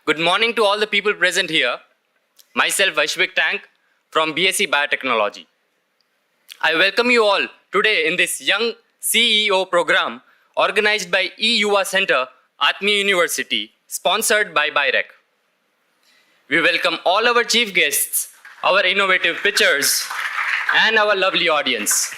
Good morning to all the people present here. Myself, Vaishvik Tank from BSc Biotechnology. I welcome you all today in this Young CEO program organized by E-YUVA Center, Atmiya University, sponsored by BIREC. We welcome all our chief guests, our innovative pitchers, and our lovely audience.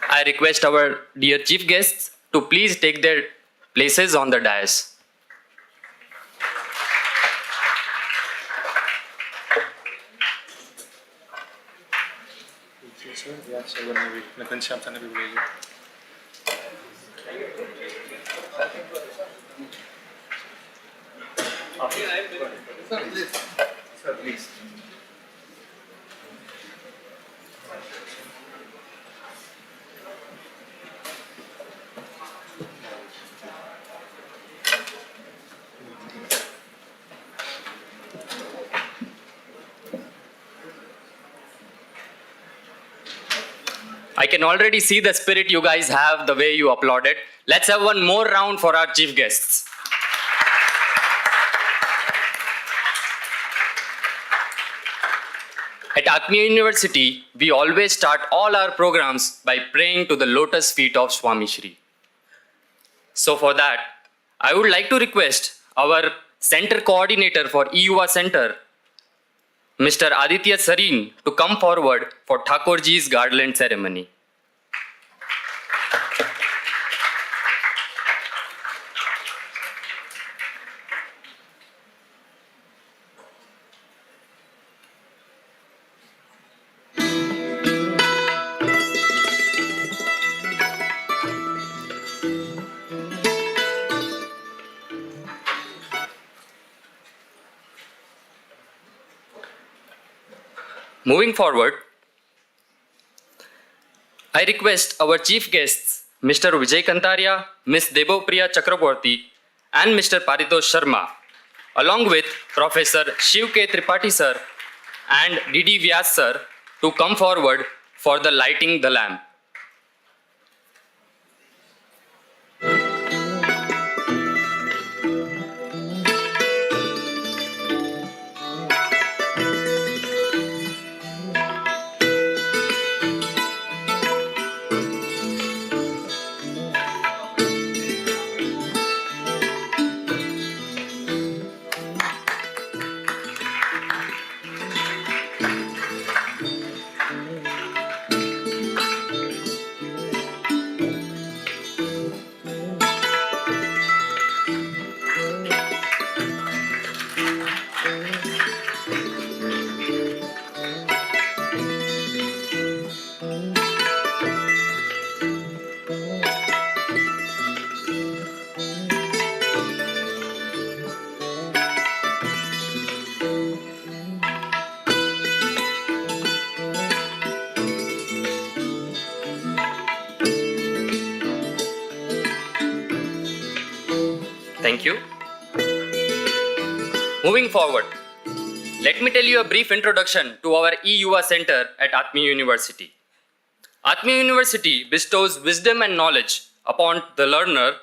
I request our dear chief guests to please take their places on the dais. Please. I can already see the spirit you guys have, the way you applauded. Let's have one more round for our chief guests. At Atmiya University, we always start all our programs by praying to the lotus feet of Swami Shri. So for that, I would like to request our center coordinator for E-YUVA Center, Mr. Aditya Sareen, to come forward for Thakurji's garland ceremony. Moving forward, I request our chief guests, Mr. Vijay Kantaria, Ms. Debopriya Chakraborty, and Mr. Paritosh Sharma, along with Professor Shiv K. Tripathi sir and D.D. Vyas sir, to come forward for the lighting the lamp. Thank you. Moving forward, let me tell you a brief introduction to our E-YUVA Center at Atmiya University. Atmiya University bestows wisdom and knowledge upon the learner.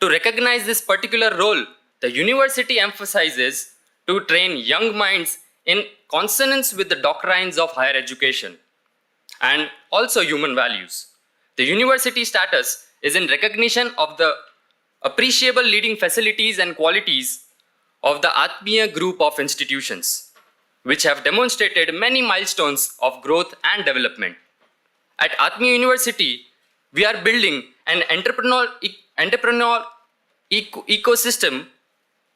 To recognize this particular role, the university emphasizes to train young minds in consonance with the doctrines of higher education and also human values. The university status is in recognition of the appreciable leading facilities and qualities of the Atmiya group of institutions, which have demonstrated many milestones of growth and development. At Atmiya University, we are building an entrepreneurial ecosystem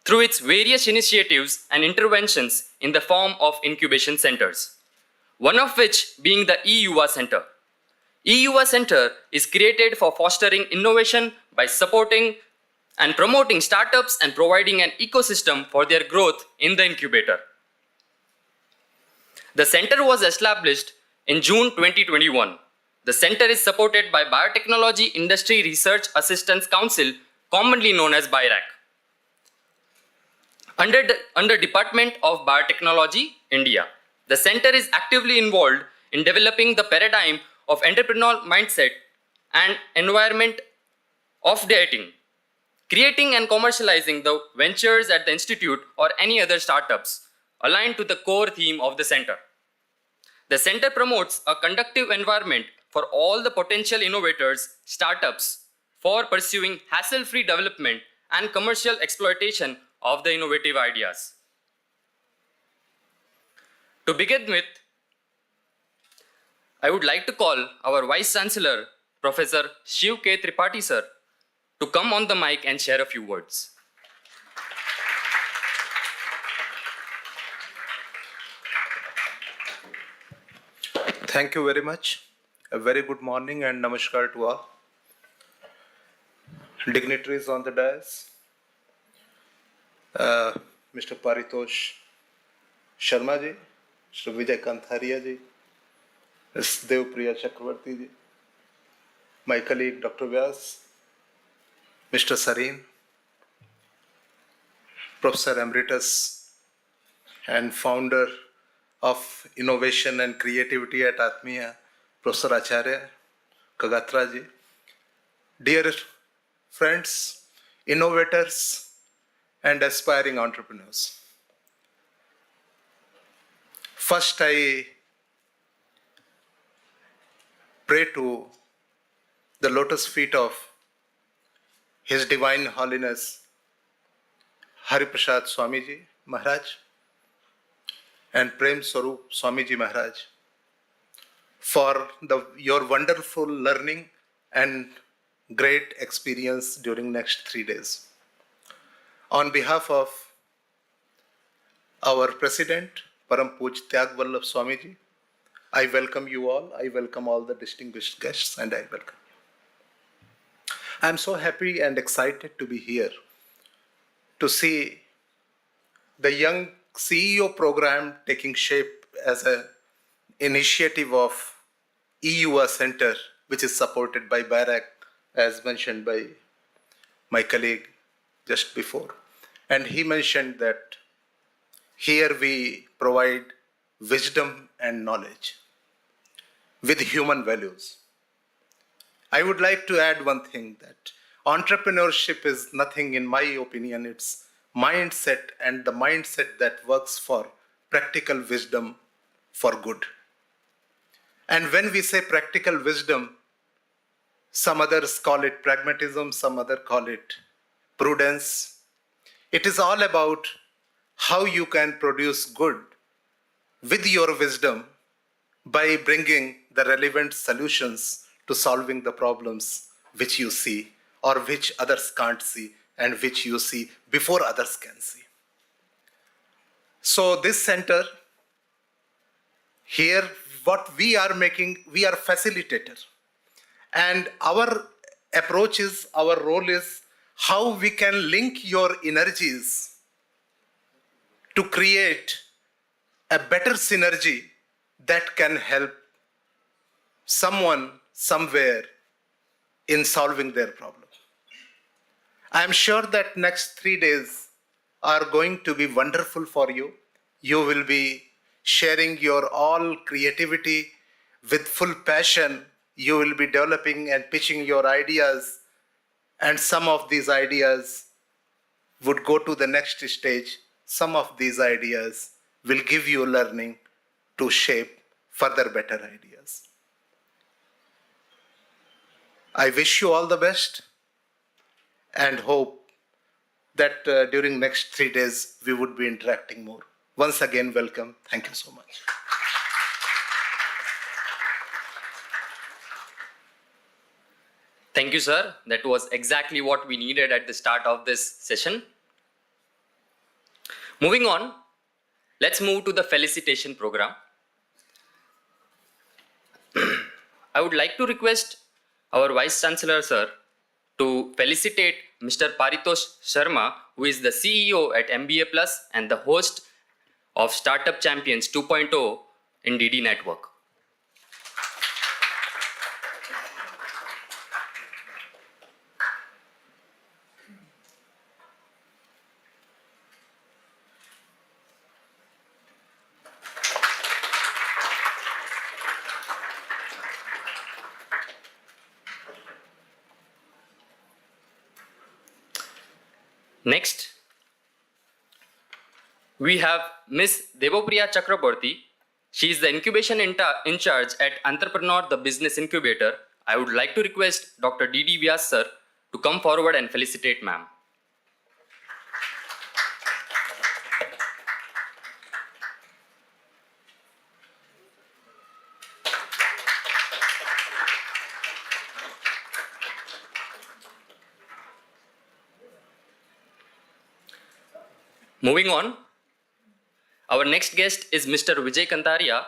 through its various initiatives and interventions in the form of incubation centers, one of which being the E-YUVA Center. E-YUVA Center is created for fostering innovation by supporting and promoting startups and providing an ecosystem for their growth in the incubator. The center was established in June 2021. The center is supported by Biotechnology Industry Research Assistance Council, commonly known as BIREC. Under Department of Biotechnology, India, the center is actively involved in developing the paradigm of entrepreneurial mindset and environment of dating, creating and commercializing the ventures at the institute or any other startups aligned to the core theme of the center. The center promotes a conducive environment for all the potential innovators, startups, for pursuing hassle-free development and commercial exploitation of the innovative ideas. To begin with, I would like to call our Vice Chancellor, Professor Shiv K. Tripathi sir, to come on the mic and share a few words. Thank you very much. A very good morning and namaskar to all. Dignitaries on the dais, Mr. Paritosh Sharma ji, Mr. Vijay Kantaria ji, Ms. Devpriya Chakravarti ji, my colleague Dr. Vyas, Mr. Sareen, Professor Emeritus and founder of Innovation and Creativity at Atmiya, Professor Acharya Kagatra ji, dear friends, innovators and aspiring entrepreneurs. First, I pray to the lotus feet of His Divine Holiness Hari Prasad Swamiji Maharaj and Prem Swarup Swamiji Maharaj for your wonderful learning and great experience during next 3 days. On behalf of our President, Param Pooj Tyag Vallabh Swamiji, I welcome you all. I welcome all the distinguished guests and I welcome you. I am so happy and excited to be here to see the young CEO program taking shape as an initiative of E-YUVA Center, which is supported by BARAC, as mentioned by my colleague just before. And he mentioned that here we provide wisdom and knowledge with human values. I would like to add one thing, that entrepreneurship is nothing, in my opinion, it's mindset, and the mindset that works for practical wisdom for good. And when we say practical wisdom, some others call it pragmatism, some others call it prudence. It is all about how you can produce good with your wisdom by bringing the relevant solutions to solving the problems which you see or which others can't see and which you see before others can see. So this center, here what we are making, we are facilitator. And our approach is, our role is how we can link your energies to create a better synergy that can help someone somewhere in solving their problem. I am sure that next 3 days are going to be wonderful for you. You will be sharing your all creativity with full passion. You will be developing and pitching your ideas, and some of these ideas would go to the next stage. Some of these ideas will give you learning to shape further better ideas. I wish you all the best and hope that during next 3 days we would be interacting more. Once again, welcome. Thank you so much. Thank you, sir. That was exactly what we needed at the start of this session. Moving on, let's move to the Felicitation Program. I would like to request our Vice Chancellor, sir, to felicitate Mr. Paritosh Sharma, who is the CEO at MBA Plus and the host of Startup Champions 2.0 in DD Network. Next, we have Ms. Devopriya Chakraborty. She is the incubation in charge at Entrepreneur the Business Incubator. I would like to request Dr. D.D. Vyas sir to come forward and felicitate ma'am. Moving on, our next guest is Mr. Vijay Kantaria,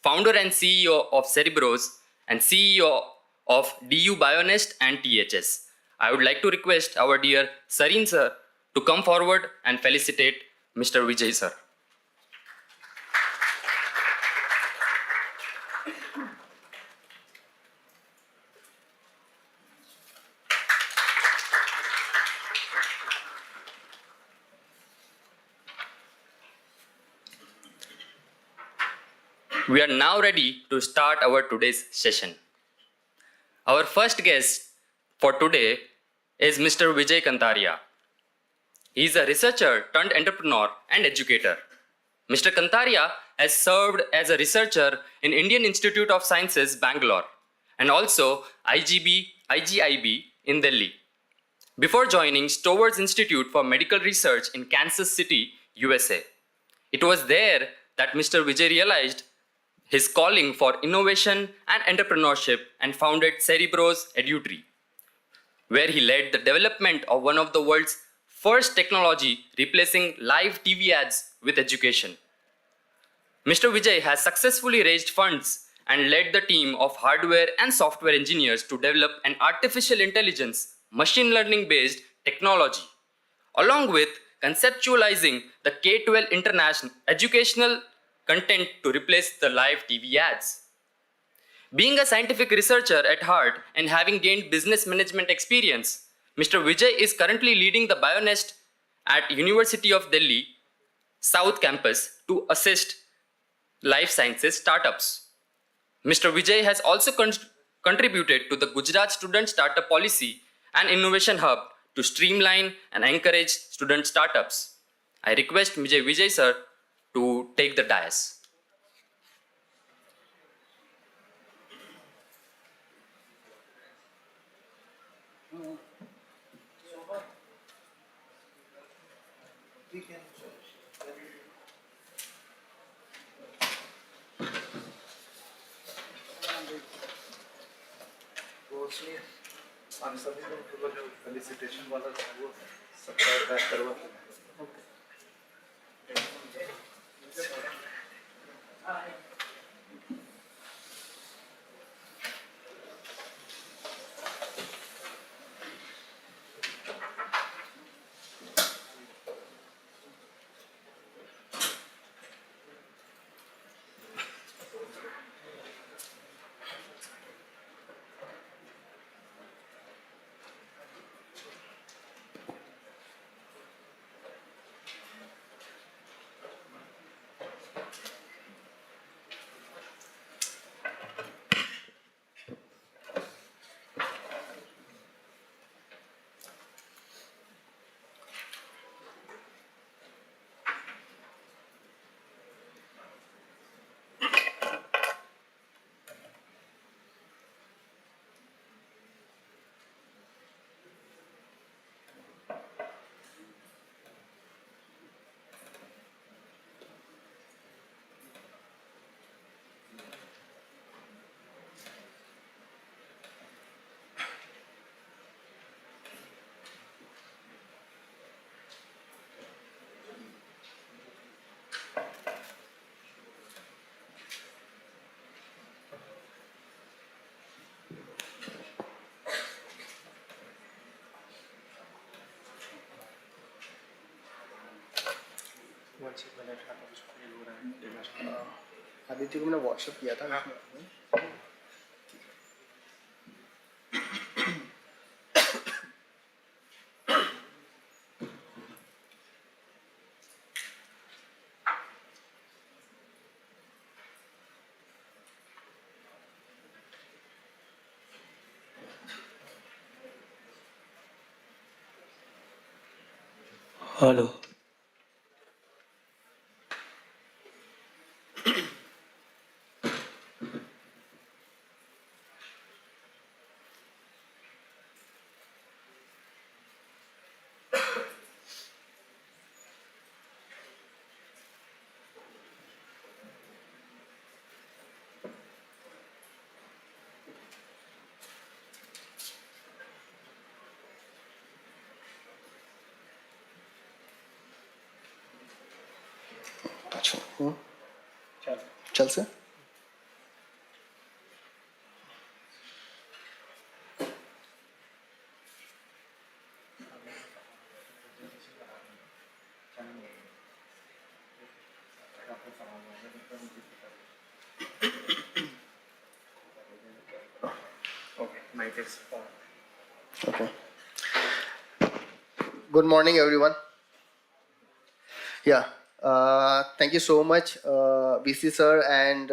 founder and CEO of Cerebros and CEO of DU Bionest and THS. I would like to request our dear Sarin sir to come forward and felicitate Mr. Vijay sir. We are now ready to start our today's session. Our first guest for today is Mr. Vijay Kantaria. He is a researcher turned entrepreneur and educator. Mr. Kantaria has served as a researcher in Indian Institute of Sciences, Bangalore, and also IGIB in Delhi. Before joining Stover's Institute for Medical Research in Kansas City, USA. It was there that Mr. Vijay realized his calling for innovation and entrepreneurship and founded Cerebros EduTree, where he led the development of one of the world's first technology replacing live TV ads with education. Mr. Vijay has successfully raised funds and led the team of hardware and software engineers to develop an artificial intelligence, machine learning based technology, along with conceptualizing the K-12 international educational content to replace the live TV ads. Being a scientific researcher at heart and having gained business management experience, Mr. Vijay is currently leading the Bionest at University of Delhi South Campus to assist life sciences startups. Mr. Vijay has also contributed to the Gujarat Student Startup Policy and Innovation Hub to streamline and encourage student startups. I request Vijay sir to take the dais. सभी लोग को जो felicitation वाला था वो सबका pack करवा के आदित्य को मैंने व्हाट्सएप किया था। हेलो अच्छा चल से Okay. Good morning, everyone. Yeah. Thank you so much, BC sir, and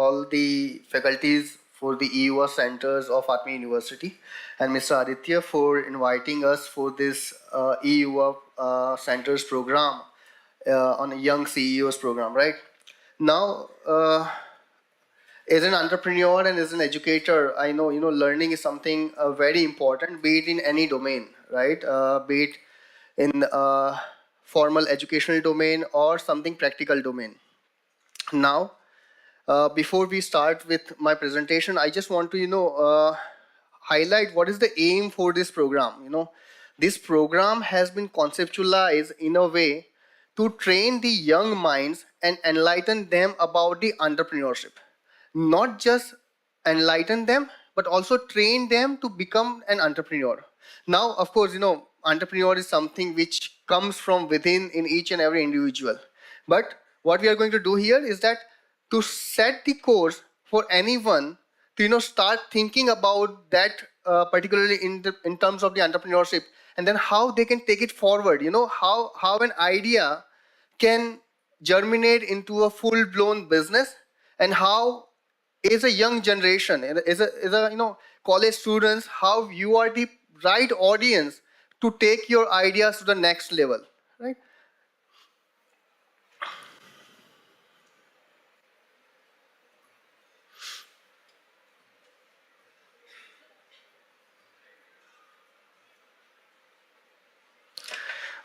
all the faculties for the E-YUVA centers of Atmiya University, and Mr. Aditya for inviting us for this E-YUVA centers program on a young CEOs program. Right now. As an entrepreneur and as an educator, I know learning is something very important, be it in any domain, right? Be it in formal educational domain or something practical domain. Now, before we start with my presentation, I just want to highlight what is the aim for this program. This program has been conceptualized in a way to train the young minds and enlighten them about the entrepreneurship. Not just enlighten them, but also train them to become an entrepreneur. Now, of course, entrepreneur is something which comes from within in each and every individual. But what we are going to do here is that to set the course for anyone to start thinking about that, particularly in terms of the entrepreneurship, and then how they can take it forward. How an idea can germinate into a full blown business, and how as a young generation, as a college students, how you are the right audience to take your ideas to the next level, right?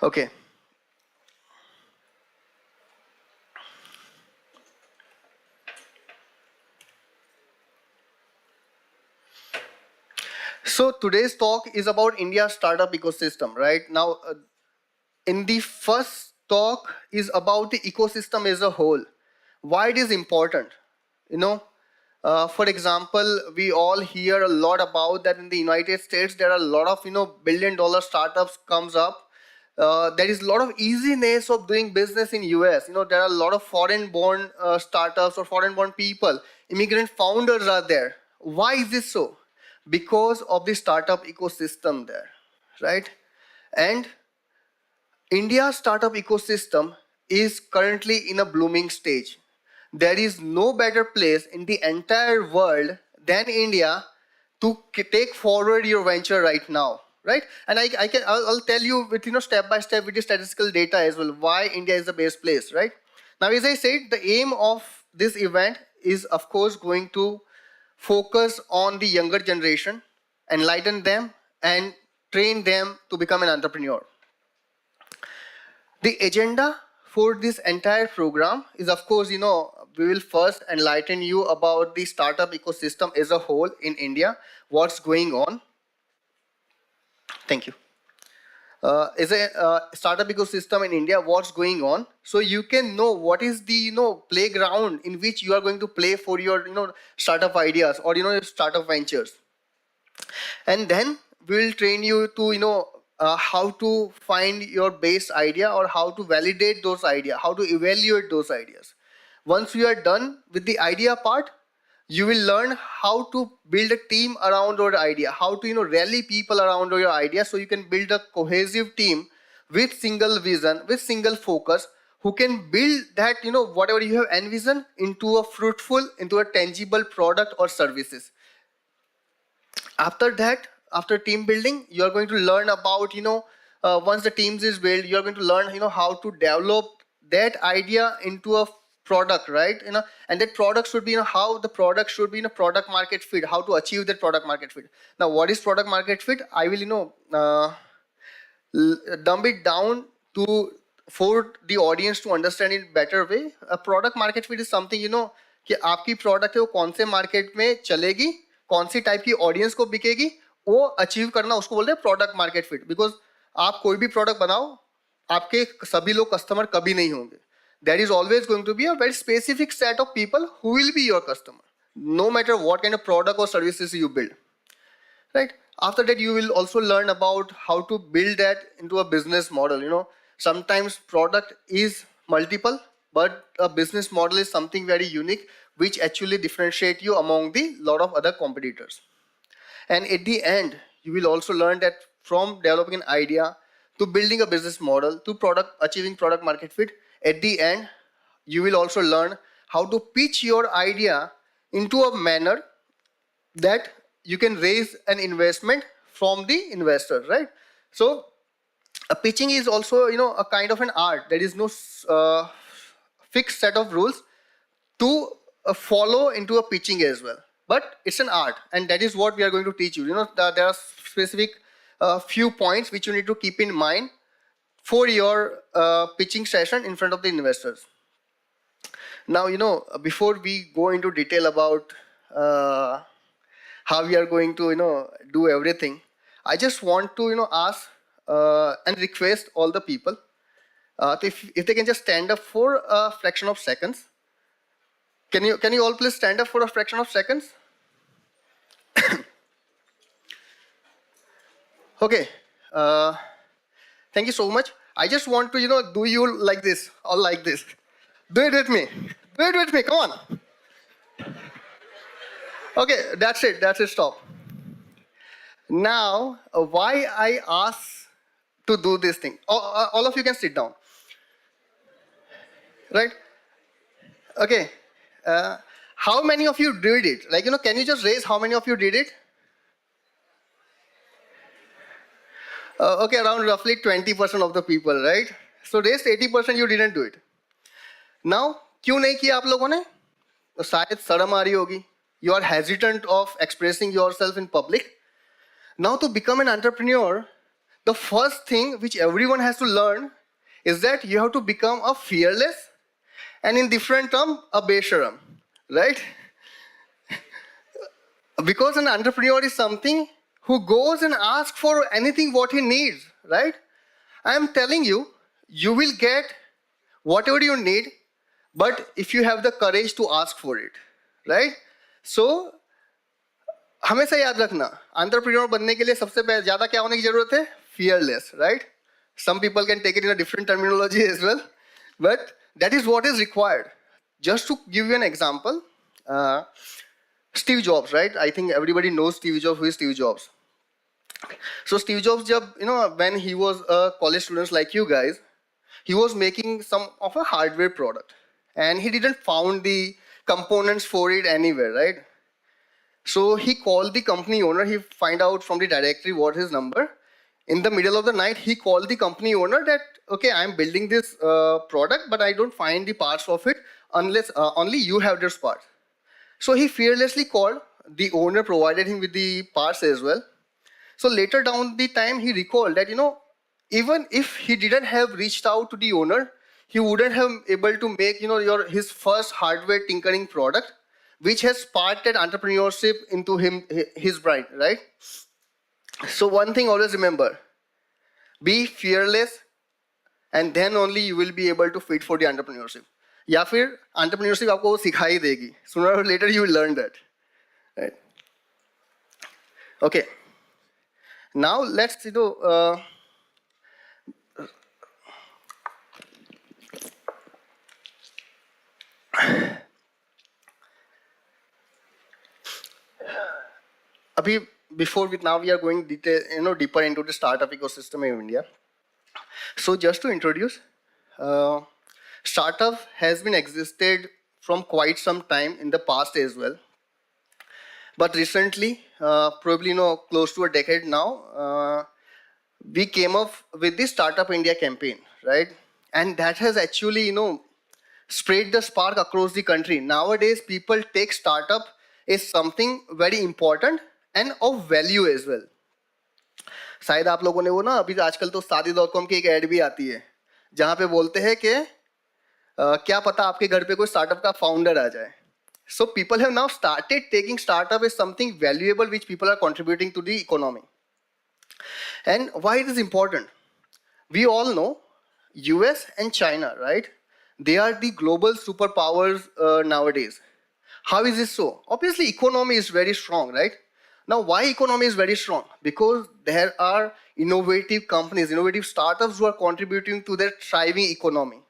Okay. So today's talk is about India's startup ecosystem, right? Now, in the first talk is about the ecosystem as a whole. Why it is important, for example, we all hear a lot about that in the United States. There are a lot of billion-dollar startups comes up. There is a lot of easiness of doing business in US. There are a lot of foreign-born startups or foreign-born people. Immigrant founders are there. Why is this so? Because of the startup ecosystem there, right? And India's startup ecosystem is currently in a blooming stage. There is no better place in the entire world than India to take forward your venture right now, right? And I'll tell you with step by step with the statistical data as well why India is the best place, right? Now, as I said, the aim of this event is of course going to focus on the younger generation, enlighten them, and train them to become an entrepreneur. The agenda for this entire program is, of course, we will first enlighten you about the startup ecosystem as a whole in India, what's going on. Thank you. As a startup ecosystem in India, what's going on, so you can know what is the playground in which you are going to play for your startup ideas or your startup ventures, and then we will train you to how to find your base idea or how to validate those ideas, how to evaluate those ideas. Once you are done with the idea part, you will learn how to build a team around your idea, how to rally people around your idea, so you can build a cohesive team with single vision, with single focus, who can build that whatever you have envisioned into a fruitful, into a tangible product or services. After that, after team building, you are going to learn about once the teams is built, you're going to learn, how to develop that idea into a product, right? And that product should be, how the product should be in a product market fit, how to achieve that product market fit. Now, what is product market fit? I will, dumb it down to for the audience to understand it better way. A product market fit is something, कि आपकी product है वो कौन से market में चलेगी, कौन सी type की ऑडियंस को बिकेगी, वो अचीव करना, उसको बोलते हैं प्रोडक्ट मार्केट फिट. बिकॉज आप कोई भी प्रोडक्ट बनाओ, आपके सभी लोग कस्टमर कभी नहीं होंगे. There is always going to be a very specific set of people who will be your customer, no matter what kind of product or services you build, right? After that, you will also learn about how to build that into a business model. Sometimes product is multiple, but a business model is something very unique, which actually differentiate you among the lot of other competitors. And at the end, you will also learn that from developing an idea to building a business model to achieving product market fit, at the end, you will also learn how to pitch your idea into a manner that you can raise an investment from the investor, right? So pitching is also, a kind of an art. There is no fixed set of rules to follow into a pitching as well. But it's an art, and that is what we are going to teach you. There are specific few points which you need to keep in mind for your pitching session in front of the investors. Now, before we go into detail about how we are going to, do everything, I just want to, ask and request all the people if they can just stand up for a fraction of seconds. Can you all please stand up for a fraction of seconds? Okay. Thank you so much. I just want to, do you like this or like this? Do it with me. Do it with me. Come on. Okay, that's it. Stop. Now, why I asked to do this thing? All of you can sit down. Right? Okay. How many of you did it? Like, can you just raise how many of you did it? Okay, around roughly 20% of the people, right? So rest 80% you didn't do it. Now, क्यों नहीं किया आप लोगों ने? तो शायद शर्म आ रही होगी. You are hesitant of expressing yourself in public. Now, to become an entrepreneur, the first thing which everyone has to learn is that you have to become a fearless, and in different term, a besharam, right? Because an entrepreneur is something who goes and asks for anything what he needs, right? I am telling you, you will get whatever you need, but if you have the courage to ask for it, right? So, हमेशा याद रखना, entrepreneur बनने के लिए सबसे ज़्यादा क्या होने की ज़रूरत है? Fearless, right? Some people can take it in a different terminology as well, but that is what is required. Just to give you an example, Steve Jobs, right? I think everybody knows Steve Jobs. Who is Steve Jobs? So Steve Jobs, when he was a college student like you guys, he was making some of a hardware product, and he didn't found the components for it anywhere, right? So he called the company owner. He find out from the directory what his number. In the middle of the night, he called the company owner that, okay, I'm building this product, but I don't find the parts of it unless only you have this part. So he fearlessly called. The owner provided him with the parts as well. So later down the time, he recalled that, even if he didn't have reached out to the owner, he wouldn't have able to make, his first hardware tinkering product, which has sparked that entrepreneurship into his brain, right? So one thing always remember, be fearless, and then only you will be able to fit for the entrepreneurship. या फिर entrepreneurship आपको सिखाई देगी. Sooner or later you will learn that, right? Okay. Now let's now we are going deeper into the startup ecosystem in India. So just to introduce, startup has been existed from quite some time in the past as well. But recently, probably close to a decade now, we came up with the Startup India campaign, right? And that has actually, spread the spark across the country. Nowadays, people take startup as something very important and of value as well. शायद आप लोगों ने वो ना अभी आजकल तो शादी.com की एक ऐड भी आती है जहाँ पे बोलते हैं कि क्या पता आपके घर पे कोई स्टार्टअप का फाउंडर आ जाए. So people have now started taking startup as something valuable which people are contributing to the economy. And why it is important? We all know US and China, right? They are the global superpowers nowadays. How is this so? Obviously, economy is very strong, right? Now, why economy is very strong? Because there are innovative companies, innovative startups who are contributing to their thriving economy.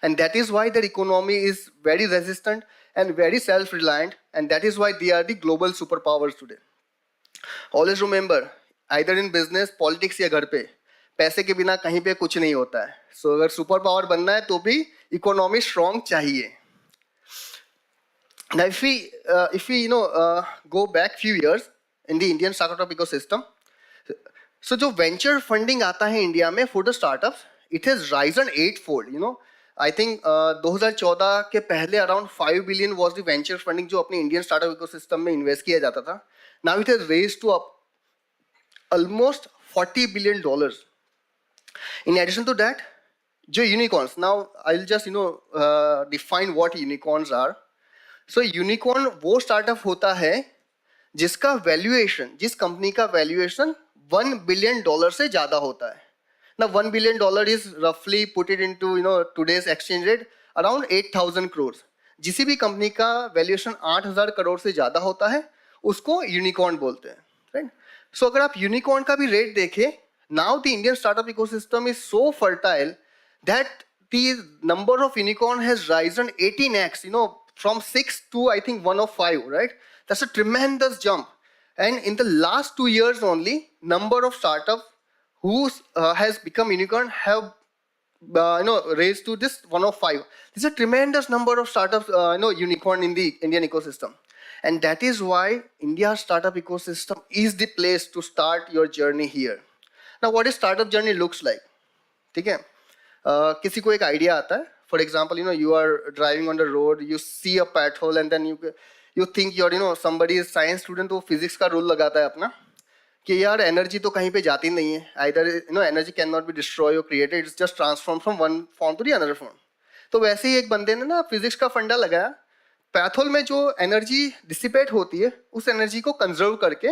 And that is why their economy is very resistant and very self-reliant, and that is why they are the global superpowers today. Always remember, either in business, politics या घर पे, पैसे के बिना कहीं पे कुछ नहीं होता है. So अगर सुपर पावर बनना है तो भी इकोनॉमी स्ट्रॉन्ग चाहिए. Now if we go back few years in the Indian startup ecosystem, so जो venture funding आता है इंडिया में for the startups, it has risen eightfold. I think 2014 के पहले around 5 billion was the venture funding जो अपने Indian startup ecosystem में invest किया जाता था. Now it has raised to almost $40 billion. In addition to that, जो unicorns. Now I'll just define what unicorns are. So unicorn वो startup होता है जिसका valuation, जिस company का valuation $1 billion से ज़्यादा होता है. Now $1 billion is roughly put it into today's exchange rate around 8,000 crores. जिसी भी कंपनी का वैल्यूएशन 8,000 करोड़ से ज़्यादा होता है उसको यूनिकॉर्न बोलते हैं, राइट? सो अगर आप यूनिकॉर्न का भी रेट देखें, now the Indian startup ecosystem is so fertile that the number of unicorn has risen 18x, from 6 to I think 1 of 5, right? That's a tremendous jump. And in the last 2 years only, number of startups who has become unicorn have raised to this 1 of 5. This is a tremendous number of startups unicorn in the Indian ecosystem. And that is why India's startup ecosystem is the place to start your journey here. Now, what is startup journey looks like? ठीक है, किसी को एक idea आता है. For example, you are driving on the road, you see a pothole, and then you think you're somebody is science student, तो physics का rule लगाता है अपना कि यार energy तो कहीं पे जाती नहीं है. Either energy cannot be destroyed or created, it's just transformed from one form to the another form. तो वैसे ही एक बंदे ने ना फिजिक्स का फंडा लगाया, पैथोल में जो एनर्जी डिसिपेट होती है उस एनर्जी को कंजर्व करके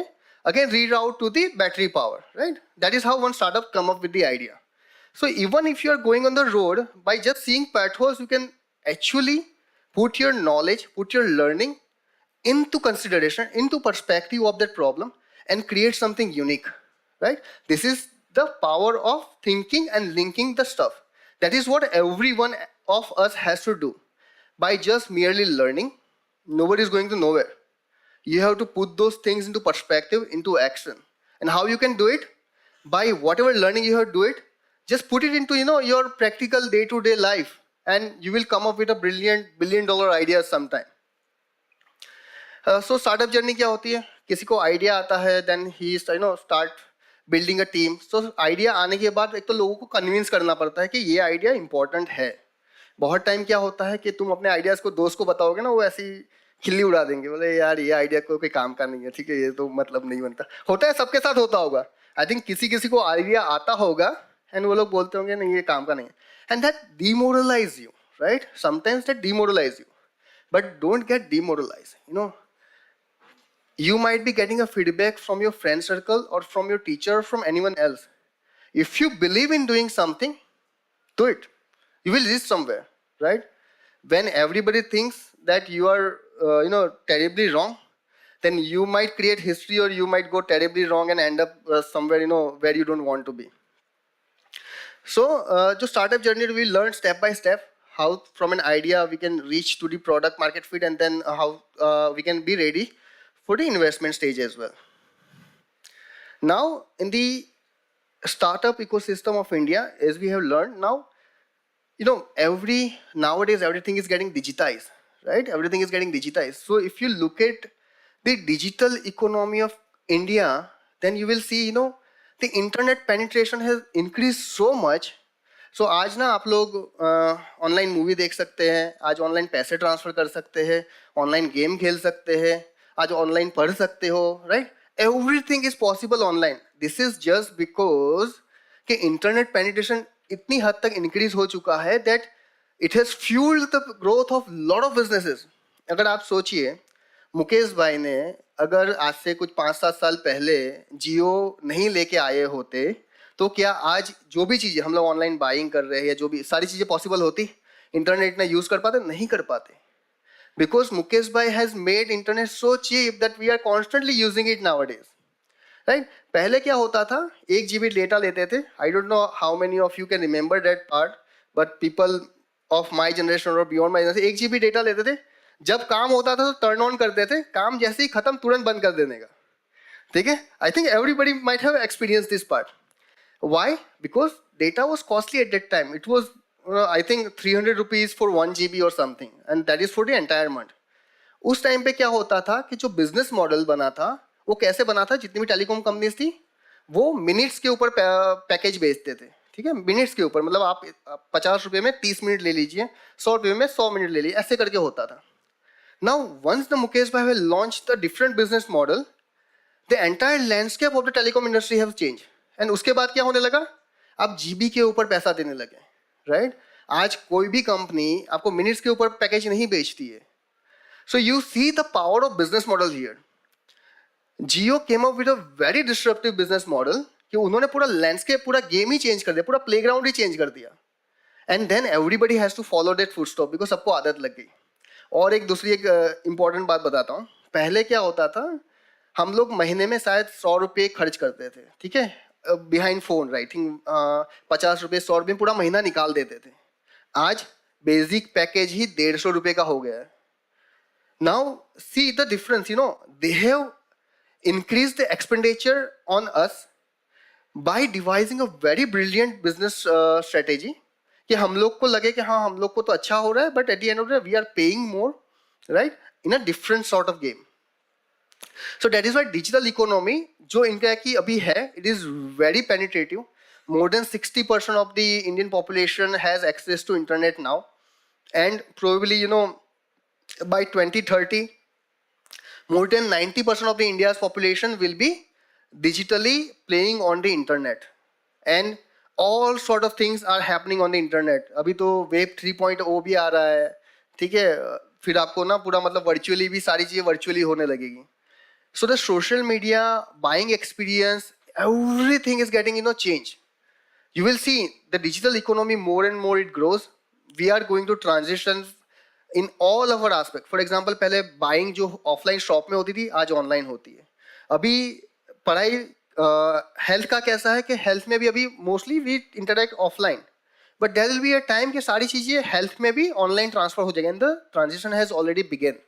again reroute to the battery power, right? That is how one startup come up with the idea. So even if you are going on the road, by just seeing potholes, you can actually put your knowledge, put your learning into consideration, into perspective of that problem and create something unique, right? This is the power of thinking and linking the stuff. That is what every one of us has to do. By just merely learning, nobody is going to nowhere. You have to put those things into perspective, into action. And how you can do it? By whatever learning you have to do it, just put it into your practical day-to-day life, and you will come up with a brilliant billion-dollar idea sometime. So startup journey क्या होती है? किसी को idea आता है, then he start building a team. So idea आने के बाद एक तो लोगों को convince करना पड़ता है कि ये idea important है. बहुत टाइम क्या होता है कि तुम अपने आइडियाज को दोस्त को बताओगे ना, वो ऐसी खिल्ली उड़ा देंगे, बोले यार ये आइडिया कोई काम का नहीं है, ठीक है, ये तो मतलब नहीं बनता. होता है, सबके साथ होता होगा. आई थिंक किसी को आइडिया आता होगा एंड वो लोग बोलते होंगे नहीं ये काम का नहीं है, and that demoralise you, right? Sometimes that demoralise you, but don't get demoralise. You might be getting a feedback from your friend circle or from your teacher or from anyone else. If you believe in doing something, do it. You will reach somewhere, right? When everybody thinks that you are, terribly wrong, then you might create history, or you might go terribly wrong and end up somewhere, where you don't want to be. So, जो startup journey we learn step by step how from an idea we can reach to the product market fit, and then how we can be ready for the investment stage as well. Now, in the startup ecosystem of India, as we have learned now, nowadays everything is getting digitized, right? Everything is getting digitized. So if you look at the digital economy of India, then you will see, the internet penetration has increased so much. So आज ना आप लोग online movie देख सकते हैं, आज online पैसे transfer कर सकते हैं, ऑनलाइन गेम खेल सकते हैं, आज ऑनलाइन पढ़ सकते हो, right? Everything is possible online. This is just because कि इंटरनेट पेनिट्रेशन इतनी हद तक इंक्रीज हो चुका है that it has fuelled the growth of lot of businesses. अगर आप सोचिए, मुकेश भाई ने अगर आज से कुछ 5-7 साल पहले जियो नहीं लेके आए होते तो क्या आज जो भी चीज़ें हम लोग ऑनलाइन बाइंग कर रहे हैं या जो भी सारी चीज़ें पॉसिबल होती? इंटरनेट ने यूज़ कर पाते? नहीं कर पाते. Because Mukesh bhai has made internet so cheap that we are constantly using it nowadays, right? पहले क्या होता था, 1 GB डेटा लेते थे. I don't know how many of you can remember that part, but people of my generation और beyond my generation 1 GB data लेते थे. जब काम होता था तो टर्न ऑन करते थे, काम जैसे ही खत्म तुरंत बंद कर देने का. ठीक है? I think everybody might have experience this part. Why? Because data was costly at that time. It was, I think, 300 rupees for 1 GB or something, and that is for the entire month. उस time पे क्या होता था कि जो business model बना था वो कैसे बना था, जितनी भी टेलीकॉम कंपनीज थी वो मिनट्स के ऊपर पैकेज बेचते थे. ठीक है, मिनट्स के ऊपर, मतलब आप 50 रुपये में 30 मिनट ले लीजिए, 100 रुपये में 100 मिनट ले लीजिए, ऐसे करके होता था. नाउ वंस द मुकेश भाई have launched the different business model, the entire landscape of the telecom industry have change. And उसके बाद क्या होने लगा, आप जीबी के ऊपर पैसा देने लगे, राइट? आज कोई भी कंपनी आपको मिनट्स के ऊपर पैकेज नहीं बेचती है. So you see the power of business model here. Jio came up with a very disruptive business model कि उन्होंने पूरा लैंडस्केप, पूरा गेम ही चेंज कर दिया, पूरा प्लेग्राउंड ही चेंज कर दिया. And then everybody has to follow that footstep because सबको आदत लग गई. और एक दूसरी एक इंपॉर्टेंट बात बताता हूँ. पहले क्या होता था, हम लोग महीने में शायद 100 रुपये खर्च करते थे, ठीक है, बिहाइंड फोन, राइट? 50 रुपये 100 रुपये पूरा महीना निकाल देते थे. आज बेसिक पैकेज ही 150 रुपये का हो गया है. Now see the difference, you know, they have increase the expenditure on us by devising a very brilliant business strategy कि हम लोग को लगे कि हाँ हम लोग को तो अच्छा हो रहा है, but at the end of the day we are paying more, right, in a different sort of game. So that is why digital economy जो इनका की अभी है, it is very penetrative. More than 60% of the Indian population has access to internet now, and probably, you know, by 2030, more than 90% of the India's population will be digitally playing on the internet, and all sort of things are happening on the internet. अभी तो Web 3.0 भी आ रहा है, ठीक है? फिर आपको ना पूरा मतलब वर्चुअली भी सारी चीज़ें वर्चुअली होने लगेगी. So the social media buying experience, everything is getting, you know, change. You will see the digital economy more and more it grows. We are going to transition in all of our aspects. For example, पहले buying जो offline shop में होती थी आज online होती है. अभी पढ़ाई health का कैसा है कि health में भी अभी mostly we interact offline. But there will be a time कि सारी चीज़ें health में भी online transfer हो जाएगी, and the transition has already begun.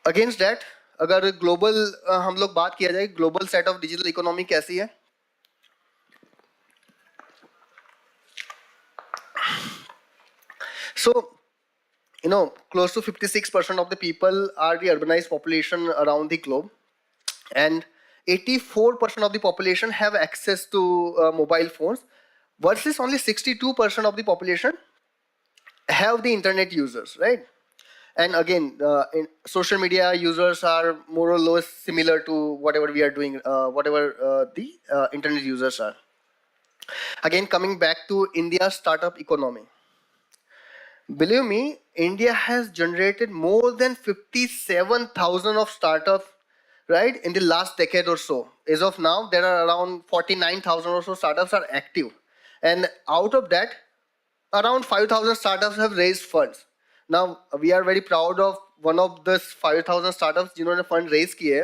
Against that, अगर ग्लोबल हम लोग बात किया जाए, global set of digital economy कैसी है? So you know, close to 56% of the people are the urbanised population around the globe, and 84% of the population have access to mobile phones, versus only 62% of the population have the internet users, right? And again, social media users are more or less similar to whatever we are doing, whatever the internet users are. Again, coming back to India's startup economy. Believe me, India has generated more than 57,000 of startups, right, in the last decade or so. As of now, there are around 49,000 or so startups are active. And out of that, around 5,000 startups have raised funds. Now we are very proud of one of this 5,000 startups जिन्होंने fund raise किए हैं.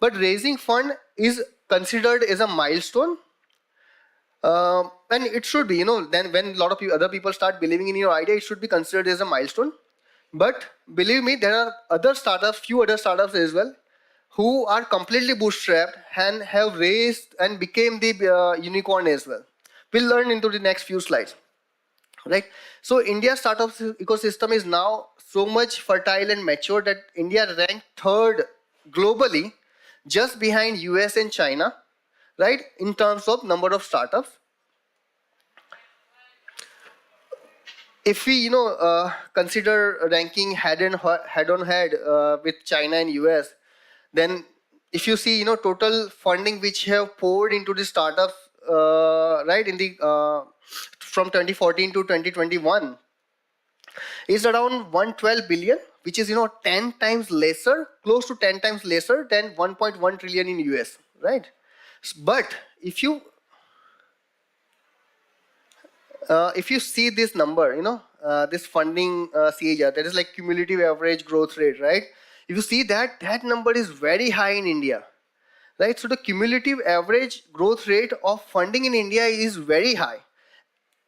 But raising fund is considered as a milestone, and it should be, you know, then when a lot of other people start believing in your idea, it should be considered as a milestone. But believe me, there are other startups, few other startups as well, who are completely bootstrapped and have raised and became the unicorn as well. We'll learn into the next few slides. Right? So India's startup ecosystem is now so much fertile and mature that India ranked 3rd globally just behind US and China, right, in terms of number of startups. If we consider ranking head on head with China and US, then if you see total funding which have poured into the startups right in the from 2014 to 2021 is around 112 billion, which is 10 times lesser, close to 10 times lesser than 1.1 trillion in US, right? But if you see this number, this funding CAGR, that is like cumulative average growth rate, right? If you see that number is very high in India, right? So the cumulative average growth rate of funding in India is very high.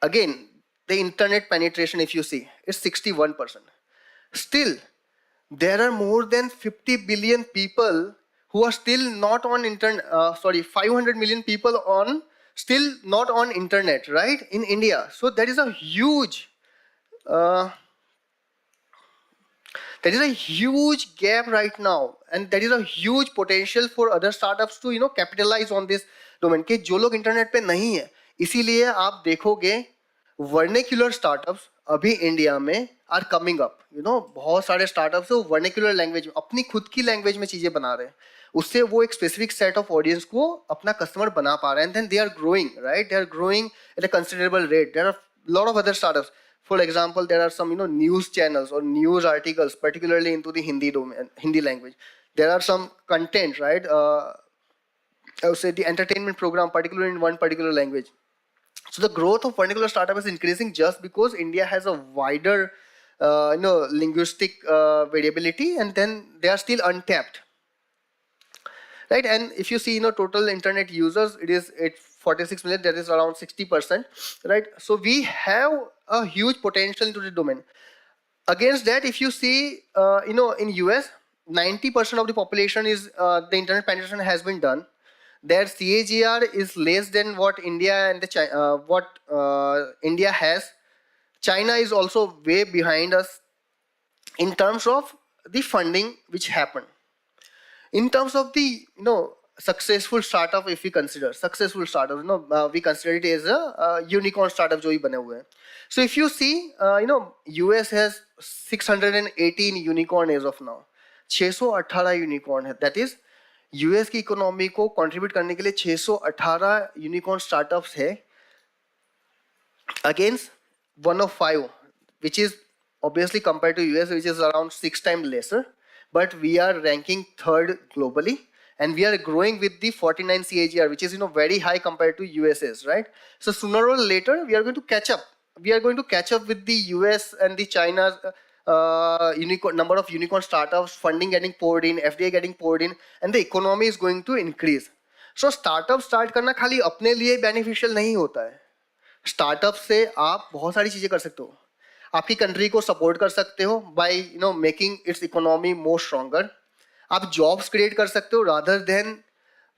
Again, the internet penetration, if you see, it's 61%. Still, there are more than 50 billion people who are still not on internet, 500 million people still not on internet, right, in India. So there is a huge gap right now, and there is a huge potential for other startups to capitalize on this domain कि जो लोग internet पे नहीं है, इसीलिए आप देखोगे vernacular startups अभी इंडिया में आर कमिंग अप. बहुत सारे स्टार्टअप्स है वर्निकुलर लैंग्वेज में, अपनी खुद की लैंग्वेज में चीजें बना रहे हैं, उससे वो एक स्पेसिफिक सेट ऑफ ऑडियंस को अपना कस्टमर बना पा रहे हैं. And then they are growing, right, they are growing at a considerable rate. There are lot of other startups. For example, there are some news channels or news articles, particularly into the Hindi domain, Hindi language. There are some content, right? I would say the entertainment program, particularly in one particular language. So the growth of particular startup is increasing just because India has a wider, linguistic variability, and then they are still untapped, right? And if you see, total internet users, it is 46 million. That is around 60%, right? So we have a huge potential into the domain. Against that, if you see, in US, 90% of the population is the internet penetration has been done. Their CAGR is less than what India and India has. China is also way behind us in terms of the funding which happened. In terms of the successful startup, if we consider successful startup, we consider it as a unicorn startup जो ही बने हुए हैं. So if you see, US has 618 unicorn as of now. 618 unicorn है. That is, US की economy को contribute करने के लिए 618 यूनिकॉर्न स्टार्टअप्स है against 105, which is obviously compared to US, which is around 6 times lesser. But we are ranking third globally, and we are growing with the 49 CAGR, which is very high compared to US's, right? So sooner or later we are going to catch up. We are going to catch up with the US and the China's number of unicorn startups, funding getting poured in, FDA getting poured in, and the economy is going to increase. So startup start करना खाली अपने लिए beneficial नहीं होता है. Startup से आप बहुत सारी चीजें कर सकते हो. आपकी कंट्री को सपोर्ट कर सकते हो by making its economy more stronger. आप जॉब्स क्रिएट कर सकते हो rather than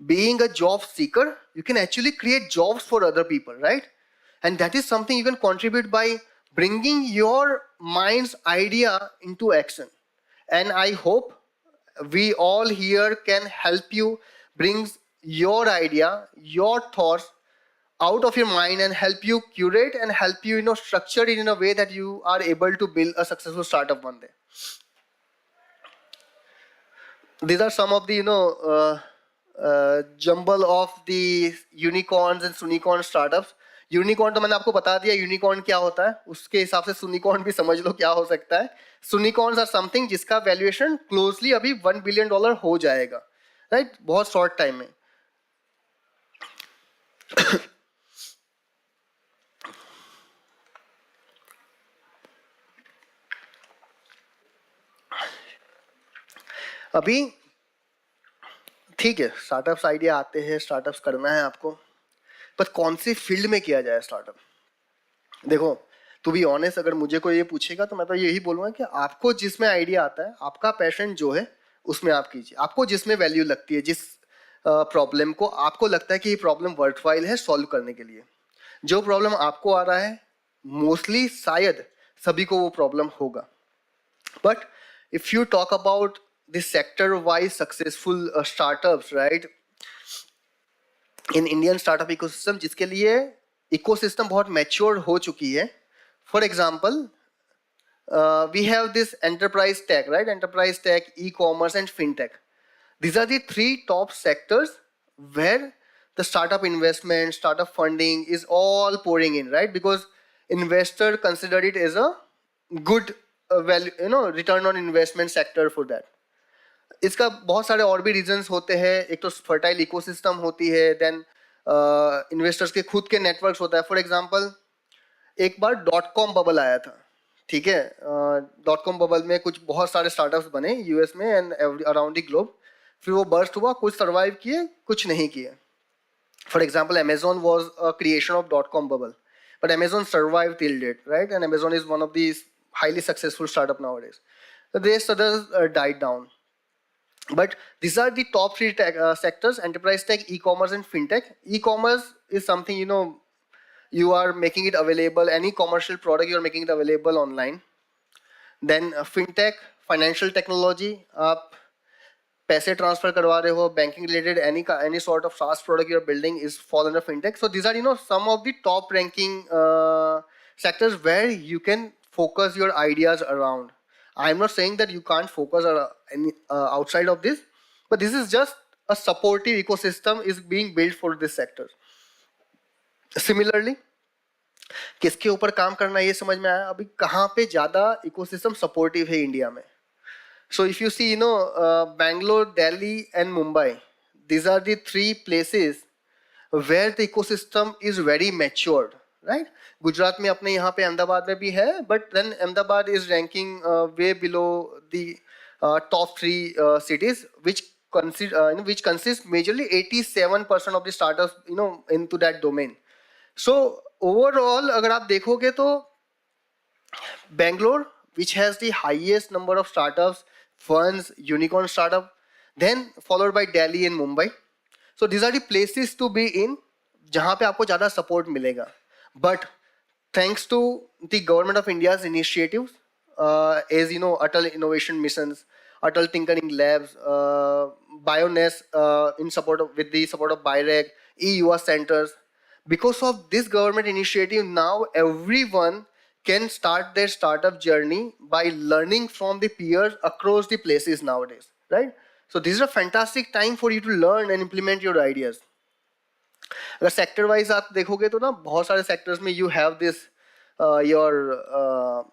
being a job seeker. You can actually create jobs for other people, right? And that is something you can contribute by bringing your mind's idea into action. And I hope we all here can help you bring your idea, your thoughts out of your mind and help you curate and help you structure it in a way that you are able to build a successful startup one day. These are some of the jumble of the unicorns and sunicorn startups. Unicorn तो मैंने आपको बता दिया unicorn क्या होता है, उसके हिसाब से सुनिकॉर्न भी समझ लो क्या हो सकता है. सुनिकॉर्न्स आर समथिंग जिसका वैल्यूएशन क्लोजली अभी $1 बिलियन हो जाएगा, राइट, बहुत शॉर्ट टाइम में. अभी ठीक है, स्टार्टअप्स आइडिया आते हैं, स्टार्टअप्स करना है आपको, पर कौन सी फील्ड में किया जाए स्टार्टअप? देखो, टू बी ऑनेस्ट, अगर मुझे कोई ये पूछेगा तो मैं तो यही बोलूँगा कि आपको जिसमें आइडिया आता है, आपका पैशन जो है उसमें आप कीजिए. आपको जिसमें वैल्यू लगती है, जिस प्रॉब्लम को आपको लगता है कि ये प्रॉब्लम वर्थवाइल है सॉल्व करने के लिए, जो प्रॉब्लम आपको आ रहा है मोस्टली शायद सभी को वो प्रॉब्लम होगा. But if you talk about the sector-wise successful startups, right? In Indian startup ecosystem, जिसके लिए ecosystem बहुत mature हो चुकी है. For example, we have this enterprise tech, right? Enterprise tech, e-commerce, and fintech. These are the three top sectors where the startup investment, startup funding is all pouring in, right? Because investor consider it as a good value, return on investment sector for that. इसका बहुत सारे और भी reasons होते हैं. एक तो fertile ecosystem होती है, देन इन्वेस्टर्स के खुद के नेटवर्क्स होता है. फॉर एग्जांपल, एक बार .com बबल आया था, ठीक है. .com बबल में कुछ बहुत सारे स्टार्टअप्स बने यूएस में एंड अराउंड द ग्लोब. फिर वो बर्स्ट हुआ, कुछ सर्वाइव किए, कुछ नहीं किए. For example, Amazon was a creation of .com bubble, but Amazon survived till date, right? And Amazon is one of these highly successful startup nowadays. The rest others died down. But these are the top three sectors: enterprise tech, e-commerce, and fintech. E-commerce is something, you are making it available. Any commercial product, you are making it available online. Then fintech, financial technology. आप पैसे transfer करवा रहे हो, banking related, any sort of SaaS product you are building is fall under fintech. So these are, some of the top ranking sectors where you can focus your ideas around. I'm not saying that you can't focus outside of this, but this is just a supportive ecosystem is being built for this sector. Similarly, किसके ऊपर काम करना ये समझ में आया. अभी कहाँ पे ज़्यादा ecosystem supportive है इंडिया में. So if you see, Bangalore, Delhi, and Mumbai, these are the three places where the ecosystem is very matured, right? Gujarat में अपने यहाँ पे अहमदाबाद में भी है, but then Ahmedabad is ranking way below the top three cities, which consist majorly 87% of the startups, into that domain. So overall, अगर आप देखोगे तो Bangalore, which has the highest number of startups, funds, unicorn startup, then followed by Delhi and Mumbai. So these are the places to be in, जहाँ पे आपको ज़्यादा support मिलेगा. But thanks to the government of India's initiatives, as Atal Innovation Missions, Atal Tinkering Labs, BioNest, with the support of BIREG, E-YUVA centers. Because of this government initiative, now everyone can start their startup journey by learning from the peers across the places nowadays, right? So this is a fantastic time for you to learn and implement your ideas. अगर sector wise आप देखोगे तो ना बहुत सारे sectors में you have this your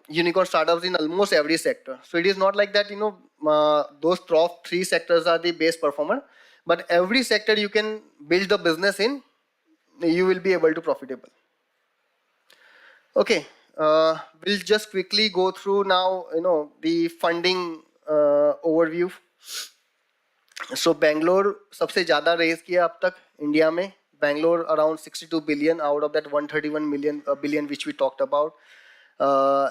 unicorn startups in almost every sector. So it is not like that those top three sectors are the best performer, but every sector you can build the business in, you will be able to profitable. Okay, we'll just quickly go through now the funding overview. So Bangalore सबसे ज़्यादा raise किया अब तक India में. Bangalore around 62 billion out of that 131 billion which we talked about,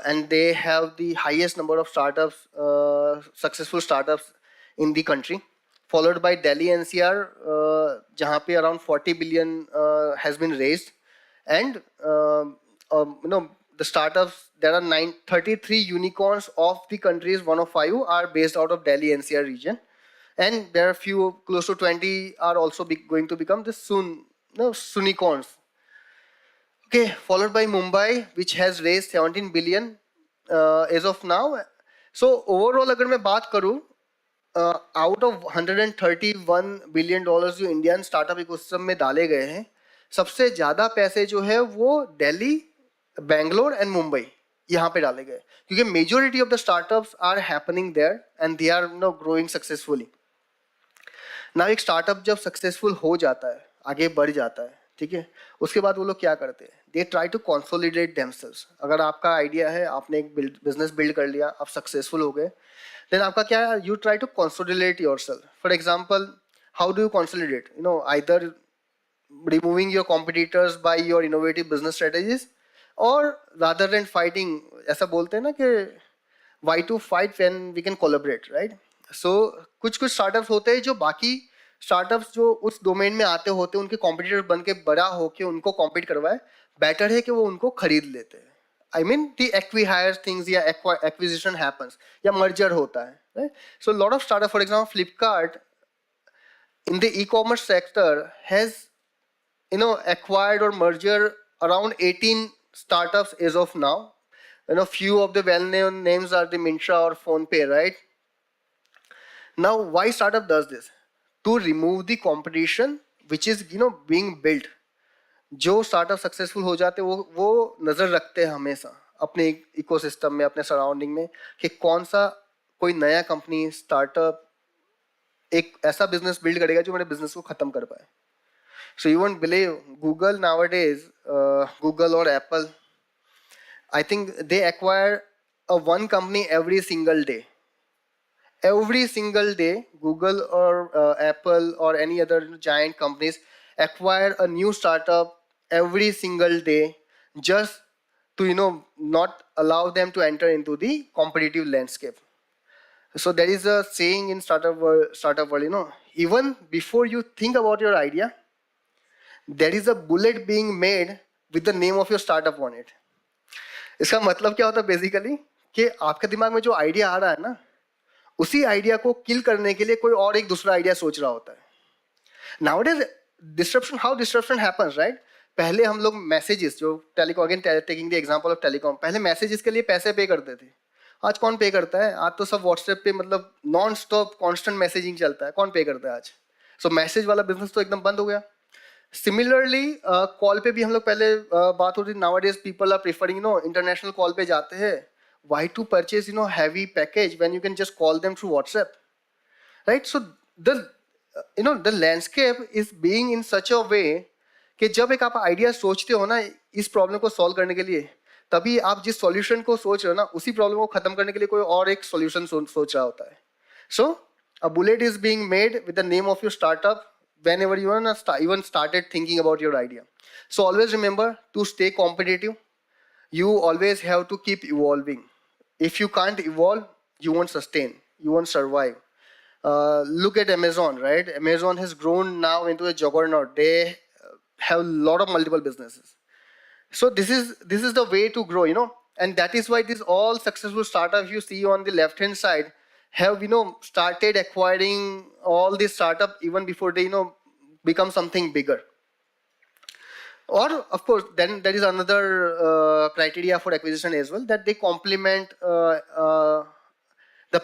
and they have the highest number of startups, successful startups in the country, followed by Delhi NCR, जहाँ पे around 40 billion has been raised, and the startups, there are 33 unicorns of the country's 105 are based out of Delhi NCR region, and there are few close to 20 are also going to become the Sunicorns. Okay, followed by Mumbai, which has raised 17 billion as of now. So overall, अगर मैं बात करूँ, out of 131 billion dollars जो Indian startup ecosystem में डाले गए हैं, सबसे ज़्यादा पैसे जो है वो दिल्ली, बैंगलोर एंड मुंबई यहाँ पे डाले गए, क्योंकि majority of the startups are happening there and they are growing successfully. ना एक स्टार्टअप जब सक्सेसफुल हो जाता है, आगे बढ़ जाता है, ठीक है, उसके बाद वो लोग क्या करते हैं, they try to consolidate themselves. अगर आपका आइडिया है, आपने एक बिजनेस बिल्ड कर लिया, आप सक्सेसफुल हो गए, देन आपका क्या है, you try to consolidate yourself. For example, how do you consolidate? Either removing your competitors by your innovative business strategies, और रादर देन फाइटिंग, ऐसा बोलते हैं ना कि why to fight when we can collaborate, right? So कुछ startups होते हैं जो बाकी स्टार्टअप्स जो उस डोमेन में आते होते हैं, उनके कॉम्पिटिटर बन के बड़ा होके उनको कॉम्पीट करवाए, बेटर है कि वो उनको खरीद लेते हैं. I mean the acqui-hire things या acquisition happens या merger होता है, right? So a lot of startup, for example, Flipkart in the e-commerce sector has acquired or merger around 18 startups as of now. Few of the well-known names are the Myntra or PhonePe, right? Now, why startup does this? To remove the competition which is being built. जो startup successful हो जाते हैं वो नजर रखते हैं हमेशा अपने इकोसिस्टम में, अपने सराउंडिंग में, कि कौन सा कोई नया कंपनी स्टार्टअप एक ऐसा बिजनेस बिल्ड करेगा जो मेरे बिजनेस को खत्म कर पाए. So you won't believe, Google nowadays, Google or Apple, I think they acquire one company every single day. Every single day, Google or Apple or any other giant companies acquire a new startup every single day, just to not allow them to enter into the competitive landscape. So there is a saying in startup world, even before you think about your idea, there is a bullet being made with the name of your startup on it. इसका मतलब क्या होता है basically, कि आपके दिमाग में जो आइडिया आ रहा है ना, उसी आइडिया को किल करने के लिए कोई और एक दूसरा आइडिया सोच रहा होता है. Nowadays, how disruption happens, right? पहले हम लोग मैसेजेस, जो telecom, again taking the example of telecom, पहले मैसेजेस के लिए पैसे पे करते थे. आज कौन पे करता है? आज तो सब व्हाट्सएप पे मतलब नॉन स्टॉप कांस्टेंट मैसेजिंग चलता है. कौन पे करता है आज? सो मैसेज वाला बिजनेस तो एकदम बंद हो गया. सिमिलरली कॉल पे भी हम लोग पहले बात होती थी. Nowadays people are preferring international call पे जाते हैं. Why to purchase heavy package when you can just call them through WhatsApp, right? So the landscape is being in such a way कि जब एक आप आइडिया सोचते हो ना इस प्रॉब्लम को सॉल्व करने के लिए, तभी आप जिस सॉल्यूशन को सोच रहे हो ना उसी प्रॉब्लम को खत्म करने के लिए कोई और एक सॉल्यूशन सोच रहा होता है. So a bullet is being made with the name of your startup whenever you even started thinking about your idea. So always remember, to stay competitive, you always have to keep evolving. If you can't evolve, you won't sustain, you won't survive. Look at Amazon, right? Amazon has grown now into a juggernaut. They have a lot of multiple businesses. So this is the way to grow, and that is why these all successful startups you see on the left-hand side have started acquiring all these startups even before they become something bigger. Or of course, then there is another criteria for acquisition as well, that they complement the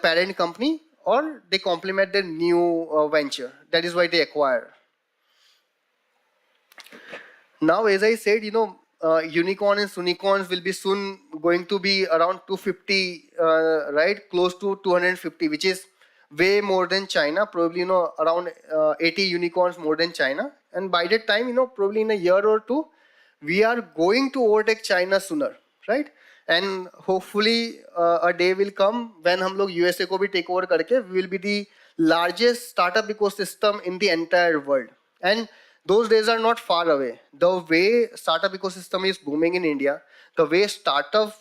parent company or they complement their new venture. That is why they acquire. Now, as I said, unicorn and unicorns will be soon going to be around 250, right? Close to 250, which is way more than China. Probably around 80 unicorns more than China. And by that time, probably in a year or two, we are going to overtake China sooner, right? And hopefully a day will come when हम लोग USA को भी take over करके we will be the largest startup ecosystem in the entire world. And those days are not far away. The way startup ecosystem is booming in India, the way startup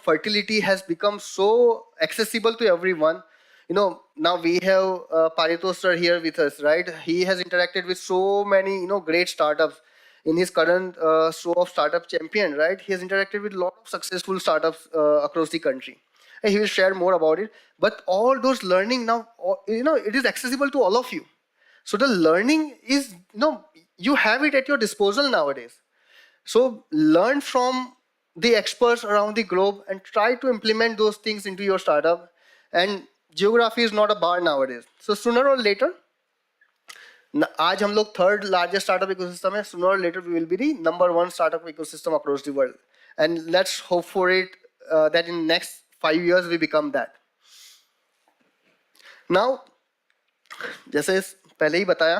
fertility has become so accessible to everyone. Now we have Paritosh sir here with us, right? He has interacted with so many great startups in his current show of Startup Champion, right? He has interacted with a lot of successful startups across the country, and he will share more about it. But all those learning now, it is accessible to all of you. So the learning is, you have it at your disposal nowadays. So learn from the experts around the globe and try to implement those things into your startup. And geography is not a bar nowadays. So sooner or later, आज हम लोग third largest startup ecosystem है. Sooner or later we will be the number one startup ecosystem across the world. And let's hope for it that in next 5 years we become that. Now, जैसे पहले ही बताया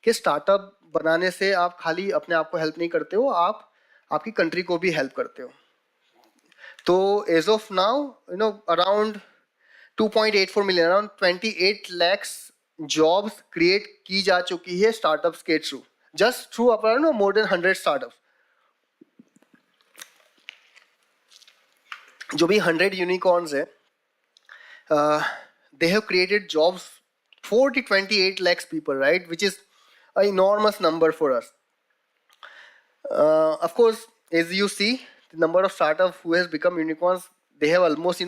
कि startup बनाने से आप खाली अपने आप को हेल्प नहीं करते हो, आप आपकी कंट्री को भी हेल्प करते हो. तो as of now around 2.84 million, around 28 lakhs jobs create की जा चुकी है स्टार्टअप्स के through, just through around more than 100 startups. जो भी 100 यूनिकॉर्न्स है, they have created jobs for the 28 lakhs people, right? Which is an enormous number for us. Of course, as you see, the number of startups who has become unicorns, they have almost,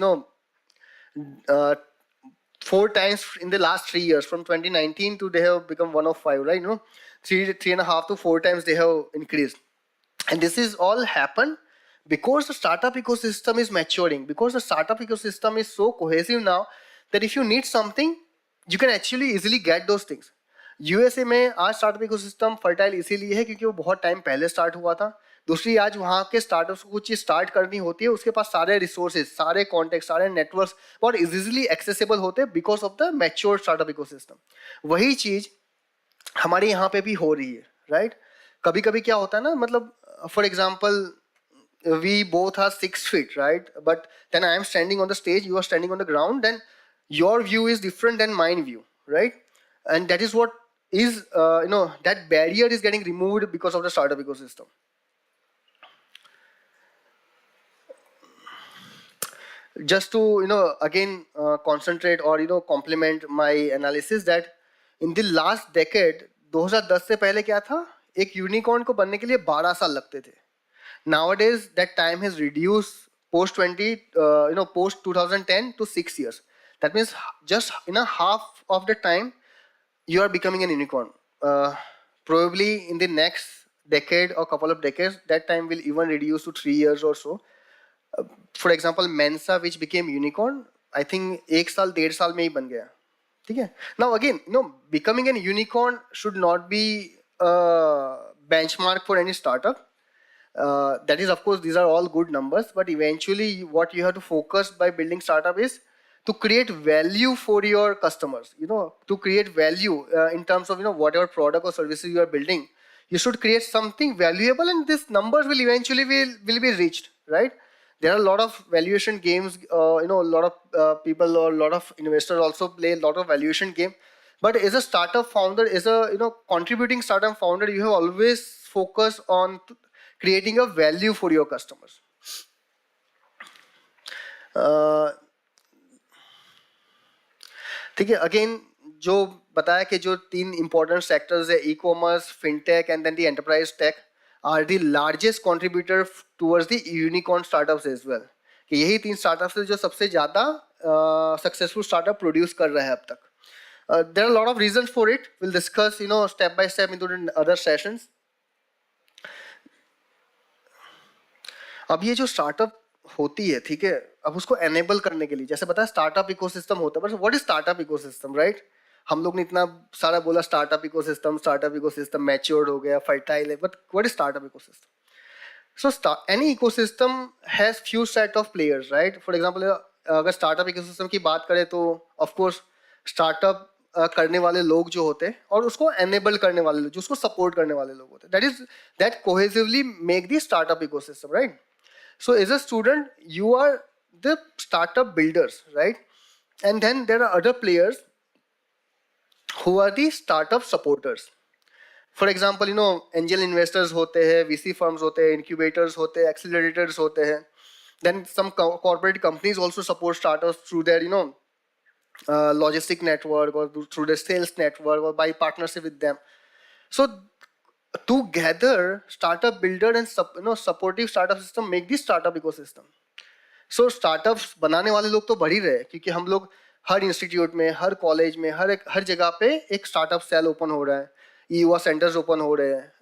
4 times in the last 3 years. From 2019 to they have become one of 5, right? 3.5 to 4 times they have increased. And this is all happened because the startup ecosystem is maturing, because the startup ecosystem is so cohesive now that if you need something, you can actually easily get those things. USA में आज startup ecosystem fertile इसीलिए है क्योंकि वो बहुत time पहले start हुआ था. दूसरी, आज वहाँ के स्टार्टअप्स को कुछ चीज़ स्टार्ट करनी होती है, उसके पास सारे रिसोर्सेज, सारे कॉन्टेक्ट, सारे नेटवर्क्स बहुत इजीली एक्सेसिबल होते हैं because of the mature startup ecosystem. वही चीज़ हमारे यहाँ पे भी हो रही है, राइट? कभी कभी क्या होता है ना, मतलब for example we both are 6 feet, right? But then I am standing on the stage, you are standing on the ground, then your view is different than mine view, right? And that is what is, that barrier is getting removed because of the startup ecosystem. Just to, again, concentrate or, complement my analysis that in the last decade, 2010 से पहले क्या था? एक unicorn को बनने के लिए 12 साल लगते थे. Nowadays, that time has reduced post 2010 to 6 years. That means just in a half of the time, you are becoming an unicorn. Probably in the next decade or couple of decades, that time will even reduce to 3 years or so. For example, Mensa, which became unicorn, I think 1 साल 1.5 साल में ही बन गया. ठीक है? Now again, becoming an unicorn should not be a benchmark for any startup. That is, of course, these are all good numbers, but eventually what you have to focus by building startup is to create value for your customers, to create value in terms of, whatever product or services you are building. You should create something valuable, and this numbers will eventually will be reached, right? There are a lot of valuation games, a lot of people or a lot of investors also play a lot of valuation game. But as a startup founder, as a, contributing startup founder, you have always focused on creating a value for your customers. ठीक है, again जो बताया कि जो 3 important sectors है, e-commerce, fintech and then the enterprise tech are the largest contributor towards the unicorn startups as well. कि यही 3 startups है जो सबसे ज़्यादा successful startup produce कर रहे हैं अब तक. There are a lot of reasons for it. We'll discuss, step by step into the other sessions. अब ये जो स्टार्टअप होती है, ठीक है, अब उसको एनेबल करने के लिए, जैसे बताया स्टार्टअप इकोसिस्टम होता है, but what is startup ecosystem, right? हम लोग ने इतना सारा बोला स्टार्टअप इकोसिस्टम मैच्योर्ड हो गया, फर्टाइल है, but what is startup ecosystem? So any ecosystem has few set of players, right? For example, अगर स्टार्टअप इकोसिस्टम की बात करें तो ऑफ कोर्स स्टार्टअप करने वाले लोग जो होते हैं और उसको एनेबल करने वाले लोग, जो उसको सपोर्ट करने वाले लोग होते हैं, that cohesively make the startup ecosystem, right? So as a student, you are the startup builders, right? And then there are other players who are the startup supporters. For example, angel investors होते हैं, VC firms होते हैं, incubators होते हैं, accelerators होते हैं. Then some corporate companies also support startups through their, logistic network or through their sales network or by partnership with them. So together, startup builder and supportive startup system make the startup ecosystem. So startups बनाने वाले लोग तो बढ़ ही रहे हैं, क्योंकि हम लोग हर इंस्टीट्यूट में, हर कॉलेज में, हर जगह पे एक स्टार्टअप सेल ओपन हो रहा है, E-YUVA सेंटर्स ओपन हो रहे हैं,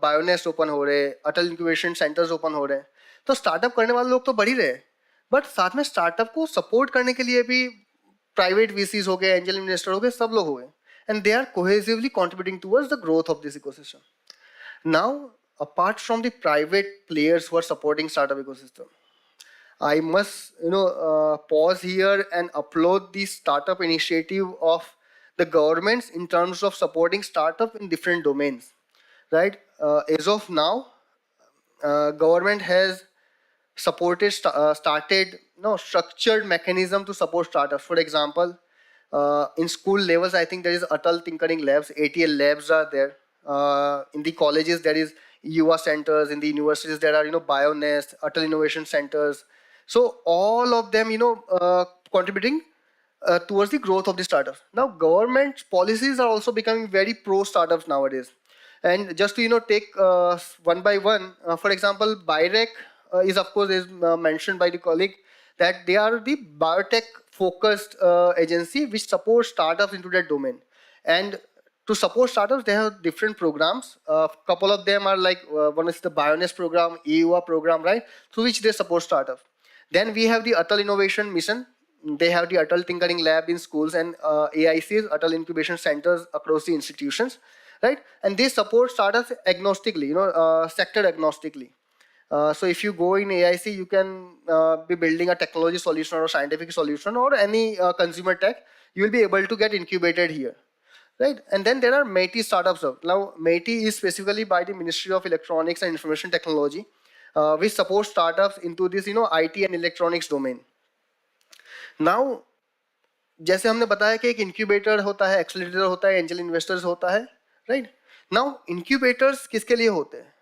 बायोनेस्ट ओपन हो रहे हैं, अटल इंक्यूबेशन सेंटर्स ओपन हो रहे हैं. तो स्टार्टअप करने वाले लोग तो बढ़ ही रहे हैं, बट साथ में स्टार्टअप को सपोर्ट करने के लिए भी प्राइवेट VCs हो गए, एंजल इन्वेस्टर हो गए, सब लोग हो गए, and they are cohesively contributing towards the growth of this ecosystem. Now, apart from the private players who are supporting startup ecosystem, I must pause here and applaud the startup initiative of the governments in terms of supporting startup in different domains, right? As of now, government has started structured mechanism to support startups. For example, in school levels, I think there is Atal Tinkering Labs, ATL Labs are there. In the colleges, there is E-YUVA centers. In the universities, there are BioNest, Atal Innovation Centers. So all of them, contributing towards the growth of the startups. Now, government policies are also becoming very pro startups nowadays. And just to take one by one, for example, BIREC is of course is mentioned by the colleague that they are the biotech focused agency which supports startups into that domain. And to support startups, they have different programs. Couple of them are like one is the Bioness program, E-YUVA program, right? Through which they support startups. Then we have the Atal Innovation Mission. They have the Atal Tinkering Lab in schools and AICs, Atal Incubation Centers across the institutions, right? And they support startups agnostically, sector agnostically. So if you go in AIC, you can be building a technology solution or a scientific solution or any consumer tech. You will be able to get incubated here, right? And then there are MeitY startups. Now, MeitY is specifically by the Ministry of Electronics and Information Technology, which supports startups into this, IT and electronics domain. Now, जैसे हमने बताया कि एक incubator होता है, accelerator होता है, angel investors होता है, right? Now, incubators किसके लिए होते हैं?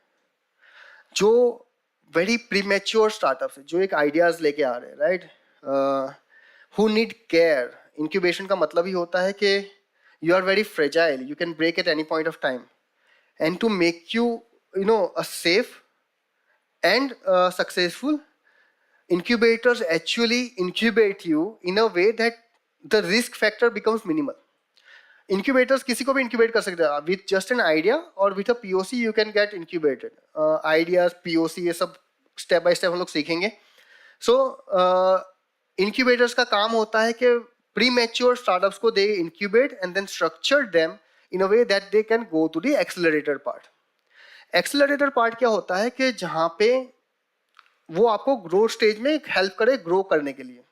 जो very premature startups है, जो एक ideas लेके आ रहे हैं, right? Who need care. Incubation का मतलब ही होता है कि you are very fragile. You can break at any point of time. And to make you, a safe and successful, incubators actually incubate you in a way that the risk factor becomes minimal. Incubators किसी को भी incubate कर सकते हैं. With just an idea or with a POC you can get incubated. Ideas, POC ये सब step by step हम लोग सीखेंगे. So incubators का काम होता है कि premature startups को they incubate and then structure them in a way that they can go to the accelerator part. Accelerator part क्या होता है कि जहाँ पे वो आपको ग्रोथ स्टेज में हेल्प करे ग्रो करने के लिए.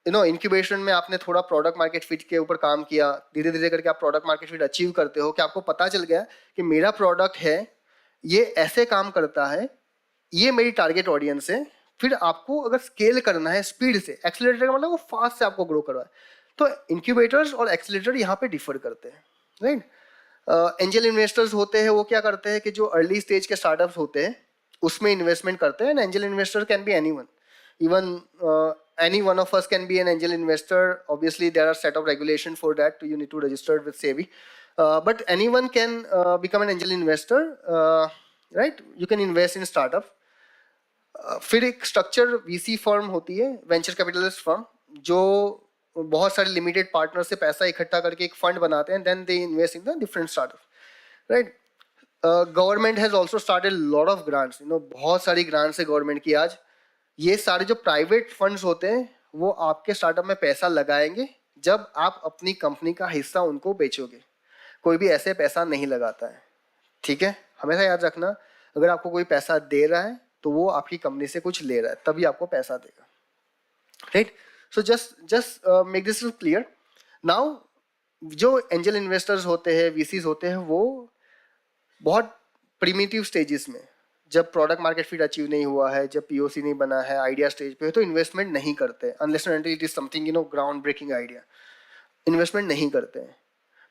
इंक्यूबेशन में आपने थोड़ा प्रोडक्ट मार्केट फिट के ऊपर काम किया, धीरे धीरे करके आप प्रोडक्ट मार्केट फिट अचीव करते हो कि आपको पता चल गया कि मेरा प्रोडक्ट है, ये ऐसे काम करता है, ये मेरी टारगेट ऑडियंस है. फिर आपको अगर स्केल करना है स्पीड से, एक्सेलरेटर का मतलब वो फास्ट से आपको ग्रो करवाए. तो इंक्यूबेटर्स और एक्सेलरेटर यहाँ पे डिफर करते हैं, राइट? एंजल इन्वेस्टर्स होते हैं, वो क्या करते हैं कि जो अर्ली स्टेज के स्टार्टअप्स होते हैं उसमें इन्वेस्टमेंट करते हैं. Angel investor can be anyone, even any one of us can be an angel investor. Obviously there are set of regulation for that, you need to register with SEBI, but anyone can become an angel investor, right? You can invest in startup. फिर एक structure VC firm होती है, venture capitalist firm, जो बहुत सारे limited partner से पैसा इकट्ठा करके एक फंड बनाते हैं, then they invest in the different startup, right? Government has also started lot of grants, बहुत सारी ग्रांट्स है गवर्नमेंट की आज. ये सारे जो प्राइवेट फंड्स होते हैं वो आपके स्टार्टअप में पैसा लगाएंगे जब आप अपनी कंपनी का हिस्सा उनको बेचोगे. कोई भी ऐसे पैसा नहीं लगाता है, ठीक है? हमेशा याद रखना, अगर आपको कोई पैसा दे रहा है तो वो आपकी कंपनी से कुछ ले रहा है, तभी आपको पैसा देगा, right? So just make this clear. Now जो एंजल इन्वेस्टर्स होते हैं, VCs होते हैं, वो बहुत प्रिमिटिव स्टेजेस में, जब प्रोडक्ट मार्केट फिट अचीव नहीं हुआ है, जब POC नहीं बना है, आइडिया स्टेज पे है, तो इन्वेस्टमेंट नहीं करते unless and until it is something ground breaking idea. Investment नहीं करते हैं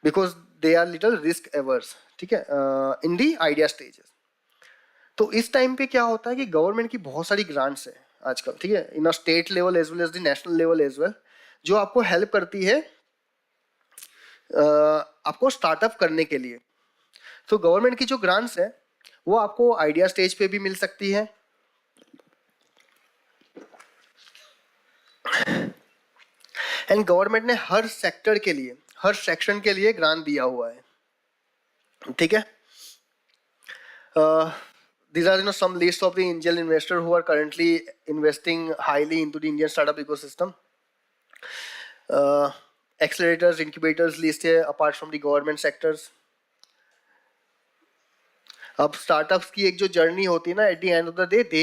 because they are little risk averse, ठीक है, इन दी आइडिया स्टेजेस. तो इस टाइम पे क्या होता है कि गवर्नमेंट की बहुत सारी ग्रांट्स है आजकल, ठीक है, in a state level as well as the national level as well, जो आपको हेल्प करती है आपको स्टार्टअप करने के लिए. तो गवर्नमेंट की जो ग्रांट्स है वो आपको आइडिया स्टेज पे भी मिल सकती है, एंड गवर्नमेंट ने हर सेक्टर के लिए, हर सेक्शन के लिए ग्रांट दिया हुआ है, ठीक है? These are some list of the angel investors who are currently investing highly into the Indian startup ecosystem. Accelerators, incubators list है apart from the government sectors. अब स्टार्टअप्स की एक जो जर्नी होती है ना, at the end of the day they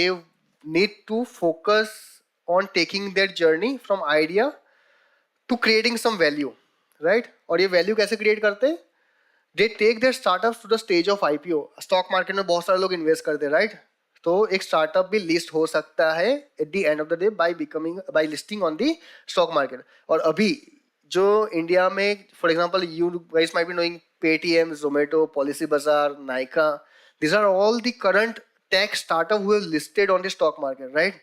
need to focus on taking that journey from idea to creating some value, right? और ये वैल्यू कैसे क्रिएट करते हैं? They take their startups to the stage of IPO. Stock market में बहुत सारे लोग invest करते हैं, राइट? तो एक स्टार्टअप भी लिस्ट हो सकता है at the end of the day by listing on the stock market. और अभी जो इंडिया में, for example, you guys might be knowing Paytm, Zomato, Policy Bazaar, Nykaa. These are all the current tech startup who have listed on the stock market, right?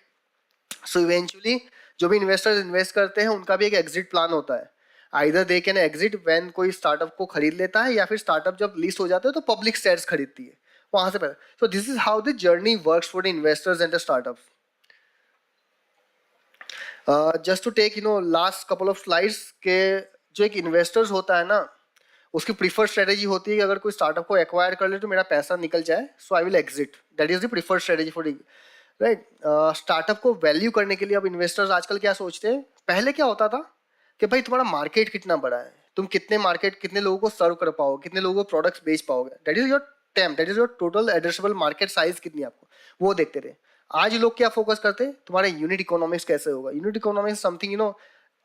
So eventually, जो भी investors invest करते हैं उनका भी एक exit plan होता है. Either they can exit when कोई startup को खरीद लेता है, या फिर startup जब list हो जाता है तो public shares खरीदती है वहाँ से पैसा. So this is how the journey works for the investors and the startups. Just to take last couple of slides के जो एक investors होता है ना, उसकी preferred strategy होती है कि अगर कोई startup को acquire कर ले तो मेरा पैसा निकल जाए, so I will exit. That is the preferred strategy for the right. Startup को value करने के लिए अब investors आजकल क्या सोचते हैं? पहले क्या होता था कि भाई तुम्हारा market कितना बड़ा है, तुम कितने लोगों को serve कर पाओगे, कितने लोगों को products बेच पाओगे. That is your TAM, that is your total addressable market size कितनी आपको, वो देखते रहे. आज लोग क्या फोकस करते हैं, तुम्हारा यूनिट इकोनॉमिक्स कैसे होगा. यूनिट इकोनॉमिक्स समथिंग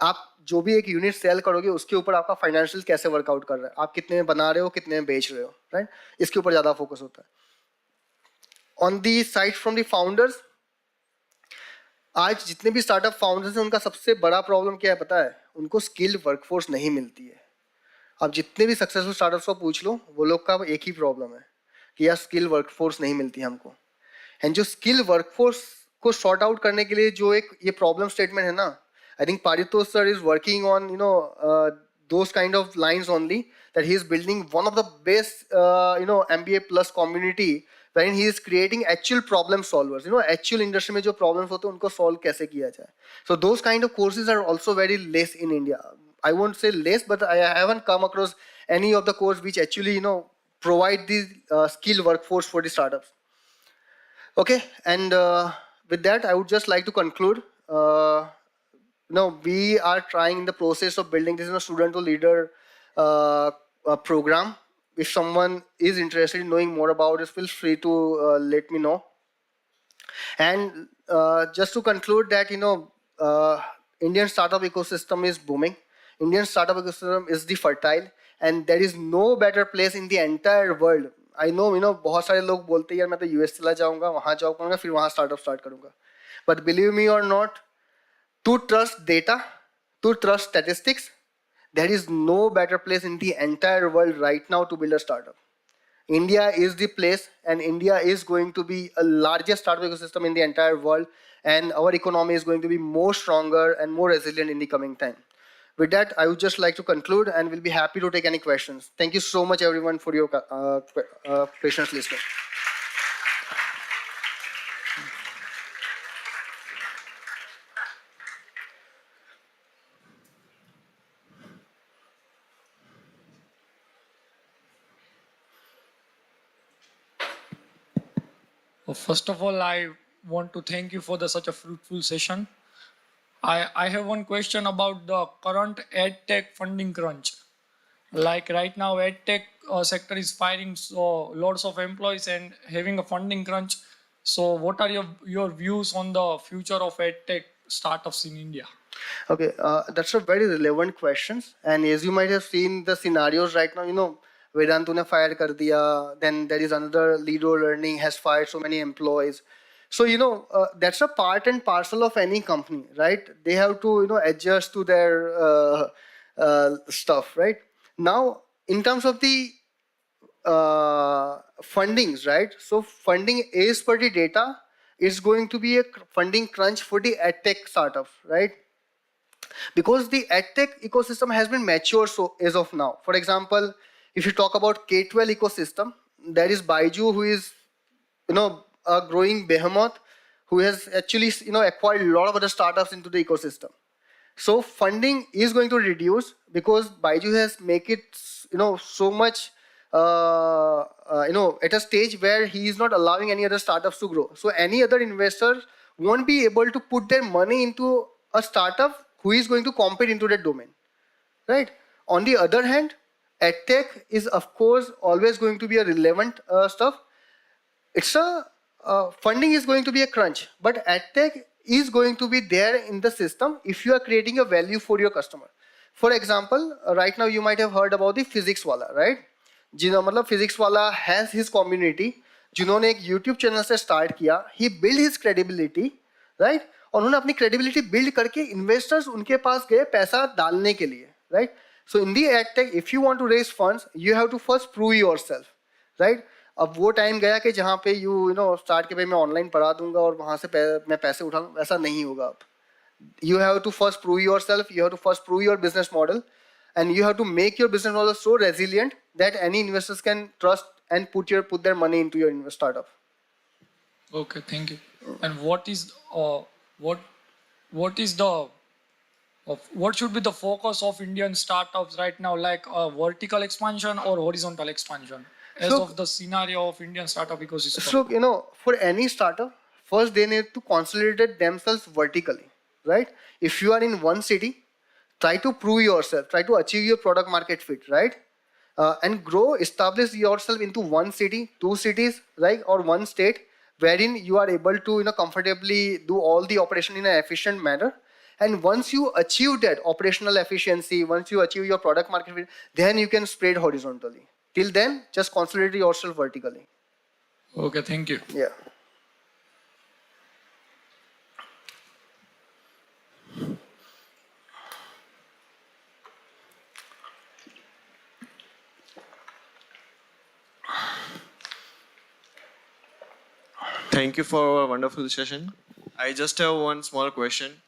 आप जो भी एक यूनिट सेल करोगे उसके ऊपर आपका फाइनेंशियल कैसे वर्कआउट कर रहा है, आप कितने में बना रहे हो, कितने में बेच रहे हो, राइट. इसके ऊपर ज्यादा फोकस होता है. On the side from the founders, आज जितने भी स्टार्टअप फाउंडर्स हैं उनका सबसे बड़ा प्रॉब्लम क्या है पता है, उनको स्किल्ड वर्कफोर्स नहीं मिलती है. आप जितने भी सक्सेसफुल स्टार्टअप्स को पूछ लो, वो लोग का एक ही प्रॉब्लम है कि यार स्किल वर्कफोर्स नहीं मिलती हमको. एंड जो स्किल वर्कफोर्स को सॉर्ट आउट करने के लिए जो एक ये प्रॉब्लम स्टेटमेंट है ना, I think Paritosh sir is working on those kind of lines only, that he is building one of the best MBA plus community wherein he is creating actual problem solvers, actual industry में जो problems होते हैं उनको solve कैसे किया जाए. So those kind of courses are also very less in India. I won't say less, but I haven't come across any of the course which actually provide the skill workforce for the startups. Okay, and with that, I would just like to conclude. We are trying in the process of building this student to leader program. If someone is interested in knowing more about it, feel free to let me know. And just to conclude that, Indian startup ecosystem is booming. Indian startup ecosystem is the fertile, and there is no better place in the entire world. I know, बहुत सारे लोग बोलते हैं यार मैं तो US चला जाऊंगा, वहाँ जॉब करूंगा, फिर वहाँ स्टार्टअप स्टार्ट करूंगा. But believe me or not, to trust data, to trust statistics, there is no better place in the entire world right now to build a startup. India is the place, and India is going to be a largest startup ecosystem in the entire world, and our economy is going to be more stronger and more resilient in the coming time. With that, I would just like to conclude and will be happy to take any questions. Thank you so much everyone for your patience listening. Well, first of all, I want to thank you for such a fruitful session. I have one question about the current EdTech funding crunch. Like right now, EdTech sector is firing so lots of employees and having a funding crunch. So what are your views on the future of EdTech startups in India? Okay, that's a very relevant question. And as you might have seen the scenarios right now, Vedantu ne fire kar diya, then there is another Lido Learning has fired so many employees. So, that's a part and parcel of any company, right? They have to, adjust to their stuff, right? Now, in terms of the fundings, right? So, funding is per the data is going to be a funding crunch for the EdTech startup, right? Because the EdTech ecosystem has been mature so as of now. For example, if you talk about K-12 ecosystem, there is Baiju who is, a growing behemoth who has actually, acquired a lot of other startups into the ecosystem. So funding is going to reduce because Baiju has make it, so much, at a stage where he is not allowing any other startups to grow. So any other investor won't be able to put their money into a startup who is going to compete into that domain, right? On the other hand, EdTech is of course always going to be a relevant stuff. It's a funding is going to be a crunch, but EdTech is going to be there in the system if you are creating a value for your customer. For example, right now you might have heard about the physics wala, right? मतलब physics wala has his community, जिन्होंने एक YouTube channel से start किया, he built his credibility, right? और उन्होंने अपनी credibility build करके investors उनके पास गए पैसा डालने के लिए, right? So in the EdTech, if you want to raise funds, you have to first prove yourself, right? अब वो टाइम गया कि जहाँ पे स्टार्ट के भाई मैं ऑनलाइन पढ़ा दूंगा और वहाँ से मैं पैसे उठाऊंगा, ऐसा नहीं होगा अब. You have to first prove yourself, you have to first prove your business model, and you have to make your business model so resilient that any investors can trust and put their money into your startup. Okay, thank you. And what is the what should be the focus of Indian startups right now, like vertical expansion or horizontal expansion, as So- of the scenario of Indian startup ecosystem? So, for any startup, first they need to consolidate themselves vertically, right? If you are in one city, try to prove yourself, try to achieve your product market fit, right? And grow, establish yourself into one city, two cities, right? Or one state, wherein you are able to, comfortably do all the operation in an efficient manner. And once you achieve that operational efficiency, once you achieve your product market fit, then you can spread horizontally. Till then, just consolidate yourself vertically. Okay, thank you. Yeah. Thank you for a wonderful session. I just have one small question.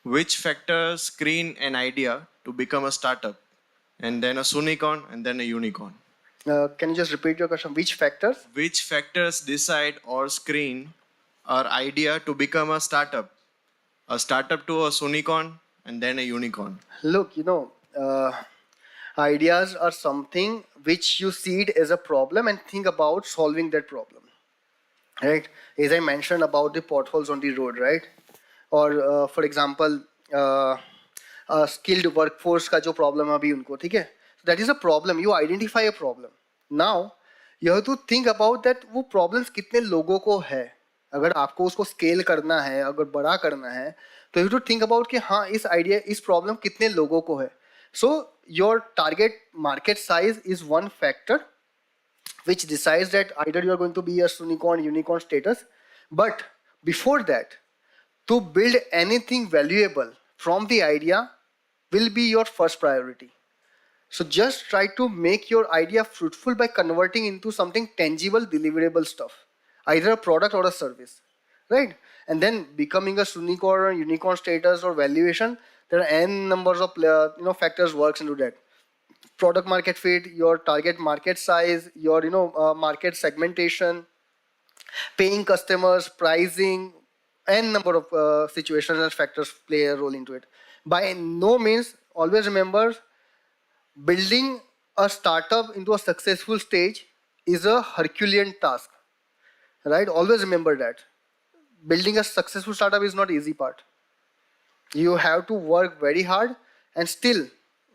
Which factors screen an idea to become a startup, and then a unicorn, and then a unicorn? Can you just repeat your question? Which factors? Which factors decide or screen our idea to become a startup to a unicorn, and then a unicorn? Look, ideas are something which you see it as a problem and think about solving that problem, right? As I mentioned about the potholes on the road, right? Or for example, skilled workforce का जो problem है अभी उनको, ठीक है? That is a problem. You identify a problem. Now you have to think about that वो problems कितने लोगों को है. अगर आपको उसको scale करना है, अगर बड़ा करना है, तो you have to think about कि हाँ इस idea, इस problem कितने लोगों को है. So your target market size is one factor which decides that either you are going to be a unicorn status. But before that, to build anything valuable from the idea will be your first priority. So just try to make your idea fruitful by converting into something tangible, deliverable stuff, either a product or a service, right? And then becoming a unicorn status or valuation, there are n numbers of factors works into that. Product market fit, your target market size, your market segmentation, paying customers, pricing, n number of situations and factors play a role into it. By no means, always remember, building a startup into a successful stage is a Herculean task, right? Always remember that. Building a successful startup is not easy part. You have to work very hard, and still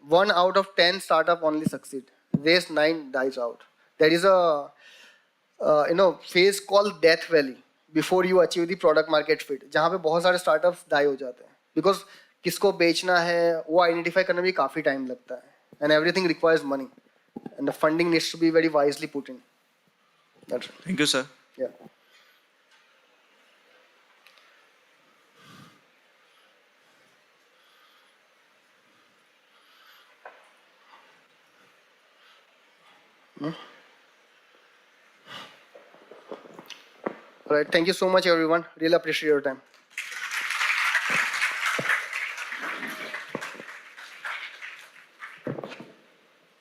1 out of 10 startup only succeed. Rest 9 dies out. There is a phase called death valley before you achieve the product market fit, जहाँ पे बहुत सारे startups die हो जाते हैं, because किसको बेचना है वो identify करने में काफी time लगता है, and everything requires money, and the funding needs to be very wisely put in. That's it. Thank you, sir. Yeah. All right. Thank you so much, everyone. Really appreciate your time.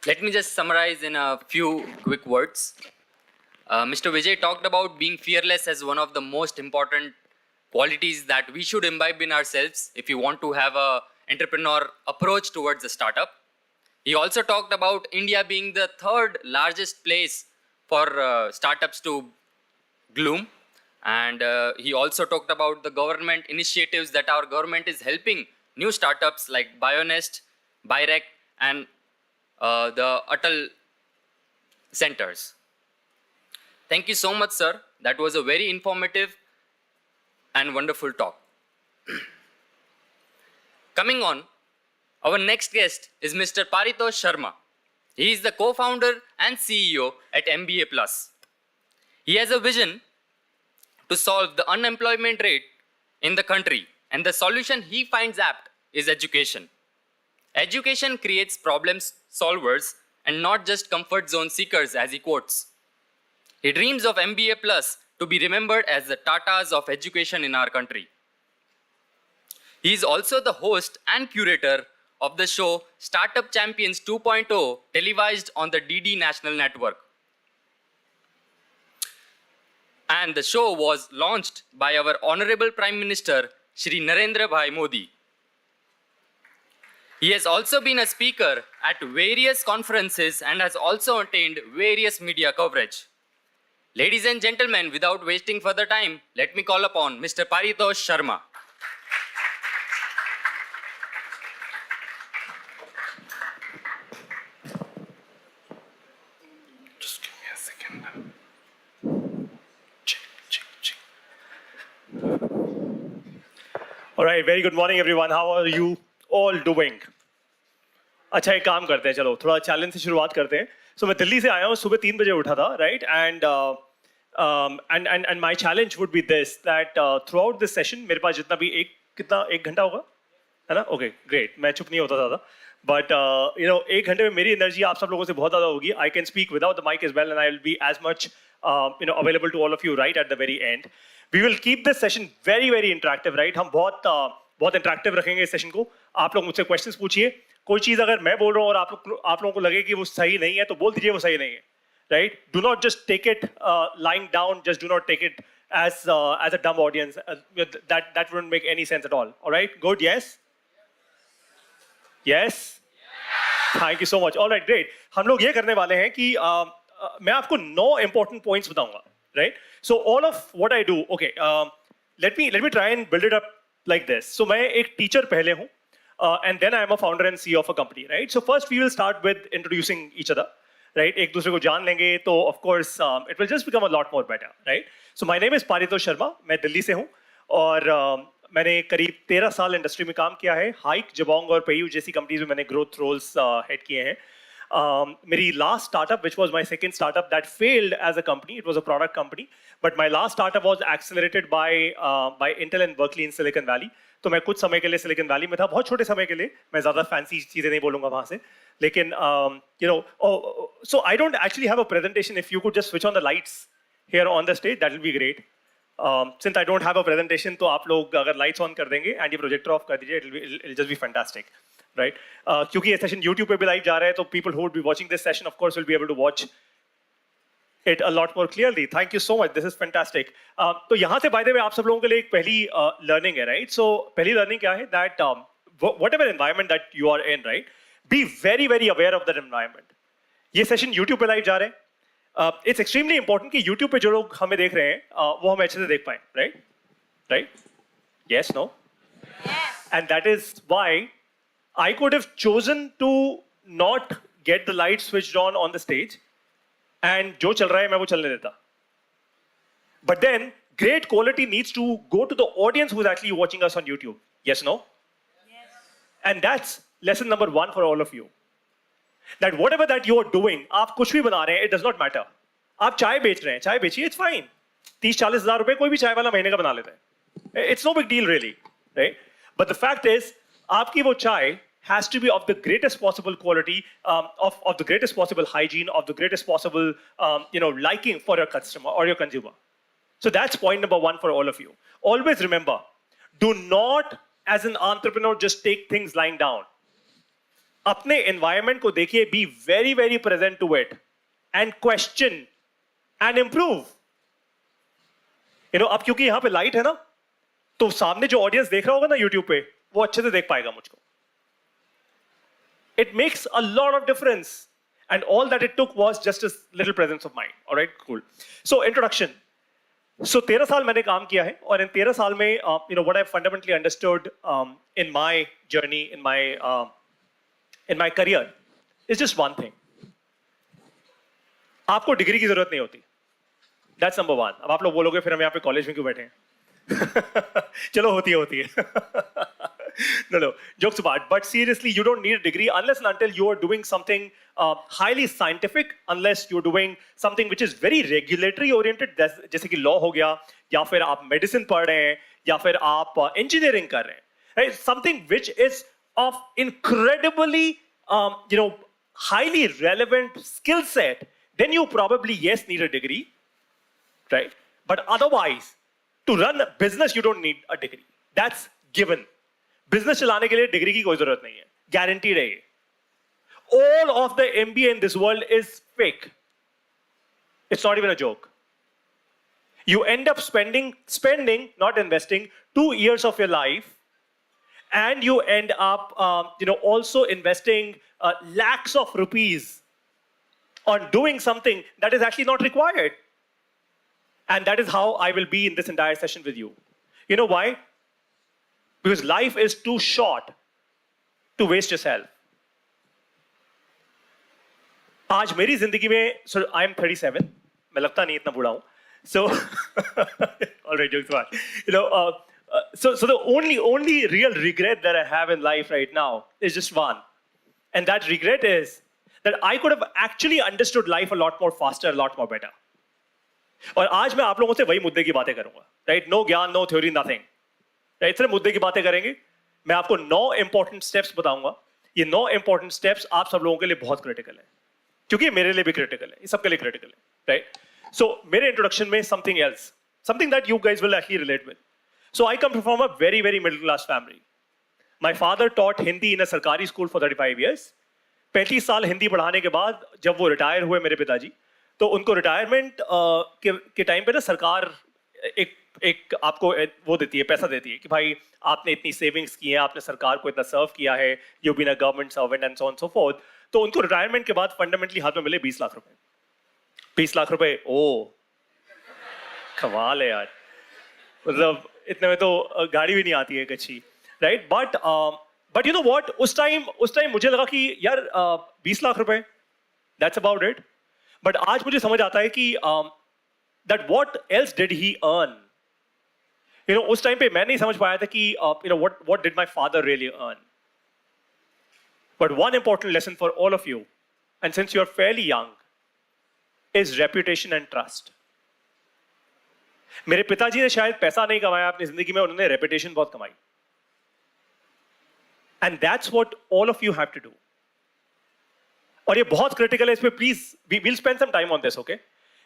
Let me just summarize in a few quick words. Mr. Vijay talked about being fearless as one of the most important qualities that we should imbibe in ourselves if you want to have a entrepreneur approach towards a startup. He also talked about India being the third largest place for startups to bloom. And he also talked about the government initiatives that our government is helping new startups like Bionest, Birec, and the Atal centers. Thank you so much, sir. That was a very informative and wonderful talk. Coming on, our next guest is Mr. Paritosh Sharma. He is the co-founder and CEO at MBA Plus. He has a vision to solve the unemployment rate in the country, and the solution he finds apt is education. Education creates problem solvers and not just comfort zone seekers, as he quotes. He dreams of MBA Plus to be remembered as the Tatas of education in our country. He is also the host and curator of the show Startup Champions 2.0, televised on the DD National Network. and the show was launched by our Honorable Prime Minister, Shri Narendra Bhai Modi. He has also been a speaker at various conferences and has also attained various media coverage. Ladies and gentlemen, without wasting further time, let me call upon Mr. Paritosh Sharma. Just give me a second. Check. All right, very good morning everyone. How are you all doing? अच्छा एक काम करते हैं, चलो थोड़ा challenge से शुरुआत करते हैं. So मैं दिल्ली से आया हूँ, सुबह 3 बजे उठा था, right? And my challenge would be this, that throughout this session मेरे पास जितना भी एक घंटा होगा, है ना? Okay, great. मैं चुप नहीं होता ज़्यादा. But एक घंटे में मेरी एनर्जी आप सब लोगों से बहुत ज़्यादा होगी. I can speak without the mic as well, and I will be as much available to all of you right at the very end. We will keep this session very very interactive, right? हम बहुत interactive रखेंगे इस session को. आप लोग मुझसे questions पूछिए. कोई चीज़ अगर मैं बोल रहा हूँ और आप लोगों को लगे कि वो सही नहीं है तो बोल दीजिए वो सही नहीं है, right? Do not just take it lying down. Just do not take it as a dumb audience. That wouldn't make any sense at all. All right? Good. Yes. Yes. Thank you so much. All right. Great. हम लोग ये करने वाले हैं कि मैं आपको 9 important points बताऊंगा, right? So all of what I do, okay. Let me try and build it up like this. So मैं एक teacher पहले हूँ, and then I am a founder and CEO of a company, right? So first we will start with introducing each other, right? एक दूसरे को जान लेंगे तो of course it will just become a lot more better, right? So my name is Paritosh Sharma. मैं दिल्ली से हूँ और मैंने करीब 13 साल इंडस्ट्री में काम किया है. हाइक, जबोंग और पेयू जैसी कंपनीज में मैंने ग्रोथ रोल्स हेड किए हैं. मेरी last startup, which was my second startup that failed as a company, it was a product company, but my last startup was accelerated by Intel and Berkeley in Silicon Valley. तो मैं कुछ समय के लिए silicon valley में था, बहुत छोटे समय के लिए. मैं ज़्यादा फैंसी चीज़ें नहीं बोलूँगा वहाँ से, लेकिन so I don't actually have a presentation. If you could just switch on the lights here on the stage, that will be great. Since I don't have a presentation, तो आप लोग अगर lights on कर देंगे and ये projector off कर दीजिए, it'll just be fantastic, right? क्योंकि ये session YouTube पे भी live जा रहा है, तो people who would be watching this session, of course, will be able to watch it a lot more clearly. Thank you so much. This is fantastic. तो यहाँ से by the way आप सब लोगों के लिए एक पहली learning है, right? So पहली learning क्या है? That whatever environment that you are in, right? Be very very aware of that environment. ये session YouTube पे live जा रहे हैं. It's extremely important कि YouTube पे जो लोग हमें देख रहे हैं वो हमें अच्छे से देख पाएं, right? Right? Yes, no? Yes. And that is why I could have chosen to not get the lights switched on the stage. And जो चल रहा है मैं वो चलने देता. But then great quality needs to go to the audience who is actually watching us on YouTube. Yes, no? Yes. And that's lesson number 1 for all of you. That whatever that you are doing, आप कुछ भी बना रहे हैं, it does not matter. आप चाय बेच रहे हैं, चाय बेचिए, it's fine. 30-40 हज़ार रुपए कोई भी चाय वाला महीने का बना लेता है. It's no big deal really, right? But the fact is, आपकी वो चाय has to be of the greatest possible quality, of the greatest possible hygiene, of the greatest possible, liking for your customer or your consumer. So that's point number 1 for all of you. Always remember, do not, as an entrepreneur, just take things lying down. अपने environment को देखिए, be very very present to it, and question and improve. अब क्योंकि यहाँ पे light है ना, तो सामने जो audience देख रहा होगा ना YouTube पे, वो अच्छे से देख पाएगा मुझको. It makes a lot of difference. And all that it took was just a little presence of mind. All right, cool. So introduction. So 13 साल मैंने काम किया है और इन 13 साल में what I fundamentally understood in my journey, in my career is just one thing. आपको degree की जरूरत नहीं होती. That's number 1. अब आप लोग बोलोगे फिर हम यहाँ पे कॉलेज में क्यों बैठे हैं? चलो होती है. No, jokes apart. But seriously, you don't need a degree unless and until you are doing something highly scientific, unless you're doing something which is very regulatory oriented, जैसे कि law हो गया, या फिर आप medicine पढ़ रहे हैं, या फिर आप engineering कर रहे हैं. Right? Something which is of incredibly, highly relevant skill set, then you probably, yes, need a degree, right? But otherwise, to run a business, you don't need a degree. That's given. Business चलाने के लिए degree की कोई जरूरत नहीं है. Guaranteed है ये. All of the MBA in this world is fake. It's not even a joke. You end up spending, not investing, 2 years of your life, and you end up, also investing lakhs of rupees on doing something that is actually not required. And that is how I will be in this entire session with you. You know why? Because life is too short to waste yourself. आज मेरी जिंदगी में, so I am 37, मैं लगता नहीं इतना बूढ़ा हूँ. So, all right, jokes apart. So the only real regret that I have in life right now is just one. And that regret is that I could have actually understood life a lot more faster, a lot more better. और आज मैं आप लोगों से वही मुद्दे की बातें करूंगा, right? No ज्ञान, no theory, nothing. Right? सिर्फ मुद्दे की बातें करेंगे. मैं आपको 9 important steps बताऊंगा. ये 9 important steps आप सब लोगों के लिए बहुत critical है. क्योंकि मेरे लिए भी critical है. ये सबके लिए critical है. Right? So मेरे introduction में something else, something that you guys will actually relate with. So I come from a very, very middle class family. My father taught Hindi in a सरकारी school for 35 years. 35 साल हिंदी पढ़ाने के बाद जब वो retire हुए मेरे पिताजी, तो उनको रिटायरमेंट के टाइम पे ना सरकार एक आपको वो देती है, पैसा देती है कि भाई आपने इतनी सेविंग्स की हैं, आपने सरकार को इतना सर्व किया है, you been a government servant and so on so forth. तो उनको रिटायरमेंट के बाद फंडामेंटली हाथ में मिले 20 लाख रुपए. 20 लाख रुपए, ओ कमाल है यार. मतलब इतने में तो गाड़ी भी नहीं आती है कच्ची, right? But you know what, उस टाइम मुझे लगा कि यार 20 लाख रुपए, दैट्स अबाउट इट. बट आज मुझे समझ आता है कि that what else did he earn. उस टाइम पे मैं नहीं समझ पाया था कि what did my father really earn. But one important lesson for all of you, and since you are fairly young, is reputation and trust. मेरे पिताजी ने शायद पैसा नहीं कमाया अपनी जिंदगी में, उन्होंने रेपुटेशन बहुत कमाई. And that's what all of you have to do. और ये बहुत क्रिटिकल है, इस पे please we'll spend some time on this, okay?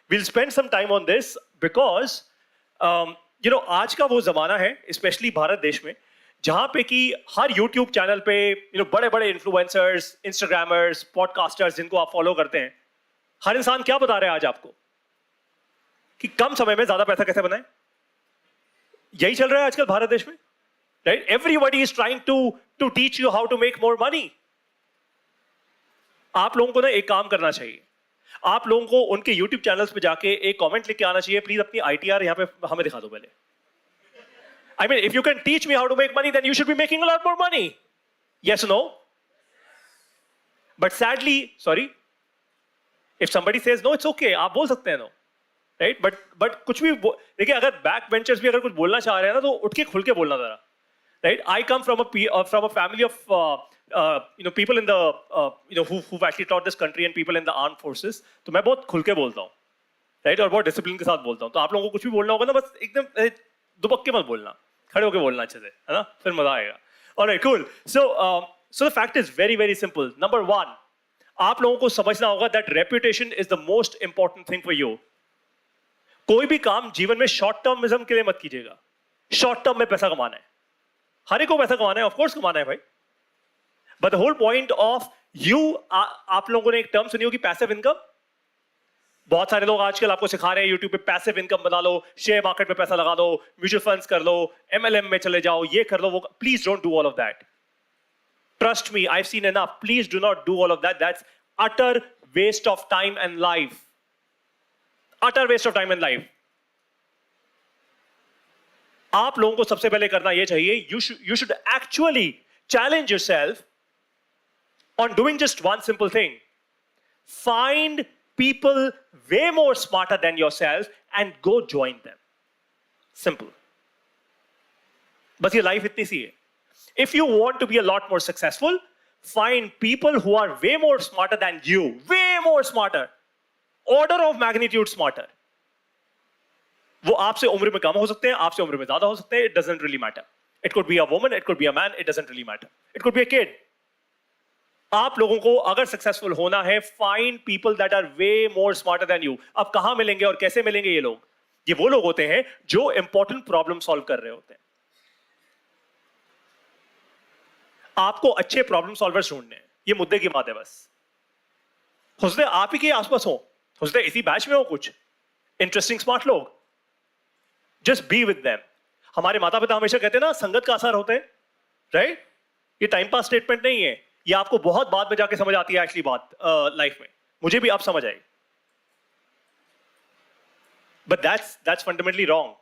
We'll spend some time on this because आज का वो जमाना है, स्पेशली भारत देश में, जहां पे कि हर यूट्यूब चैनल पे बड़े बड़े इन्फ्लुएंसर्स, इंस्टाग्रामर्स, पॉडकास्टर्स जिनको आप फॉलो करते हैं, हर इंसान क्या बता रहे हैं आज आपको कि कम समय में ज्यादा पैसा कैसे बनाए. यही चल रहा है आजकल भारत देश में, right? Everybody is trying to teach you how to make more money. आप लोगों को ना एक काम करना चाहिए, आप लोगों को उनके YouTube चैनल्स पे जाके एक कमेंट लिख के आना चाहिए, प्लीज अपनी ITR यहाँ पे हमें दिखा दो पहले. I mean, if you can teach me how to make money, then you should be making a lot more money. Yes or no? But sadly, sorry, if somebody says no, it's okay. आप बोल सकते हैं no, right? But कुछ भी देखिए, अगर back benchers भी अगर कुछ बोलना चाह रहे हैं ना, तो उठ के खुल के बोलना जरा, right? I come from a family of people in the who've actually taught this country and people in the armed forces. तो मैं बहुत खुल के बोलता हूँ, राइट? और बहुत डिसिप्लिन के साथ बोलता हूँ. तो आप लोगों को कुछ भी बोलना होगा ना, बस एकदम दुबक के मत बोलना, खड़े होके बोलना अच्छे से, है ना? फिर मजा आएगा. Alright, cool. So the fact is very very simple. Number 1, आप लोगों को समझना होगा that reputation is the most important thing for you. कोई भी काम जीवन में शॉर्ट टर्मिज्म के लिए मत कीजिएगा. शॉर्ट टर्म में पैसा कमाना है, हर एक को पैसा कमाना है, ऑफकोर्स कमाना है भाई. But the whole point of आप लोगों ने एक टर्म सुनी होगी, पैसिव इनकम. बहुत सारे लोग आजकल आपको सिखा रहे हैं यूट्यूब पे, पैसिव इनकम बना लो, शेयर मार्केट पे पैसा लगा दो, म्यूचुअल फंड्स कर लो, MLM में चले जाओ, ये कर लो, वो. Please don't do all of that. Trust me, I've seen enough. Please do not do all of that. That's utter waste of time and life. Utter waste of time and life. आप लोगों को सबसे पहले करना ये चाहिए, you should actually challenge yourself on doing just one simple thing. Find people way more smarter than yourself and go join them. Simple. बस ये लाइफ इतनी सी है. If you want to be a lot more successful, find people who are way more smarter than you. Way more smarter. Order of magnitude smarter. वो आपसे उम्र में कम हो सकते हैं, आपसे उम्र में ज्यादा हो सकते हैं. It doesn't really matter. It could be a woman, it could be a man, it doesn't really matter. It could be a kid. आप लोगों को अगर सक्सेसफुल होना है, find people that are way more smarter than you. अब कहां मिलेंगे और कैसे मिलेंगे ये लोग? ये वो लोग होते हैं जो इंपॉर्टेंट प्रॉब्लम सॉल्व कर रहे होते हैं. आपको अच्छे प्रॉब्लम सॉल्वर्स ढूंढने हैं, ये मुद्दे की बात है. बस हो सकता है आप ही के आसपास हो सकता है इसी बैच में हो कुछ इंटरेस्टिंग स्मार्ट लोग, Just be with them. हमारे माता पिता हमेशा कहते हैं ना, संगत का असर होता है, right? ये टाइम पास स्टेटमेंट नहीं है, ये आपको बहुत बाद में जाके समझ आती है एक्चुअली बात लाइफ में. मुझे भी अब समझ आई. But that's fundamentally wrong.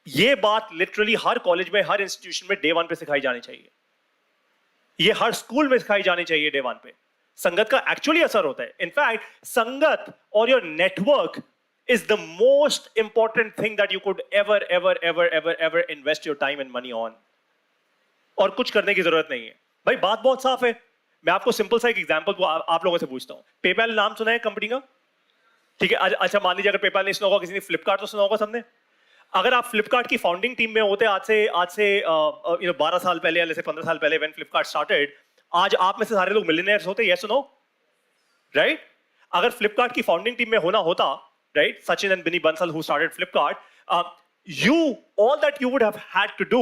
ये बात लिटरली हर कॉलेज में, हर इंस्टीट्यूशन में डे 1 पे सिखाई जानी चाहिए. ये हर स्कूल में सिखाई जानी चाहिए डे 1 पे. संगत का एक्चुअली असर होता है. इनफैक्ट संगत और your network is the most important thing that you could ever invest your time and money on. और कुछ करने की जरूरत नहीं है. भाई बात बहुत साफ है. मैं आपको सिंपल सा एक एग्जांपल आप लोगों से पूछता हूं. पेपैल नाम सुना है कंपनी का? ठीक है. अच्छा मान लीजिए अगर पेपैल नहीं सुना होगा, किसी ने फ्लिपकार्ट तो सुना होगा सबने. अगर आप फ्लिपकार्ट की फाउंडिंग टीम में होते आज से 12 साल पहले या 15 साल पहले व्हेन फ्लिपकार्ट स्टार्टेड, आज आप में से सारे लोग मिलियनेयर्स होते. Yes no? राइट? अगर फ्लिपकार्ट की फाउंडिंग टीम में होना होता, right, Sachin and Binny Bansal who started Flipkart, all that you would have had to do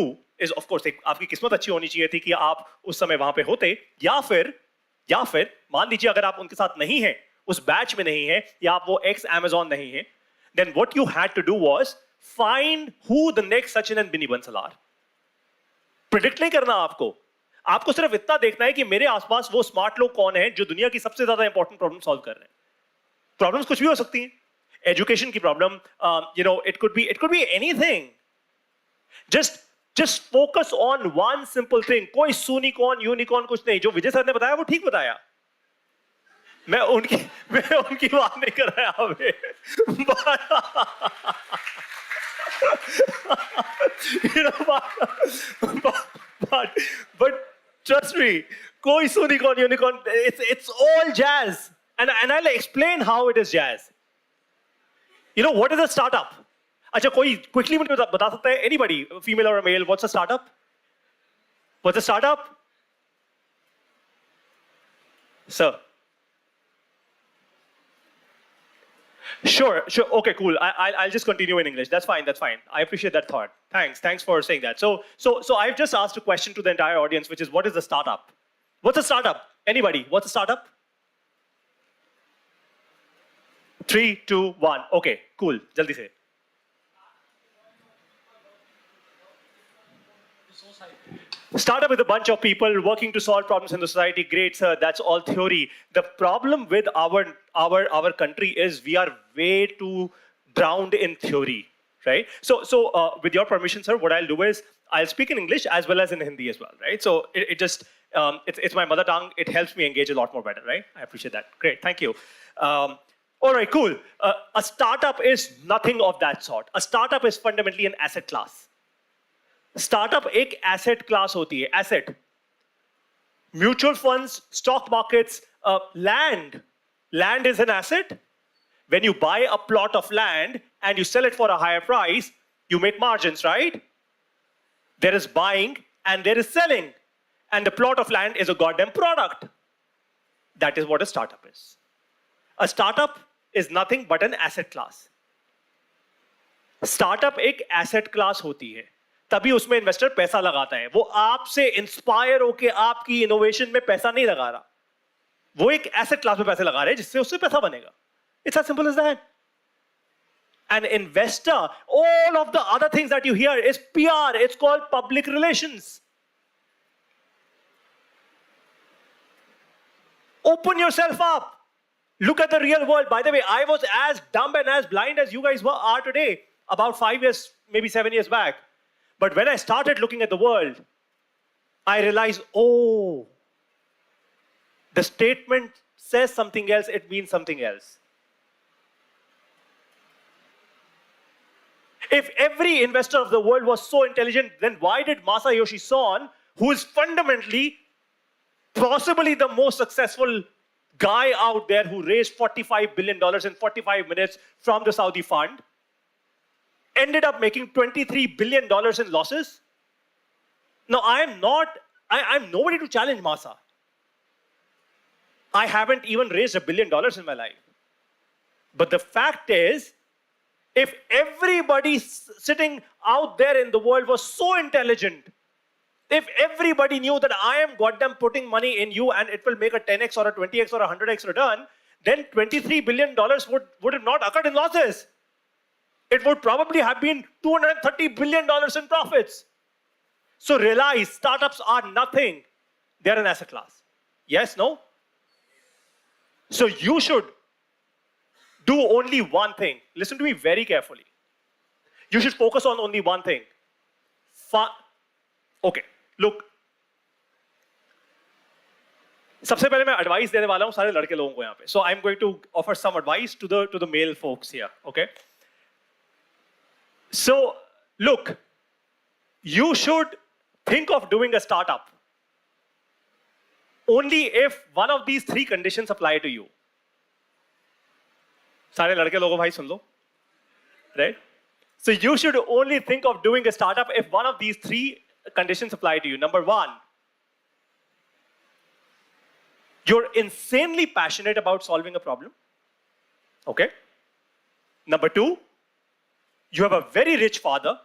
is, of course, आपकी किस्मत अच्छी होनी चाहिए थी कि आप उस समय वहां पे होते, या फिर मान लीजिए अगर आप उनके साथ नहीं हैं, उस बैच में नहीं है, या आप वो ex Amazon नहीं है, then what you had to do was find who the next Sachin and Binny Bansal are. Predict नहीं करना आपको सिर्फ इतना देखना है कि मेरे आसपास वो स्मार्ट लोग कौन हैं जो दुनिया की सबसे ज्यादा इंपॉर्टेंट प्रॉब्लम सॉल्व कर रहे हैं. प्रॉब्लम्स कुछ भी हो सकती हैं. Education की problem, it could be anything. Just focus on one simple thing. कोई unicorn कुछ नहीं. जो विजय सर ने बताया वो ठीक बताया. मैं उनकी बात नहीं कर रहा अभी. But trust me, कोई unicorn, it's all jazz. And I'll explain how it is jazz. You know what is a startup? अच्छा कोई quickly मुझे बता सकता है? Anybody, female or a male, what's a startup? What's a startup? Sir. Sure. Okay, cool. I'll just continue in English. That's fine. I appreciate that thought. Thanks for saying that. So I've just asked a question to the entire audience, which is, what is a startup? What's a startup? Anybody? What's a startup? 3, 2, 1. Okay, cool. Jaldi se. Startup is a bunch of people working to solve problems in the society. Great, sir. That's all theory. The problem with our country is we are way too drowned in theory, right? So with your permission, sir, what I'll do is I'll speak in English as well as in Hindi as well, right? So it's my mother tongue. It helps me engage a lot more better, right? I appreciate that. Great, thank you. All right, cool. A startup is nothing of that sort. A startup is fundamentally an asset class. Startup एक asset class होती है. Asset, mutual funds, stock markets, land is an asset. When you buy a plot of land and you sell it for a higher price, you make margins, right? There is buying and there is selling, and the plot of land is a goddamn product. That is what a startup is. A startup is nothing but an asset class. Startup एक asset class होती है, तभी उसमें investor पैसा लगाता है. वो आपसे इंस्पायर होके आपकी इनोवेशन में पैसा नहीं लगा रहा, वो एक एसेट क्लास में पैसे लगा रहे हैं जिससे उससे पैसा बनेगा. It's as simple as that. An investor, all of the other things that you hear is PR. It's called public relations. Open yourself up. Look at the real world. By the way, I was as dumb and as blind as you guys are today about 5 years, maybe 7 years back. But when I started looking at the world, I realized, oh, the statement says something else, it means something else. If every investor of the world was so intelligent, then why did Masayoshi Son, who is fundamentally possibly the most successful guy out there who raised $45 billion in 45 minutes from the Saudi fund, ended up making $23 billion in losses? Now, I'm nobody to challenge Masa. I haven't even raised $1 billion in my life. But the fact is, if everybody sitting out there in the world was so intelligent, if everybody knew that I am goddamn putting money in you and it will make a 10x or a 20x or a 100x return, then $23 billion would have not occurred in losses. it would probably have been $230 billion in profits. So realize startups are nothing. They're an asset class. Yes, no? So you should do only one thing. Listen to me very carefully. You should focus on only one thing. Okay, look. सबसे पहले मैं advice देने वाला हूँ सारे लड़के लोगों को यहाँ पे. So I'm going to offer some advice to the male folks here. Okay. So look, you should think of doing a startup only if one of these three conditions apply to you. सारे लड़के लोगों भाई सुन लो, right? So you should only think of doing a startup if one of these three conditions apply to you. Number one, you're insanely passionate about solving a problem. Okay. Number two, you have a very rich father.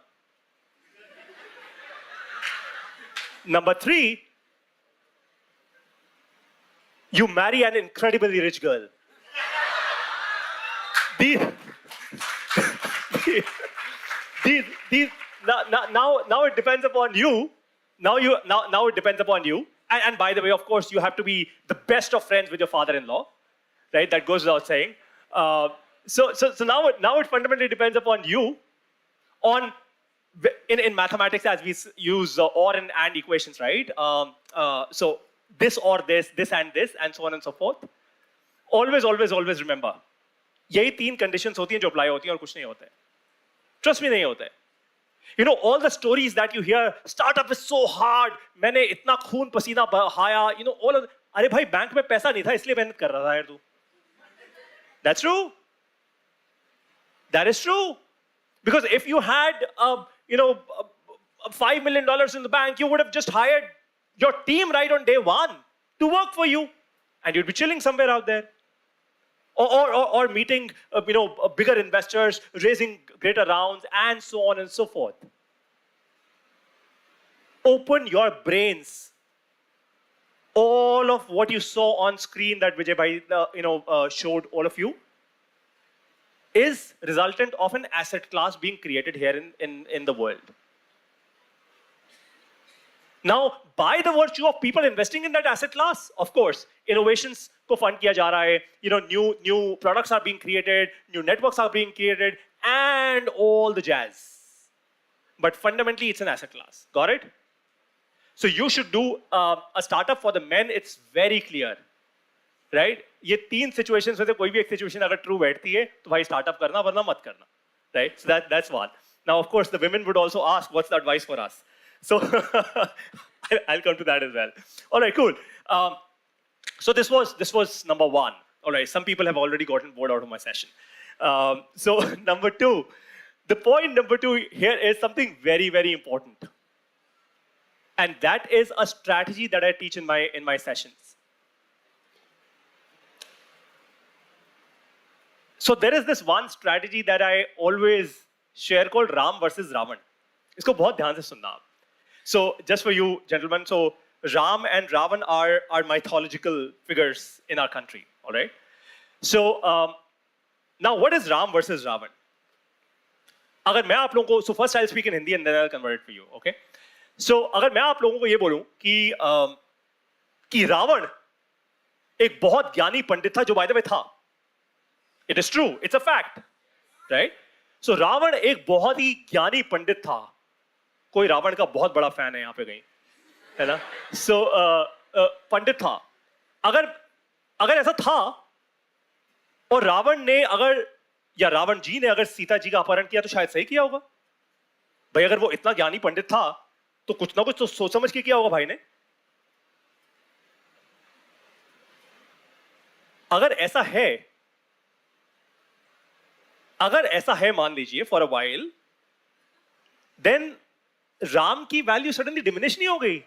Number three, you marry an incredibly rich girl. Now it depends upon you. Now it depends upon you. And by the way, of course, you have to be the best of friends with your father-in-law, right? That goes without saying. So now it fundamentally depends upon you. In mathematics, as we use or and equations, right? So this or this and this, and so on and so forth. Always remember. यही तीन conditions होती हैं जो apply होती हैं और कुछ नहीं होता है. Trust me, नहीं होता है. You know, all the stories that you hear, startup is so hard, मैंने इतना खून पसीना बहाया, you know, all of, अरे भाई बैंक में पैसा नहीं था इसलिए मेहनत कर रहा था यार तू. That's true. That is true. Because if you had, $5 million in the bank, you would have just hired your team right on day one to work for you, and you'd be chilling somewhere out there, or meeting, bigger investors, raising greater rounds, and so on and so forth. Open your brains. All of what you saw on screen that Vijay bhai, showed all of you is resultant of an asset class being created here in the world. Now, by the virtue of people investing in that asset class, of course, innovations ko fund kiya ja raha hai, new products are being created, new networks are being created, and all the jazz. But fundamentally, it's an asset class. Got it? So you should do a startup for the men. It's very clear, right? ये तीन situations में से कोई भी एक situation अगर true बैठती है, तो भाई startup करना वरना मत करना, right? So that's one. Now, of course, the women would also ask, what's the advice for us? So I'll come to that as well. All right, cool. So this was number one. All right, some people have already gotten bored out of my session. So number two, the point number two here is something very, very important. And that is a strategy that I teach in my sessions. So there is this one strategy that I always share called Ram versus Ravan. इसको बहुत ध्यान से सुनना आप. So just for you, gentlemen, so Ram and Ravan are mythological figures in our country, all right? So now what is Ram versus Ravan? अगर मैं आप लोगों को, so first I'll speak in Hindi and then I'll convert it for you, okay? So अगर मैं आप लोगों को ये बोलूं कि रावण एक बहुत ज्ञानी पंडित था जो by the way था. It is true, it's a fact, right? So Ravan एक बहुत ही ज्ञानी पंडित था. कोई रावण का बहुत बड़ा फैन है यहाँ पे कहीं, है ना? So पंडित था. अगर ऐसा था और रावण ने या रावण जी ने अगर सीता जी का अपहरण किया तो शायद सही किया होगा. भाई अगर वो इतना ज्ञानी पंडित था तो कुछ ना कुछ तो सोच समझ के किया होगा भाई ने. अगर ऐसा है मान लीजिए for a while, then Ram की वैल्यू सडनली डिमिनिश नहीं हो गई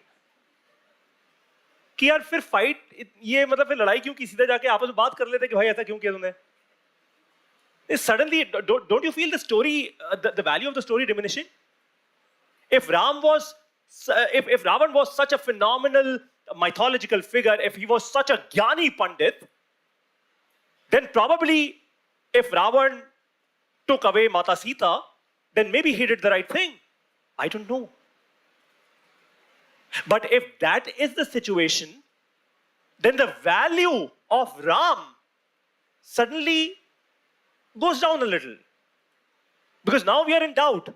कि यार फिर फाइट ये मतलब फिर लड़ाई क्यों की, सीधे जाके आपस में बात कर लेते कि भाई ऐसा क्यों किया तुमने. Suddenly, don't you feel the story, the value of the story diminishing? If Ravan was such a phenomenal mythological figure, if he was such a Jnani Pandit, then probably if Ravan took away Mata Sita, then maybe he did the right thing. I don't know. But if that is the situation, then the value of Ram suddenly goes down a little. Because now we are in doubt.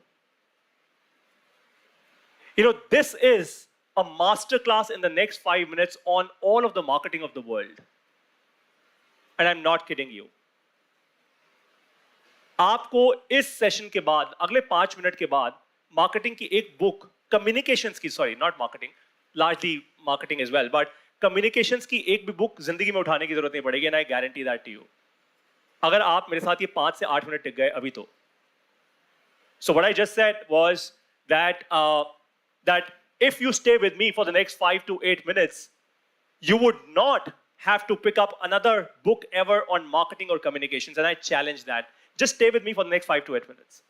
You know, this is a masterclass in the next 5 minutes on all of the marketing of the world. And I'm not kidding you. आपको इस session के बाद अगले 5 minute के बाद marketing की एक book communications की sorry not marketing largely marketing as well but communications की एक भी बुक जिंदगी में उठाने की जरूरत नहीं पड़ेगी and I guarantee that to you अगर आप मेरे साथ ये 5 से 8 मिनट टिक गए अभी तो so what I just said was that if you stay with me for the next 5 to 8 minutes you would not have to pick up another book ever on marketing or communications and I challenge that. Just stay with me for the next 5 to 8 minutes.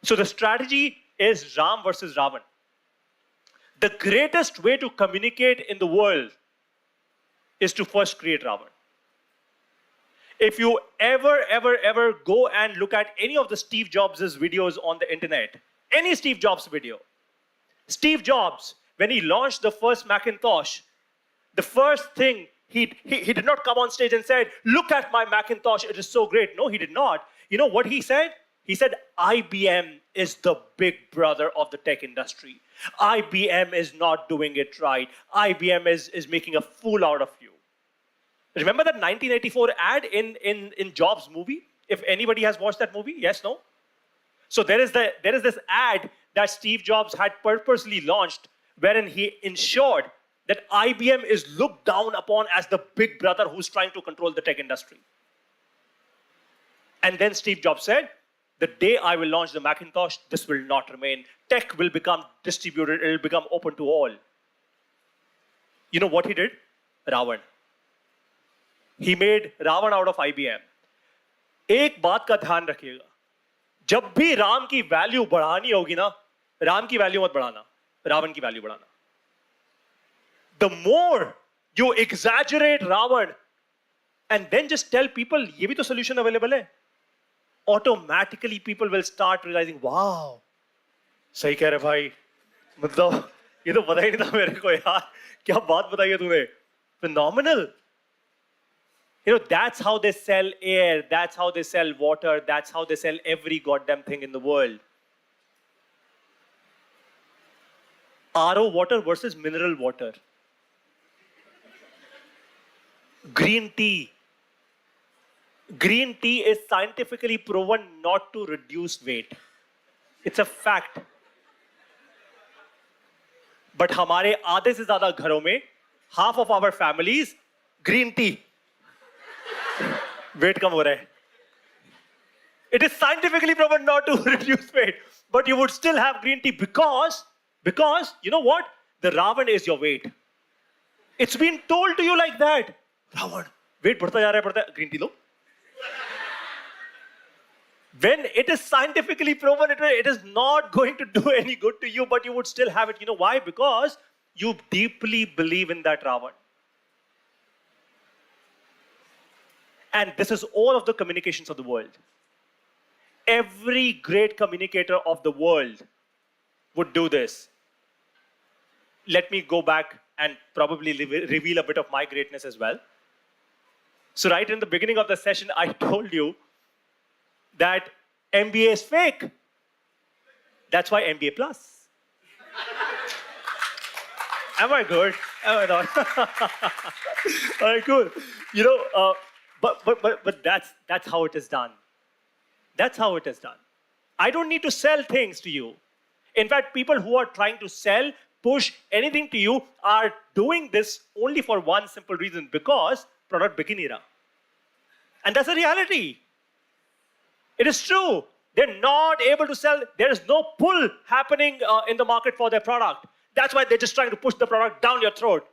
So the strategy is Ram versus Ravan. The greatest way to communicate in the world is to first create Ravan. If you ever go and look at any of the Steve Jobs' videos on the internet, any Steve Jobs video, Steve Jobs, when he launched the first Macintosh, the first thing, he did not come on stage and said, look at my Macintosh, it is so great. No, he did not. You know what he said? He said, IBM is the big brother of the tech industry. IBM is not doing it right. IBM is making a fool out of you. Remember that 1984 ad in Jobs movie? If anybody has watched that movie, yes, no? So there is this ad that Steve Jobs had purposely launched wherein he ensured that IBM is looked down upon as the big brother who's trying to control the tech industry. And then Steve Jobs said, the day I will launch the Macintosh, this will not remain. Tech will become distributed, it will become open to all. You know what he did? Ravan. He made Ravan out of IBM. एक बात का ध्यान रखिएगा जब भी राम की value बढ़ानी होगी ना राम की वैल्यू मत बढ़ाना रावण की वैल्यू बढ़ाना the more you exaggerate Ravan and then just tell people ये भी तो solution available है automatically people will start realizing wow सही कह रहे भाई मतलब ये तो पता ही नहीं था मेरे को यार क्या बात बताई है तूने phenomenal. You know, that's how they sell air, that's how they sell water, that's how they sell every goddamn thing in the world. RO water versus mineral water. Green tea. Green tea is scientifically proven not to reduce weight. It's a fact. But हमारे आधे से ज़्यादा घरों में, half of our families, green tea. Weight कम हो रहा है. It is scientifically proven not to reduce weight, but you would still have green tea because you know what? The Ravan is your weight. It's been told to you like that. Ravan, weight बढ़ता जा रहा है, green tea low. When it is scientifically proven, it is not going to do any good to you, but you would still have it. You know why? Because you deeply believe in that Ravan. And this is all of the communications of the world. Every great communicator of the world would do this. Let me go back and probably reveal a bit of my greatness as well. So right in the beginning of the session, I told you that MBA is fake. That's why MBA plus. Am I good? Am I not? All right, cool. You know, but that's how it is done. That's how it is done. I don't need to sell things to you. In fact, people who are trying to sell, push anything to you are doing this only for one simple reason, because product बिक नहीं रहा. And that's a reality. It is true. They're not able to sell. There is no pull happening in the market for their product. That's why they're just trying to push the product down your throat.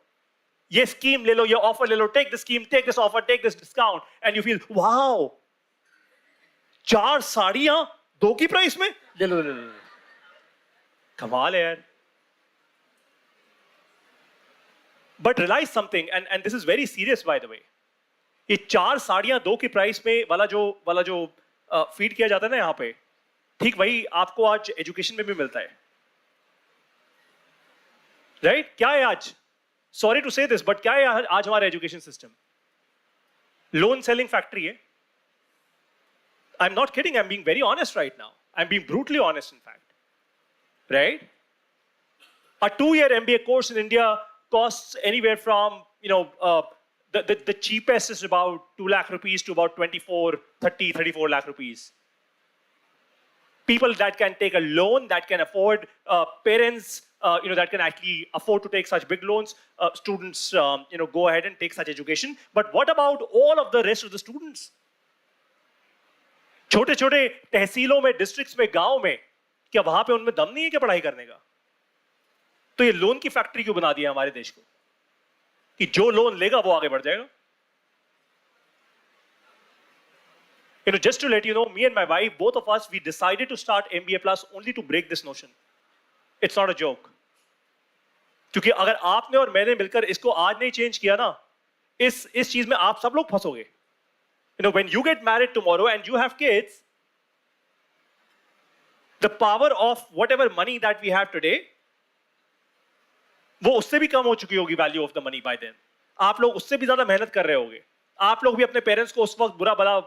ये scheme ले लो, ये offer ले लो, take the scheme, take this offer, take this discount, and you feel, wow, 4 साड़ियां 2 की price में ले लो ले लो. कमाल है यार. But realize something, and this is very serious by the way. ये 4 साड़ियां 2 की प्राइस में वाला जो फीड किया जाता है ना यहाँ पे, ठीक वही आपको आज एजुकेशन में भी मिलता है, राइट? क्या है आज? सॉरी टू से दिस, बट क्या है आज हमारा education system? Loan selling factory है. I'm not kidding, I'm being very honest right now. I'm being brutally honest, in fact. Right? A 2-year MBA course in India costs anywhere from, the cheapest is about 2 lakh rupees to about 34 lakh rupees. People that can take a loan, that can afford, parents, that can actually afford to take such big loans, students, go ahead and take such education. But what about all of the rest of the students? छोटे छोटे तहसीलों में, districts में, गांव में, क्या वहां पे उनमें दम नहीं है क्या पढ़ाई करने का? तो ये लोन की फैक्ट्री क्यों बना दिया हमारे देश को कि जो लोन लेगा वो आगे बढ़ जाएगा? Just to let you know, me and my wife, both of us, we decided to start MBA Plus only to break this notion. It's not a joke. क्योंकि अगर आपने और मैंने मिलकर इसको आज नहीं चेंज किया ना, इस चीज में आप सब लोग फंसोगे. When you get married tomorrow and you have kids, the power of whatever money that we have today, वो उससे भी कम हो चुकी होगी value of the money by then. आप लोग उससे भी ज्यादा मेहनत कर रहे होगे. आप लोग भी अपने पेरेंट्स को उस वक्त बुरा भला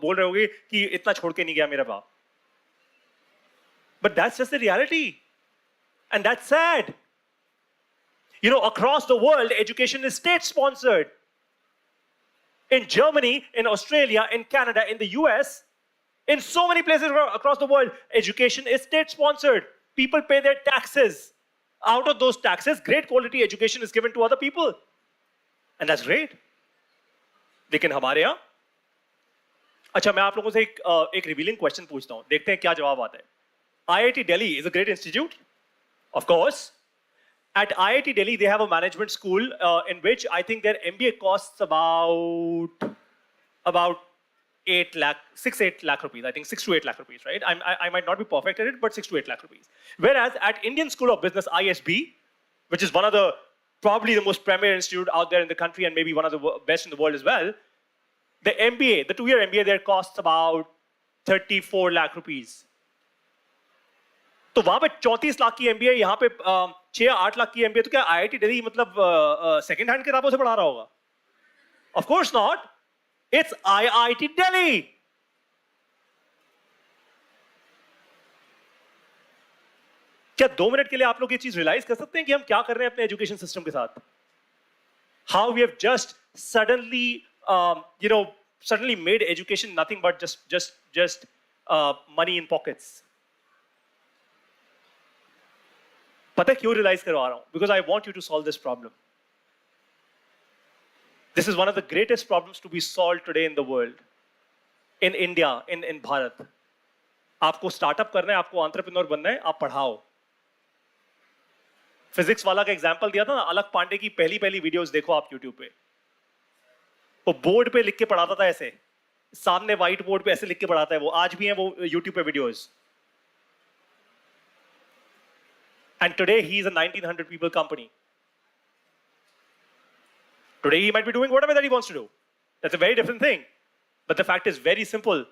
बोल रहे होगे कि इतना छोड़ के नहीं गया मेरा बाप. But that's just the reality. And that's sad. Across the world, education is state-sponsored. In Germany, in Australia, in Canada, in the US, in so many places across the world, education is state-sponsored. People pay their taxes. Out of those taxes, great quality education is given to other people. And that's great. लेकिन हमारे यहाँ, अच्छा मैं आप लोगों से एक revealing question पूछता हूँ, देखते हैं क्या जवाब आता है. IIT Delhi is a great institute, of course. At IIT Delhi, they have a management school in which I think their MBA costs about 6-8 lakh rupees. I think 6 to 8 lakh rupees, right? I might not be perfect at it, but 6 to 8 lakh rupees. Whereas at Indian School of Business, ISB, which is one of the probably the most premier institute out there in the country and maybe one of the best in the world as well, the MBA, the 2-year MBA there costs about 34 lakh rupees. तो वहां पे 34 लाख की MBA, यहाँ पे 6-8 लाख की MBA. तो क्या IIT Delhi मतलब सेकंड हैंड किताबों से पढ़ा रहा होगा? Of course not. It's IIT Delhi. क्या 2 मिनट के लिए आप लोग ये चीज रियलाइज कर सकते हैं कि हम क्या कर रहे हैं अपने एजुकेशन सिस्टम के साथ? How we have just suddenly made education nothing but just money in pockets. पता है क्यों रियलाइज करवा रहा हूं? Because I want you to solve this problem. This is one of the greatest problems to be solved today in the world, in India, in Bharat. आपको startup करना है, आपको एंटरप्रेन्योर बनना है, आप पढ़ाओ. फिजिक्स वाला का एग्जांपल दिया था ना, अलग पांडे की पहली वीडियोस देखो आप यूट्यूब पे. वो बोर्ड पे लिख के पढ़ाता था ऐसे, सामने व्हाइट बोर्ड पे ऐसे लिख के पढ़ाता है. वो आज भी है वो यूट्यूब पे videos. And today he is a 1900 people company. Today he might be doing whatever that he wants to do. That's a very different thing. But the fact is very simple.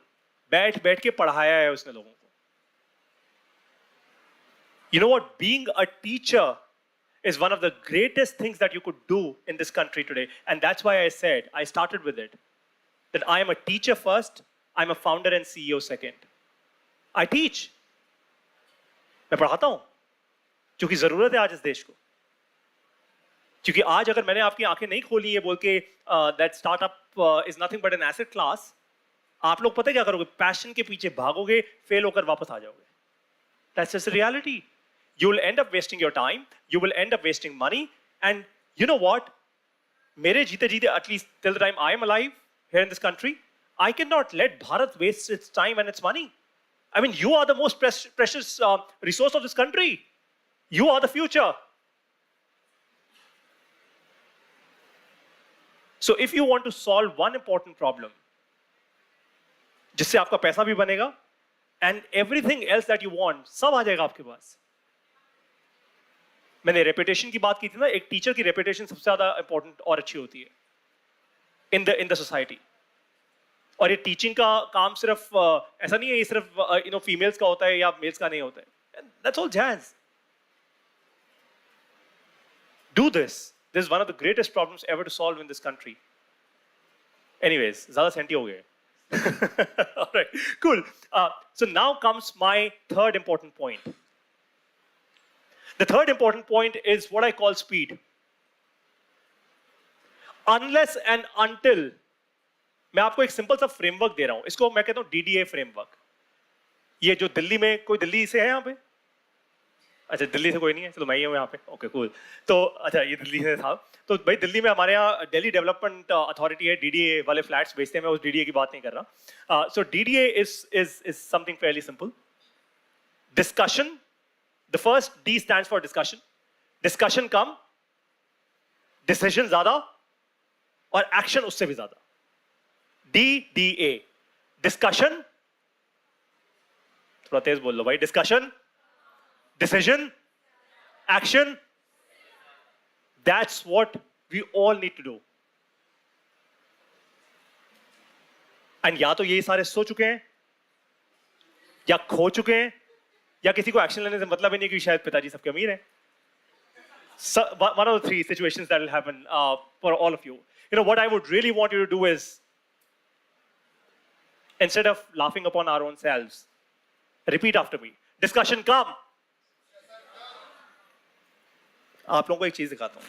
बैठ के पढ़ाया है उसने लोगों को. You know what? Being a teacher is one of the greatest things that you could do in this country today. And that's why I said, I started with it, that I am a teacher first, I'm a founder and CEO second. I teach. मैं पढ़ाता हूं क्योंकि जरूरत है आज इस देश को. क्योंकि आज अगर मैंने आपकी आंखें नहीं खोली है बोल के that startup is nothing but an asset class, आप लोग पता है क्या करोगे? पैशन के पीछे भागोगे, फेल होकर वापस आ जाओगे. That's just the reality. You will end up wasting your time, you will end up wasting money, and you know what? मेरे जीते जीते, at least till the time I am alive here in this country, I cannot let Bharat waste its time and its money. I mean, you are the most precious resource of this country. You are the future. So if you want to solve one important problem, जिससे आपका पैसा भी बनेगा and everything else that you want, सब आ जाएगा आपके पास. मैंने reputation की बात की थी ना, एक टीचर की रेपुटेशन सबसे ज्यादा इंपॉर्टेंट और अच्छी होती है इन द सोसाइटी. और ये टीचिंग का काम सिर्फ ऐसा नहीं है, ये सिर्फ फीमेल्स का होता है या मेल्स का नहीं होता है. That's all jazz. Do this. This is one of the greatest problems ever to solve in this country. Anyways, ज़्यादा सेंटी हो गए. All right, cool. So now comes my third important point. The third important point is what I call speed. Unless and until, मैं आपको एक simple सा framework दे रहा हूं, इसको मैं कहता हूं DDA फ्रेमवर्क. ये जो दिल्ली में, कोई दिल्ली से है यहाँ पे? अच्छा, दिल्ली से कोई नहीं है, चलो मैं ही हूँ यहाँ पे. Okay cool. तो अच्छा, ये दिल्ली से था. तो भाई दिल्ली में हमारे यहाँ दिल्ली डेवलपमेंट अथॉरिटी है, DDA वाले फ्लैट्स बेचते हैं. मैं उस DDA की बात नहीं कर रहा. सो DDA is something fairly simple. Discussion. The first D stands for discussion. Discussion come, decision ज़्यादा और action उससे भी ज़्यादा. DDA. Discussion. थोड़ा तेज बोल लो भाई. Discussion, decision, action. That's what we all need to do. And या तो ये सारे सो चुके हैं, या खो चुके हैं, या किसी को एक्शन लेने से मतलब ही नहीं कि शायद पिताजी सबके अमीर हैं. One of the three situations that will happen for all of you. You know, what I would really want you to do is, instead of laughing upon our own selves, repeat after me. Discussion come. आप लोगों को एक चीज दिखाता हूं.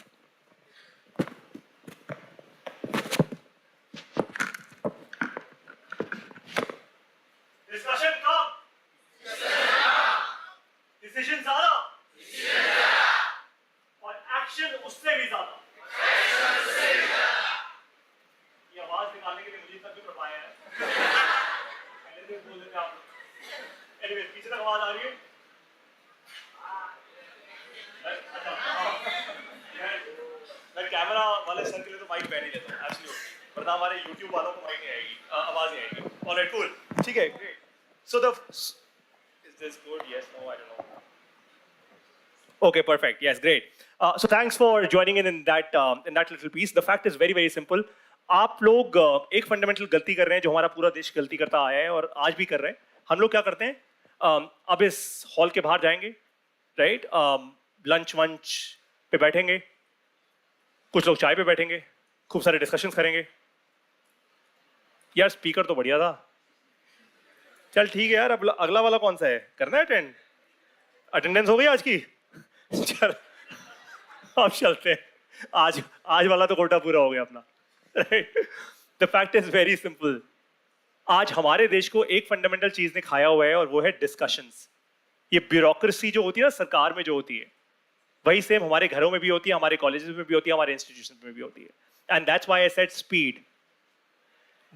Discussion come. Decision ज़्यादा. और action उससे भी ज़्यादा. ये आवाज निकालने के लिए मुझे तक भी पढ़वाया है. पहले से बोल देते आप. Anyway, पीछे तक आवाज आ रही है? मैं कैमरा वाले सर के लिए तो माइक पहन ही लेता हूँ, एब्सोल्युटली. वरना हमारे YouTube वालों को माइक नहीं आएगी, आवाज नहीं आएगी. Alright, cool. ठीक है, great. So the is this good? Yes, no, I don't know. Okay, perfect. Yes, great. So thanks for joining in that little piece. The fact is very simple. आप लोग एक फंडामेंटल गलती कर रहे हैं जो हमारा पूरा देश गलती करता आया है और आज भी कर रहे हैं. हम लोग क्या करते हैं? अब इस हॉल के बाहर जाएंगे, राइट? लंच वंच पे बैठेंगे, कुछ लोग चाय पे बैठेंगे, खूब सारे डिस्कशंस करेंगे. यार स्पीकर तो बढ़िया था. चल ठीक है यार, अब अगला वाला कौन सा है? करना है अटेंडेंस हो गई आज की? चल अब चलते हैं. आज वाला तो कोटा पूरा हो गया अपना. The fact is very simple. आज हमारे देश को एक फंडामेंटल चीज ने खाया हुआ है और वो है डिस्कशंस. ये ब्यूरोक्रेसी जो होती है ना सरकार में जो होती है, वही सेम हमारे घरों में भी होती है, हमारे कॉलेजेस में भी होती है, हमारे इंस्टीट्यूशन में भी होती है. And that's why I said speed.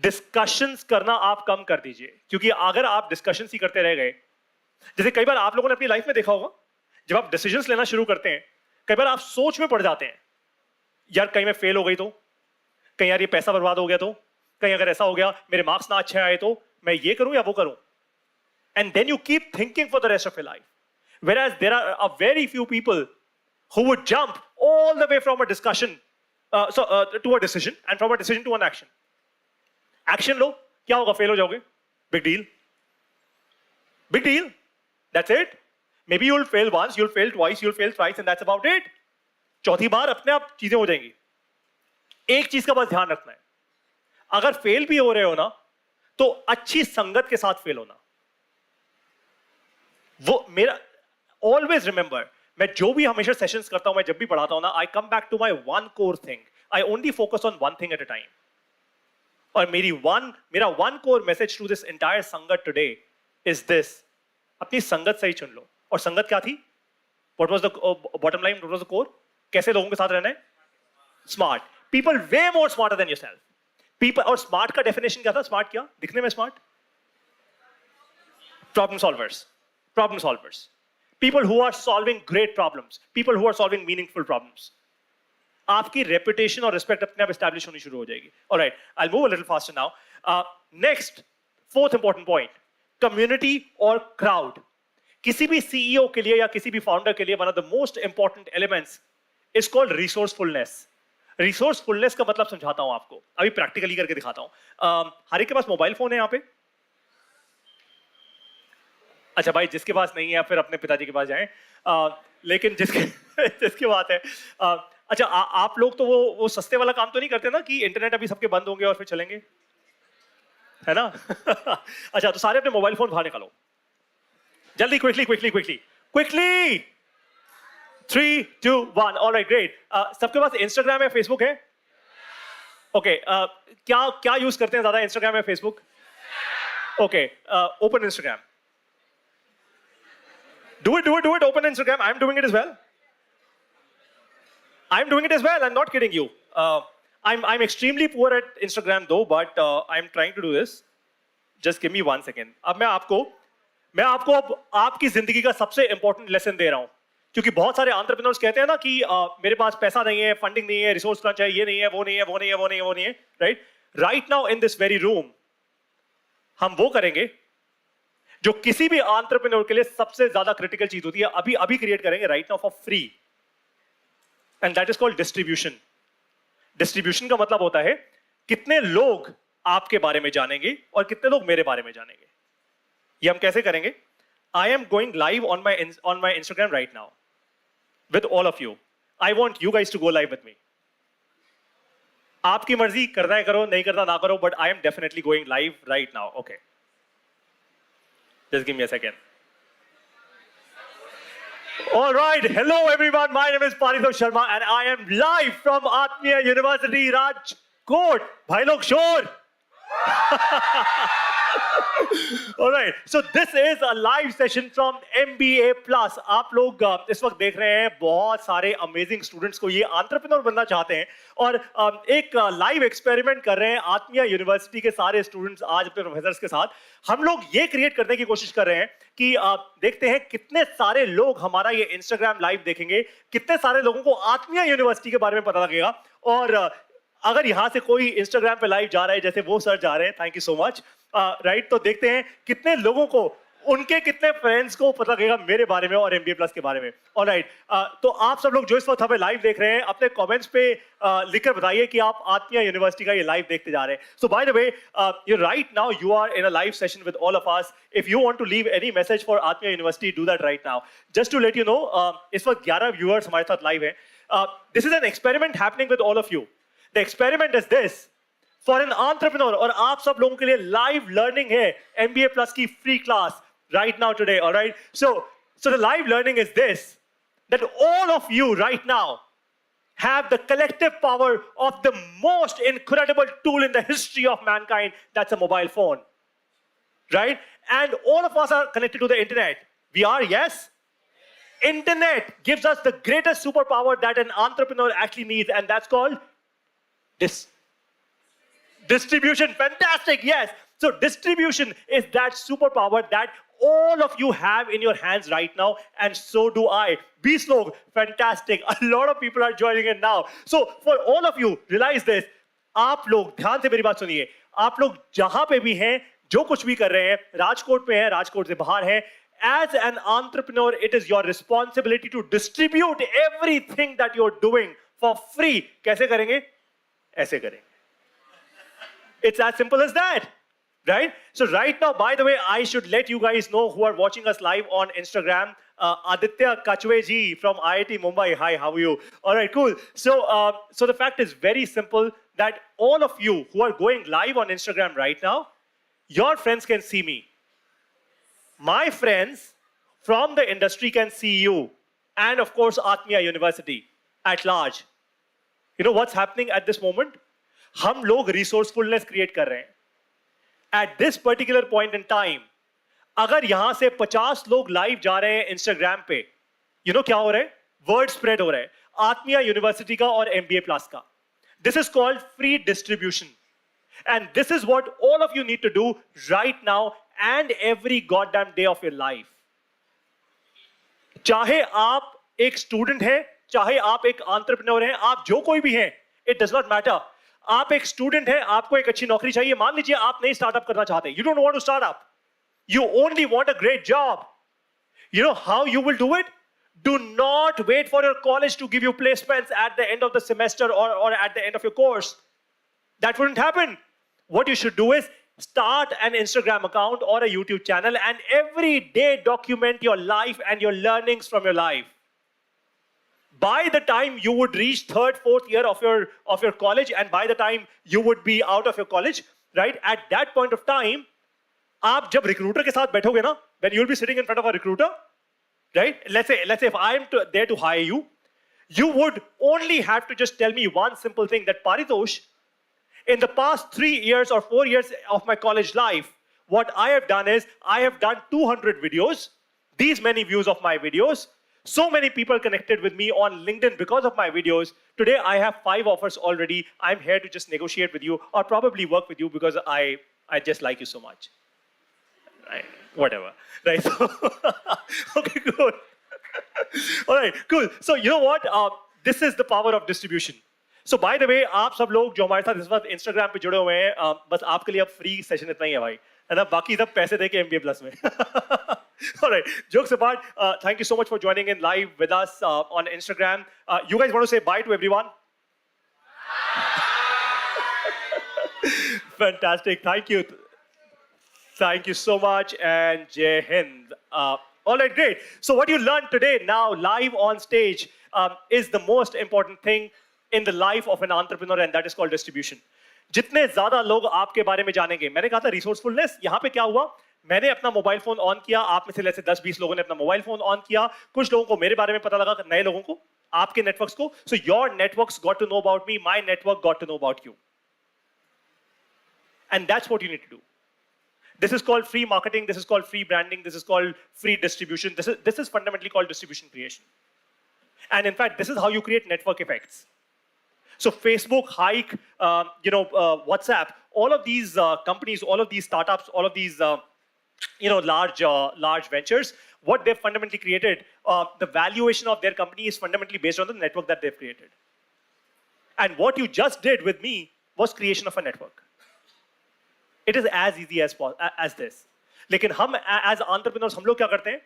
Discussions करना आप कम कर दीजिए, क्योंकि अगर आप डिस्कशंस ही करते रह गए, जैसे कई बार आप लोगों ने अपनी लाइफ में देखा होगा, जब आप डिसीजंस लेना शुरू करते हैं, कई बार आप सोच में पड़ जाते हैं. यार कहीं मैं फेल हो गई तो, कहीं यार ये पैसा बर्बाद हो गया तो, कहीं अगर ऐसा हो गया मेरे मार्क्स ना अच्छे आए तो मैं ये करूं या वो करूं. And then you keep thinking for the rest of your life. Whereas there are a very few people who would jump all the way from a discussion to a decision, and from a decision to an action. Action लो, क्या होगा? Fail हो जाओगे. Big deal. Big deal. That's it. Maybe you'll fail once, you'll fail twice, you'll fail thrice, and that's about it. चौथी बार अपने आप चीजें हो जाएंगी. एक चीज का बस ध्यान रखना है, अगर फेल भी हो रहे हो ना, तो अच्छी संगत के साथ फेल होना. वो मेरा ऑलवेज रिमेंबर, मैं जो भी हमेशा सेशंस करता हूं, मैं जब भी पढ़ाता हूं ना, I come back to my one core thing. I only focus on one thing at a time. और मेरा one core message to this entire संगत टुडे इज दिस: अपनी संगत सही चुन लो. और संगत क्या थी? What was the bottom line? What was the core? कैसे लोगों के साथ रहना है? Smart people, way more smarter than yourself. People, और स्मार्ट का डेफिनेशन क्या था? स्मार्ट क्या दिखने में? Smart problem solvers. Problem solvers. People who are solving great problems. People who are solving meaningful problems. आपकी reputation और respect अपने आप establish होनी शुरू हो जाएगी. All right, I'll move a little faster now. Next, fourth important point, community or crowd. किसी भी CEO के लिए या किसी भी founder के लिए one of the most important elements is called resourcefulness. Resourcefulness का मतलब समझाता हूं आपको, अभी प्रैक्टिकली करके दिखाता हूं। हर एक के पास मोबाइल फोन है यहाँ पे? अच्छा भाई, जिसके पास नहीं है आप फिर अपने पिताजी के पास जाएं, लेकिन जिसके जिसके पास है, अच्छा आप लोग तो वो सस्ते वाला काम तो नहीं करते ना कि इंटरनेट अभी सबके बंद होंगे और फिर चलेंगे, है ना? अच्छा, तो सारे अपने मोबाइल फोन बाहर निकालो जल्दी, क्विकली 3, 2, 1। Alright, great. सबके पास इंस्टाग्राम है, फेसबुक है? ओके, क्या यूज करते हैं ज्यादा, इंस्टाग्राम या Facebook? Okay, open Instagram, do it, open Instagram. I'm doing it as well. I'm not kidding you. I'm extremely poor at Instagram though, but I'm trying to do this. Just give me 1 second. अब मैं आपको अब आपकी जिंदगी का सबसे important lesson दे रहा हूं, क्योंकि बहुत सारे एंटरप्रेन्योर्स कहते हैं ना कि मेरे पास पैसा नहीं है, फंडिंग नहीं है, रिसोर्स क्रंच है, ये नहीं है, वो नहीं है, right now in this very room हम वो करेंगे जो किसी भी एंटरप्रेन्योर के लिए सबसे ज्यादा क्रिटिकल चीज होती है, अभी क्रिएट करेंगे right now for free, and that is called distribution. Distribution का मतलब होता है कितने लोग आपके बारे में जानेंगे और कितने लोग मेरे बारे में जानेंगे। ये हम कैसे करेंगे? I am going live on my Instagram right now with all of you. I want you guys to go live with me. आपकी मर्जी, करना है करो, नहीं करना ना करो, but I am definitely going live right now. Okay, just give me a second. All right, hello everyone, my name is Paritosh Sharma and I am live from Atmiya University, Rajkot. Bhai log shor. All right, so this is a live session from MBA Plus. आप लोग इस वक्त देख रहे हैं बहुत सारे amazing students को ये एंटरप्रेन्योर बनना चाहते हैं और एक लाइव एक्सपेरिमेंट कर रहे हैं आत्मीया यूनिवर्सिटी के सारे स्टूडेंट्स आज अपने प्रोफेसर्स के साथ। हम लोग ये क्रिएट करने की कोशिश कर रहे हैं कि देखते हैं कितने सारे लोग हमारा ये इंस्टाग्राम लाइव देखेंगे, कितने सारे लोगों को आत्मीया यूनिवर्सिटी के बारे में पता लगेगा। और अगर यहां से कोई इंस्टाग्राम पे लाइव जा रहा है, जैसे वो सर जा रहे हैं, thank you so much, right, तो देखते हैं कितने लोगों को, उनके कितने फ्रेंड्स को पता लगेगा मेरे बारे में और MBA प्लस के बारे में। ऑलराइट, तो आप सब लोग जो इस वक्त हमें लाइव देख रहे हैं अपने कमेंट्स पे लिखकर बताइए कि आप आत्मीया यूनिवर्सिटी का ये लाइव देखते जा रहे हैं। So by the way, you right now you are in a live session with all of us. If you want to leave any message for Atmiya University, do that right now. Just to let you know, इस वक्त 11 viewers हमारे साथ live हैं। This is an experiment happening with all of you. The experiment is this, for an entrepreneur, और आप सब लोगों के लिए लाइव लर्निंग है MBA प्लस की free class right now today. All right, so the live learning is this, that all of you right now have the collective power of the most incredible tool in the history of mankind, that's a mobile phone, right? And all of us are connected to the internet. We are, yes? Internet gives us the greatest superpower that an entrepreneur actually needs, and that's called distribution. Fantastic, yes. So distribution is that superpower that all of you have in your hands right now, and so do I. 20 log, fantastic. A lot of people are joining in now. So for all of you, realize this. आप लोग ध्यान से मेरी बात सुनिए, आप लोग जहां पे भी हैं, जो कुछ भी कर रहे हैं, राजकोट में हैं, राजकोट से बाहर हैं, as an entrepreneur, it is your responsibility to distribute everything that you're doing for free. कैसे करेंगे? ऐसे करेंगे. It's as simple as that. Right? So right now, by the way, I should let you guys know who are watching us live on Instagram. Aditya Kachwe ji from IIT Mumbai. Hi, how are you? All right, cool. So the fact is very simple that all of you who are going live on Instagram right now, your friends can see me. My friends from the industry can see you. And of course, Atmiya University at large. You know what's happening at this moment? हम लोग resourcefulness create कर रहे हैं. At this particular point in time, अगर यहां से 50 लोग live जा रहे हैं इंस्टाग्राम पे, you know क्या हो रहा है? वर्ड स्प्रेड हो रहा है आत्मीया यूनिवर्सिटी का और MBA प्लस का. This is called free distribution, and this is what all of you need to do right now and every goddamn day of your life. चाहे आप एक स्टूडेंट हैं, चाहे आप एक एंटरप्रेन्योर हैं, आप जो कोई भी हैं, it does not matter. आप एक स्टूडेंट हैं, आपको एक अच्छी नौकरी चाहिए, मान लीजिए आप नई स्टार्टअप करना चाहते हैं, you don't want to start up, you only want a great job. You know how you will do it? Do not wait for your college to give you placements at the end of the semester or at the end of your course. That wouldn't happen. What you should do is start an Instagram account or a YouTube channel and every day document your life and your learnings from your life. By the time you would reach third, fourth year of your college, and by the time you would be out of your college, right? At that point of time, आप जब recruiter के साथ बैठोगे ना, when you'll be sitting in front of a recruiter, right? Let's say if I'm there to hire you, you would only have to just tell me one simple thing, that Paritosh, in the past 3 years or 4 years of my college life, what I have done is I have done 200 videos, these many views of my videos, so many people connected with me on LinkedIn because of my videos. Today I have 5 offers already. I'm here to just negotiate with you or probably work with you because I just like you so much. Right? Whatever. Right? So, okay, good. All right, cool. So you know what? This is the power of distribution. So by the way, आप सब लोग जो हमारे साथ इस वक्त Instagram पे जुड़े हुए हैं, बस आपके लिए अब free session इतना ही है भाई, है ना? बाकी सब पैसे दे के MBA Plus में. All right, jokes apart, thank you so much for joining in live with us on Instagram. You guys want to say bye to everyone? Fantastic, thank you. Thank you so much, and Jai Hind. All right, great. So what you learned today now live on stage is the most important thing in the life of an entrepreneur, and that is called distribution. जितने ज़्यादा लोग आपके बारे में जानेंगे, मैंने कहा था resourcefulness, यहाँ पे क्या हुआ? मैंने अपना मोबाइल फोन ऑन किया, आप में से जैसे 10-20 लोगों ने अपना मोबाइल फोन ऑन किया, कुछ लोगों को मेरे बारे में पता लगा, नए लोगों को, आपके नेटवर्क्स को. So your networks got to know about me, my network got to know about you. And that's what you need to do. This is called free marketing, this is called free branding, this is called free distribution. This is fundamentally called distribution creation. And in fact, this is how you create network effects. So Facebook, Hike, WhatsApp, all of these companies, all of these startups, all of these large ventures, what they've fundamentally created, the valuation of their company is fundamentally based on the network that they've created. And what you just did with me was creation of a network. It is as easy as this. लेकिन हम as entrepreneurs हम लोग क्या करते हैं?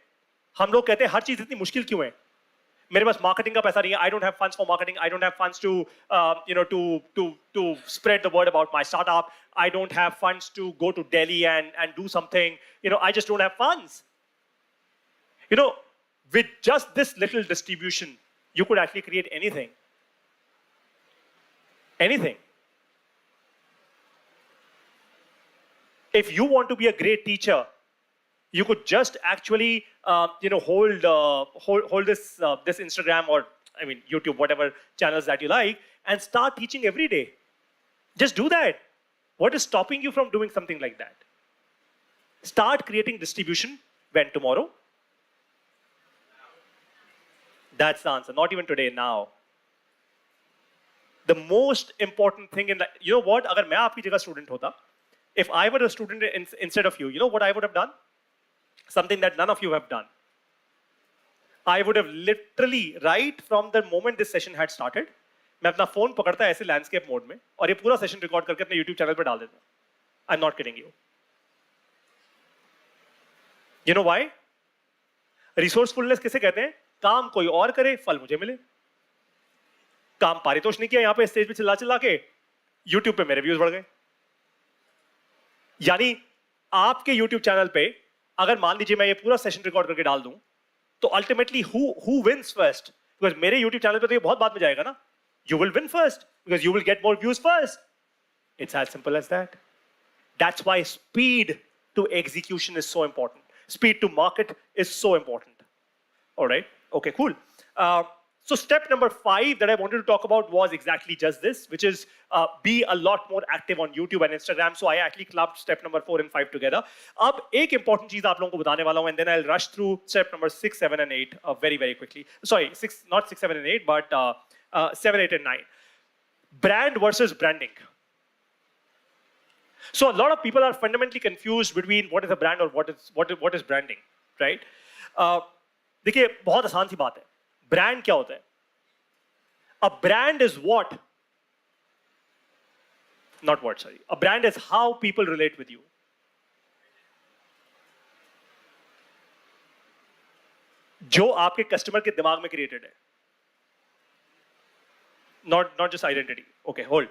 हम लोग कहते हैं हर चीज इतनी मुश्किल क्यों है? मेरे पास marketing का पैसा नहीं है. I don't have funds for marketing. I don't have funds to spread the word about my startup. I don't have funds to go to Delhi and do something. I just don't have funds. With just this little distribution, you could actually create anything. Anything. If you want to be a great teacher, you could just actually, hold this Instagram or YouTube, whatever channels that you like, and start teaching every day. Just do that. What is stopping you from doing something like that? Start creating distribution. When? Tomorrow? That's the answer. Not even today. Now. The most important thing in life. You know what? अगर मैं आपकी जगह student होता, if I were a student instead of you, you know what I would have done? Something that none of you have done. I would have literally, right from the moment this session had started, मैं अपना phone पकड़ता ऐसे landscape mode में और ये पूरा session record करके अपने YouTube channel पे डाल देता. I'm not kidding you. You know why? Resourcefulness किसे कहते हैं? काम कोई और करे, फल मुझे मिले. काम पारितोष नहीं किया यहाँ पे स्टेज पे चिल्ला के, YouTube पे मेरे व्यूज बढ़ गए. यानी आपके YouTube चैनल पे अगर मान लीजिए मैं ये पूरा सेशन रिकॉर्ड करके डाल दूं, तो ultimately who wins first? Because मेरे YouTube चैनल पे तो ये बहुत बाद में जाएगा ना. You will win first because you will get more views first. It's as simple as that. That's why speed to execution is so important. Speed to market is so important. All right. Okay, cool. So step number 5 that I wanted to talk about was exactly just this, which is be a lot more active on YouTube and Instagram. So I actually clubbed step number 4 and 5 together. अब एक important चीज आप लोगों को बताने वाला हूँ, and then I'll rush through step number 6, 7, and 8 very, very quickly. Sorry, not 6, 7, and 8, but 7, 8, and 9. Brand versus branding. So a lot of people are fundamentally confused between what is a brand or what is branding, right? देखिए बहुत आसान सी बात है. Brand क्या होता है? A brand is what? Not what, sorry. A brand is how people relate with you. जो आपके कस्टमर के दिमाग में क्रिएटेड है. Not just identity. Okay, hold.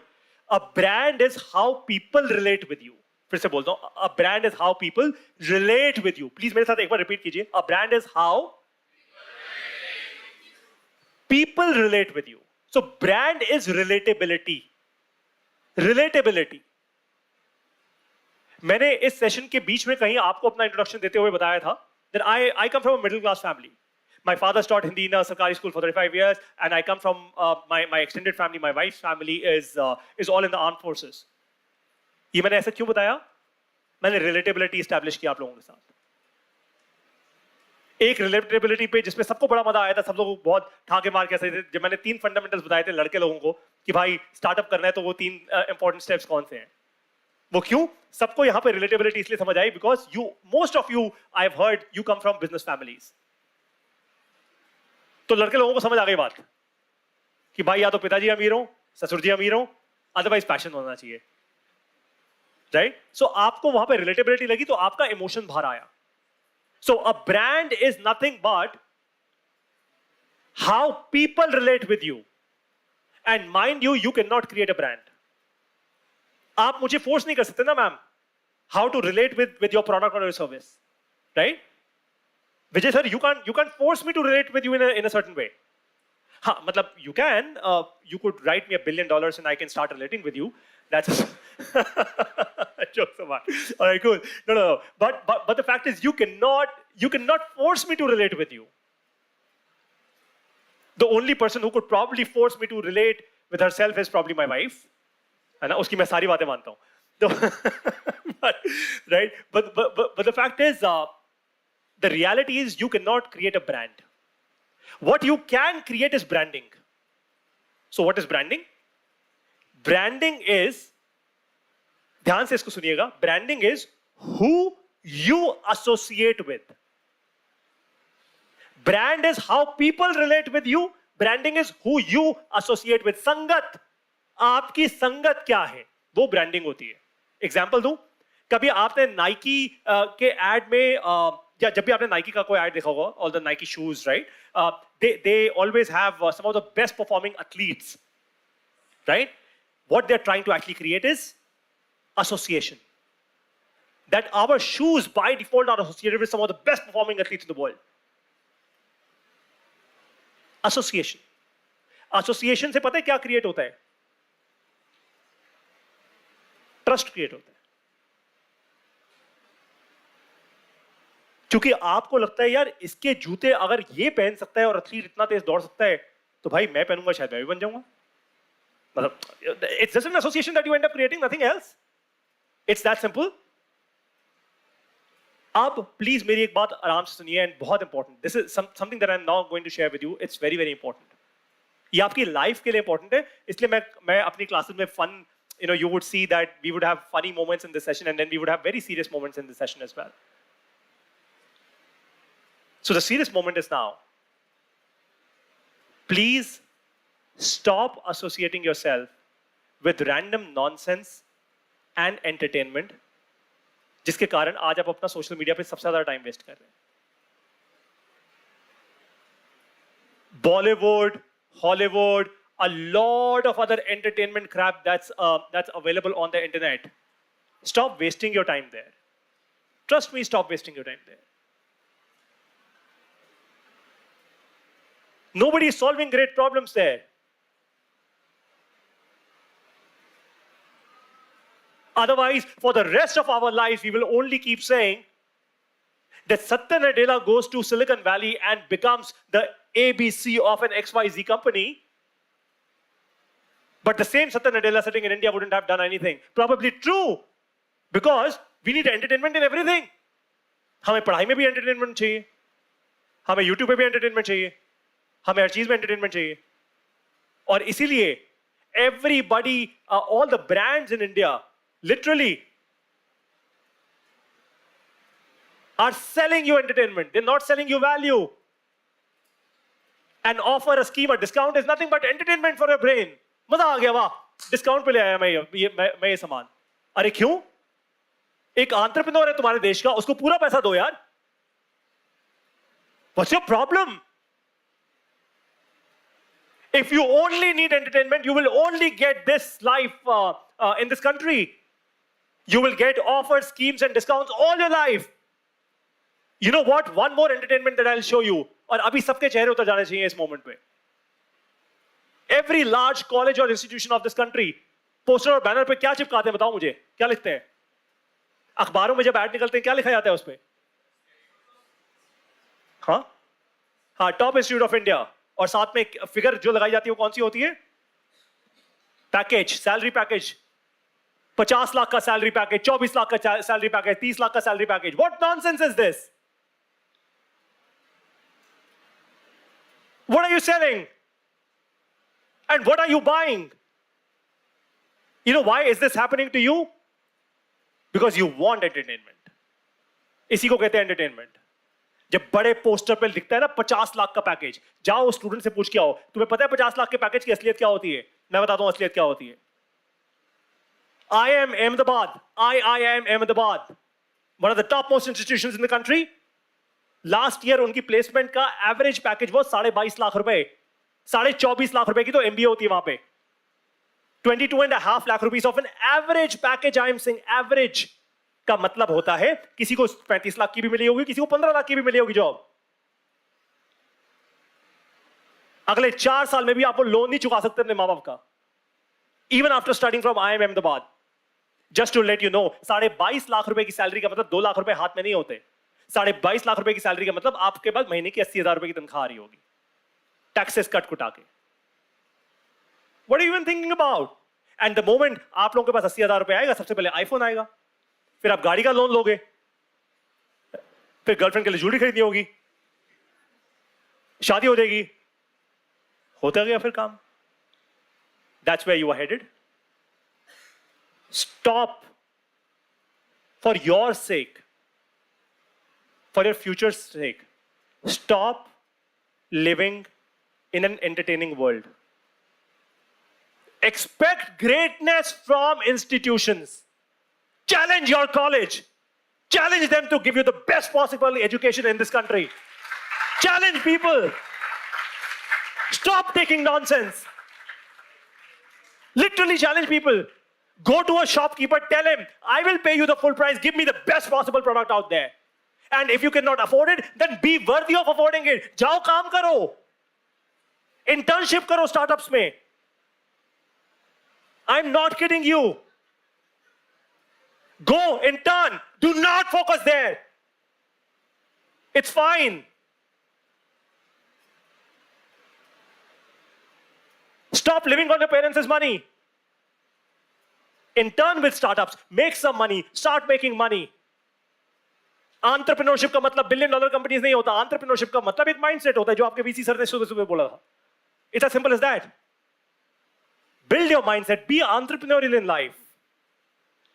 A brand is how people relate with you. फिर से बोलता हूँ, a brand is how people relate with you. Please मेरे साथ एक बार repeat कीजिए. A brand is how people relate with you. So brand is relatability. Relatability. मैंने इस सेशन के बीच में कहीं आपको अपना इंट्रोडक्शन देते हुए बताया था that I come from a middle class family. My father taught Hindi in a Sarkari school for 35 years, and I come from my extended family. My wife's family is all in the armed forces. ये मैंने ऐसा क्यों बताया? मैंने relatability establish किया आप लोगों के साथ. एक relatability पे जिसमें सबको बड़ा मजा आया था, सब लोग बहुत ठाके मार के ऐसे जब मैंने 3 fundamentals बताए थे लड़के लोगों को कि भाई स्टार्टअप करना है तो वो 3 important steps कौन से हैं? वो क्यों? सबको यहाँ पे relatability इसलिए समझ आई because most of you I've heard you come from business families. तो लड़के लोगों को समझ आ गई बात कि भाई या तो पिताजी अमीर हो, ससुर जी अमीर हो, अदरवाइज पैशन होना चाहिए, राइट? सो आपको वहां पे रिलेटेबिलिटी लगी तो आपका इमोशन बाहर आया. So a brand is nothing but how people relate with you. And mind you can not create a brand. आप मुझे फोर्स नहीं कर सकते ना ma'am how to relate with your product और your service, right? Vijay sir, you can't force me to relate with you in a certain way. हाँ, मतलब you can, you could write me $1 billion and I can start relating with you. That's jokes apart. All right, cool. No. But the fact is, you cannot force me to relate with you. The only person who could probably force me to relate with herself is probably my wife. है ना? उसकी मैं सारी बातें मानता हूँ. Right? But the fact is. The reality is you cannot create a brand. What you can create is branding. So what is branding? Branding is, ध्यान से इसको सुनिएगा, branding is who you associate with. Brand is how people relate with you. Branding is who you associate with. संगत, आपकी संगत क्या है, वो branding होती है. Example दूं, कभी आपने Nike के ad में या जब भी आपने नाइकी का कोई ऐड देखा होगा, all the Nike shoes, right? They always have some of the best performing athletes, right? What they're trying to actually create is association. That our shoes by default are associated with some of the best performing athletes in the world. Association. Association से पता है क्या create होता है? Trust create होता है. क्योंकि आपको लगता है यार इसके जूते अगर ये पहन सकता है और एथलीट इतना तेज दौड़ सकता है तो भाई मैं पहनूंगा शायद मैं भी बन जाऊंगा. मतलब it's just an association that you end up creating, nothing else. It's that simple. अब प्लीज मेरी एक बात आराम से सुनिए एंड बहुत important. This is something that I am now going to share with you. It's very very important. ये आपकी लाइफ के लिए इंपॉर्टेंट है. इसलिए मैं अपनी क्लासेस में fun, you would see that we would have funny moments in this session and then we would have very serious moments in this session as well. So the serious moment is now. Please stop associating yourself with random nonsense and entertainment, जिसके कारण आज आप अपना social media पे सबसे ज्यादा time waste कर रहे हैं. Bollywood, Hollywood, a lot of other entertainment crap that's available on the internet. Stop wasting your time there. Trust me, stop wasting your time there. Nobody is solving great problems there. Otherwise, for the rest of our lives, we will only keep saying that Satya Nadella goes to Silicon Valley and becomes the ABC of an XYZ company. But the same Satya Nadella sitting in India wouldn't have done anything. Probably true. Because we need entertainment in everything. हमें पढ़ाई में भी entertainment चाहिए. हमें YouTube पे भी entertainment चाहिए. हमें हर चीज में entertainment चाहिए. और इसीलिए everybody, all the brands in India, literally are selling you entertainment. They're not selling you value. And offer a scheme, a discount is nothing but entertainment for your brain. मजा आ गया, वाह डिस्काउंट पे ले आया मैं ये सामान. अरे क्यों? एक एंटरप्रेन्योर है तुम्हारे देश का, उसको पूरा पैसा दो यार. What's your problem? If you only need entertainment, you will only get this life in this country. You will get offers, schemes, and discounts all your life. You know what? One more entertainment that I'll show you. और अभी सबके चेहरे उतर जाने चाहिए इस moment पे. Every large college or institution of this country, poster और बैनर पे क्या चिपकाते हैं बताओ मुझे? क्या लिखते हैं? अखबारों में जब ऐड निकलते हैं क्या लिखा जाता है उस पे? हाँ, टॉप इंस्टीट्यूट ऑफ इंडिया, और साथ में फिगर जो लगाई जाती है वो कौन सी होती है? Package, salary package. 50 लाख का सैलरी पैकेज, 24 लाख का सैलरी पैकेज, 30 लाख का salary package. What nonsense is this? What are you selling? And what are you buying? You know why is this happening to you? Because you want entertainment. इसी को कहते हैं entertainment. जब बड़े poster पे दिखता है ना 50 लाख का पैकेज, जाओ स्टूडेंट से पूछ के आओ, तुम्हें पता है 50 लाख के पैकेज की असलियत क्या होती है? मैं बताता हूं असलियत क्या होती है. IIM Ahmedabad, IIM Ahmedabad, one of the topmost institutions in the country. Last year उनकी प्लेसमेंट का एवरेज पैकेज वो 22.5 लाख रुपए, 24.5 लाख रुपए की तो MBA होती है वहां पे. 22.5 lakh rupees of an average package. I am saying average का मतलब होता है किसी को 35 लाख की भी मिली होगी, किसी को 15 लाख की भी मिली होगी जॉब. अगले 4 साल में भी आप वो लोन नहीं चुका सकते अपने माँ बाप का. Even after studying from IIM Ahmedabad. Just to let you know, 22.5 lakh रुपए की सैलरी का मतलब 2 लाख रुपए हाथ में नहीं होते. 22.5 लाख रुपए की सैलरी का मतलब आपके पास महीने की 80,000 रुपए की तनख्वाह आ रही होगी, टैक्सेस कट कुटा के. What are you even thinking about? And the moment आप लोगों के पास 80,000 रुपए आएगा, सबसे पहले आईफोन आएगा, फिर आप गाड़ी का लोन लोगे, फिर गर्लफ्रेंड के लिए ज्वेलरी खरीदनी होगी, शादी हो जाएगी, होता गया फिर काम. That's where you are headed. Stop, for your sake, for your future's sake, stop living in an entertaining world. Expect greatness from institutions. Challenge your college. Challenge them to give you the best possible education in this country. Challenge people. Stop taking nonsense. Literally challenge people. Go to a shopkeeper, tell him, I will pay you the full price, give me the best possible product out there. And if you cannot afford it, then be worthy of affording it. जाओ काम करो. Internship करो startups में. I'm not kidding you. Go, intern. Do not focus there. It's fine. Stop living on your parents' money. Intern with startups. Make some money. Start making money. Entrepreneurship का मतलब $1 billion companies नहीं होता. Entrepreneurship का मतलब एक mindset होता है जो आपके VC सर ने सुबह सुबह बोला था. It's as simple as that. Build your mindset. Be entrepreneurial in life.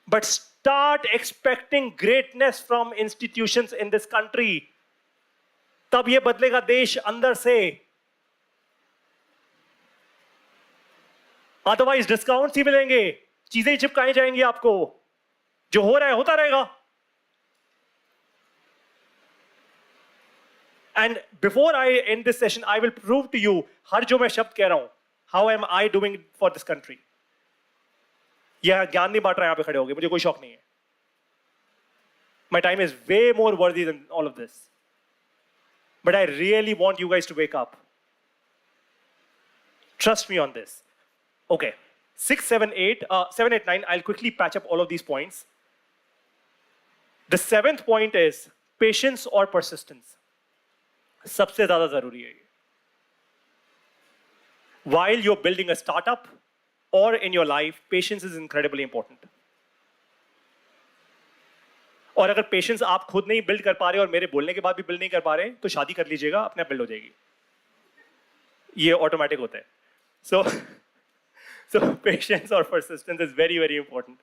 But start expecting greatness from institutions in this country. तब ये बदलेगा देश अंदर से. Otherwise discounts ही मिलेंगे, चीजें ही चिपकाई जाएंगी आपको. जो हो रहा है होता रहेगा. And before I end this session, I will prove to you हर जो मैं शब्द कह रहा हूं, how am I doing for this country? यह ज्ञान नहीं बांट रहा है यहाँ पे खड़े होके, मुझे कोई शौक नहीं है. My time is way more worthy than all of this. But I really want you guys to wake up. Trust me on this. Okay, 6, 7, 8, 7, 8, 9, I'll quickly patch up all of these points. The 7th point is patience or persistence. सबसे ज़्यादा ज़रूरी है ये. While you're building a startup or in your life, patience is incredibly important. और अगर patience आप खुद नहीं build कर पा रहे और मेरे बोलने के बाद भी build नहीं कर पा रहे, तो शादी कर लीजिएगा, अपने आप build हो जाएगी. ये automatic होता है. So patience or persistence is very, very important.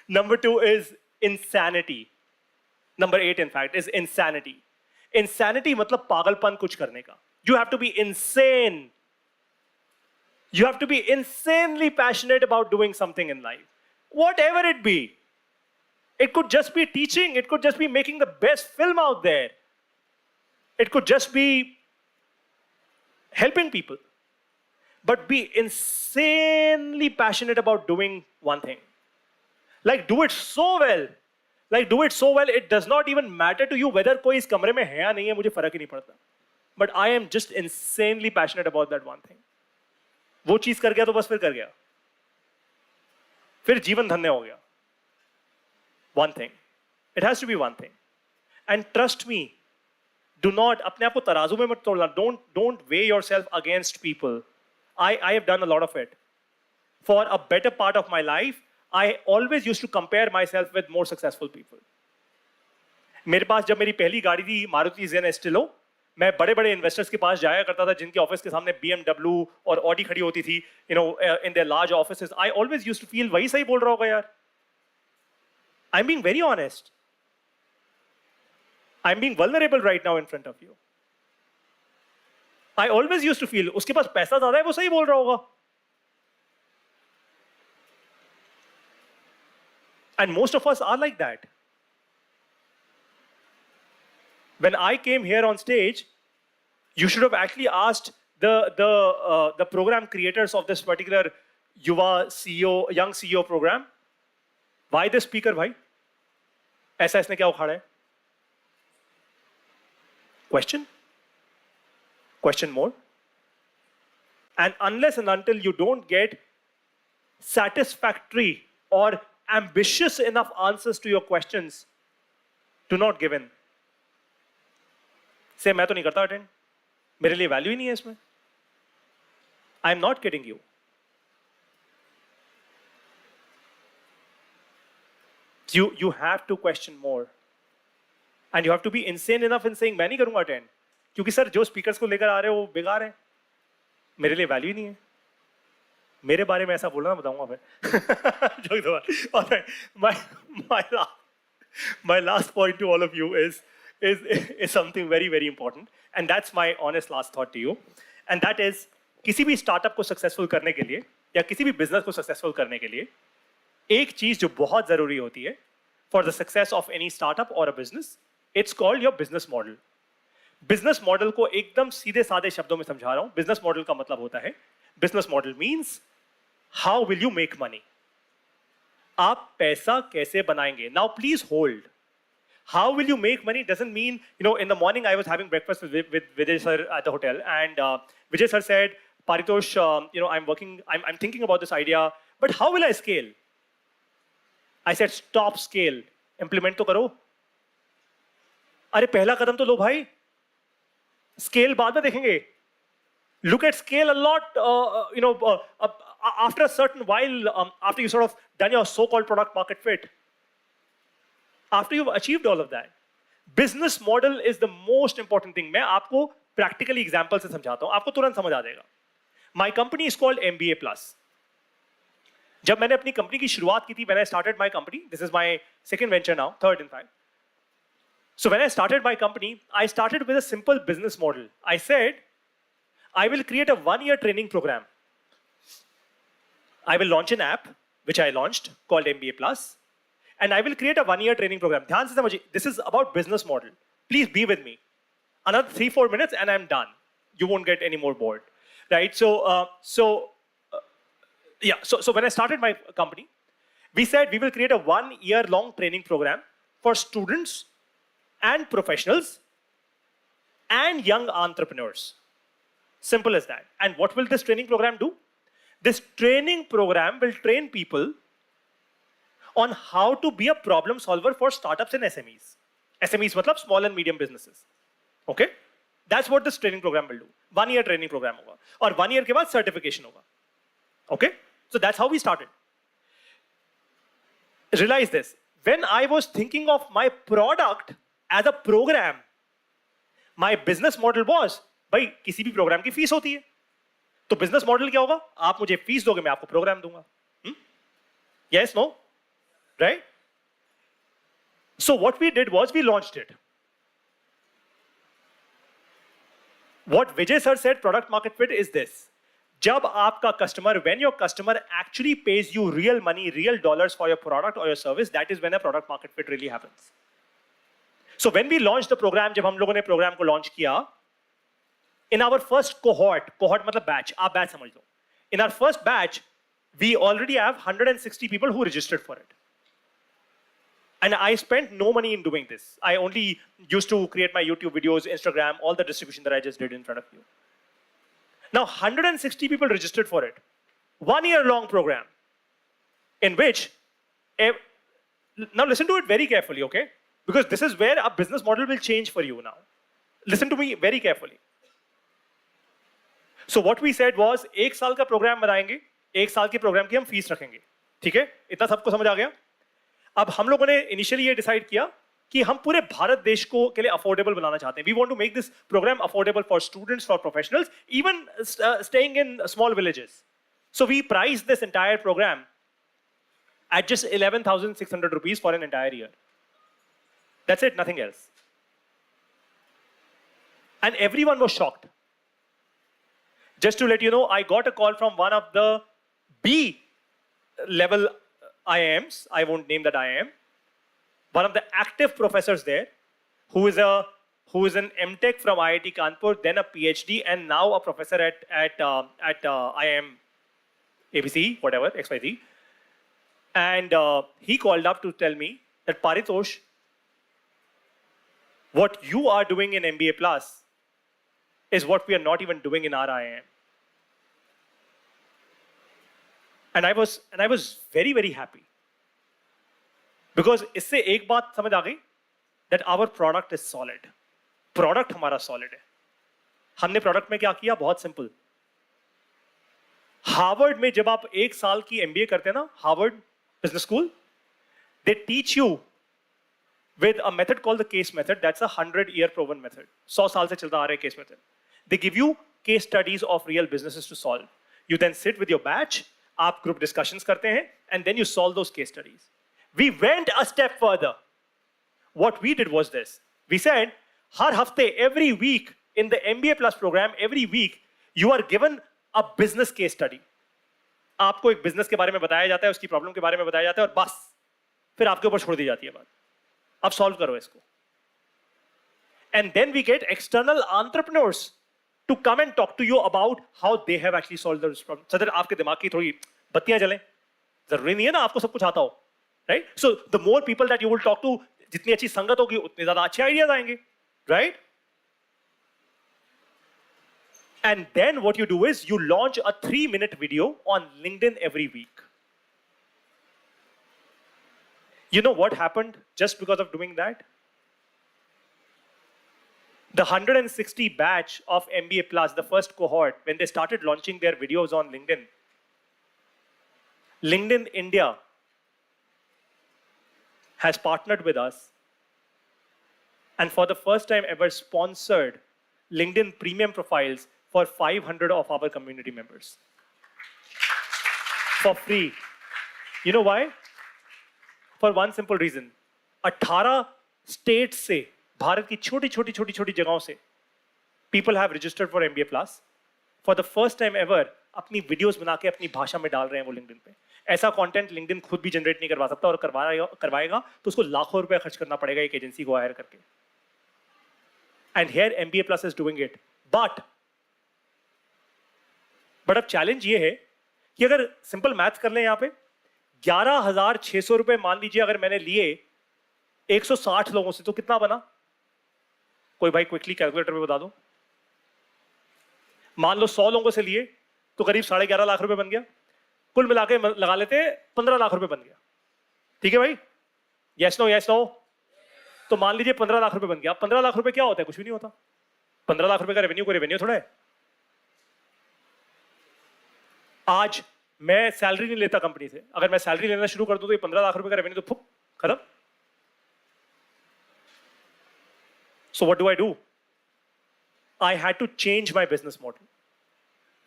Number 2 is insanity. Number 8, in fact, is insanity. Insanity मतलब पागलपन कुछ करने का. You have to be insane. You have to be insanely passionate about doing something in life. Whatever it be. It could just be teaching. It could just be making the best film out there. It could just be helping people, but be insanely passionate about doing one thing. Like do it so well. Like do it so well, it does not even matter to you whether कोई इस कमरे में है या नहीं है, मुझे फर्क ही नहीं पड़ता. But I am just insanely passionate about that one thing. वो चीज कर गया तो बस फिर कर गया. फिर जीवन धन्य हो गया. One thing. It has to be one thing. And trust me, do not अपने आप को तराजू में मत तोड़ना. Don't weigh yourself against people. I have done a lot of it. For a better part of my life, I always used to compare myself with more successful people. मेरे पास जब मेरी पहली गाड़ी थी मारुति ज़ेन एस्टिलो, मैं बड़े-बड़े investors के पास जाया करता था जिनके ऑफिस के सामने BMW और Audi खड़ी होती थी, in their large offices. I always used to feel वही सही बोल रहा होगा यार. I'm being very honest. I'm being vulnerable right now in front of you. I always used to feel उसके पास पैसा ज़्यादा है वो सही बोल रहा होगा. And most of us are like that. When I came here on stage, you should have actually asked the program creators of this particular E-YUVA CEO, young CEO program, why this speaker, bhai? ऐसा इसने क्या उखाड़ा है? Question? Question more? And unless and until you don't get satisfactory or ambitious enough answers to your questions, do not give in. Say, मैं तो नहीं करता attend, मेरे लिए वैल्यू ही नहीं है इसमें. I am not kidding you. You have to question more. And you have to be insane enough in saying, मैं नहीं करूंगा अटेंड, क्योंकि सर जो स्पीकर्स को लेकर आ रहे हो वो बेकार है, मेरे लिए वैल्यू ही नहीं है. मेरे बारे में ऐसा बोलना बताऊंगा फिर. Alright, my last point to all of you is something very, very important, and that's my honest last thought to you, and that is किसी भी स्टार्टअप को सक्सेसफुल करने के लिए या किसी भी बिजनेस को सक्सेसफुल करने के लिए एक चीज जो बहुत जरूरी होती है for the success of any startup और a business, it's called your business model. Business model को एकदम सीधे साधे शब्दों में समझा रहा हूं. बिजनेस मॉडल का मतलब होता है, business model means how will you make money. आप पैसा कैसे बनाएंगे. Now please hold. How will you make money doesn't mean, in the morning I was having breakfast with Vijay sir at the hotel, and Vijay sir said, Paritosh, I'm thinking about this idea, but how will I scale? I said, stop scale, implement तो करो. अरे पहला कदम तो लो भाई, scale बाद में देखेंगे. Look at scale a lot, after a certain while, after you sort of done your so-called product market fit. After you've achieved all of that, business model is the most important thing. मैं आपको practically example से समझाता हूँ, आपको तुरंत समझ आ जाएगा. My company is called MBA Plus. जब मैंने अपनी कंपनी की शुरुआत की थी, when I started my company, this is my second venture now, third in fact. So when I started my company, I started with a simple business model. I said, I will create a 1-year training program. I will launch an app, which I launched, called MBA Plus. And I will create a 1-year training program. ध्यान से समझिए, this is about business model. Please be with me. Another 3-4 minutes and I'm done. You won't get any more bored, right? So when I started my company, we said we will create a 1-year-long training program for students and professionals and young entrepreneurs. Simple as that. And what will this training program do? This training program will train people on how to be a problem solver for startups and SMEs. SMEs मतलब small and medium businesses. Okay? That's what this training program will do. 1-year training program होगा. और 1 year के बाद certification होगा. Okay? So that's how we started. Realize this. When I was thinking of my product as a program, my business model was, भाई किसी भी program की fees होती है. तो business model क्या होगा? आप मुझे फीस दोगे, मैं आपको program दूंगा. Yes, no? Right? So what we did was we launched it. What Vijay sir said, product market fit, is this. जब आपका customer, when your customer actually pays you real money, real dollars for your product or your service, that is when a product market fit really happens. So when we launched the program, जब हम लोगों ने program को launch किया, in our first cohort मतलब batch, आप batch समझ लो. In our first batch, we already have 160 people who registered for it. And I spent no money in doing this. I only used to create my YouTube videos, Instagram, all the distribution that I just did in front of you. Now 160 people registered for it. 1 year long program in which, now listen to it very carefully, okay? Because this is where our business model will change for you now. Listen to me very carefully. So what we said was, 1 साल का program बनाएंगे, 1 साल के program की हम fees रखेंगे, ठीक है? इतना सबको समझ आ गया? अब हम लोगों ने इनिशियली ये डिसाइड किया कि हम पूरे भारत देश को के लिए अफोर्डेबल बनाना चाहते हैं. We want to make this program affordable for students, for professionals, even staying in small villages. So we priced this entire program at just 11,600 rupees for an entire year. That's it, nothing else. And everyone was shocked. Just to let you know, I got a call from one of the B level IIMs. I won't name that IIM. One of the active professors there, who is an MTech from IIT Kanpur, then a PhD, and now a professor at IIM ABC, whatever, XYZ. And he called up to tell me that, Paritosh, what you are doing in MBA Plus is what we are not even doing in our IIM. And I was very, very happy. Because इससे एक बात समझ आ गई, that our product is solid. Product हमारा solid है. हमने product में क्या किया? बहुत simple. हार्वर्ड में जब आप 1 साल की MBA करते हैं ना, Harvard business school, they teach you with a method called the case method. That's a 100-year proven method. 100 साल से चलता आ रहा है case method. They give you case studies of real businesses to solve. You then sit with your batch, आप group discussions करते हैं, and then you solve those case studies. We went a step further. What we did was this. We said, हर हफ्ते, every week in the MBA Plus program, every week, you are given a business case study. आपको एक business के बारे में बताया जाता है, उसकी problem के बारे में बताया जाता है, और बस, फिर आपके ऊपर छोड़ दी जाती है बात. अब solve करो इसको. And then we get external entrepreneurs to come and talk to you about how they have actually solved those problems. So that आपके दिमाग की थोड़ी बत्तियां जलें. जरूरी नहीं है ना आपको सब कुछ आता हो. Right? So the more people that you will talk to, जितनी अच्छी संगत होगी, उतने ज़्यादा अच्छे ideas आएंगे. Right? And then what you do is you launch a 3-minute video on LinkedIn every week. You know what happened just because of doing that? The 160 batch of MBA Plus, the first cohort, when they started launching their videos on LinkedIn, LinkedIn India has partnered with us and for the first time ever sponsored LinkedIn premium profiles for 500 of our community members. For free. You know why? For one simple reason. 18 states से, भारत की छोटी जगहों से, people have registered for MBA Plus. For the first time ever, अपनी videos बना के अपनी भाषा में डाल रहे हैं वो LinkedIn पे. ऐसा कंटेंट LinkedIn खुद भी जनरेट नहीं करवा सकता, और करवाएगा तो उसको लाखों रुपए खर्च करना पड़ेगा एक एजेंसी को हायर करके. And here MBA Plus is doing it. But अब चैलेंज ये है कि अगर सिंपल मैथ कर लें यहाँ पे, 11,600 रुपए मान लीजिए अगर मैंने लिए 160 लोगों से, तो कितना बना? कोई भाई क्विकली कैलकुलेटर पे बता दो. मान लो 100 लोगों से लिए तो करीब 11.5 लाख रुपए बन गया. कुल मिला के लगा लेते हैं 15 लाख रुपए बन गया. ठीक है भाई? Yes no? तो मान लीजिए 15 लाख रुपए बन गया. 15 लाख रुपए क्या होता है? कुछ भी नहीं होता. 15 लाख रुपए का रेवेन्यू, कोई रेवेन्यू थोड़ा है. आज मैं सैलरी नहीं लेता कंपनी से. अगर मैं सैलरी लेना शुरू कर दूं तो ये 15 लाख रुपए का रेवेन्यू तो फुक खत्म. So what do? I had to change my business model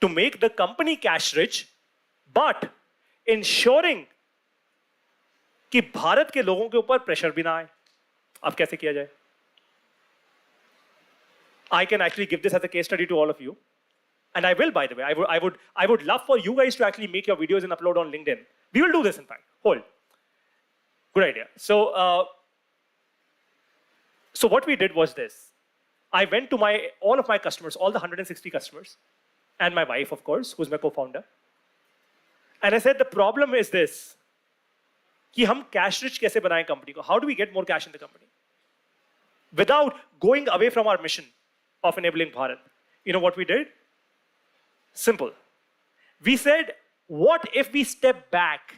to make the company cash rich, but ensuring कि भारत के लोगों के ऊपर प्रेशर भी ना आए. अब कैसे किया जाए? I can actually give this as a case study to all of you. And I will, by the way. I would love for you guys to actually make your videos and upload on LinkedIn. We will do this, in fact. Hold. Good idea. So So what we did was this. I went to all of my customers, all the 160 customers, and my wife, of course, who's my co-founder. And I said, the problem is this, कि हम cash rich कैसे बनाएं company को? How do we get more cash in the company? Without going away from our mission of enabling Bharat. You know what we did? Simple. We said, what if we step back?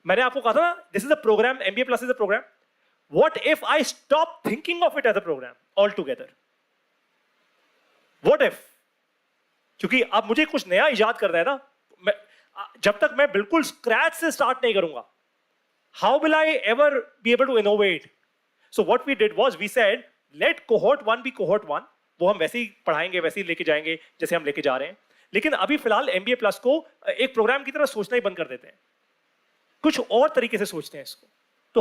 मैंने आपको कहा था ना, this is a program, MBA Plus is a program. What if I stop thinking of it as a program altogether? What if? क्योंकि अब मुझे कुछ नया इजाद करना है ना, जब तक मैं बिल्कुल स्क्रैच से स्टार्ट नहीं करूंगा, how will I ever be able to innovate? So what we did was we said, let cohort 1 be cohort 1. वो हम वैसे ही पढ़ाएंगे, वैसे ही लेके जाएंगे जैसे हम लेके जा रहे हैं. लेकिन अभी फिलहाल MBA Plus को एक प्रोग्राम की तरह सोचना ही बंद कर देते हैं. कुछ और तरीके से सोचते हैं इसको. तो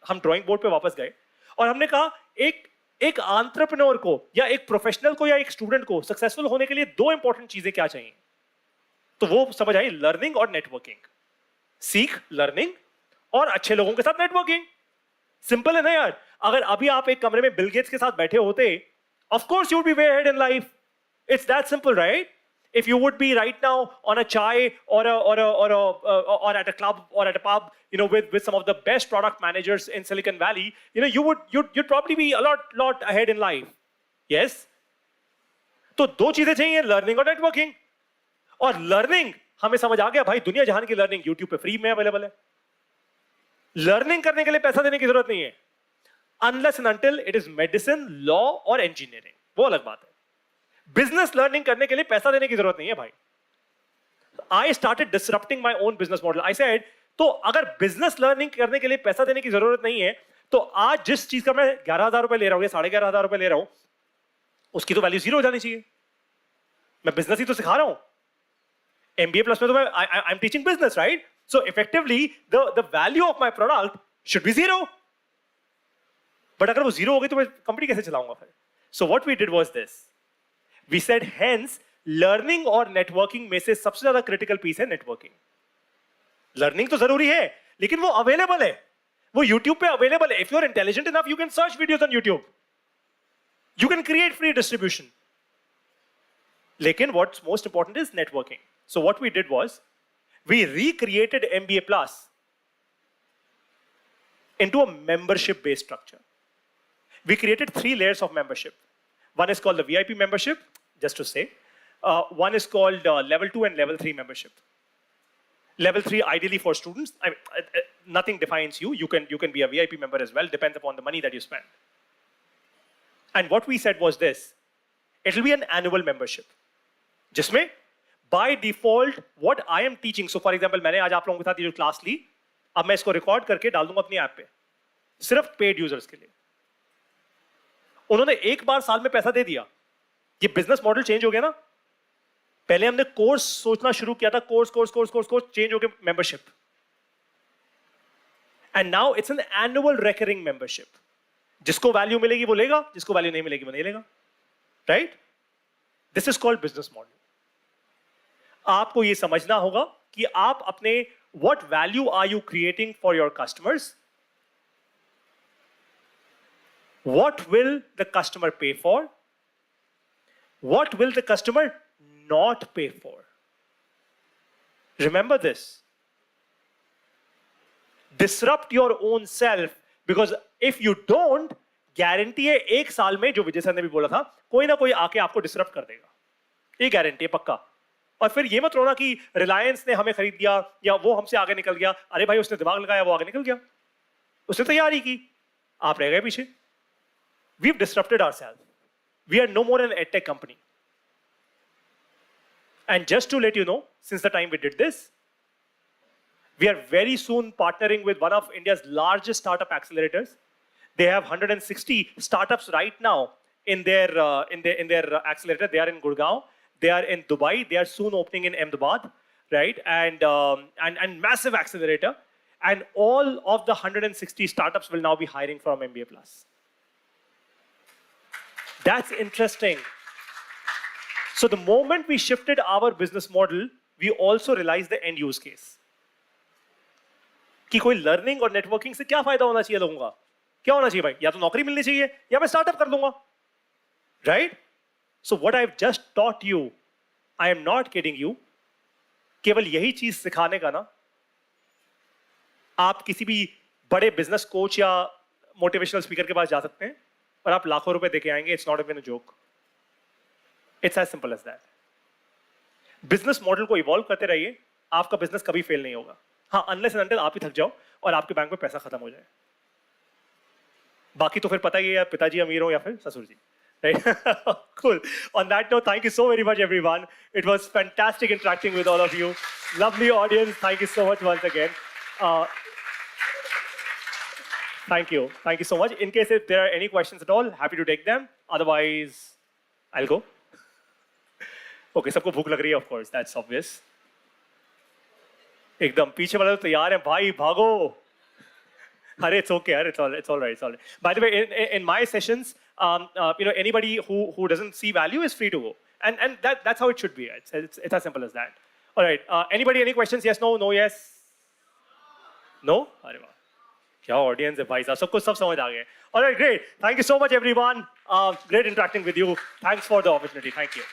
हम ड्राइंग बोर्ड पे वापस गए और हमने कहा एक एंटरप्रेन्योर को या एक प्रोफेशनल को या एक स्टूडेंट को सक्सेसफुल होने के लिए 2 इंपॉर्टेंट चीजें क्या चाहिए. तो वो समझ आई, लर्निंग और नेटवर्किंग. सीख, लर्निंग और अच्छे लोगों के साथ नेटवर्किंग. सिंपल है ना यार. अगर अभी आप एक कमरे में बिल गेट्स के साथ बैठे होते, of course you would be way ahead in life. It's that simple, right? If you would be right now on a chai or at a club or at a pub, with some of the best product managers in Silicon Valley, you'd probably be a lot ahead in life. Yes? तो 2 चीजें चाहिए, learning और networking. और learning हमें समझ आ गया भाई, दुनिया जहान की लर्निंग YouTube पे फ्री में अवेलेबल है. लर्निंग करने के लिए पैसा देने की जरूरत नहीं है, unless and until it is medicine, law और engineering. वो अलग बात है. बिजनेस लर्निंग करने के लिए पैसा देने की जरूरत नहीं है भाई. I started disrupting my own business model. I said, तो अगर बिजनेस लर्निंग करने के लिए पैसा देने की जरूरत नहीं है, तो आज जिस चीज का मैं 11,000 रुपए ले रहा हूं या 11,500 रुपए ले रहा हूं, उसकी तो वैल्यू 0 हो जानी चाहिए. मैं बिजनेस ही तो सिखा रहा हूं. MBA Plus में तो I am teaching business, right? So effectively the value of my product should be 0. But अगर वो 0 हो गई तो मैं कंपनी कैसे चलाऊंगा फिर? So what we did was this. We said, hence, learning और networking में से सबसे ज्यादा critical piece है networking. Learning तो जरूरी है, लेकिन वो available है. वो YouTube पे available है. If you're intelligent enough, you can search videos on YouTube. You can create free distribution. लेकिन what's most important is networking. So what we did was, we recreated MBA Plus into a membership-based structure. We created 3 layers of membership. One is called the VIP membership, just to say. One is called level 2 and level 3 membership. Level 3 ideally for students. I mean, nothing defines you. You can be a VIP member as well, depends upon the money that you spend. And what we said was this. It will be an annual membership. जिसमें by default what I am teaching. So for example, मैंने आज आप लोगों के साथ ये जो class ली, अब मैं इसको रिकॉर्ड करके डाल दूंगा अपनी ऐप पे, सिर्फ पेड यूजर्स के लिए. उन्होंने एक बार साल में पैसा दे दिया. ये बिजनेस मॉडल चेंज हो गया ना. पहले हमने कोर्स सोचना शुरू किया था, कोर्स चेंज हो गया membership. And now it's an annual recurring membership. जिसको वैल्यू मिलेगी वो लेगा, जिसको वैल्यू नहीं मिलेगी वो नहीं लेगा. Right? This is called business model. आपको ये समझना होगा कि आप अपने what value are you creating for your customers. What will the customer pay for? What will the customer not pay for? Remember this. Disrupt your own self, because if you don't, guarantee है 1 साल में, जो विजय sir ने भी बोला था, कोई ना कोई आके आपको डिसरप्ट कर देगा. ये गारंटी है पक्का. और फिर ये मत रोना कि रिलायंस ने हमें खरीद लिया या वो हमसे आगे निकल गया. अरे भाई, उसने दिमाग लगाया, वो आगे निकल गया, उसने तैयारी की, आप रह गए पीछे. We've disrupted ourselves. We are no more an edtech company. And just to let you know, since the time we did this, we are very soon partnering with one of India's largest startup accelerators. They have 160 startups right now in their accelerator. They are in Gurgaon. They are in Dubai. They are soon opening in Ahmedabad, right? And massive accelerator. And all of the 160 startups will now be hiring from MBA Plus. That's interesting. So the moment we shifted our business model, we also realized the end use case. कि कोई learning और networking से क्या फायदा होना चाहिए लोगों का? क्या होना चाहिए भाई? या तो नौकरी मिलनी चाहिए या मैं स्टार्टअप कर लूंगा, right? So what I have just taught you, I am not kidding you, केवल यही चीज सिखाने का ना, आप किसी भी बड़े बिजनेस कोच या मोटिवेशनल स्पीकर के पास जा सकते हैं और आप लाखों रुपए देके आएंगे. It's not even a joke. It's as simple as that. Business model को इवॉल्व करते रहिए, आपका बिजनेस कभी फेल नहीं होगा. हाँ, अनलेस एंड अनटिल आप ही थक जाओ और आपके बैंक में पैसा खत्म हो जाए. बाकी तो फिर पता ही है, या पिताजी अमीर हो या फिर ससुर जी. Right? Cool. On that note, thank you so very much, everyone. It was fantastic interacting with all of you. Lovely audience. Thank you so much once again. Thank you. Thank you so much. In case if there are any questions at all, happy to take them. Otherwise, I'll go. Okay, सबको भूख लग रही है, of course. That's obvious. एकदम पीछे वाले तो तैयार हैं भाई, भागो. Arey, it's okay. It's all right. It's all right. By the way, in my sessions, anybody who doesn't see value is free to go, and that's how it should be. It's as simple as that. All right. Anybody? Any questions? Yes? No? No? Yes? No? अरे वाह, क्या audience है भाई साहब, सबको सब समझ आ गए. All right, great. Thank you so much, everyone. Great interacting with you. Thanks for the opportunity. Thank you.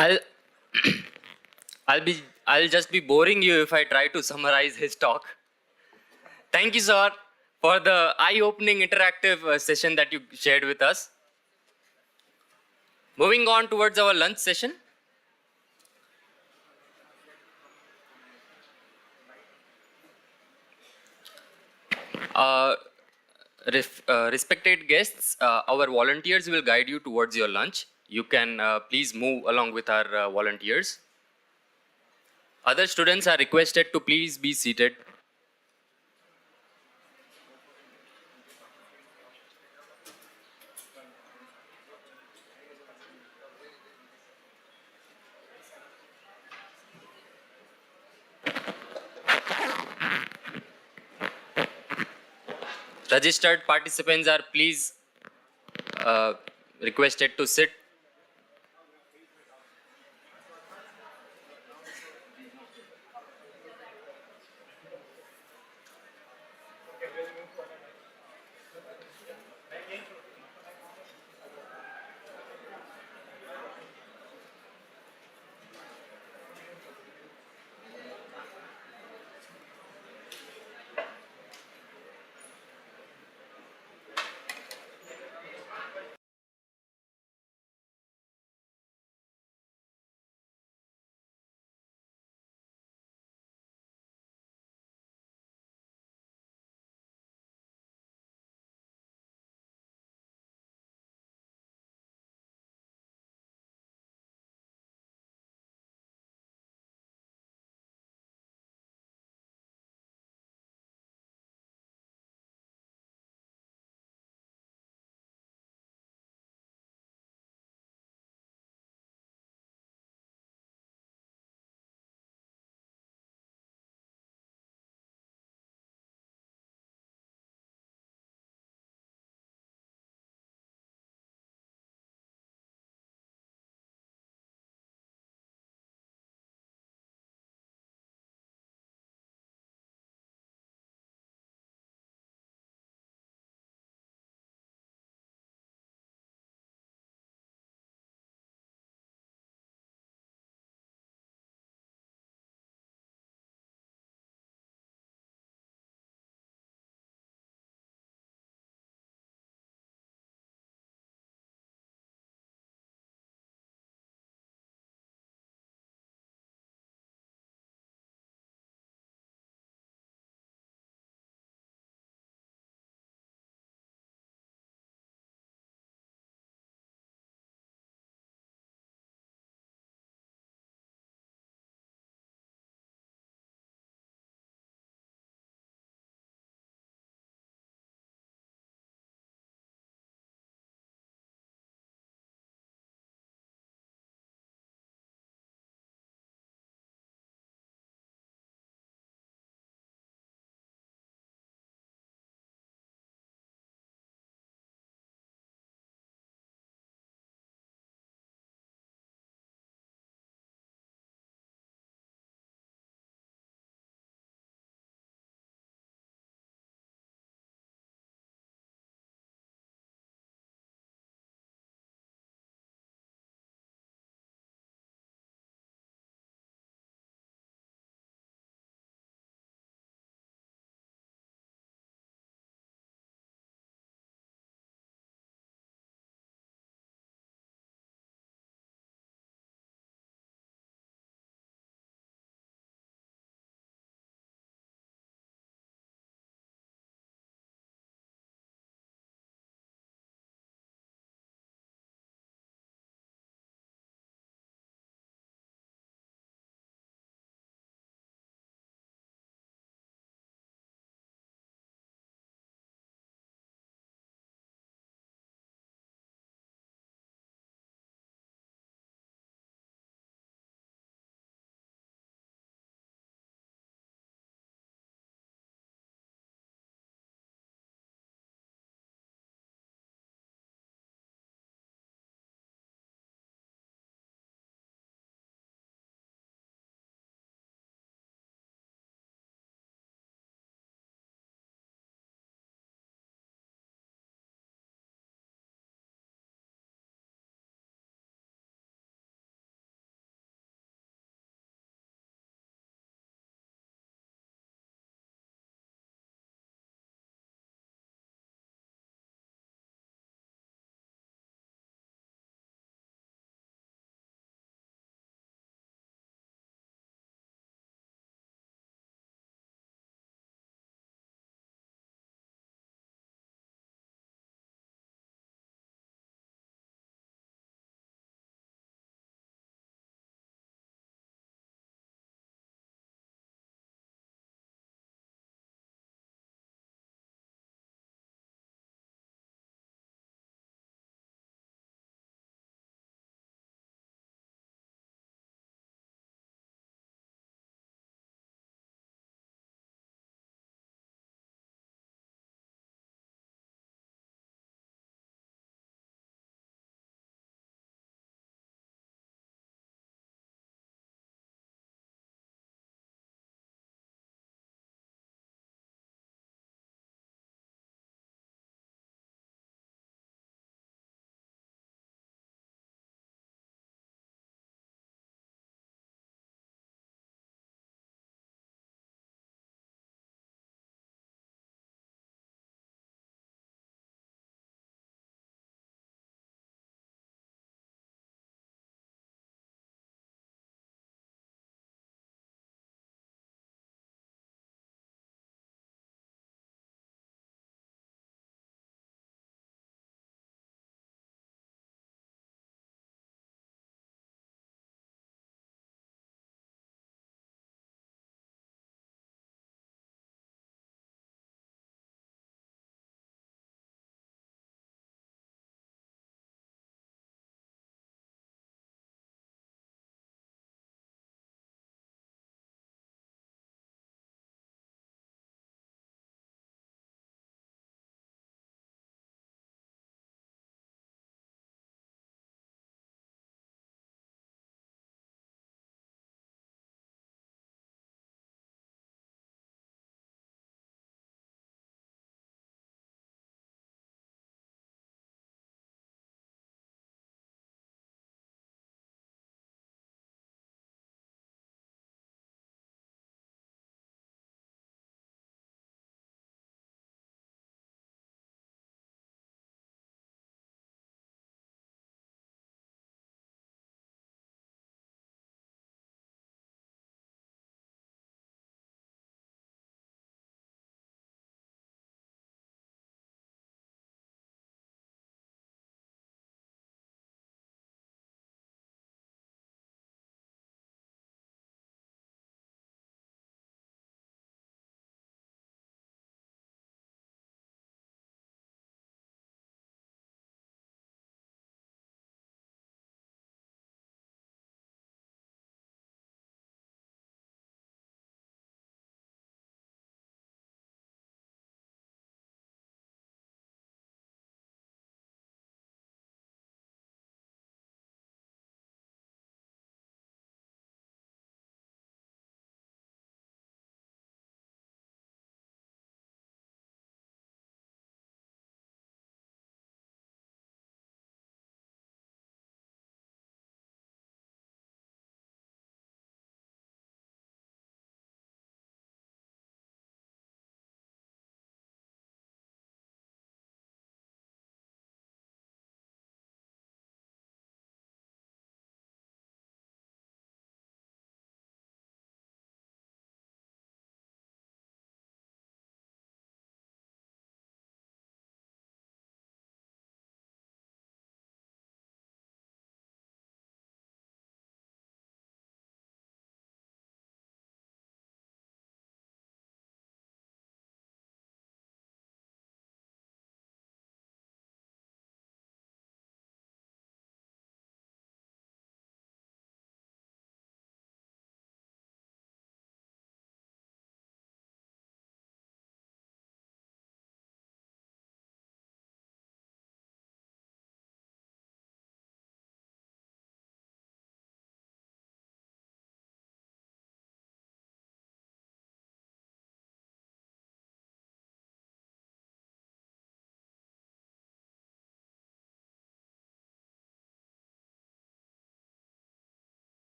I'll I'll just be boring you if I try to summarize his talk. Thank you, sir, for the eye-opening interactive session that you shared with us. Moving on towards our lunch session. Respected guests, our volunteers will guide you towards your lunch. You can please move along with our volunteers. Other students are requested to please be seated. Registered participants are please requested to sit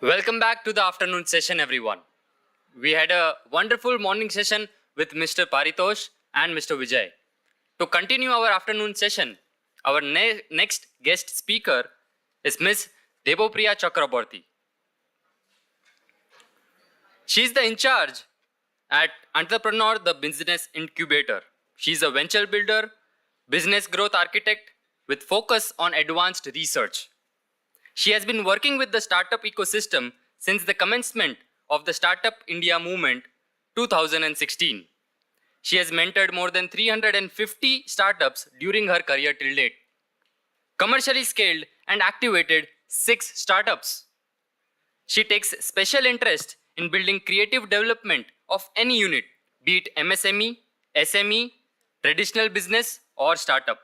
Welcome back to the afternoon session, everyone. We had a wonderful morning session with Mr. Paritosh and Mr. Vijay. To continue our afternoon session, our next guest speaker is Ms. Debopriya Chakraborty. She is the in charge at Entrepreneur the Business Incubator. She is a venture builder, business growth architect with focus on advanced research. She has been working with the startup ecosystem since the commencement of the Startup India movement 2016. She has mentored more than 350 startups during her career till date, commercially scaled and activated 6 startups. She takes special interest in building creative development of any unit, be it MSME, SME, traditional business or startup.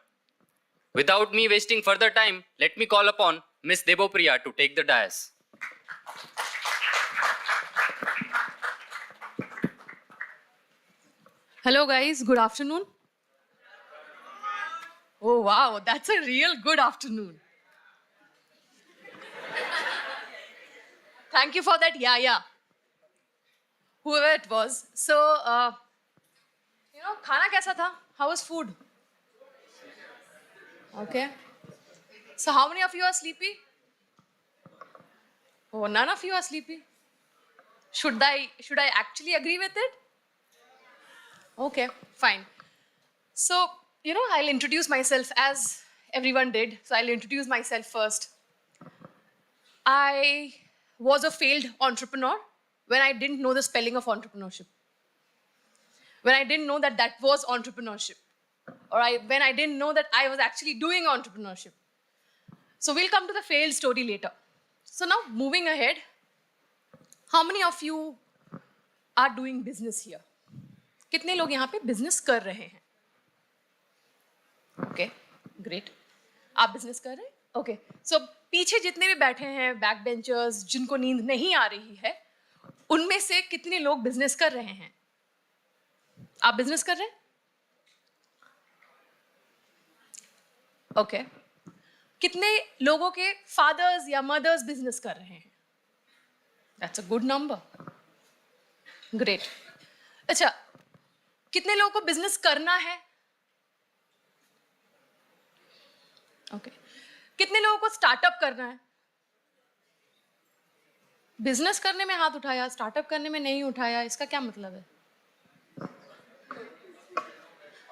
Without me wasting further time, let me call upon Ms. Debopriya to take the dais. Hello guys, good afternoon. Oh wow, that's a real good afternoon. Thank you for that, yeah. Whoever it was. So, खाना कैसा था? How was food? Okay. So how many of you are sleepy? Oh, none of you are sleepy. Should I actually agree with it? Okay, fine. So, I'll introduce myself as everyone did. So I'll introduce myself first. I was a failed entrepreneur when I didn't know the spelling of entrepreneurship. When I didn't know that that was entrepreneurship. When I didn't know that I was actually doing entrepreneurship. So we'll come to the failed story later. So now moving ahead, how many of you are doing business here? कितने लोग यहाँ पे business कर रहे हैं? Okay, great. आप business कर रहे हैं? ओके. सो पीछे जितने भी बैठे हैं बैक बेंचर्स जिनको नींद नहीं आ रही है, उनमें से कितने लोग बिजनेस कर रहे हैं? आप बिजनेस कर रहे हैं? ओके. कितने लोगों के फादर्स या मदर्स बिजनेस कर रहे हैं? That's a good number. Great. अच्छा, कितने लोगों को बिजनेस करना है? ओके. कितने लोगों को स्टार्टअप करना है? बिजनेस करने में हाथ उठाया, स्टार्टअप करने में नहीं उठाया, इसका क्या मतलब है?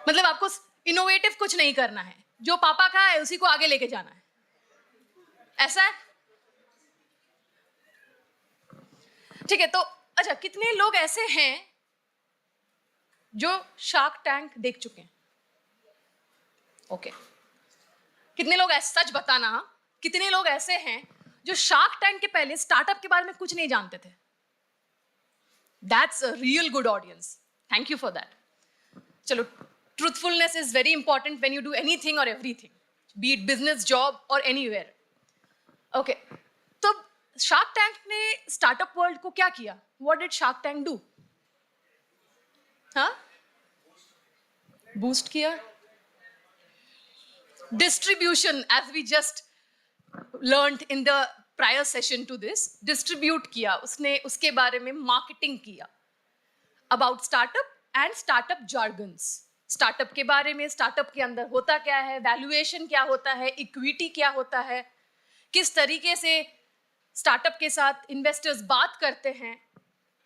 मतलब आपको इनोवेटिव कुछ नहीं करना है, जो पापा का है उसी को आगे लेके जाना है, ऐसा है? ठीक है. तो अच्छा, कितने लोग ऐसे हैं जो शार्क टैंक देख चुके हैं? ओके. कितने लोग ऐसे, सच बताना, कितने लोग ऐसे हैं जो शार्क टैंक के पहले स्टार्टअप के बारे में कुछ नहीं जानते थे? That's a real good audience. Thank you for that. चलो, truthfulness is very important when you do anything or everything, be it business, job or anywhere. Okay. तो शार्क टैंक ने स्टार्टअप वर्ल्ड को क्या किया? What did Shark Tank do? हाँ? Boost किया. Distribution, as we just learned in the prior session to this, distribute किया. उसने उसके बारे में marketing किया. About startup and startup jargons. Startup के बारे में, स्टार्टअप के अंदर होता क्या है, वैल्यूएशन क्या होता है, इक्विटी क्या होता है, किस तरीके से स्टार्टअप के साथ इन्वेस्टर्स बात करते हैं,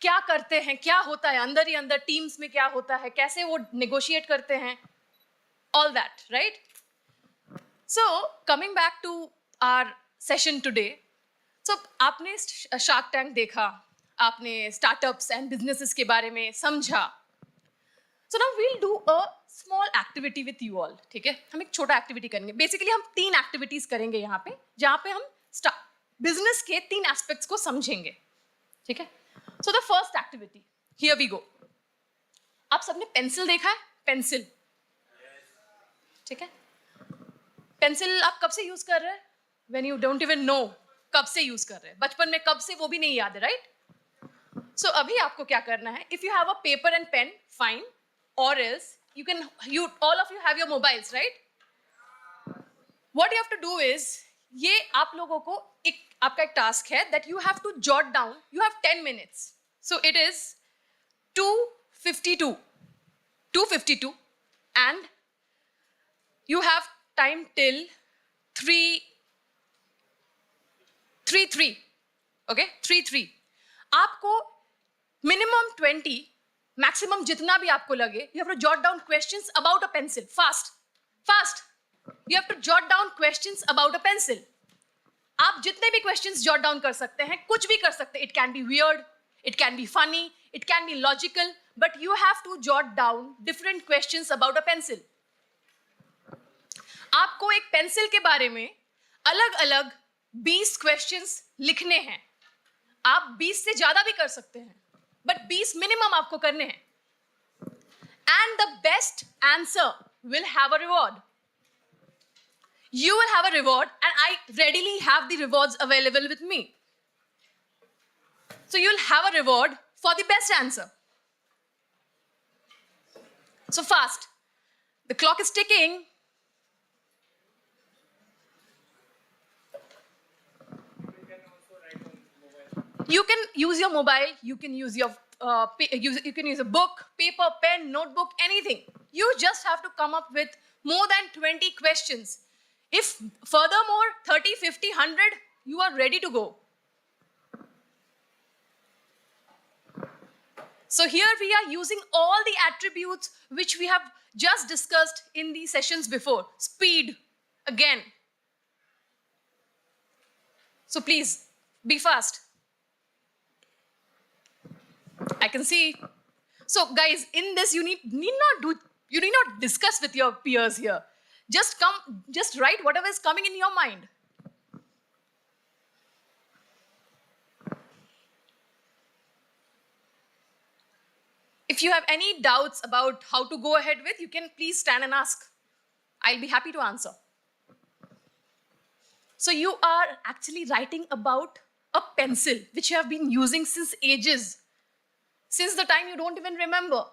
क्या करते हैं, क्या होता है अंदर ही अंदर टीम्स में, क्या होता है, कैसे वो नेगोशिएट करते हैं, all that, right? So coming back to our session today. So आपने शार्क टैंक देखा, आपने स्टार्टअप्स एंड बिजनेसेस के बारे में समझा. So now we'll do a small activity with you all. ठीक है? हम एक छोटा एक्टिविटी करेंगे. बेसिकली हम 3 एक्टिविटीज करेंगे यहाँ पे, जहाँ पे हम बिजनेस के 3 एस्पेक्ट्स को समझेंगे. ठीक है? So the first activity, here we go. आप सबने पेंसिल देखा है? पेंसिल. ठीक है? पेंसिल आप कब से यूज कर रहे हैं? When you don't even know कब से यूज कर रहे हैं. बचपन में कब से वो भी नहीं याद है, राइट? So अभी आपको क्या करना है? If you have a paper and pen, fine. Or else all of you have your mobiles, right? What you have to do is ये आप लोगों को आपका एक टास्क है that you have to jot down. You have 10 minutes. So it is 2:52, and you have time till 3:03. Okay, 3:03. आपको minimum 20, maximum जितना भी आपको लगे, you have to jot down questions about a pencil. Fast. You have to jot down questions about a pencil. आप जितने भी questions jot down कर सकते हैं, कुछ भी कर सकते हैं. It can be weird, it can be funny, it can be logical, but you have to jot down different questions about a pencil. आपको एक पेंसिल के बारे में अलग अलग 20 क्वेश्चंस लिखने हैं. आप 20 से ज्यादा भी कर सकते हैं, बट 20 मिनिमम आपको करने हैं. And the best answer will have a reward. You will have a reward, and I readily have the rewards available with me. So you'll have a reward for the best answer. So fast. The clock is ticking. You can use your mobile, you can use your you can use a book, paper, pen, notebook, anything. You just have to come up with more than 20 questions. If furthermore 30, 50, 100, you are ready to go. So here we are using all the attributes which we have just discussed in the sessions before. Speed, again. So please, be fast. I can see. So guys, in this you need not discuss with your peers here. Just write whatever is coming in your mind. If you have any doubts about how to go ahead with, you can please stand and ask. I'll be happy to answer. So you are actually writing about a pencil which you have been using since ages. Since the time you don't even remember.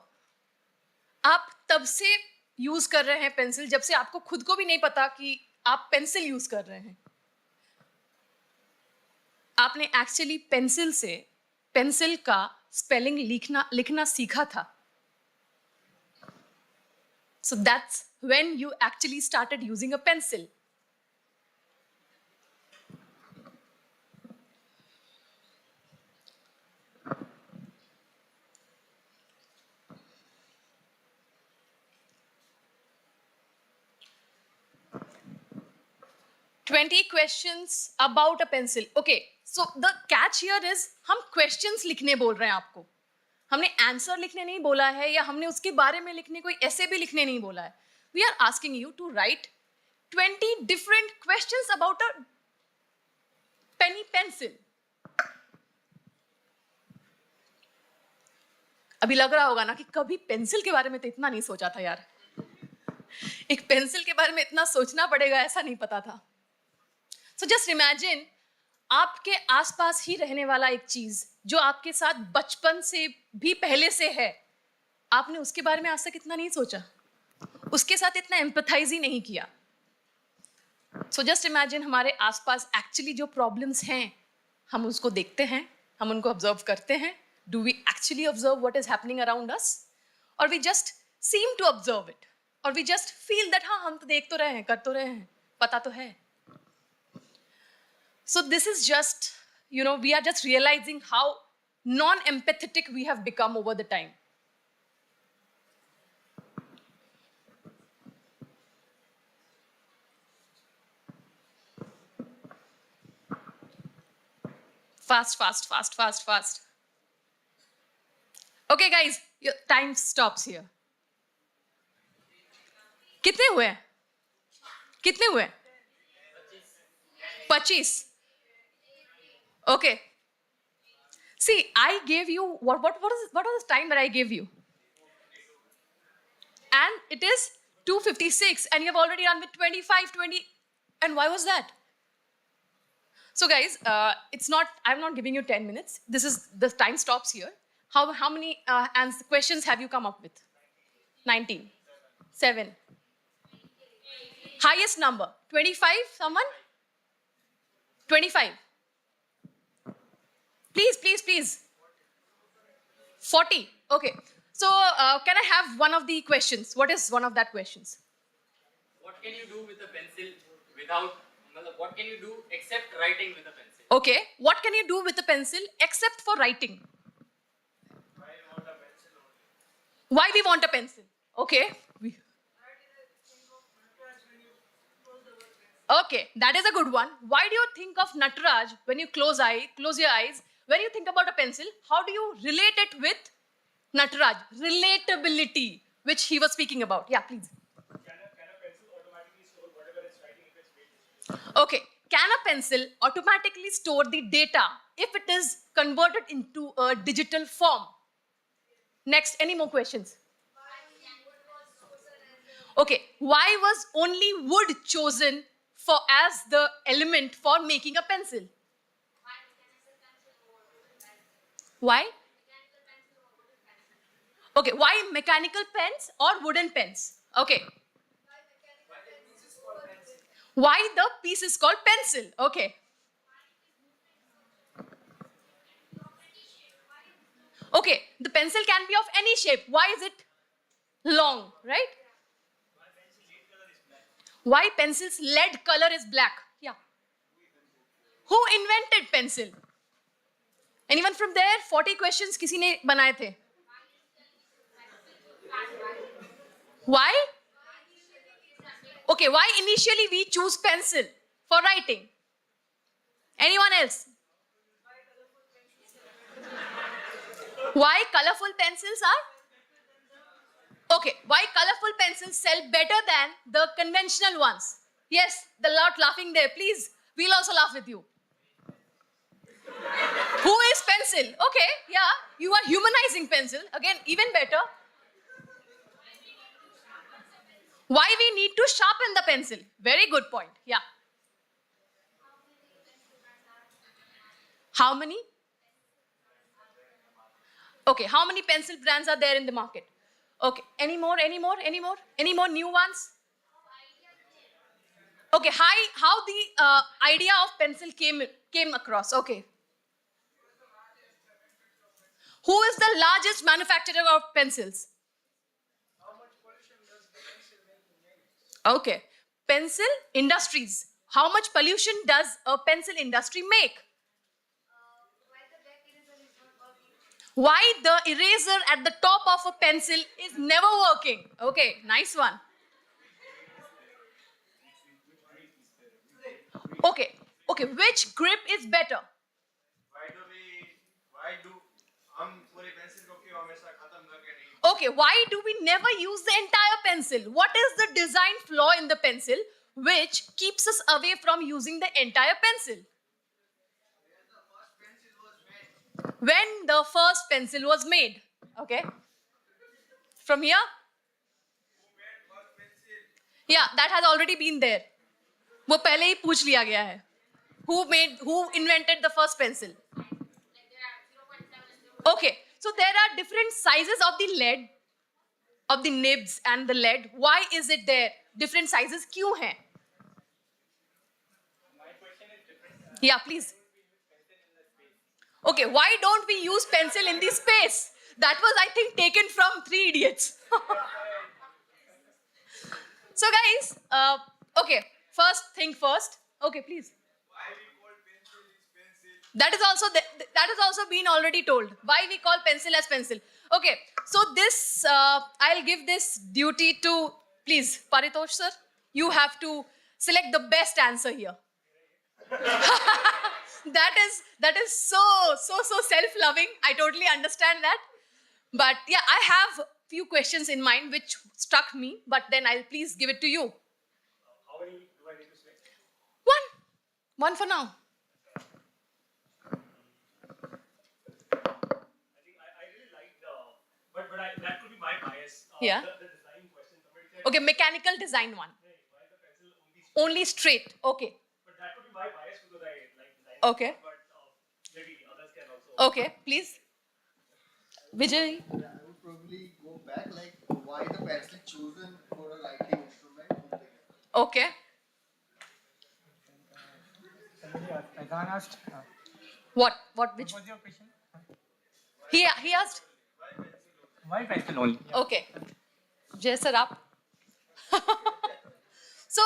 आप तब से use कर रहे हैं pencil जब से आपको खुद को भी नहीं पता कि आप पेंसिल यूज कर रहे हैं. आपने एक्चुअली पेंसिल से पेंसिल का स्पेलिंग लिखना सीखा था. So that's when you actually started using a pencil. Twenty questions about a pencil. Okay, so the catch here is हम questions लिखने बोल रहे हैं आपको. हमने answer लिखने नहीं बोला है या हमने उसके बारे में लिखने कोई ऐसे भी लिखने नहीं बोला है. We are asking you to write 20 different questions about a penny pencil. अभी लग रहा होगा ना कि कभी पेंसिल के बारे में तो इतना नहीं सोचा था यार. एक पेंसिल के बारे में इतना सोचना पड़ेगा ऐसा नहीं पता था. So just imagine आपके आसपास ही रहने वाला एक चीज जो आपके साथ बचपन से भी पहले से है. आपने उसके बारे में आज तक इतना नहीं सोचा, उसके साथ इतना एम्पथाइज ही नहीं किया. So just imagine हमारे आसपास एक्चुअली जो प्रॉब्लम्स हैं हम उसको देखते हैं, हम उनको ऑब्जर्व करते हैं. Do we actually observe what is happening around us? Or we just seem to observe it? Or we just feel that हाँ हम तो देख तो रहे हैं, कर तो रहे हैं, पता तो है. So this is just, we are just realizing how non-empathetic we have become over the time. Fast. Okay guys, your time stops here. कितने हुए? 25. Okay. See, I gave you what was the time that I gave you? And it is 2:56 and you have already done with 25, 20. And why was that? So guys, I'm not giving you 10 minutes. The time stops here. How many questions have you come up with? 19. 7. Highest number, 25, someone? 25. Please. 40. Okay. So can I have one of the questions? What is one of that questions? What can you do with a pencil without, what can you do except writing with a pencil? Okay. What can you do with a pencil except for writing? Why we want a pencil? Okay. Okay, that is a good one. Why do you think of Nataraj when you close your eyes? When you think about a pencil, how do you relate it with Nataraj? Relatability, which he was speaking about. Yeah, please. Can a pencil automatically store whatever it's writing if it's weighted? Okay, can a pencil automatically store the data if it is converted into a digital form? Next, any more questions? Okay, why was only wood chosen for as the element for making a pencil? Why? Okay, why mechanical pens or wooden pens? Okay. Why the piece is called pencil? Okay. Okay, the pencil can be of any shape. Why is it long, right? Why pencil's lead color is black? Yeah. Who invented pencil? Anyone from there? 40 questions किसी ने बनाए थे. Why? Okay, why initially we choose pencil for writing? Anyone else? Why colorful pencils are? Okay, why colorful pencils sell better than the conventional ones? Yes, the lot laughing there. Please, we'll also laugh with you. Who is pencil? Okay, yeah, you are humanizing pencil. Again, even better. Why we need to sharpen the pencil? Very good point. Yeah. How many? Okay, how many pencil brands are there in the market? Okay, any more new ones? Okay, how the idea of pencil came across? Okay. Who is the largest manufacturer of pencils? Okay, pencil industries. How much pollution does a pencil industry make? Why the eraser at the top of a pencil is never working? Okay, nice one. Okay, which grip is better? Okay, why do we never use the entire pencil? What is the design flaw in the pencil which keeps us away from using the entire pencil? When the first pencil was made. Okay. From here? Yeah, that has already been there. वो पहले ही पूछ लिया गया है. Who invented the first pencil? Okay, so there are different sizes of the lead, of the nibs and the lead. Why is it there? Different sizes क्यों हैं? Yeah, please. Okay, why don't we use pencil in the space? That was, I think, taken from 3 Idiots. So guys, okay, first thing first. Okay, please. That is also been already told. Why we call pencil as pencil. Okay, so this, I'll give this duty to, please, Paritosh sir, you have to select the best answer here. That is so self-loving. I totally understand that. But yeah, I have few questions in mind which struck me, but then I'll please give it to you. How many do I need to select? One for now. I think I really liked, but that could be my bias. Yeah. The design question. Somebody said, Okay, mechanical design one. why is the pencil only Only straight. Okay. But that could be my bias because I like design. Okay. But maybe others can also. Okay, please. Vijay. I would probably go back, like, why the pencil chosen for a writing instrument? Okay. What? Which? What was your question? He asked. Why pencil only? Okay. Jay sir, up. So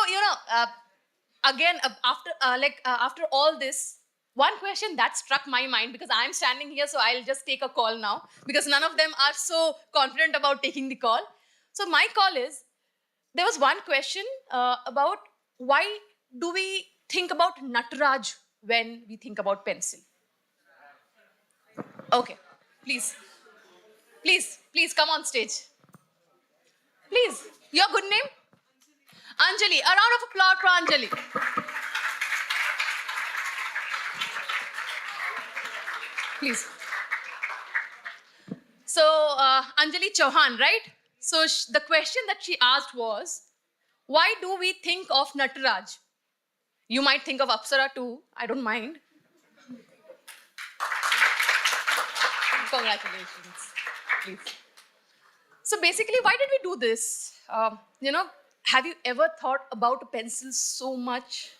again, after all this, one question that struck my mind, because I'm standing here, so I'll just take a call now, because none of them are so confident about taking the call. So my call is, there was one question about why do we think about Nataraj when we think about pencil? Okay, please come on stage. Please, your good name? Anjali. A round of applause for Anjali. Please. So, Anjali Chauhan, right? So, the question that she asked was, why do we think of Nataraj? You might think of Apsara too, I don't mind. Congratulations, please. So basically, why did we do this? Have you ever thought about a pencil so much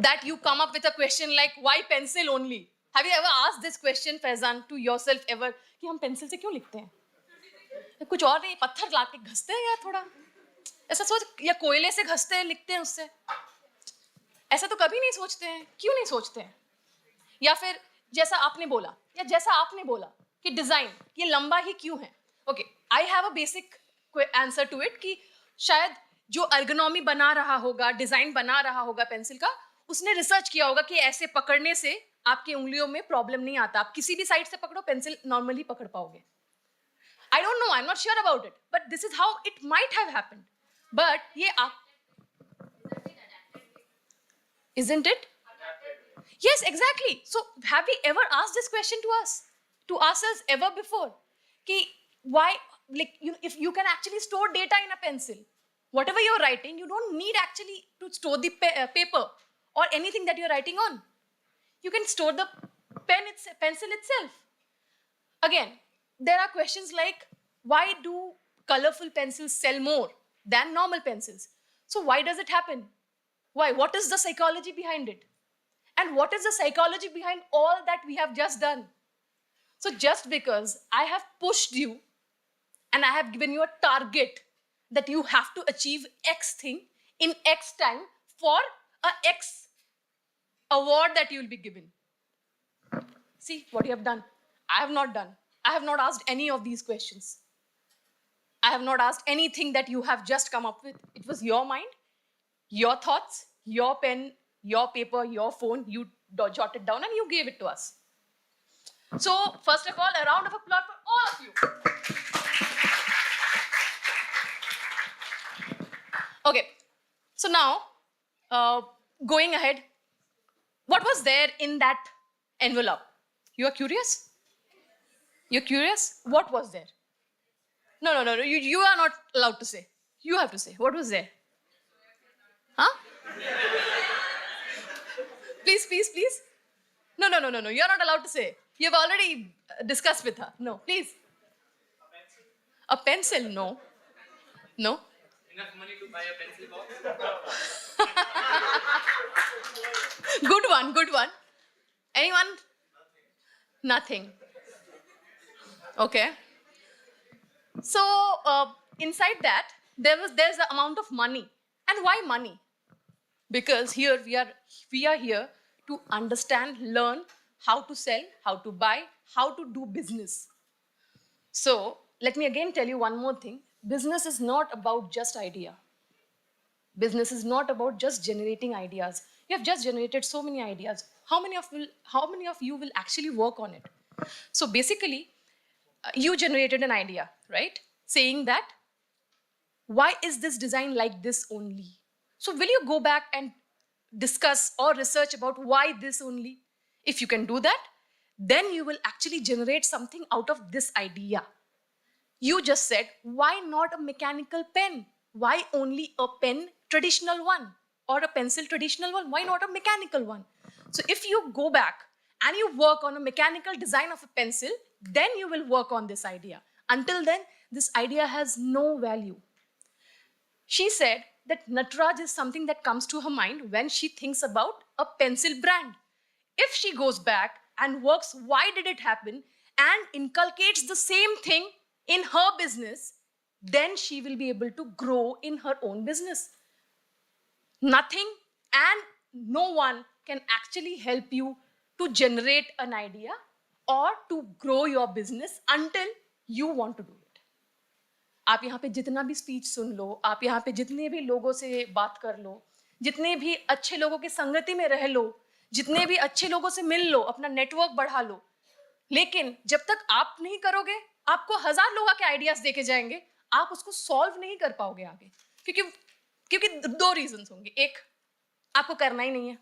that you come up with a question like, why pencil only? Have you ever asked this question, Faizan, to yourself ever, कि हम pencil से क्यों लिखते हैं? कुछ और नहीं, पत्थर लाके घसते हैं या थोड़ा ऐसा सोच, या कोयले से घसते हैं, लिखते हैं उससे? ऐसा तो कभी नहीं सोचते हैं. क्यों नहीं सोचते हैं? या फिर जैसा आपने बोला कि डिजाइन ये लंबा ही क्यों है? Okay, I have a basic answer to it कि शायद जो अर्गोनॉमी बना रहा होगा, डिजाइन बना रहा होगा पेंसिल का, उसने रिसर्च किया होगा कि ऐसे पकड़ने से आपकी उंगलियों में प्रॉब्लम नहीं आता. आप किसी भी साइड से पकड़ो, पेंसिल नॉर्मली पकड़ पाओगे. I don't know, I'm not sure about it, but this is how it might have happened. But isn't it? Yes, exactly. So have we ever asked this question to ourselves ever before? Ki why, if you can actually store data in a pencil, whatever you're writing, you don't need actually to store the paper or anything that you're writing on. You can store the pencil itself. Again, there are questions like, why do colorful pencils sell more than normal pencils? So why does it happen? Why? What is the psychology behind it? And what is the psychology behind all that we have just done? So just because I have pushed you and I have given you a target that you have to achieve X thing in X time for a X award that you will be given. See what you have done. I have not done. I have not asked any of these questions. I have not asked anything that you have just come up with. It was your mind, your thoughts, your pen, your paper, your phone. You jotted down and you gave it to us. So, first of all, a round of applause for all of you. Okay, so now, going ahead, what was there in that envelope? You are curious? You're curious? What was there? No. You are not allowed to say. You have to say. What was there? Huh? Please. No. You're not allowed to say. You've already discussed with her. No, please. A pencil? No. Enough money to buy a pencil box? Good one. Anyone? Nothing. Okay. So inside that, there's the amount of money. And why money? Because here we are here to understand, learn how to sell, how to buy, how to do business. So let me again tell you one more thing. Business is not about just idea. Business is not about just generating ideas. You have just generated so many ideas. How many of you will actually work on it? So basically, you generated an idea, right? Saying that, why is this design like this only? So will you go back and discuss or research about why this only? If you can do that, then you will actually generate something out of this idea. You just said, why not a mechanical pen? Why only a pen traditional one or a pencil traditional one? Why not a mechanical one? So if you go back and you work on a mechanical design of a pencil, then you will work on this idea. Until then, this idea has no value. She said, that Nataraj is something that comes to her mind when she thinks about a pencil brand. If she goes back and works, why did it happen, and inculcates the same thing in her business, then she will be able to grow in her own business. Nothing and no one can actually help you to generate an idea or to grow your business until you want to do it. आप यहाँ पे जितना भी speech सुन लो, आप यहाँ पे जितने भी लोगों से बात कर लो, जितने भी अच्छे लोगों की संगति में रह लो, जितने भी अच्छे लोगों से मिल लो, अपना नेटवर्क बढ़ा लो, लेकिन जब तक आप नहीं करोगे, आपको 1000 लोग आके आइडियाज देके जाएंगे, आप उसको सॉल्व नहीं कर पाओगे आगे, क्योंकि 2 रीजंस होंगे. एक, आपको करना ही नहीं है,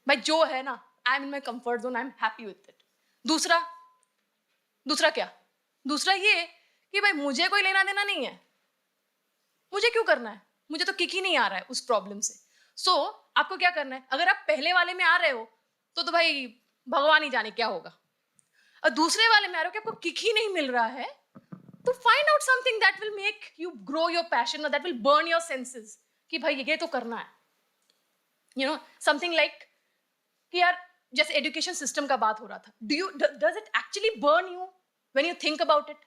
भाई जो है ना, I am in my comfort zone, I am happy with it. दूसरा क्या? दूसरा ये कि भाई मुझे कोई लेना देना नहीं है, मुझे क्यों करना है, मुझे तो किक ही नहीं आ रहा है उस प्रॉब्लम से. सो आपको क्या करना है, अगर आप पहले वाले में आ रहे हो तो भाई भगवान ही जाने क्या होगा, और दूसरे वाले में आ रहे हो कि आपको किक ही नहीं मिल रहा है, तो find out something that will make you grow your passion और that will burn your senses कि भाई ये तो करना है. यू नो, समथिंग लाइक कि यार जैसे एजुकेशन सिस्टम का बात हो रहा था, does it actually burn you when you think about it?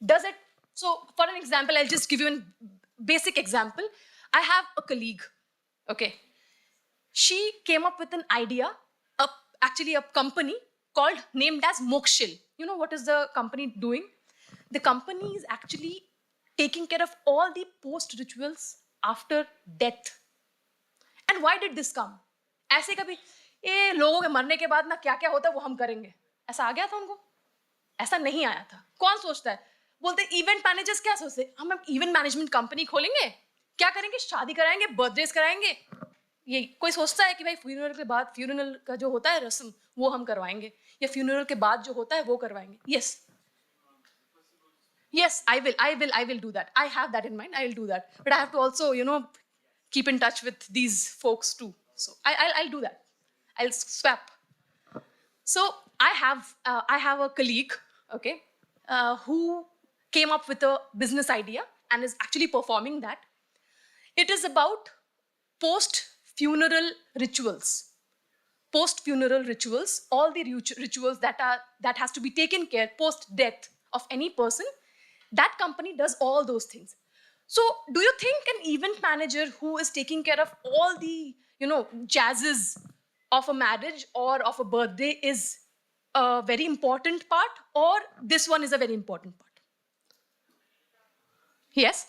Does it? So for an example, I'll just give you a basic example. I have a colleague, okay? She came up with an idea, actually a company named as Mokshil. You know what is the company doing? The company is actually taking care of all the post rituals after death. And why did this come? ऐसे कभी ये लोगों के मरने के बाद ना क्या क्या होता है वो हम करेंगे, ऐसा आ गया था उनको? ऐसा नहीं आया था. कौन सोचता है? बोलते इवेंट मैनेजर्स क्या सोचते, हम इवेंट मैनेजमेंट कंपनी खोलेंगे, क्या करेंगे, शादी कराएंगे, बर्थडेज कराएंगे. ये कोई सोचता है कि भाई फ्यूनरल के बाद, फ्यूनरल का जो होता है रस्म वो हम करवाएंगे, या फ्यूनरल के बाद जो होता है वो करवाएंगे. yes, I will do that. I have that in mind. I will do that, but I have to also, you know, keep in touch with these folks too. So I'll do that. I'll swap. So I have a colleague, okay, who came up with a business idea and is actually performing that. It is about post-funeral rituals. Post-funeral rituals, all the rituals that has to be taken care post-death of any person. That company does all those things. So do you think an event manager who is taking care of all the, you know, jazzes of a marriage or of a birthday is a very important part, or this one is a very important part? Yes?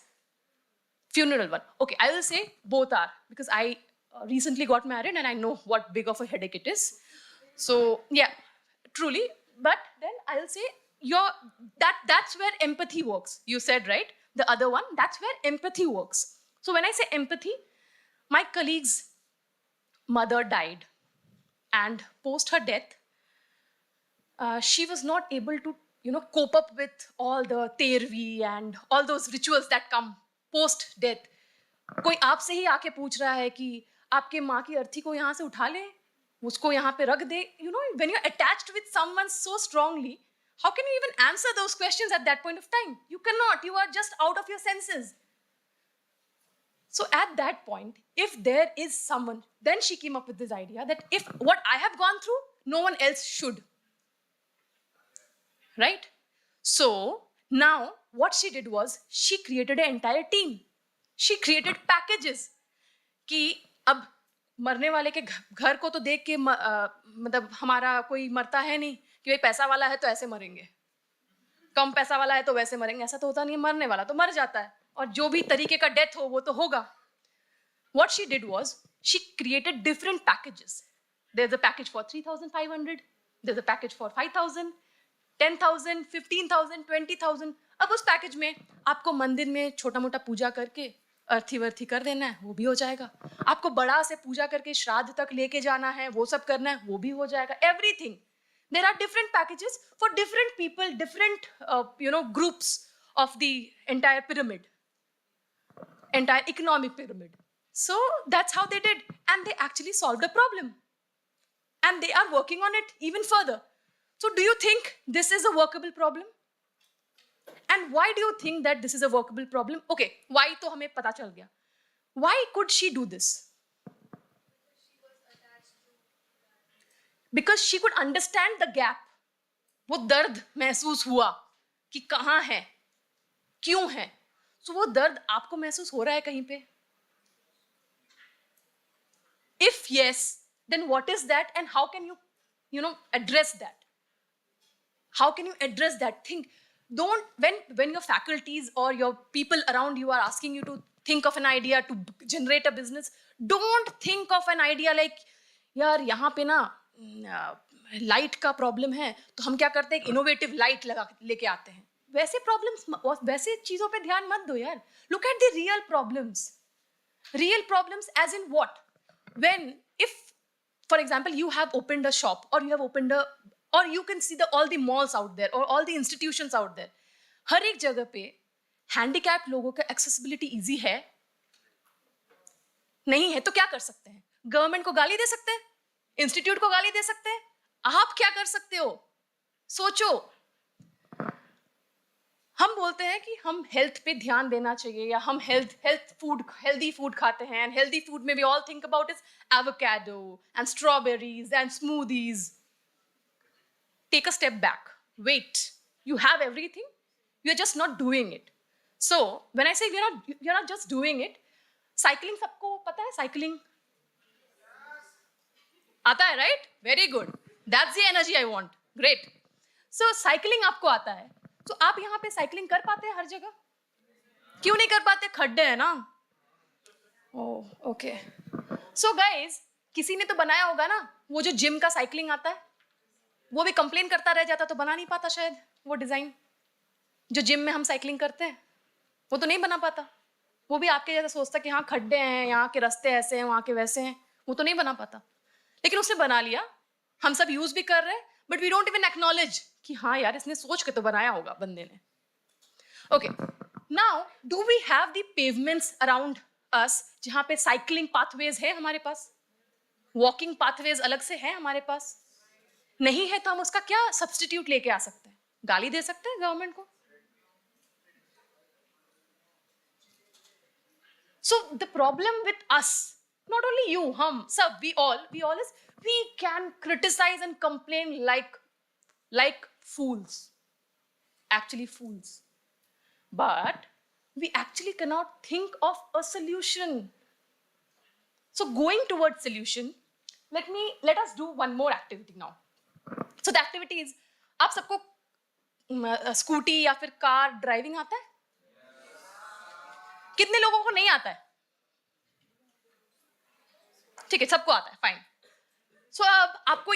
Funeral one. Okay, I will say both are, because I recently got married and I know what big of a headache it is. So yeah, truly. But then I'll say that's where empathy works. You said, right? The other one, that's where empathy works. So when I say empathy, my colleague's mother died, and post her death, she was not able to, you know, cope up with all the tervi and all those rituals that come post death. कोई आपसे ही आके पूछ रहा है कि आपके माँ की अर्थी को यहाँ से उठा ले, उसको यहाँ पे रख दे. You know, when you're attached with someone so strongly, how can you even answer those questions at that point of time? You cannot. You are just out of your senses. So at that point, if there is someone, then she came up with this idea that if what I have gone through, no one else should. Right? So now what she did was she created an entire team. She created packages कि अब मरने वाले के घर को तो देख के मतलब हमारा कोई मरता है नहीं कि भाई पैसा वाला है तो ऐसे मरेंगे, कम पैसा वाला है तो वैसे मरेंगे, ऐसा तो होता नहीं है. मरने वाला तो मर जाता है, और जो भी तरीके का डेथ हो वो तो होगा. What she did was she created different packages. There's a package for 3,500, there's a package for 5,000, 10,000, 15,000, 20,000. अब उस पैकेज में आपको मंदिर में छोटा मोटा पूजा करके अर्थी वर्थी कर देना है, वो भी हो जाएगा. आपको बड़ा से पूजा करके श्राद्ध तक लेके जाना है, वो सब करना है, वो भी हो जाएगा. Everything. There are different packages for different people, different groups of the entire pyramid, entire economic pyramid. So that's how they did, and they actually solved the problem, and they are working on it even further. So do you think this is a workable problem? And why do you think that this is a workable problem? Okay, why तो हमें पता चल गया. Why could she do this? Because she could understand the gap. वो दर्द महसूस हुआ कि कहाँ है, क्यों है. So वो दर्द आपको महसूस हो रहा है कहीं पे? If yes, then what is that and how can you address that? How can you address that? Think, don't, when your faculties or your people around you are asking you to think of an idea to generate a business, don't think of an idea like, यार यहाँ पे ना light का problem है तो हम क्या करते हैं, इनोवेटिव लाइट लगा लेके आते हैं. वैसे प्रॉब्लम्स, वैसे चीजों पे ध्यान मत दो यार. Look at the real problems. Real problems as in what? When, if, for example, you have opened a shop or you have opened a, or you can see all the malls out there or all the institutions out there. हर एक जगह पे handicapped लोगों का accessibility easy है? नहीं है तो क्या कर सकते हैं? Government को गाली दे सकते हैं? Institute को गाली दे सकते हैं? आप क्या कर सकते हो? सोचो. हम बोलते हैं कि हम हेल्थ पे ध्यान देना चाहिए या हम हेल्दी फूड खाते हैं. एंड हेल्दी फूड में we all think about is avocado and strawberries and smoothies. Take a step back. Wait, you have everything, you are just not doing it. So when I say you are not just doing it, cycling सबको पता है? Cycling आता है, right? Very good, that's the energy I want. Great. So cycling आपको आता है, तो आप यहाँ पे साइकिलिंग कर पाते हैं हर जगह? क्यों नहीं कर पाते? खड्डे हैं ना. Oh okay. सो गाइज, किसी ने तो बनाया होगा ना वो जो जिम का साइकिलिंग आता है. वो भी कंप्लेन करता रह जाता तो बना नहीं पाता शायद वो डिजाइन. जो जिम में हम साइकिलिंग करते हैं वो तो नहीं बना पाता. वो भी आपके जैसा सोचता कि हाँ खड्डे हैं, यहाँ के रास्ते ऐसे हैं, वहाँ के वैसे हैं. वो तो नहीं बना पाता, लेकिन उसने बना लिया. हम सब यूज भी कर रहे हैं, but we don't even acknowledge कि हाँ यार इसने सोच के तो बनाया होगा बंदे ने. Okay, now do we have the pavements around us जहाँ पे साइकिलिंग पाथवेज है हमारे पास? वॉकिंग पाथवेज अलग से है हमारे पास? नहीं है तो हम उसका क्या सब्स्टिट्यूट लेके आ सकते हैं? गाली दे सकते हैं गवर्नमेंट को? So the problem with us, not only you, हम सब, we all is we can criticize and complain like fools, actually fools, but we actually cannot think of a solution. So going towards solution, let us do one more activity now. So the activity is, आप सबको scooty या फिर car driving आता है? कितने लोगों को नहीं आता है? ठीक है, सबको आता है, फाइन. सो अब आपको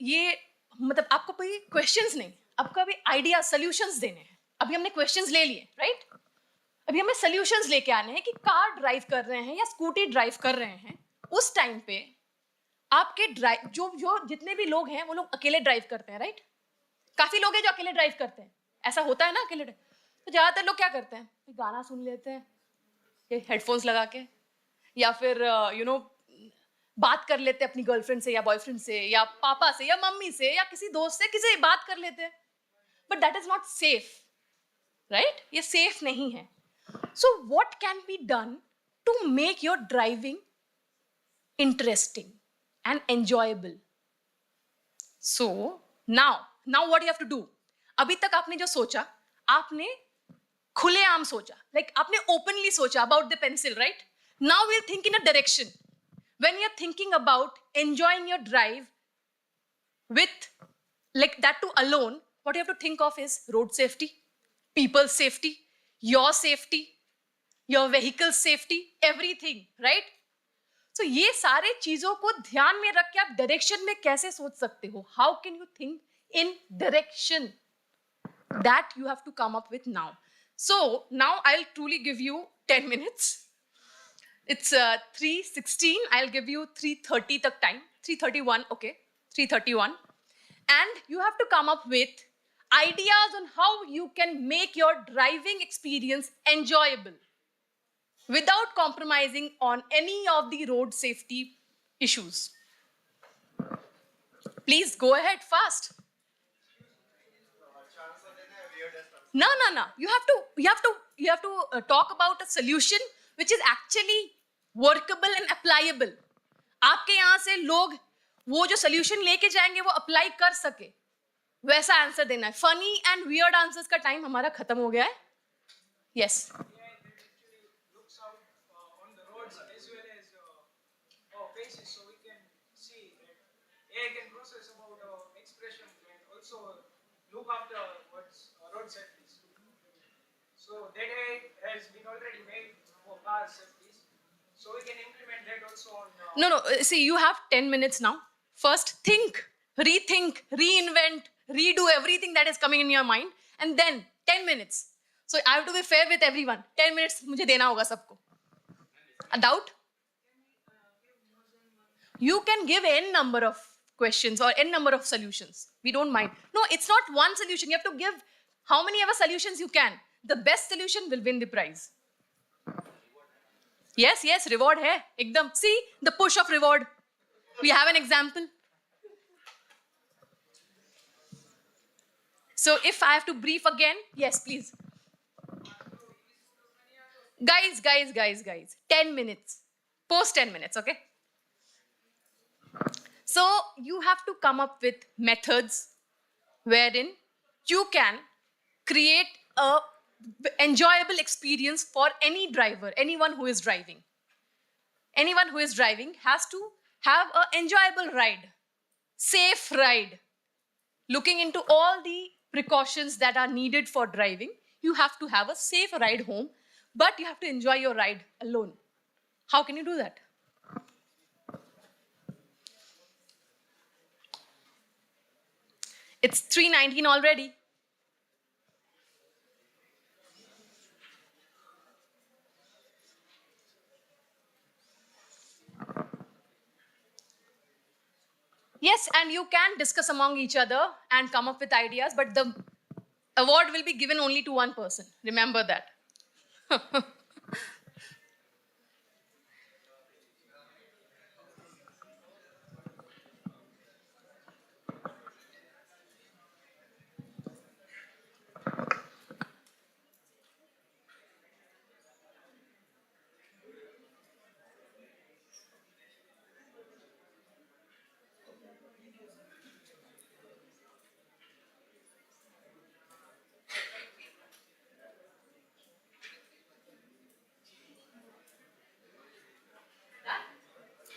ये मतलब आपको कोई क्वेश्चंस नहीं, आपको अभी आइडिया सॉल्यूशंस देने हैं. अभी हमने क्वेश्चंस ले लिए, राइट? अभी हमें सॉल्यूशंस लेके आने हैं कि कार ड्राइव कर रहे हैं या स्कूटी ड्राइव कर रहे हैं, उस टाइम पे आपके ड्राइव जो जितने भी लोग हैं वो लोग अकेले ड्राइव करते हैं, राइट? काफी लोग हैं जो अकेले ड्राइव करते हैं. ऐसा होता है ना अकेले ड्राइव. तो ज्यादातर लोग क्या करते हैं, गाना सुन लेते हैं हेडफोन्स लगा के, या फिर बात कर लेते हैं अपनी गर्लफ्रेंड से या बॉयफ्रेंड से या पापा से या मम्मी से या किसी दोस्त से, किसी बात कर लेते हैं. But that is not safe, right? ये सेफ नहीं है. So what can be done to make your driving interesting and enjoyable? So now what you have to do. अभी तक आपने जो सोचा, आपने खुलेआम सोचा, लाइक आपने ओपनली सोचा about the pencil, right? Now we'll think in a direction. When you're thinking about enjoying your drive with like that too alone, what you have to think of is road safety, people's safety, your safety, your vehicle's safety, everything, right? So ये सारे चीजों को ध्यान में रख के आप direction में कैसे सोच सकते हो? How can you think in direction? That you have to come up with now. So now I'll truly give you 10 minutes. It's 3:16. I'll give you 3:30 tak time. 3:31, okay. 3:31. And you have to come up with ideas on how you can make your driving experience enjoyable without compromising on any of the road safety issues. Please go ahead fast. No. You have to talk about a solution which is actually workable and applicable. आपके यहाँ से लोग वो जो solution लेके जाएंगे वो apply कर सके वैसा आंसर देना है. Funny and weird answers का time हमारा खत्म हो गया है. Yes. Looks out on the roads as well as our faces, so we can see that AI can process about our expressions and also look after what's road safety. So that AI has been already made for car safety, so we can implement that also on. No. See, you have 10 minutes now. First, think, rethink, reinvent, redo everything that is coming in your mind, and then 10 minutes. So I have to be fair with everyone. 10 minutes मुझे देना होगा सबको. A doubt? You can give n number of questions or n number of solutions. We don't mind. No, it's not one solution. You have to give how many ever solutions you can. The best solution will win the prize. Yes, reward hai. Ekdam. See the push of reward. We have an example. So if I have to brief again, yes, please. Guys. 10 minutes. Post 10 minutes, okay? So you have to come up with methods wherein you can create a enjoyable experience for any driver, anyone who is driving. Anyone who is driving has to have an enjoyable ride, safe ride. Looking into all the precautions that are needed for driving, you have to have a safe ride home, but you have to enjoy your ride alone. How can you do that? It's 3:19 already. Yes, and you can discuss among each other and come up with ideas, but the award will be given only to one person. Remember that.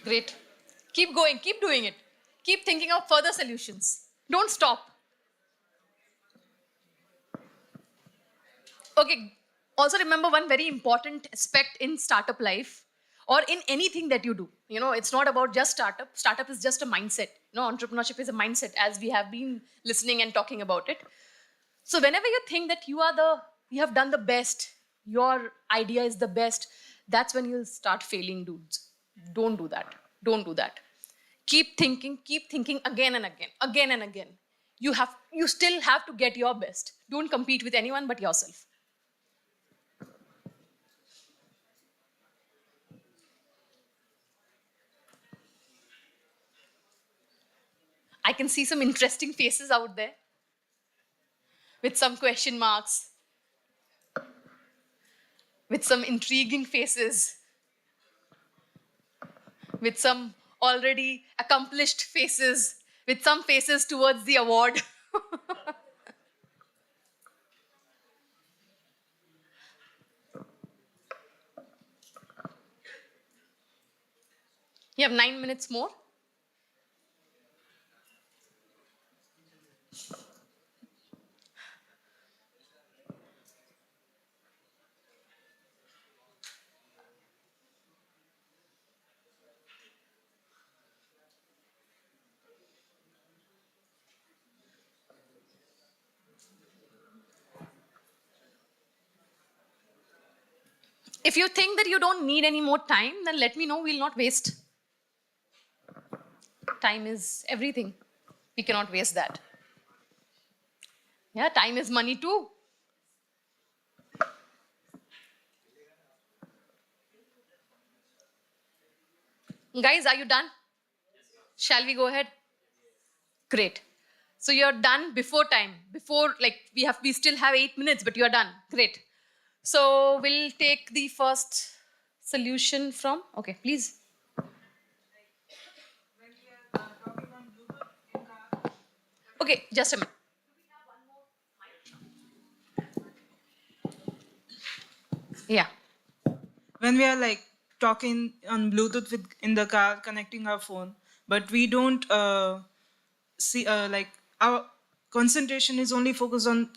Great. Keep going, keep doing it. Keep thinking of further solutions. Don't stop. Okay, also remember one very important aspect in startup life or in anything that you do. You know, it's not about just startup. Startup is just a mindset. You know, entrepreneurship is a mindset, as we have been listening and talking about it. So whenever you think that you have done the best, your idea is the best, that's when you'll start failing, dudes. Don't do that. Don't do that. Keep thinking again and again. You still have to get your best. Don't compete with anyone but yourself. I can see some interesting faces out there with some question marks, with some intriguing faces, with some already accomplished faces, with some faces towards the award. You have 9 minutes more. If you think that you don't need any more time, then let me know, we'll not waste. Time is everything. We cannot waste that. Yeah, time is money too. Guys, are you done? Shall we go ahead? Great. So you're done before time. Before, like, we still have 8 minutes, but you're done. Great. So we'll take the first solution from, okay, please. Okay, just a minute. Yeah. When we are like talking on Bluetooth in the car, connecting our phone, but we don't see like our concentration is only focused on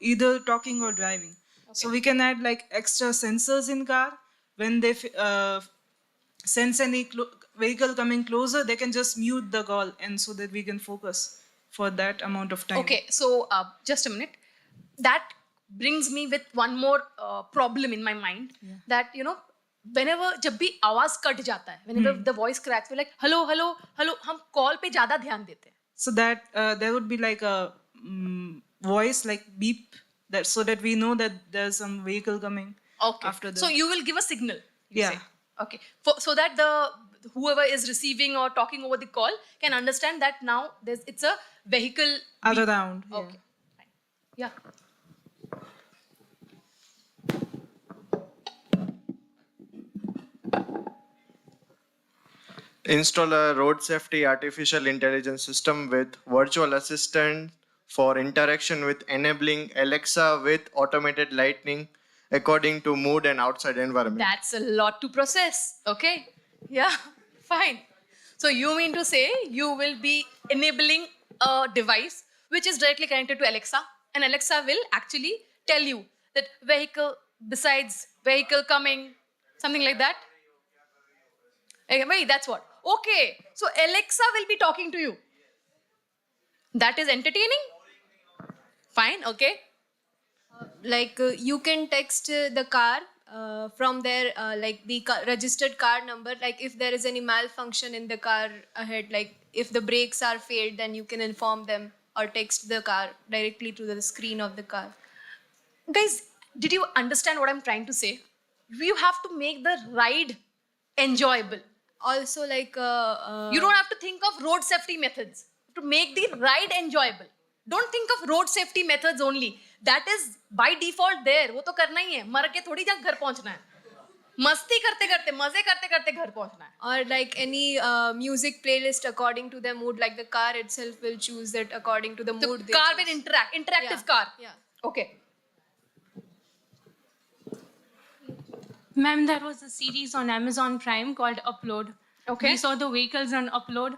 either talking or driving. So we can add like extra sensors in car. When they sense any vehicle coming closer, they can just mute the call, and so that we can focus for that amount of time. Okay, so just a minute. That brings me with one more problem in my mind. That, you know, whenever जब भी आवाज cut जाता है, whenever the voice cracks, we're like hello, hello, hello. हम call पे ज़्यादा ध्यान देते हैं. So that there would be like a voice like beep, that so that we know that there's some vehicle coming. Okay. After the. So you will give a signal. You Yeah. say. Okay. So that the whoever is receiving or talking over the call can understand that now it's a vehicle. Other round. Yeah. Okay. Fine. Yeah. Install a road safety artificial intelligence system with virtual assistant for interaction with enabling Alexa with automated lighting according to mood and outside environment. That's a lot to process. Okay. Yeah. Fine. So you mean to say you will be enabling a device which is directly connected to Alexa, and Alexa will actually tell you that vehicle, besides vehicle coming, something like that? Wait, that's what? Okay. So Alexa will be talking to you. That is entertaining? Fine, okay. You can text the car from their like the registered car number. Like if there is any malfunction in the car ahead, like if the brakes are failed, then you can inform them or text the car directly to the screen of the car. Guys, did you understand what I'm trying to say? You have to make the ride enjoyable. Also, like You don't have to think of road safety methods. To make the ride enjoyable. Don't think of road safety methods only. That is by default there. वो तो करना ही है. मर के थोड़ी जा घर पहुंचना है. मस्ती करते करते, मजे करते करते घर पहुंचना है. or like any music playlist according to their mood. Like the car itself will choose that according to the The mood. they car choose. will interactive Yeah, car. yeah. Okay. Ma'am, there was a series on Amazon Prime called Upload. Okay. We saw the vehicles on Upload.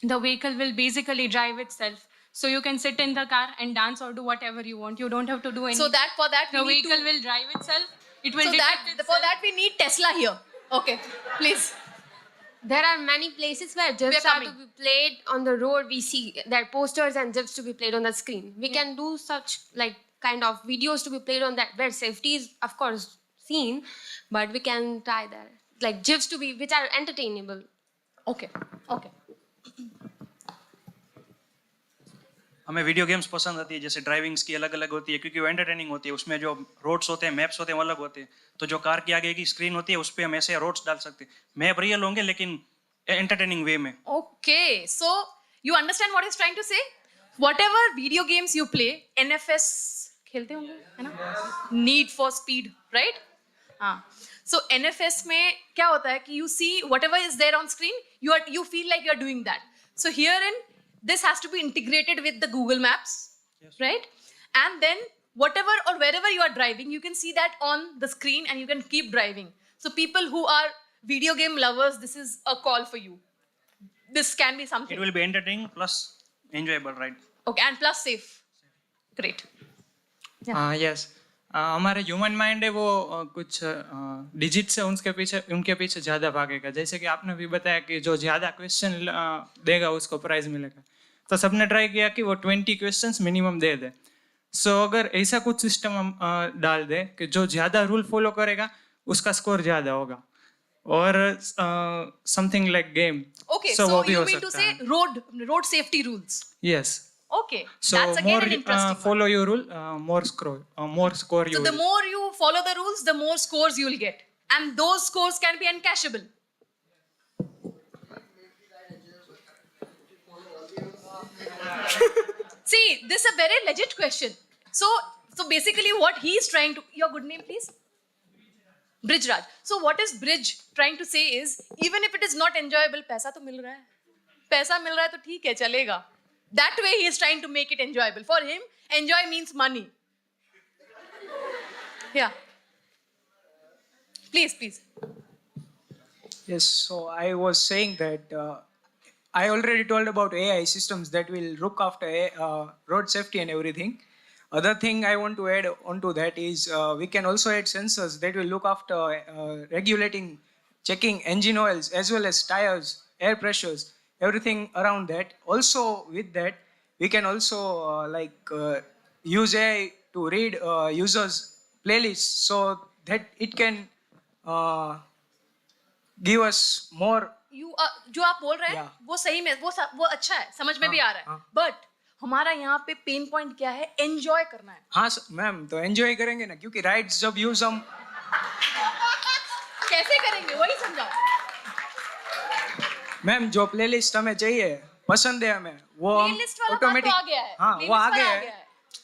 The vehicle will basically drive itself. So you can sit in the car and dance or do whatever you want. You don't have to do anything. So that for that the we need vehicle to, will drive itself. It will so detect that itself. for that we need Tesla here. Okay, please. There are many places where GIFs are to be played on the road. We see there are posters and GIFs to be played on the screen. We can do such like kind of videos to be played on that where safety is of course seen, but we can try that like GIFs to be which are entertainable. Okay. Okay. हमें video games पसंद आती है, जैसे ड्राइविंग्स की अलग अलग होती है क्योंकि वो एंटरटेनिंग होती है. उसमें जो रोड्स होते हैं, मैप्स होते हैं, वो अलग होते हैं. तो जो कार के आगे की स्क्रीन होती है उस पर हम ऐसे रोड्स डाल सकते हैं. मैप रियल होंगे लेकिन एंटरटेनिंग वे में. Okay. So you understand what he's trying to say? Whatever video games you play, NFS खेलते होंगे, है ना? Need for Speed, right? हाँ. So NFS में क्या होता है कि you see whatever is there on screen, you feel like you're doing that. So herein, this has to be integrated with the Google Maps, right? And then whatever or wherever you are driving, you can see that on the screen and you can keep driving. So people who are video game lovers, this is a call for you. This can be something. It will be entertaining plus enjoyable, right? Okay, and plus safe. Great. Yes हमारे human mind है वो कुछ digits है उनके पीछे ज़्यादा भागेगा. जैसे कि आपने भी बताया कि जो ज़्यादा क्वेश्चन देगा उसको प्राइज मिलेगा. तो सबने ट्राई किया कि वो 20 क्वेश्चंस मिनिमम दे दे. सो अगर ऐसा कुछ सिस्टम हम डाल दे कि जो ज़्यादा रूल फॉलो करेगा उसका स्कोर ज़्यादा होगा. और something like game. Okay, so you mean to say road safety rules? Yes. Okay, So that's again more an interesting one. follow your rule, more score you So will. the more you follow the rules, the more scores you will get. And those scores can be uncashable. See, this is a very legit question. So basically what he is trying to, your good name please? Bridge Raj. So what is Bridge trying to say is, even if it is not enjoyable, पैसा तो मिल रहा है. पैसा मिल रहा है तो ठीक है, चलेगा. That way he is trying to make it enjoyable. For him, enjoy means money. Yeah. Please. Yes, so I was saying that I already told about AI systems that will look after road safety and everything. Other thing I want to add onto that is we can also add sensors that will look after regulating, checking engine oils as well as tires, air pressures, everything around that. Also with that, we can also use AI to read users' playlists so that it can give us more. जो आप बोल रहे हैं वो सही में वो अच्छा है, समझ में भी आ रहा है. बट हमारा यहाँ पे पेन पॉइंट क्या है? एंजॉय करना है. हाँ मैम, तो एंजॉय करेंगे ना, क्योंकि राइड्स जब यूज हम कैसे करेंगे वही समझाओ. मैम जो प्लेलिस्ट हमें चाहिए, पसंद है हमें, वो हम ऑटोमेटिक आ गया है. हाँ वो आ गया है.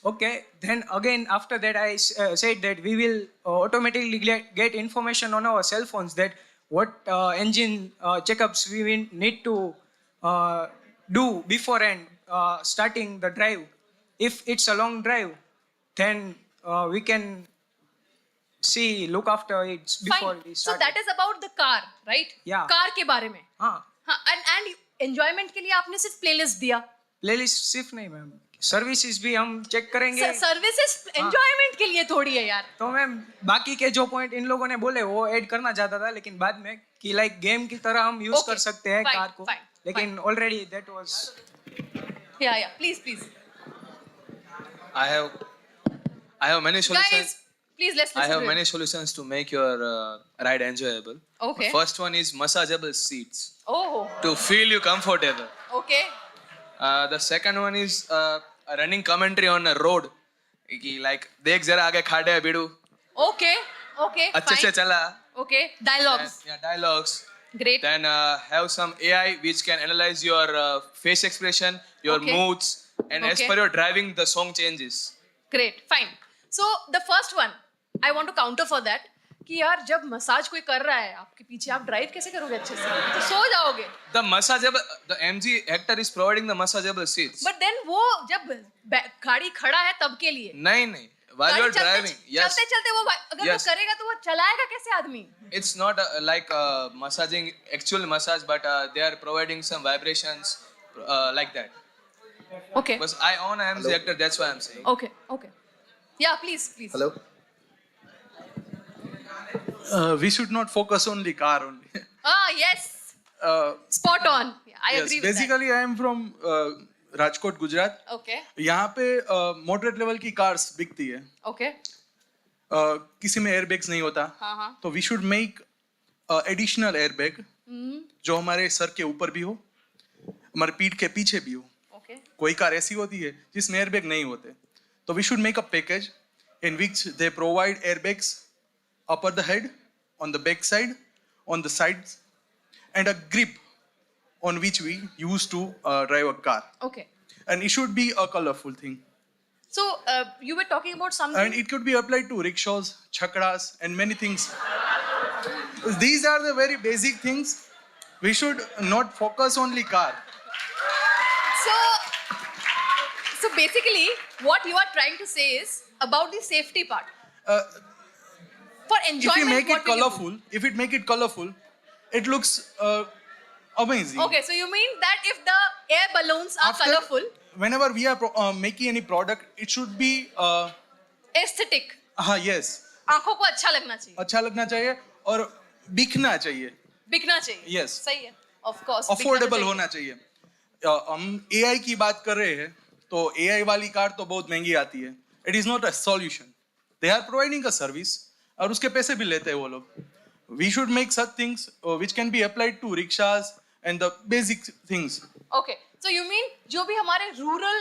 Okay, then again after that I said that we will automatically get information on our cell phones that what engine checkups we will need to do before and starting the drive. If it's a long drive, then we can look after it before we start. So that is about the car, right? Yeah. Car के बारे में. हाँ. And enjoyment के लिए आपने सिर्फ playlist दिया. Playlist सिर्फ नहीं मैम, सर्विसेज भी हम चेक करेंगे. सर्विसेज एंजॉयमेंट के लिए थोड़ी है यार. तो मैम बाकी के जो पॉइंट इन लोगों ने बोले वो ऐड करना चाहता था, लेकिन बाद में कि लाइक गेम की तरह हम यूज कर सकते हैं कार को, लेकिन ऑलरेडी दैट वाज. या please. I have many solutions. Guys, please let's listen. I have many solutions to make your ride enjoyable. Okay. First one is massageable seats. Oh. To feel you comfortable. Okay. The second one is running commentary on a road. Like देख जरा आगे खाड़े है बिडू. Okay. अच्छे से चला. Okay. Dialogues. Dialogues. Great. Then have some AI which can analyze your face expression, your moods, and as per your driving, the song changes. Great. Fine. So the first one, I want to counter for that. कि यार जब massage कोई कर रहा है आपके पीछे, आप ड्राइव कैसे करोगे अच्छे से? तो सो जाओगे. The MG Hector is providing the massageable seats. But then वो जब गाड़ी खड़ा है तब के लिए. नहीं. While you're driving, yes. चलते वो अगर वो करेगा तो वो चलाएगा कैसे आदमी? It's not like massaging, actual massage, but they are providing some vibrations like that. Okay. Because I own a MG Hector, that's why I'm saying. Okay. Yeah, please. Hello. We should not focus on the car only. Yes. Spot on. I agree with basically, I am from Rajkot, Gujarat. Okay. यहाँ पे moderate level की cars बिकती है. Okay. किसी में airbags नहीं होता. हाँ. तो we should make additional airbag जो हमारे सर के ऊपर भी हो, हमारे पीठ के पीछे भी हो. Okay. कोई कार ऐसी होती है जिसमें airbag नहीं होते. तो we should make a package in which they provide airbags upper the head, on the back side, on the sides, and a grip on which we use to drive a car. Okay. And it should be a colorful thing. So you were talking about something. And it could be applied to rickshaws, chakras, and many things. These are the very basic things. We should not focus only car. So basically, what you are trying to say is about the safety part. For enjoyment, if it make it colorful, it looks amazing. Okay, so you mean that if the air balloons are colorful, whenever we are making any product, it should be aesthetic. Yes. आंखों को अच्छा लगना चाहिए. अच्छा लगना चाहिए और बिकना चाहिए. बिकना चाहिए. Yes. सही है. Of course. Affordable होना चाहिए. हम AI की बात कर रहे हैं, तो AI वाली कार तो बहुत महंगी आती है. It is not a solution. They are providing a service. और उसके पैसे भी लेते हैं वो लोग. We should make such things which can be applied to rickshaws and the basic things. Okay, so you mean जो भी हमारे rural,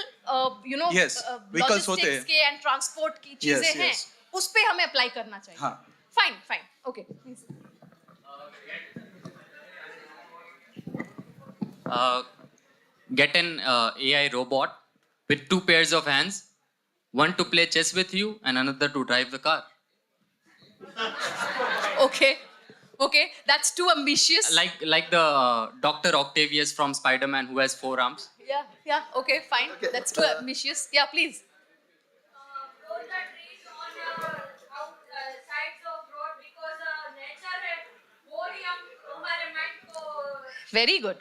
yes, vehicles होते हैं. के and transport की चीजें हैं, उस पे हमें apply करना चाहिए. हाँ. Fine, okay. Please. Get an AI robot with two pairs of hands, one to play chess with you and another to drive the car. Okay, that's too ambitious. Like the Dr. Octavius from Spider-Man who has 4 arms. Yeah, okay, fine. That's too ambitious. Yeah, please. Very good.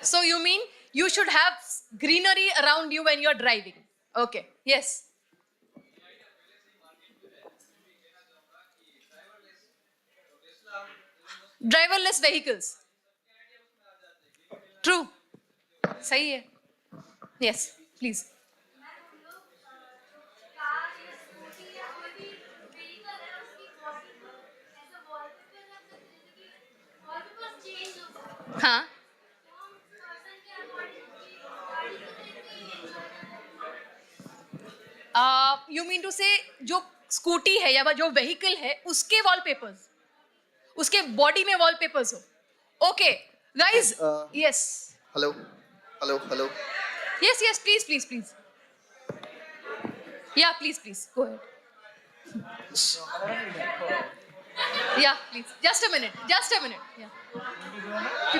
So you mean you should have greenery around you when you're driving? Okay, yes. Driverless vehicles. True. सही है. Yes, please. हाँ. You mean to say जो scooty है या जो vehicle है उसके wallpapers, उसके बॉडी में वॉलपेपर्स हो. Okay guys. Yes. Hello. Yes, please. Yeah, please. Go ahead. Yeah, please. Just a minute. Yeah.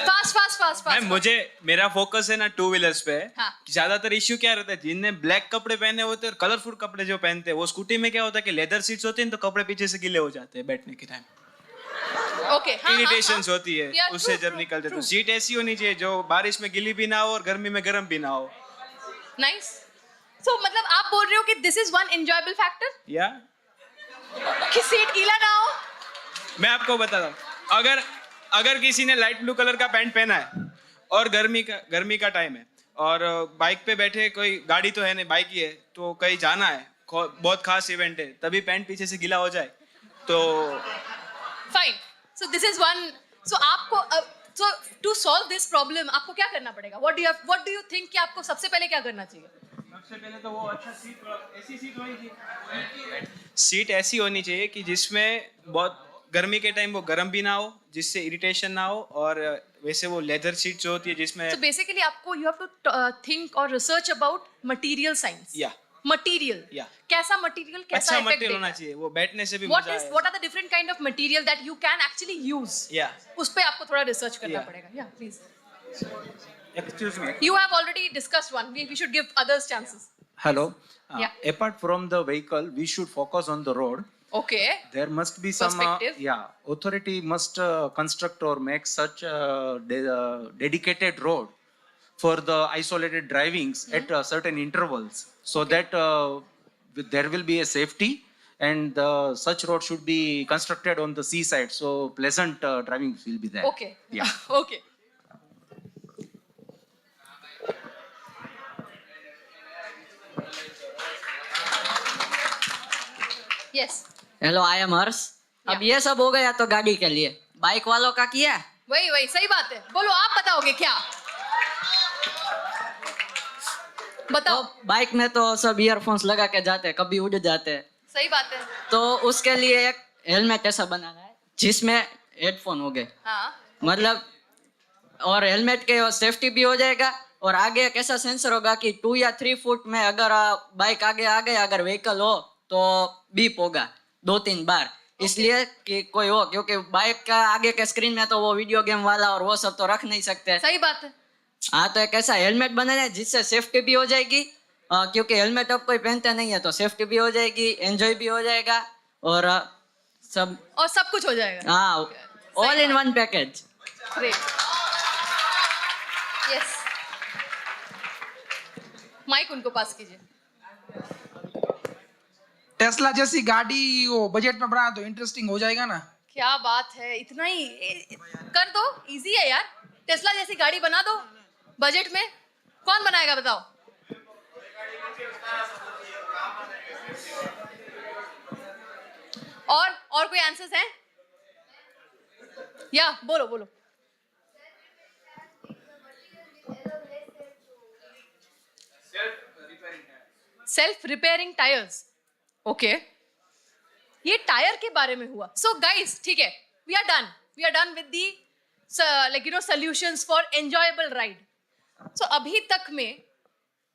Fast. Ma'am मुझे मेरा फोकस है ना टू व्हीलर्स पे. हाँ. ज्यादातर इश्यू क्या रहता है, जिनने ब्लैक कपड़े पहने होते हैं और कलरफुल कपड़े जो पहनते हैं, वो स्कूटी में क्या होता है कि लेदर सीट्स होती हैं तो कपड़े पीछे से गीले हो जाते हैं बैठने के टाइम. ओके. इरिटेशंस होती है. Yeah, उससे true, जब true, निकलते तो true. सीट ऐसी होनी चाहिए जो बारिश में गीली भी ना हो और गर्मी में गर्म भी ना हो. नाइस. सो मतलब आप बोल रहे हो कि this is one enjoyable factor या कि सीट गीला ना हो. मैं आपको बताता हूँ, अगर किसी ने लाइट ब्लू कलर का पैंट पहना है और गर्मी का टाइम है और बाइक पे बैठे, कोई गाड़ी तो है नहीं, बाइक ही है, तो कहीं जाना है, बहुत खास इवेंट है, तभी पैंट पीछे से गीला हो जाए तो fine. So this is one. So आपको so to solve this problem आपको क्या करना पड़ेगा? व्हाट डू यू थिंक कि आपको सबसे पहले क्या करना चाहिए? सबसे पहले तो वो अच्छा ऐसी सीट होनी चाहिए. सीट ऐसी होनी चाहिए कि जिसमें बहुत गर्मी के टाइम वो गर्म भी ना हो, जिससे इरिटेशन ना हो, और वैसे वो लेदर सीट जो होती है जिसमें. So basically आपको you have to think और research about material science. Yeah. Material. Yeah. कैसा material कैसा अच्छा effect मटेरियल देगा? होना चाहिए, वो बैठने से भी What मजा is आए. what are the different kind of material that you can actually use? Yeah. उस पे आपको थोड़ा research करना Yeah. पड़ेगा. Yeah, please. Excuse me. You have already discussed one. We should give others chances. Hello. Yeah. Apart from the vehicle, we should focus on the road. Okay. There must be some Perspective. authority must construct or make such a dedicated road for the isolated drivings at certain intervals, so that there will be a safety, and such road should be constructed on the seaside, so pleasant driving will be there. Okay. Yeah. Okay. Yes. Hello, I am Harsh. अब ये सब हो गया तो गाड़ी के लिए bike वालों का किया. वही सही बात है. बोलो, आप बताओगे क्या? बताओ. तो बाइक में तो सब ईयरफोन्स लगा के जाते हैं, कभी उड़ जाते हैं. सही बात है. तो उसके लिए एक हेलमेट ऐसा बनाना है जिसमें हेडफोन हो गए. हाँ. मतलब और हेलमेट के सेफ्टी भी हो जाएगा, और आगे एक ऐसा सेंसर होगा कि 2 या 3 फुट में अगर बाइक आगे आ गए, अगर व्हीकल हो तो बीप होगा 2-3 बार. इसलिए कि कोई हो, क्योंकि बाइक का आगे के स्क्रीन में तो वो वीडियो गेम वाला और वो सब तो रख नहीं सकते. सही बात है. हाँ, तो एक ऐसा हेलमेट बनाना है जिससे सेफ्टी भी हो जाएगी, क्योंकि हेलमेट अब कोई पहनते नहीं है, तो सेफ्टी भी हो जाएगी, एंजॉय भी हो जाएगा, और सब कुछ हो जाएगा. हाँ, all in one package. Great. Yes. Mike उनको पास कीजिए. टेस्ला जैसी गाड़ी वो बजट में बना तो इंटरेस्टिंग हो जाएगा ना. क्या बात है, इतना ही कर दो. इजी है यार. टेस्ला जैसी गाड़ी बना दो बजट में. कौन बनाएगा बताओ? और कोई आंसर्स हैं? या बोलो. Self repairing tyres. ओके, ये टायर के बारे में हुआ. सो गाइस, ठीक है, we are done with the like you know solutions for enjoyable ride. So अभी तक में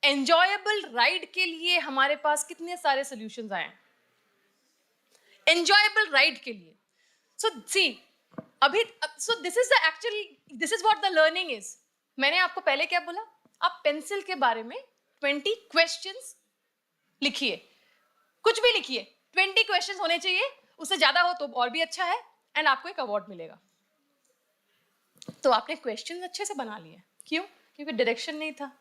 एंजॉयबल राइड के लिए हमारे पास कितने सारे सॉल्यूशंस आए हैं एंजॉयबल राइड के लिए. सो सी अभी, सो this is what the learning is. मैंने आपको पहले क्या बोला, आप पेंसिल के बारे में 20 क्वेश्चंस लिखिए, कुछ भी लिखिए, 20 क्वेश्चंस होने चाहिए, उससे ज्यादा हो तो और भी अच्छा है, एंड आपको एक अवार्ड मिलेगा. तो आपने क्वेश्चंस अच्छे से बना लिए. क्यों? क्योंकि डायरेक्शन नहीं था,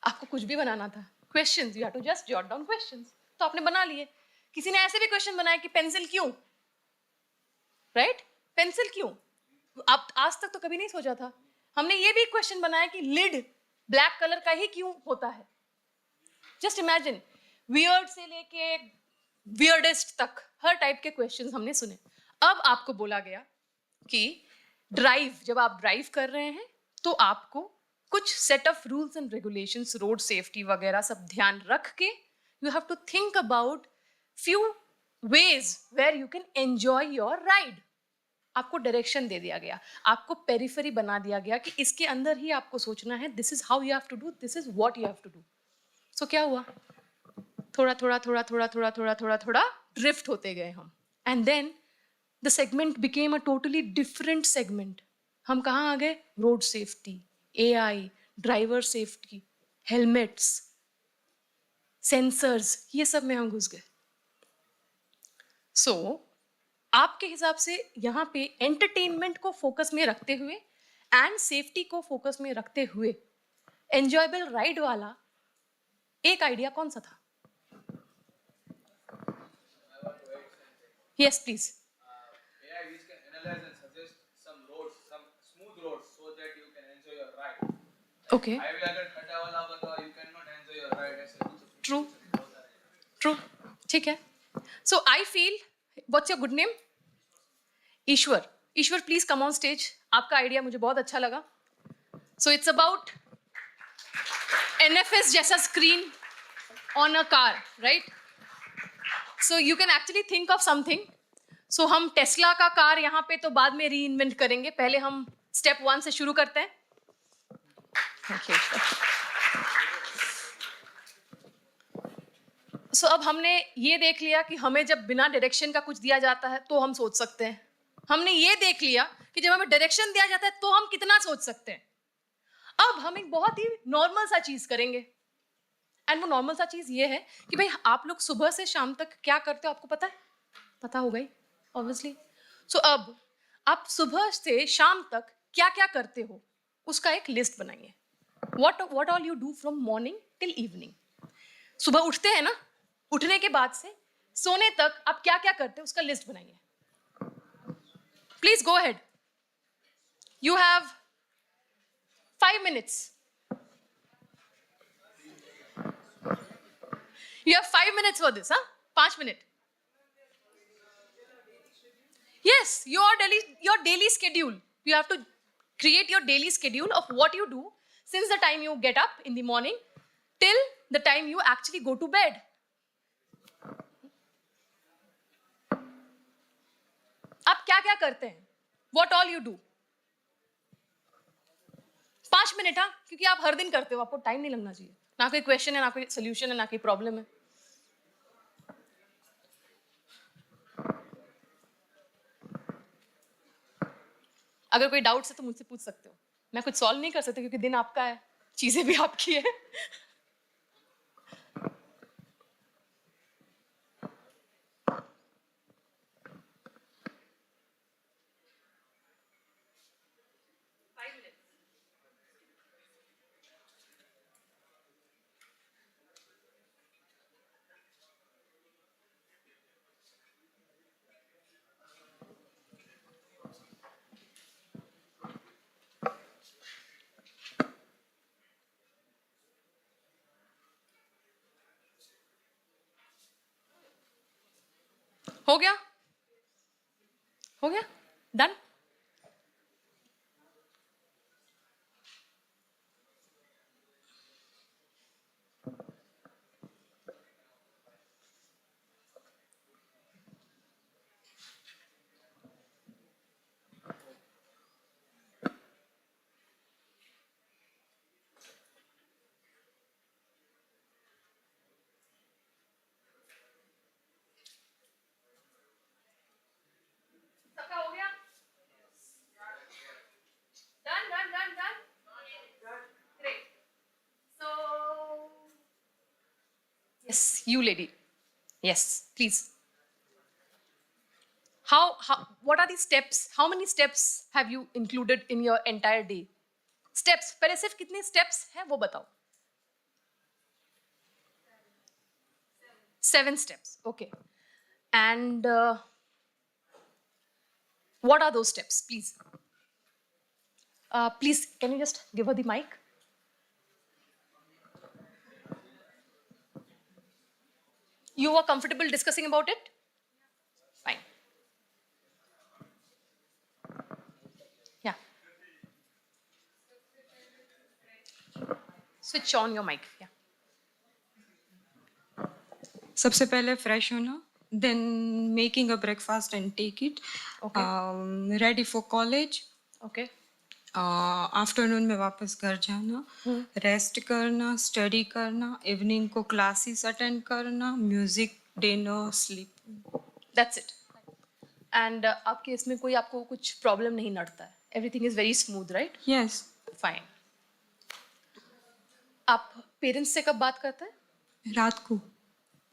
आपको कुछ भी बनाना था. Questions, you have to just jot down questions, तो आपने बना लिए. किसी ने ऐसे भी क्वेश्चन बनाया कि पेंसिल क्यों, राइट? पेंसिल क्यों? आप आज तक तो कभी नहीं सोचा था. हमने ये भी क्वेश्चन बनाया कि लिड ब्लैक कलर का ही क्यों होता है. जस्ट इमेजिन, वियर्ड से लेके वियर्डेस्ट तक हर टाइप के क्वेश्चंस हमने सुने. अब आपको बोला गया कि ड्राइव, जब आप ड्राइव कर रहे हैं तो आपको कुछ set of rules and regulations, road safety वगैरह सब ध्यान रख के you have to think about few ways where you can enjoy your ride. आपको डायरेक्शन दे दिया गया, आपको पेरिफेरी बना दिया गया कि इसके अंदर ही आपको सोचना है, this is how you have to do, this is what you have to do. So क्या हुआ, थोड़ा थोड़ा थोड़ा थोड़ा थोड़ा थोड़ा थोड़ा थोड़ा ड्रिफ्ट होते गए हम, and then the segment became a totally different segment. हम कहाँ आ गए? Road safety, AI, driver safety, helmets, sensors, ये सब में हम घुस गए. सो आपके हिसाब से यहाँ पे एंटरटेनमेंट को फोकस में रखते हुए एंड सेफ्टी को फोकस में रखते हुए एंजॉयबल राइड वाला एक आइडिया कौन सा था? Yes please. AI which can analyze and suggest some roads, some smooth roads, so that you can enjoy your ride. Okay. Highway अगर खड्डा वाला होगा तो you cannot enjoy your ride. ऐसे कुछ. True. True. ठीक है. So I feel, what's your good name? Ishwar. Ishwar, please come on stage. आपका आइडिया मुझे बहुत अच्छा लगा. सो इट्स अबाउट NFS जैसा screen on a car, right? So you can actually think of something. So हम Tesla का कार यहाँ पे तो बाद में री इन्वेंट करेंगे, पहले हम स्टेप 1 से शुरू करते हैं. सो अब हमने ये देख लिया कि हमें जब बिना डायरेक्शन का कुछ दिया जाता है तो हम सोच सकते हैं. हमने ये देख लिया कि जब हमें डायरेक्शन दिया जाता है तो हम कितना सोच सकते हैं. अब हम एक बहुत ही नॉर्मल सा चीज करेंगे, एंड वो नॉर्मल सा चीज ये है कि भाई आप लोग सुबह से शाम तक क्या करते हो, आपको पता है? पता होगा ही ऑब्वियसली. सो अब आप सुबह से शाम तक क्या क्या करते हो उसका एक लिस्ट बनाइए. What all you do from morning till evening. सुबह उठते हैं ना, उठने के बाद से सोने तक आप क्या क्या करते हो उसका लिस्ट बनाइए. Please go ahead. You have 5 minutes. You have 5 minutes for this, huh? 5 minutes. Yes, your daily schedule. You have to create your daily schedule of what you do since the time you get up in the morning till the time you actually go to bed. आप क्या क्या करते हैं? What all you do? 5 minute, हाँ, क्योंकि आप हर दिन करते हो, आपको टाइम नहीं लगना चाहिए. ना कोई क्वेश्चन है, ना कोई सोल्यूशन है, ना कोई प्रॉब्लम है. अगर कोई डाउट्स है तो मुझसे पूछ सकते हो. मैं कुछ सॉल्व नहीं कर सकती क्योंकि दिन आपका है, चीजें भी आपकी है. हो गया? हो गया? Done? You lady. Yes, please. What are the steps? How many steps have you included in your entire day? Steps. पहले सिर्फ कितने steps हैं वो बताओ. 7 steps. Okay. And what are those steps, please? Please, can you just give her the mic? You are comfortable discussing about it? Fine. Yeah. Switch on your mic. Yeah. सबसे पहले fresh होना, then making a breakfast and take it. Okay. Ready for college. Okay. Afternoon में वापस घर जाना, rest करना, study करना, evening को क्लासेस अटेंड करना, music, dinner, sleep. That's it. And आपके इसमें कोई आपको कुछ प्रॉब्लम नहीं नड़ता है. Everything is very smooth, right? Yes. Fine. आप पेरेंट्स से कब बात करते हैं? रात को.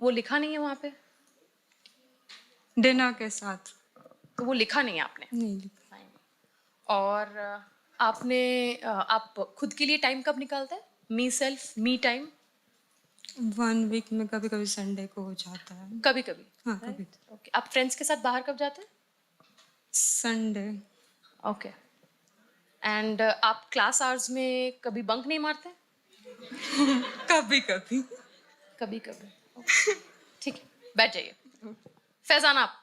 वो लिखा नहीं है वहाँ पे? डिनर के साथ. तो वो लिखा नहीं है आपने? नहीं लिखा. Fine. और आप खुद के लिए टाइम कब निकालते हैं? मी सेल्फ, मी टाइम? 1 वीक में कभी कभी संडे को हो जाता है. कभी कभी. हाँ कभी. ओके. आप फ्रेंड्स के साथ बाहर कब जाते हैं? संडे. ओके. एंड आप क्लास आवर्स में कभी बंक नहीं मारते? कभी कभी. कभी कभी. ठीक है, बैठ जाइए. फैजान आप.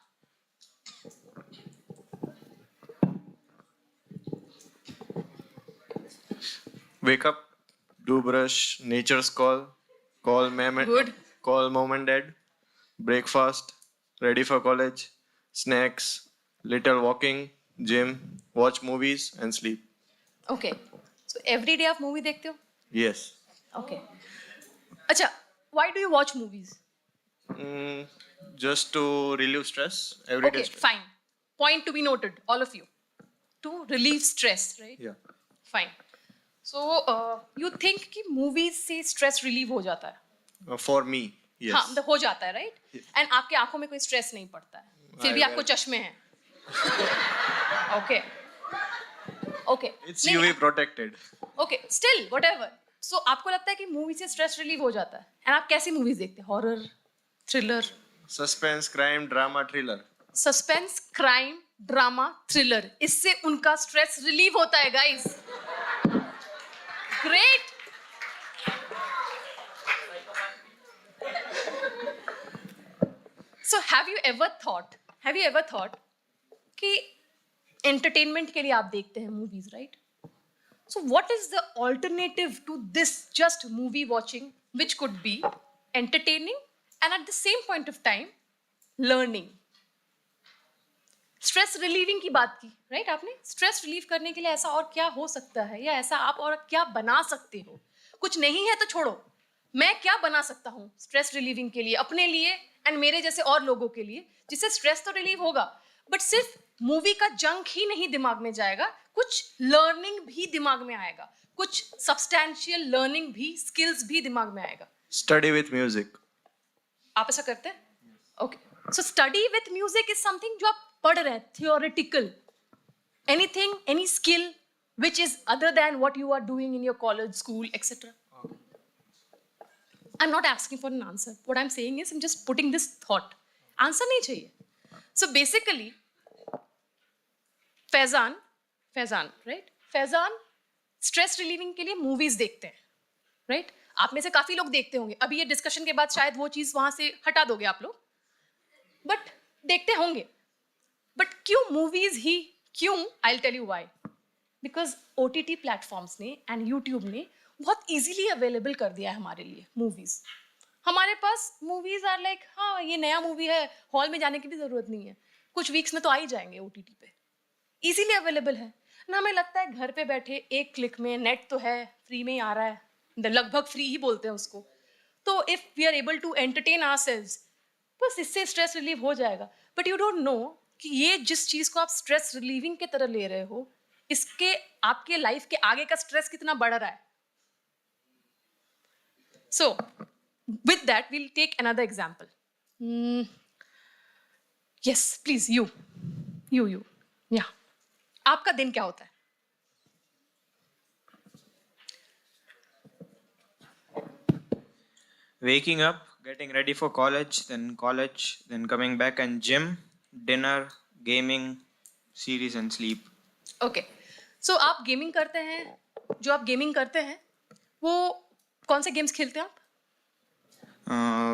Wake up, do brush, nature's call, call mom and dad, breakfast, ready for college, snacks, little walking, gym, watch movies and sleep. Okay. So every day आप मूवी देखते हो? Yes. ओके. अच्छा, why do you watch movies? Just to relieve stress, every day Okay, stress. fine. Point to be noted, all of you. To relieve stress, right? Yeah. Fine. So, you think कि movies से stress relieve हो जाता है? For me, yes. हाँ, मतलब हो जाता है, right? And आपके आंखों में कोई stress नहीं पड़ता है. फिर भी आपको चश्मे हैं. Okay. Okay. It's UV protected. Okay, still, whatever. So, आपको लगता है कि मूवी से stress relieve हो जाता है. And आप कैसी movies देखते हैं? Horror, thriller? Suspense, crime, drama, thriller. Suspense, crime, drama, thriller. इससे उनका stress relieve होता है, guys. Great. So have you ever thought कि entertainment के लिए आप देखते हैं movies, right? So what is the alternative to this just movie watching, which could be entertaining and at the same point of time learning? Stress relieving की बात की, right? आपने स्ट्रेस रिलीव करने के लिए ऐसा और क्या हो सकता है, या ऐसा आप और क्या बना सकते हो? कुछ नहीं है तो छोड़ो, मैं क्या बना सकता हूँ स्ट्रेस रिलीविंग के लिए, अपने लिए एंड मेरे जैसे और लोगों के लिए, जिससे स्ट्रेस तो रिलीव होगा, बट सिर्फ मूवी का जंक ही नहीं दिमाग में जाएगा, कुछ लर्निंग भी दिमाग में आएगा, कुछ सब्सटैंशियल लर्निंग भी, स्किल्स भी दिमाग में आएगा. Study with music. आप ऐसा करते हैं? Okay. So study with music is something जो आप पढ़ रहे हैं, theoretical. Anything, any skill which is other than what you are doing in your college, school, etc. I'm not asking for an answer. What I'm saying is I'm just putting this thought. Answer नहीं चाहिए. So basically, Faizan, right? Faizan stress relieving के लिए movies देखते हैं, right? आप में से काफी लोग देखते होंगे. अभी ये discussion के बाद शायद वो चीज वहां से हटा दोगे आप लोग, but देखते होंगे. बट क्यों मूवीज ही क्यों? I will tell you why. Because OTT platforms ने एंड यूट्यूब ने बहुत इजीली अवेलेबल कर दिया है हमारे लिए मूवीज. हमारे पास मूवीज आर लाइक, हाँ ये नया मूवी है, हॉल में जाने की भी जरूरत नहीं है, कुछ वीक्स में तो आ ही जाएंगे OTT पे, इजीली अवेलेबल है ना. हमें लगता है घर पे बैठे एक क्लिक में, नेट तो है, फ्री में ही आ रहा है, लगभग फ्री ही बोलते हैं उसको, तो if we are able to entertain ourselves, बस इससे स्ट्रेस रिलीव हो जाएगा. बट यू डोंट नो कि ये जिस चीज को आप स्ट्रेस रिलीविंग के तरह ले रहे हो, इसके आपके लाइफ के आगे का स्ट्रेस कितना बढ़ रहा है. सो with that, we'll take another example. Yes, please, you. Yeah. आपका दिन क्या होता है? Waking up, getting ready for college, then coming back and gym, dinner, gaming, series and sleep. Okay. So आप गेमिंग करते हैं, जो आप गेमिंग करते हैं, वो कौन से गेम्स खेलते हैं आप?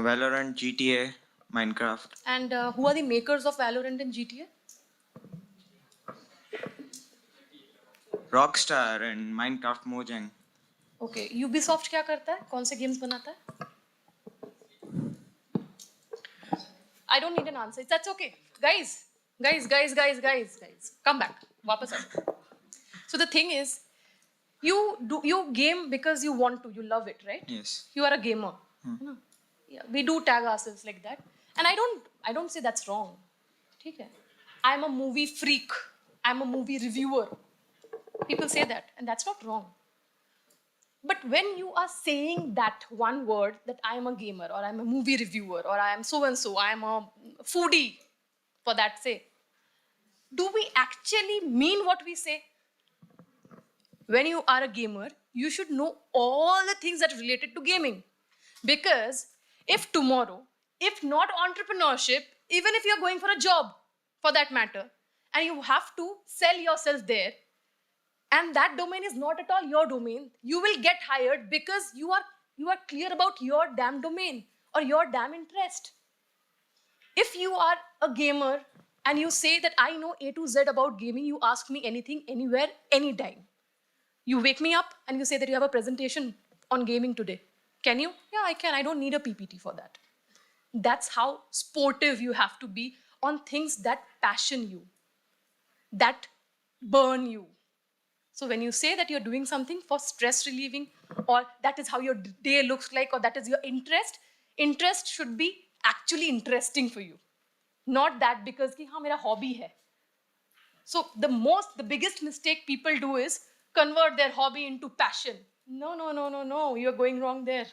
Valorant, GTA, Minecraft. And who are the makers of Valorant and GTA? Rockstar and Minecraft Mojang. Okay. Ubisoft क्या करता है? कौन से गेम्स बनाता है? I don't need an answer. That's okay. Guys. Come back. वापस आओ. So the thing is, you game because you want to, you love it, right? Yes. You are a gamer. No. Yeah, we do tag ourselves like that. And I don't say that's wrong. ठीक है? I'm a movie freak. I'm a movie reviewer. People say that, and that's not wrong. But when you are saying that one word, that I am a gamer, or I'm a movie reviewer, or I am so and so, I am a foodie, for that sake, do we actually mean what we say? When you are a gamer, you should know all the things that are related to gaming. Because if tomorrow, if not entrepreneurship, even if you're going for a job, for that matter, and you have to sell yourself there, and that domain is not at all your domain, you will get hired because you are clear about your damn domain or your damn interest. If you are a gamer and you say that I know A to Z about gaming, you ask me anything, anywhere, anytime. You wake me up and you say that you have a presentation on gaming today. Can you? Yeah, I can. I don't need a PPT for that. That's how sportive you have to be on things that passion you, that burn you. So when you say that you're doing something for stress relieving, or that is how your day looks like, or that is your interest should be actually interesting for you. Not that because ki, haan, mera hobby hai. So the biggest mistake people do is convert their hobby into passion. No, you're going wrong there.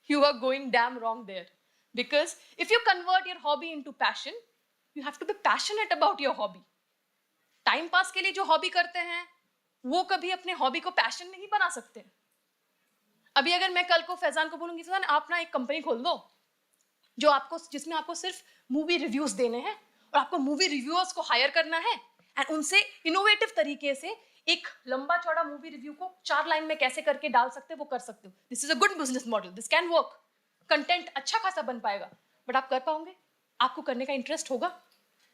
You are going damn wrong there. Because if you convert your hobby into passion, you have to be passionate about your hobby. Time pass के लिए जो hobby करते हैं, वो कभी अपने hobby को passion नहीं बना सकते. अभी अगर मैं कल को फैजान को बोलूंगी, फैजान आप ना एक कंपनी खोल दो जिसमें आपको सिर्फ मूवी रिव्यूज देने हैं और आपको मूवी रिव्यूअर्स को हायर करना है एंड उनसे इनोवेटिव तरीके से एक लंबा चौड़ा मूवी रिव्यू को 4 लाइन में कैसे करके डाल सकते हो, वो कर सकते हो. This is a good business model. This can work. Content अच्छा खासा बन पाएगा, बट आप कर पाओगे? आपको करने का इंटरेस्ट होगा?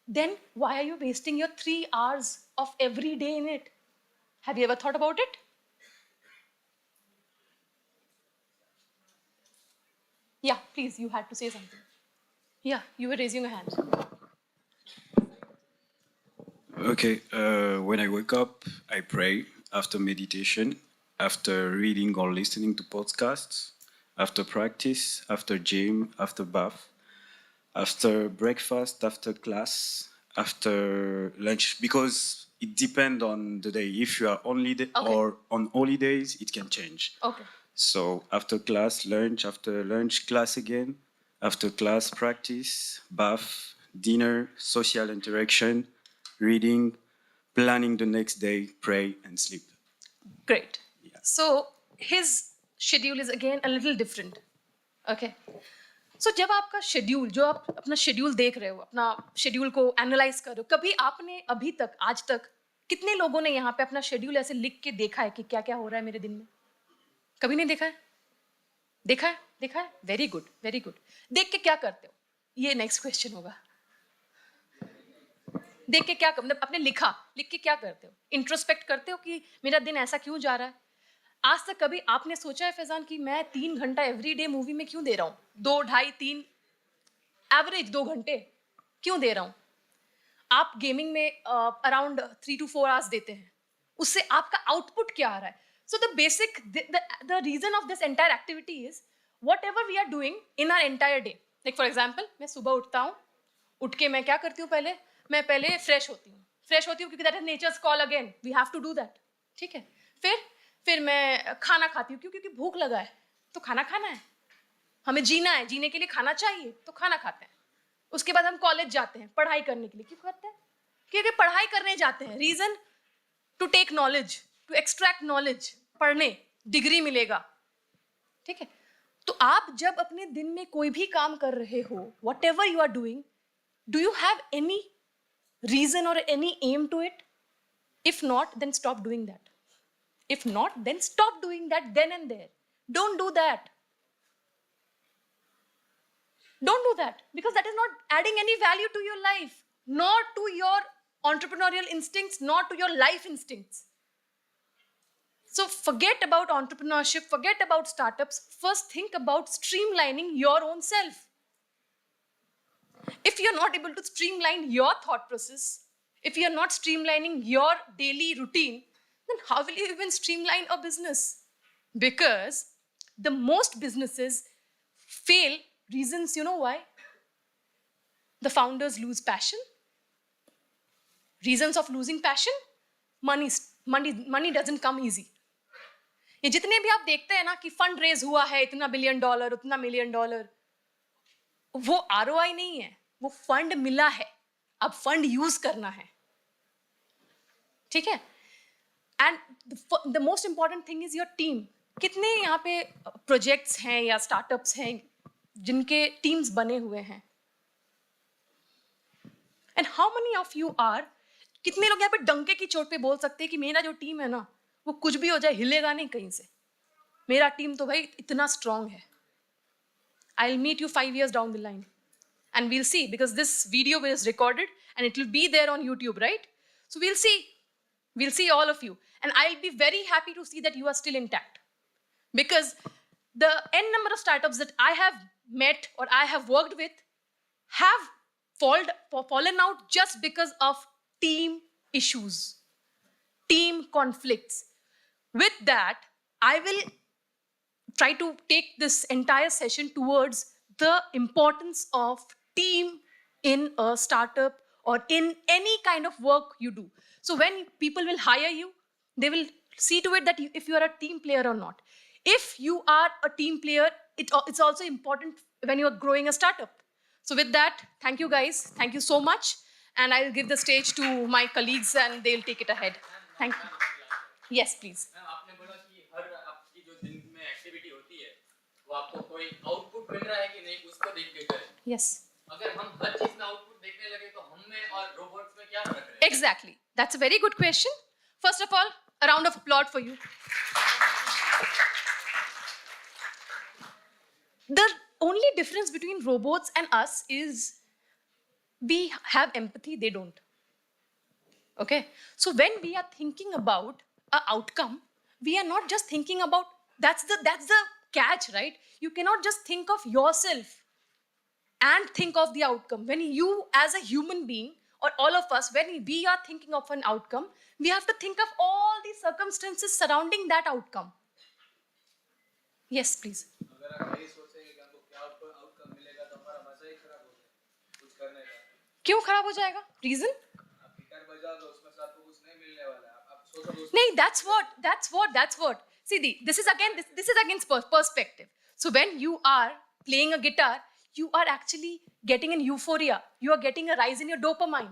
Then why are you wasting your 3 hours of every day in it? Have you ever thought about it? Yeah, please, you had to say something. Yeah, you were raising your hand. Okay, when I wake up, I pray after meditation, after reading or listening to podcasts, after practice, after gym, after bath, after breakfast, after class, after lunch, because it depends on the day. If you are or on holidays, it can change. Okay. So after class, lunch, after lunch, class again, after class, practice, bath, dinner, social interaction, reading, planning the next day, pray and sleep. Great. So his schedule is again a little different. Okay. So जब आपका schedule, जो आप अपना schedule देख रहे हो, अपना schedule को एनालाइज कर रहे हो, कभी आपने अभी तक, आज तक, कितने लोगों ने यहाँ पे अपना शेड्यूल ऐसे लिख के देखा है कि क्या क्या हो रहा है मेरे दिन में? कभी नहीं देखा है? देखा है? Very good, very good. देख के क्या करते हो? ये नेक्स्ट क्वेश्चन होगा. देख के क्या, मतलब आपने लिख के क्या करते हो? इंट्रोस्पेक्ट करते हो कि मेरा दिन ऐसा क्यों जा रहा है? आज तक कभी आपने सोचा है फैजान कि मैं 3 घंटा एवरी डे मूवी में क्यों दे रहा हूँ? 2, 2.5, 3 एवरेज 2 घंटे क्यों दे रहा हूँ? आप गेमिंग में अराउंड 3 to 4 hours देते हैं. उससे आपका आउटपुट क्या आ रहा है? So the reason of this entire activity is whatever we are doing in our entire day. Like for example, मैं सुबह उठता हूँ, उठ के मैं क्या करती हूँ पहले? मैं पहले फ्रेश होती हूँ क्योंकि that is nature's call again. We have to do that. ठीक है? फिर मैं खाना खाती हूँ क्योंकि भूख लगा है, तो खाना खाना है. हमें जीना है, जीने के लिए खाना चाहिए तो खाना खाते हैं. उसके बाद हम कॉलेज जाते हैं पढ़ाई करने के लिए. क्यों करते हैं? क्योंकि पढ़ाई करने जाते हैं. Reason to take knowledge, to extract knowledge. पढ़ने, डिग्री मिलेगा. ठीक है. तो आप जब अपने दिन में कोई भी काम कर रहे हो, whatever you are doing, do you have any reason or any aim to it? If not, then stop doing that. If not, then stop doing that then and there. Don't do that. Don't do that, because that is not adding any value to your life, nor to your entrepreneurial instincts, nor to your life instincts. So forget about entrepreneurship, forget about startups. First think about streamlining your own self. If you're not able to streamline your thought process, if you're not streamlining your daily routine, then how will you even streamline a business? Because the most businesses fail, reasons, you know why? The founders lose passion. Reasons of losing passion? Money doesn't come easy. ये जितने भी आप देखते हैं ना कि fund raise हुआ है, इतना $1 billion, उतना $1 million, वो ROI नहीं है, वो फंड मिला है. अब फंड यूज करना है. ठीक है. And the most important thing is your team. कितने यहाँ पे प्रोजेक्ट्स हैं या स्टार्टअप्स हैं जिनके टीम्स बने हुए हैं? And how many of you are, कितने लोग यहाँ पे डंके की चोट पे बोल सकते हैं कि मेरा जो टीम है ना, वो कुछ भी हो जाए हिलेगा नहीं कहीं से. मेरा टीम तो भाई इतना स्ट्रांग है. I'll meet you 5 years down the line. And we'll see, because this video is recorded and it will be there on YouTube, right? So we'll see. We'll see all of you. And I'll be very happy to see that you are still intact. Because the N number of startups that I have met or I have worked with have fallen out just because of team issues, team conflicts. With that, I will try to take this entire session towards the importance of team in a startup or in any kind of work you do. So when people will hire you, they will see to it that if you are a team player or not. If you are a team player, it's also important when you are growing a startup. So with that, thank you guys. Thank you so much. And I'll give the stage to my colleagues and they'll take it ahead. Thank you. Yes, please. आपको कोई output मिल रहा है कि नहीं उसको देख के करें. Yes. अगर हम हर चीज में आउटपुट देखने लगे तो हम में और रोबोट्स में क्या फर्क है? Exactly. That's a very good question. First of all, a round of applause for you. The only difference between robots and us is we have empathy, they don't. Okay? So when we are thinking about an outcome, we are not just thinking about, that's the catch, right? You cannot just think of yourself and think of the outcome. When you as a human being, or all of us, when we are thinking of an outcome, we have to think of all the circumstances surrounding that outcome. Yes, please. क्यों खराब हो जाएगा? Reason? नहीं, that's what. See, this is again perspective. So when you are playing a guitar, you are actually getting an euphoria. You are getting a rise in your dopamine.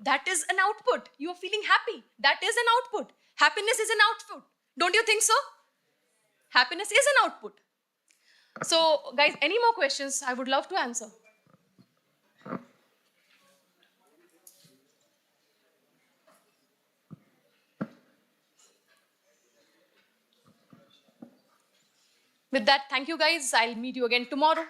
That is an output. You are feeling happy. That is an output. Happiness is an output. Don't you think so? Happiness is an output. So guys, any more questions? I would love to answer. With that, thank you guys. I'll meet you again tomorrow.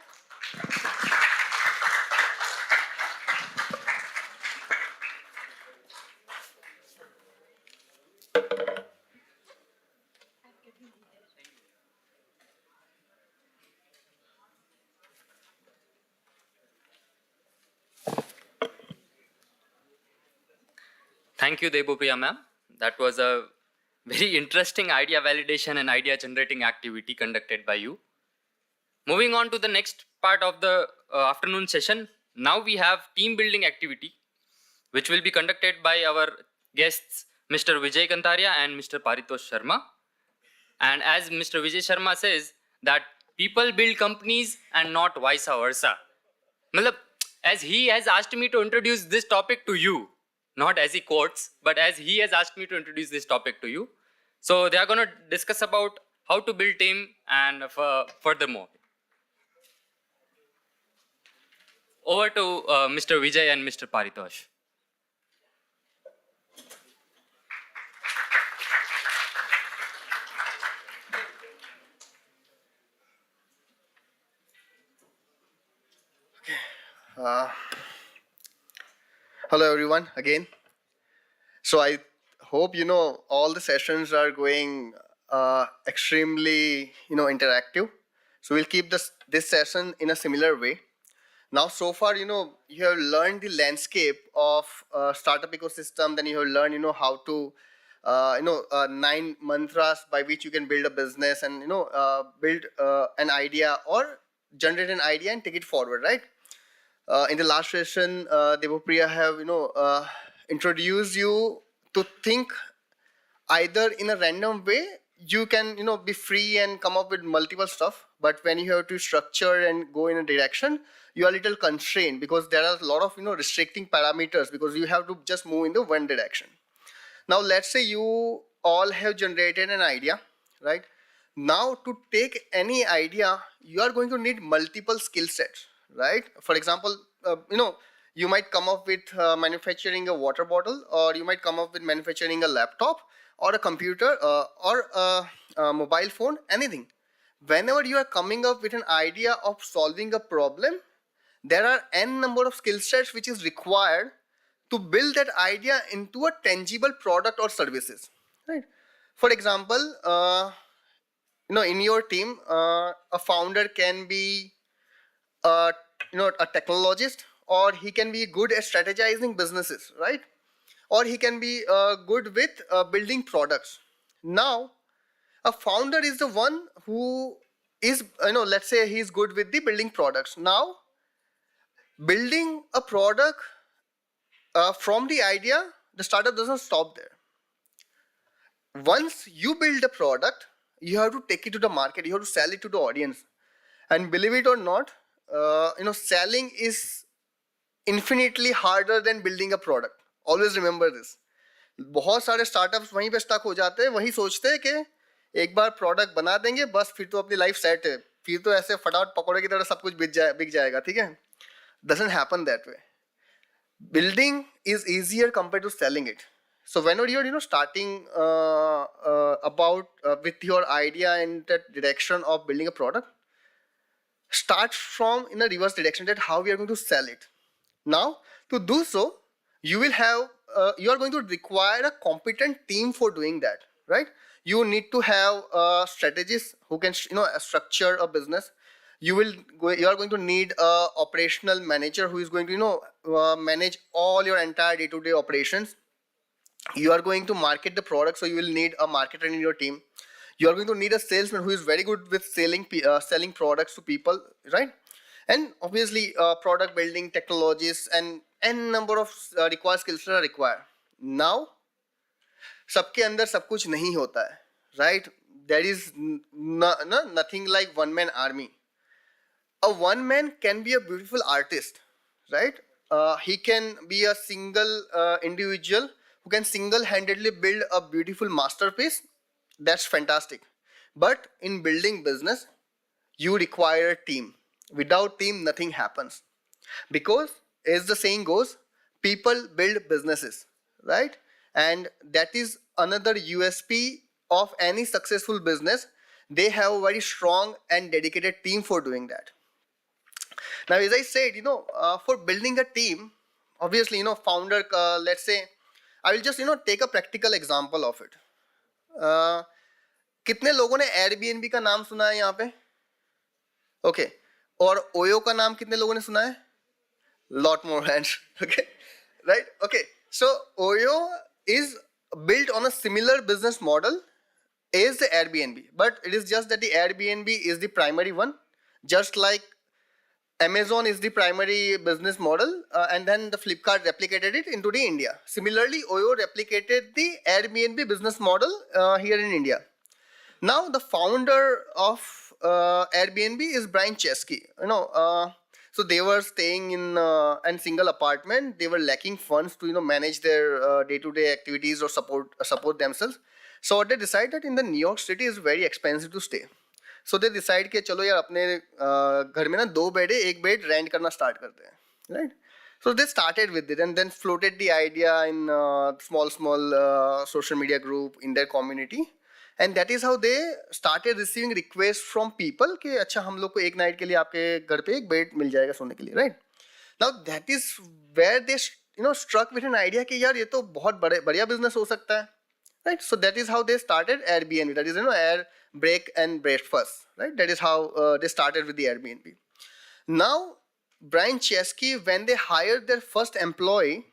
Thank you, Debopriya ma'am. That was a very interesting idea validation and idea generating activity conducted by you. Moving on to the next part of the afternoon session. Now we have team building activity, which will be conducted by our guests, Mr. Vijay Kantaria and Mr. Paritosh Sharma. And as Mr. Vijay Sharma says, that People build companies and not vice versa. Matlab, as he has asked me to introduce this topic to you, not as he quotes, but as he has asked me to introduce this topic to you. So they are going to discuss about how to build team and furthermore. Over to Mr. Vijay and Mr. Paritosh. Hello everyone again. So I hope all the sessions are going extremely interactive. So we'll keep this session in a similar way. Now so far you have learned the landscape of startup ecosystem. Then you have learned how to 9 mantras by which you can build a business and build an idea or generate an idea and take it forward, right? In the last session, Devapriya have introduced you to think either in a random way. You can be free and come up with multiple stuff, but when you have to structure and go in a direction, you are a little constrained because there are a lot of restricting parameters because you have to just move in the one direction. Now let's say you all have generated an idea, right? Now to take any idea, you are going to need multiple skill sets, right? For example, you might come up with manufacturing a water bottle, or you might come up with manufacturing a laptop or a computer or a mobile phone, anything. Whenever you are coming up with an idea of solving a problem, there are n number of skill sets which is required to build that idea into a tangible product or services, right? For example, in your team, a founder can be a technologist, or he can be good at strategizing businesses, right? Or he can be good with building products. Now a founder is the one who is let's say he's good with the building products. Now building a product from the idea, the startup doesn't stop there. Once you build a product, you have to take it to the market, you have to sell it to the audience. And believe it or not, selling is infinitely harder than building a product. Always remember this. बहुत सारे startups वहीं पे stuck हो जाते हैं, वहीं सोचते हैं कि एक बार प्रोडक्ट बना देंगे बस फिर तो अपनी लाइफ सेट है, फिर तो ऐसे फटाफट पकौड़े की तरह सब कुछ बिक जाएगा, ठीक है? Doesn't happen that way. Building is easier compared to selling it. So whenever you're starting about with your idea in that direction of building a product, start from in a reverse direction, that how we are going to sell it. Now to do so, you will have you are going to require a competent team for doing that, right? You need to have strategists who can structure a business. You are going to need a operational manager who is going to manage all your entire day-to-day operations. You are going to market the product, so you will need a marketer in your team. You are going to need a salesman who is very good with selling products to people, right? And obviously product building technologies and n number of required skills are required. Now सबके अंदर सब कुछ नहीं होता है, right? There is nothing like one man army. A one man can be a beautiful artist, right? He can be a single individual who can single-handedly build a beautiful masterpiece. That's fantastic. But in building business, you require a team. Without team, nothing happens. Because as the saying goes, people build businesses, right? And that is another USP of any successful business. They have a very strong and dedicated team for doing that. Now, as I said, for building a team, obviously, founder, let's say, I will just, take a practical example of it. कितने लोगों ने Airbnb का नाम सुना है यहाँ पे? Okay. और OYO का नाम कितने लोगों ने सुना है? Lot more hands. Okay. Right? Okay. So OYO is built on a similar business model as the Airbnb, but it is just that the Airbnb is the primary one, just like Amazon is the primary business model, and then the Flipkart replicated it into the India. Similarly, OYO replicated the Airbnb business model here in India. Now, the founder of Airbnb is Brian Chesky. So they were staying in a single apartment. They were lacking funds to manage their day-to-day activities or support themselves. So what they decided that in the New York City is very expensive to stay. So they decide कि चलो यार अपने घर में ना 2 bed है, 1 bed rent करना start करते हैं, right? So they started with it and then floated the idea in small social media group in their community, and that is how they started receiving requests from people कि अच्छा हम लोग को एक night के लिए आपके घर पे एक बेड मिल जाएगा सोने के लिए, right? Now that is where they struck with an idea कि यार ये तो बहुत बढ़िया बिजनेस हो सकता है, right? So that is how they started Airbnb. That is air, break and breakfast, right? That is how they started with the Airbnb. Now Brian Chesky, when they hired their first employee,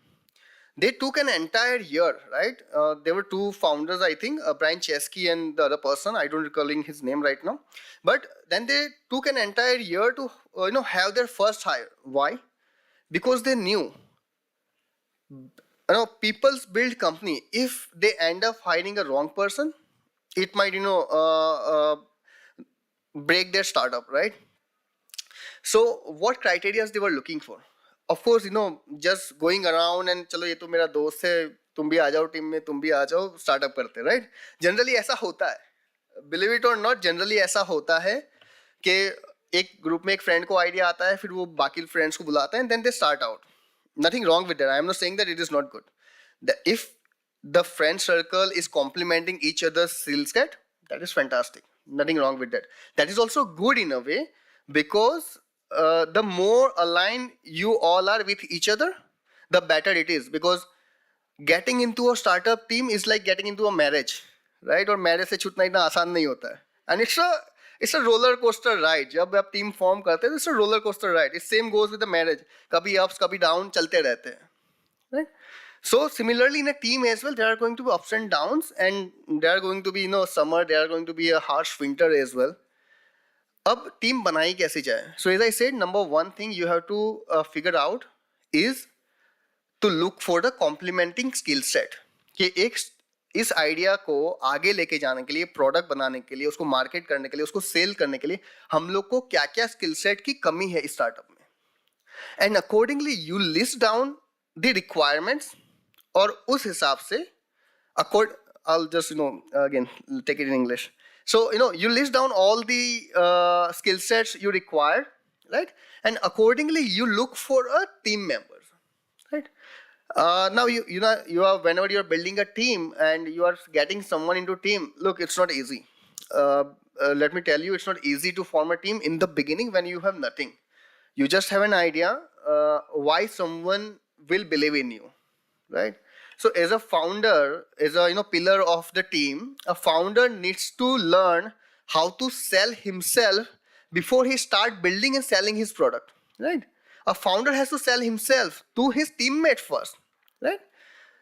they took an entire year, right? There were 2 founders, I think, Brian Chesky and the other person. I don't recall his name right now. But then they took an entire year to have their first hire. Why? Because they knew, people's build company. If they end up hiring a wrong person, it might break their startup, right? So what criteria they were looking for? Of course, just going around and चलो ये तो मेरा दोस्त है, तुम भी आ जाओ team में, तुम भी आ जाओ, स्टार्टअप करते, right? Generally ऐसा होता है. Believe it or not, generally ऐसा होता है कि एक ग्रुप में एक फ्रेंड को आइडिया आता है, फिर वो बाकी फ्रेंड्स को बुलाते हैं, and then they start out. Nothing wrong with that. I am not saying that it is not good. If the friend circle is complementing each other's skill set, that is fantastic. Nothing wrong with that. That is also good in a way, because the more aligned you all are with each other, the better it is. Because getting into a startup team is like getting into a marriage, right? और marriage से छूटना इतना आसान नहीं होता है. And it's a roller coaster ride. जब आप team form करते हैं, it's a roller coaster ride. It same goes with the marriage. कभी ups, कभी down चलते रहते हैं, right? So similarly in a team as well, there are going to be ups and downs, and there are going to be summer, there are going to be a harsh winter as well. अब team बनाई कैसे जाए? So as I said, number 1 thing you have to figure out is to look for the complementing skill set. कि इस idea को आगे लेके जाने के लिए, प्रोडक्ट बनाने के लिए, उसको मार्केट करने के लिए, उसको सेल करने के लिए हम लोग को क्या क्या स्किल सेट की कमी है इस स्टार्टअप में, and accordingly you list down the requirements, और उस हिसाब से I'll just again take it in English. So you list down all the skill sets you require, right? And accordingly you look for a team members, right? Now you are, whenever you're building a team and you are getting someone into team, look, it's not easy. Let me tell you, it's not easy to form a team in the beginning when you have nothing. You just have an idea why someone will believe in you, right? So as a founder, as a pillar of the team, a founder needs to learn how to sell himself before he start building and selling his product, right? A founder has to sell himself to his teammates first, right?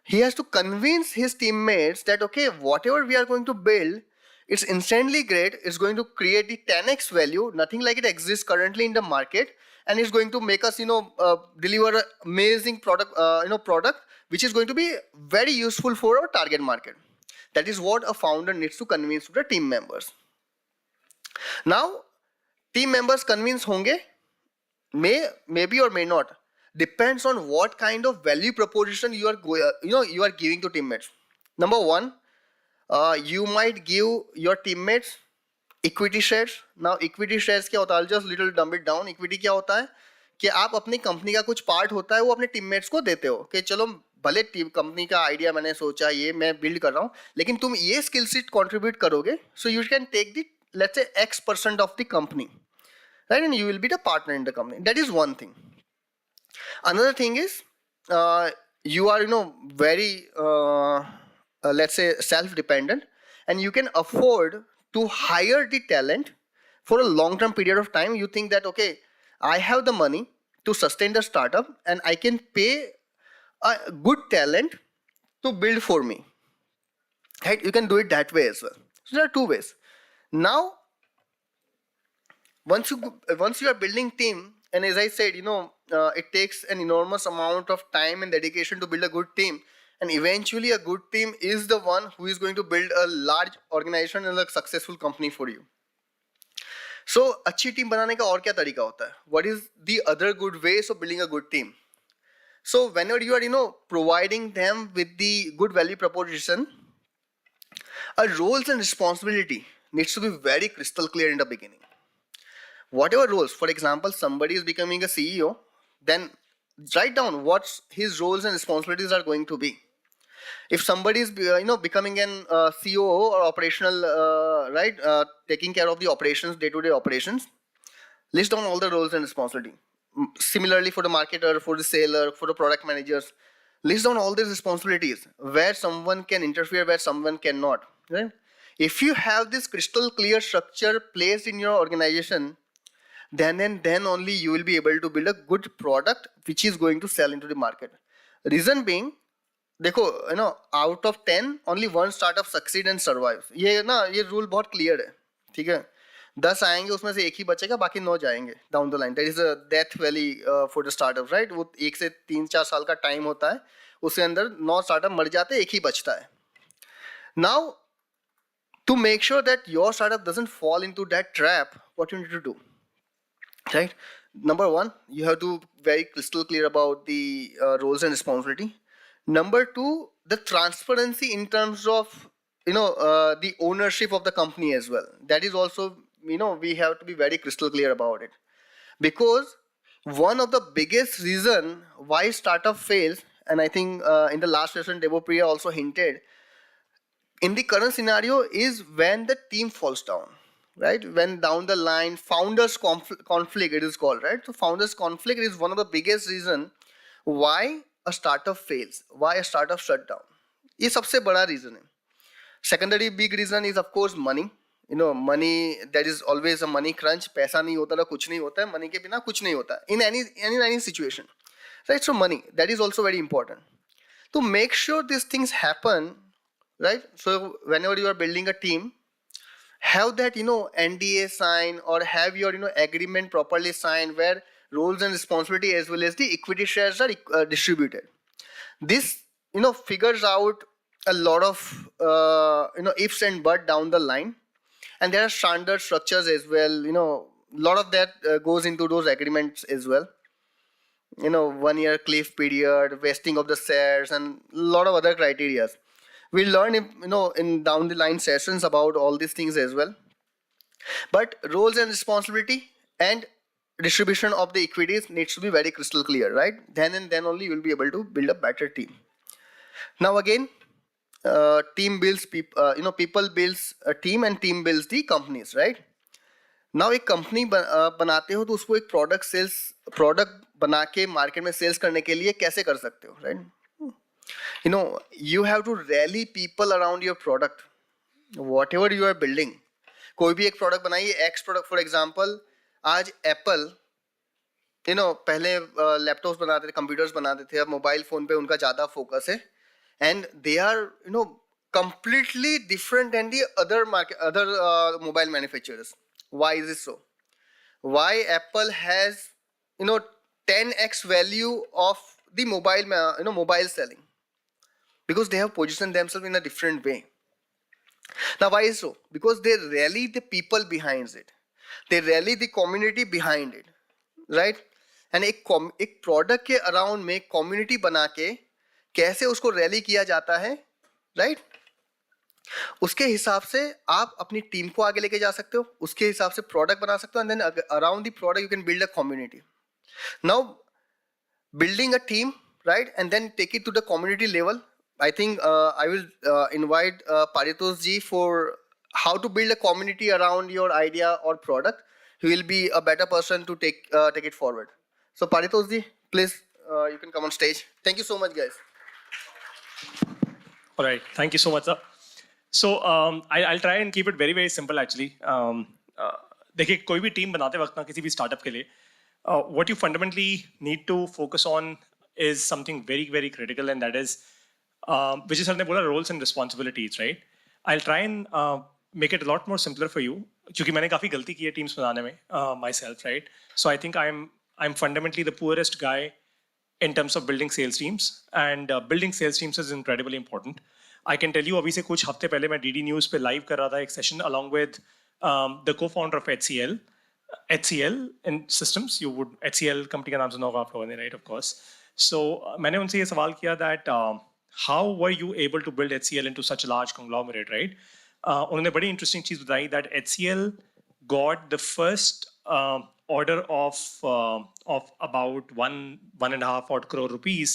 He has to convince his teammates that, okay, whatever we are going to build, it's instantly great, it's going to create the 10x value, nothing like it exists currently in the market, and it's going to make us, deliver an amazing product, product which is going to be very useful for our target market. That is what a founder needs to convince the team members. Now, team members convince honge, maybe or may not, depends on what kind of value proposition you are giving to teammates. Number 1, you might give your teammates equity shares. Now equity shares क्या होता है? I'll just little dumb it down. Equity क्या होता है कि आप अपनी company का कुछ पार्ट होता है वो अपने टीममेट्स को देते हो कि चलो भले कंपनी का आइडिया मैंने सोचा ये मैं बिल्ड कर रहा हूँ, लेकिन तुम ये स्किल सेट कंट्रीब्यूट करोगे, so you can take the let's say X% of the company, right? And you will be the partner in the company. That is one thing. Another thing is you are very let's say self-dependent, and you can afford to hire the talent for a long-term period of time. You think that, okay, I have the money to sustain the startup and I can pay a good talent to build for me, right? You can do it that way as well. So there are 2 ways. Now once you are building team, and as I said, it takes an enormous amount of time and dedication to build a good team, and eventually a good team is the one who is going to build a large organization and a successful company for you. So अच्छी team बनाने का और क्या तरीका होता है? What is the other good ways of building a good team? So whenever you are providing them with the good value proposition, a roles and responsibility needs to be very crystal clear in the beginning. Whatever roles, for example, somebody is becoming a CEO, then write down what his roles and responsibilities are going to be. If somebody is becoming an COO or operational taking care of the operations, day-to-day operations, list down all the roles and responsibility. Similarly, for the marketer, for the seller, for the product managers, list down all these responsibilities, where someone can interfere, where someone cannot, right? If you have this crystal clear structure placed in your organization, then and then only you will be able to build a good product which is going to sell into the market. Reason being, देखो out of 10 only one startup succeed and survives. ये rule बहुत clear है, ठीक है? 10 आएंगे, उसमें से एक ही बचेगा, बाकी 9 जाएंगे down the line. There is a death valley for the startup, right? वो 1 से 3-4 साल का टाइम होता है, उसके अंदर 9 स्टार्टअप मर जाते हैं, एक ही बचता है. Now, to make sure that your startup doesn't fall into that trap, what you need to do, right? Number one, you have to very crystal clear about the roles and responsibility. Number two, the transparency in terms of the ownership of the company as well. That is also we have to be very crystal clear about it, because one of the biggest reason why startup fails, and I think in the last session Devopriya also hinted, in the current scenario is when the team falls down, right? When down the line founders conflict it is called, right? So founders conflict is one of the biggest reason why a startup fails, why a startup shut down. ये सबसे बड़ा reason है. Secondary big reason is of course money. Money, there is always a money crunch. पैसा नहीं होता तो कुछ नहीं होता है. Money के बिना कुछ नहीं होता. In any situation, right? So money, that is also very important. To make sure these things happen, right? So whenever you are building a team, have that NDA sign, or have your agreement properly signed, where roles and responsibility as well as the equity shares are distributed. This figures out a lot of ifs and buts down the line, and there are standard structures as well. A lot of that goes into those agreements as well. 1 year cliff period, vesting of the shares, and a lot of other criteria. We learn in down the line sessions about all these things as well. But roles and responsibility and distribution of the equities needs to be very crystal clear, right? Then and then only you will be able to build a better team. Now again, team builds people, people builds a team and team builds the companies, right? Now एक company बनाते हो तो उसको एक product बना के market में sales करने के लिए कैसे कर सकते हो, right? You have to rally people around your product, whatever you are building. कोई भी एक प्रोडक्ट बनाइए, एक्स प्रोडक्ट, फॉर एग्जांपल आज एप्पल पहले लैपटॉप्स बनाते थे, कंप्यूटर्स बनाते थे, अब मोबाइल फोन पे उनका ज़्यादा फोकस है, and they are completely different than the other mobile manufacturers. Why is it so? Why Apple has 10x value of the mobile selling? Because they have positioned themselves in a different way. Now why is so? Because they rally the people behind it, they rally the community behind it, right? And एक product के around में community बना के कैसे उसको rally किया जाता है, राइट? उसके हिसाब से आप अपनी टीम को आगे लेके जा सकते हो, उसके हिसाब से प्रोडक्ट बना सकते हो, and then around the product you can build a community. Now building a team, right, and then take it to the community level. I think I will invite Paritosh ji for how to build a community around your idea or product. He will be a better person to take it forward. So Paritosh ji, please, you can come on stage. Thank you so much, guys. All right, thank you so much, sir. So I'll try and keep it very, very simple actually. देखिए, कोई भी team बनाते वक्त ना किसी भी startup के लिए what you fundamentally need to focus on is something very, very critical, and that is Vijay sir ने बोला roles and responsibilities, right? I'll try and make it a lot more simpler for you, क्योंकि मैंने काफ़ी गलती की है teams बनाने में myself, right? So I think I'm fundamentally the poorest guy in terms of building sales teams, and building sales teams is incredibly important. I can tell you, अभी से कुछ हफ्ते पहले मैं DD News पे live कर रहा था एक session along with the co-founder of HCL, HCL in systems, you would HCL company का नाम सुना होगा आप लोगों ने, right? Of course. So मैंने उनसे ये सवाल किया that how were you able to build HCL into such a large conglomerate, right? उन्होंने बड़ी interesting चीज बताई that HCL got the first order of about 1.5 odd crore rupees,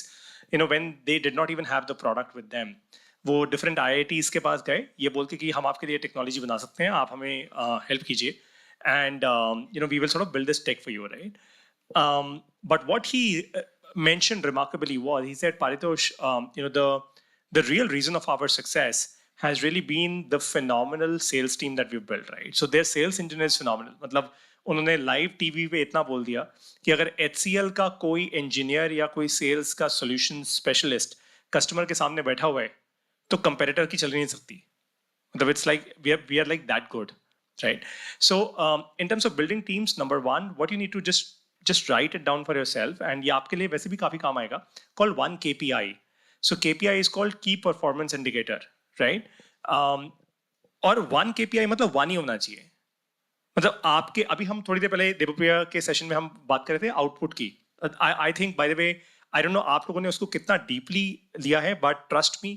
when they did not even have the product with them. वो different IITs के पास गए ये बोल के कि हम आपके लिए टेक्नोलॉजी बना सकते हैं, आप हमें हेल्प कीजिए, and we will sort of build this tech for you, right? But what he mentioned remarkably was, he said, Paritosh, the real reason of our success has really been the phenomenal sales team that we've built, right? So their sales engine is phenomenal. मतलब उन्होंने live TV पे इतना बोल दिया कि अगर HCL का कोई इंजीनियर या कोई सेल्स का सॉल्यूशन स्पेशलिस्ट कस्टमर के सामने बैठा हुआ है तो कंपेरेटर की चल नहीं सकती. मतलब it's like we are like that good, right? So in terms of building teams, number one, what you need to just write it down for yourself, and ये आपके लिए वैसे भी काफी काम आएगा, called one KPI. So KPI is called key performance indicator, right? और one KPI मतलब one ही होना चाहिए. मतलब आपके अभी हम थोड़ी देर पहले देवप्रिया के सेशन में हम बात कर रहे थे आउटपुट की. I think by the way I don't no आप लोगों ने उसको कितना डीपली लिया है, बट ट्रस्ट मी,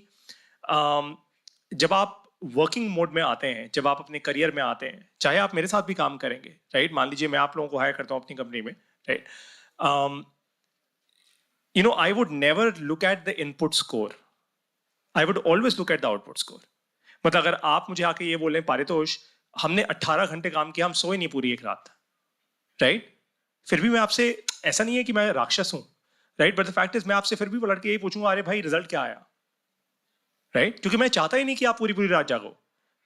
जब आप वर्किंग मोड में आते हैं, जब आप अपने करियर में आते हैं, चाहे आप मेरे साथ भी काम करेंगे, राइट? मान लीजिए मैं आप लोगों को हायर करता हूँ अपनी कंपनी में, right? I would never look at the input score. I would always look at the output score. मतलब अगर आप मुझे आके ये बोलें पारितोष हमने 18 घंटे काम किया, हम सोए नहीं पूरी एक रात, राइट? फिर भी मैं आपसे, ऐसा नहीं है कि मैं राक्षस हूं, right? But the fact is मैं आपसे फिर भी लड़के यही पूछूंगा, अरे भाई रिजल्ट क्या आया, राइट? क्योंकि मैं चाहता ही नहीं कि आप पूरी पूरी रात जागो.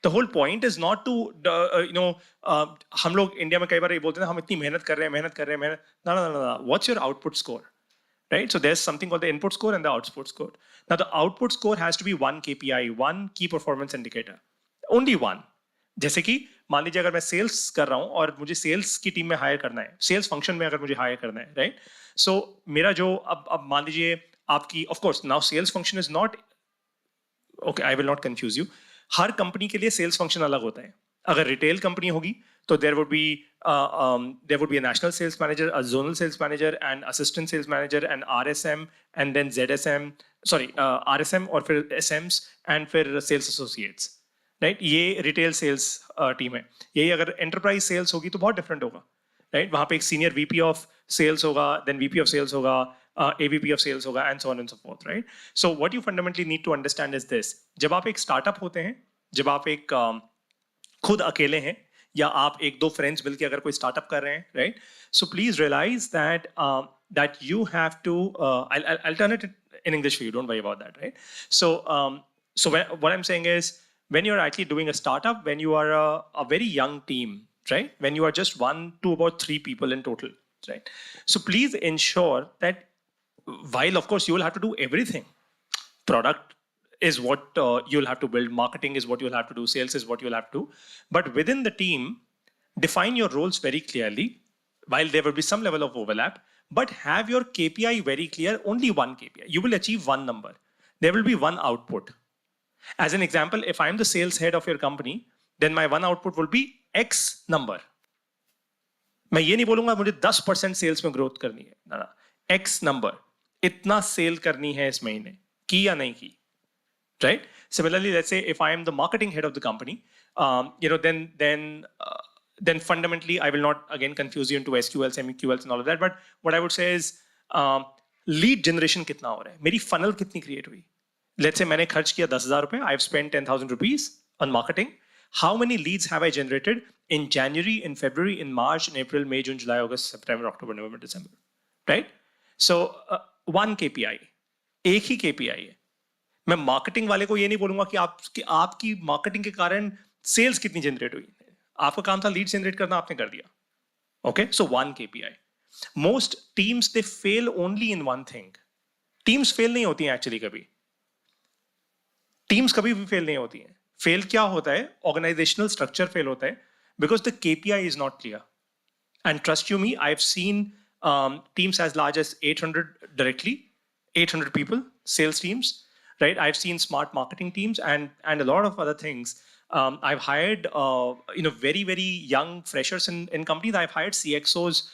The whole point is not to हम लोग इंडिया में कई बार ये बोलते हैं हम इतनी मेहनत कर रहे हैं ना. What's your output score, right? So there's something called the input score and the output score. Now the output score has to be one KPI, one key performance indicator, only one. जैसे कि मान लीजिए अगर मैं sales कर रहा हूं और मुझे सेल्स की टीम में हायर करना है, सेल्स फंक्शन में अगर मुझे हायर करना है, राइट? सो मेरा जो अब मान लीजिए आपकी, of course now sales function is not okay, I will not confuse you. हर कंपनी के लिए सेल्स फंक्शन अलग होता है. अगर रिटेल कंपनी होगी तो there would be a national sales manager, a zonal sales manager, and assistant sales manager, and RSM, and then ZSM, RSM और फिर SMs and फिर sales associates, right? ये retail sales team है. यही अगर enterprise sales होगी तो बहुत different होगा, right? वहाँ पे एक senior VP of sales होगा, then VP of sales होगा, AVP of sales होगा, and so on and so forth, right? So what you fundamentally need to understand is this: जब आप एक startup होते हैं, जब आप एक खुद अकेले हैं या आप एक दो फ्रेंड्स मिलके अगर कोई स्टार्टअप कर रहे हैं, right? So please realize that you have to, I'll turn it in English for you, don't worry about that, right? So what I'm saying is, when you're actually doing a startup, when you are a very young team, right? When you are just 1 to about 3 people in total, right? So please ensure that while of course you will have to do everything, product is what you'll have to build, marketing is what you'll have to do, sales is what you'll have to do. But within the team, define your roles very clearly, while there will be some level of overlap, but have your KPI very clear, only one KPI. You will achieve one number. There will be one output. As an example, if I'm the sales head of your company, then my one output will be X number. मैं ये नहीं बोलूंगा मुझे 10% sales में growth करनी है, ना, X number, इतना सेल करनी है इस महीने, की या नहीं की. Right? Similarly, let's say if I am the marketing head of the company, then fundamentally I will not again confuse you into SQLs, MQLs, and all of that. But what I would say is, lead generation कितना हो रहा है, मेरी funnel कितनी create हुई. Let's say मैंने खर्च किया 10,000 रुपए, I've spent 10,000 rupees on marketing. How many leads have I generated in January, in February, in March, in April, May, June, July, August, September, October, November, December, right? So one KPI, एक ही KPI है. मैं marketing वाले को ये नहीं बोलूंगा कि आपकी मार्केटिंग के कारण सेल्स कितनी जनरेट हुई. आपका काम था लीड जनरेट करना, आपने कर दिया. Okay, so one KPI. Most teams they fail only in one thing. Teams fail नहीं होती हैं एक्चुअली कभी. टीम्स कभी भी फेल नहीं होती हैं. फेल क्या होता है? ऑर्गेनाइजेशनल स्ट्रक्चर फेल होता है because the KPI is not clear. And trust you me, I have seen teams as large as 800 directly, 800 people, sales teams, right? I've seen smart marketing teams and a lot of other things I've hired, very, very young freshers in companies. I've hired CXOs,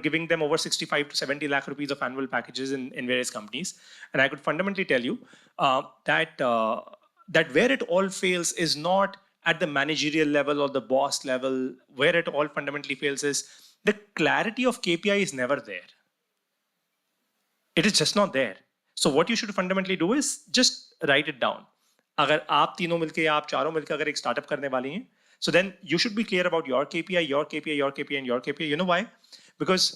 giving them over 65 to 70 lakh rupees of annual packages in various companies. And I could fundamentally tell you that where it all fails is not at the managerial level or the boss level. Where it all fundamentally fails is the clarity of KPI is never there. It is just not there. So what you should fundamentally do is just write it down. अगर आप तीनों मिलके या आप चारों मिलकर अगर एक स्टार्टअप करने वाली हैं, so then you should be clear about your KPI, your KPI, your KPI, and your KPI. You know why? Because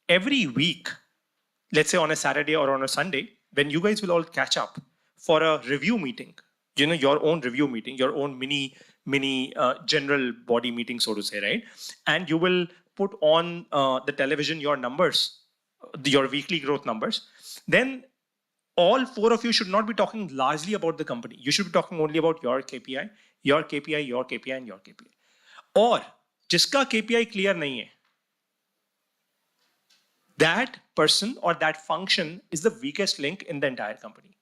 every week, let's say on a Saturday or on a Sunday, when you guys will all catch up for a review meeting, your own review meeting, your own mini general body meeting, so to say, right? And you will put on the television your numbers, your weekly growth numbers. Then all four of you should not be talking largely about the company. You should be talking only about your KPI, your KPI, your KPI, and your KPI. Or जिसका KPI clear नहीं है, that person or that function is the weakest link in the entire company.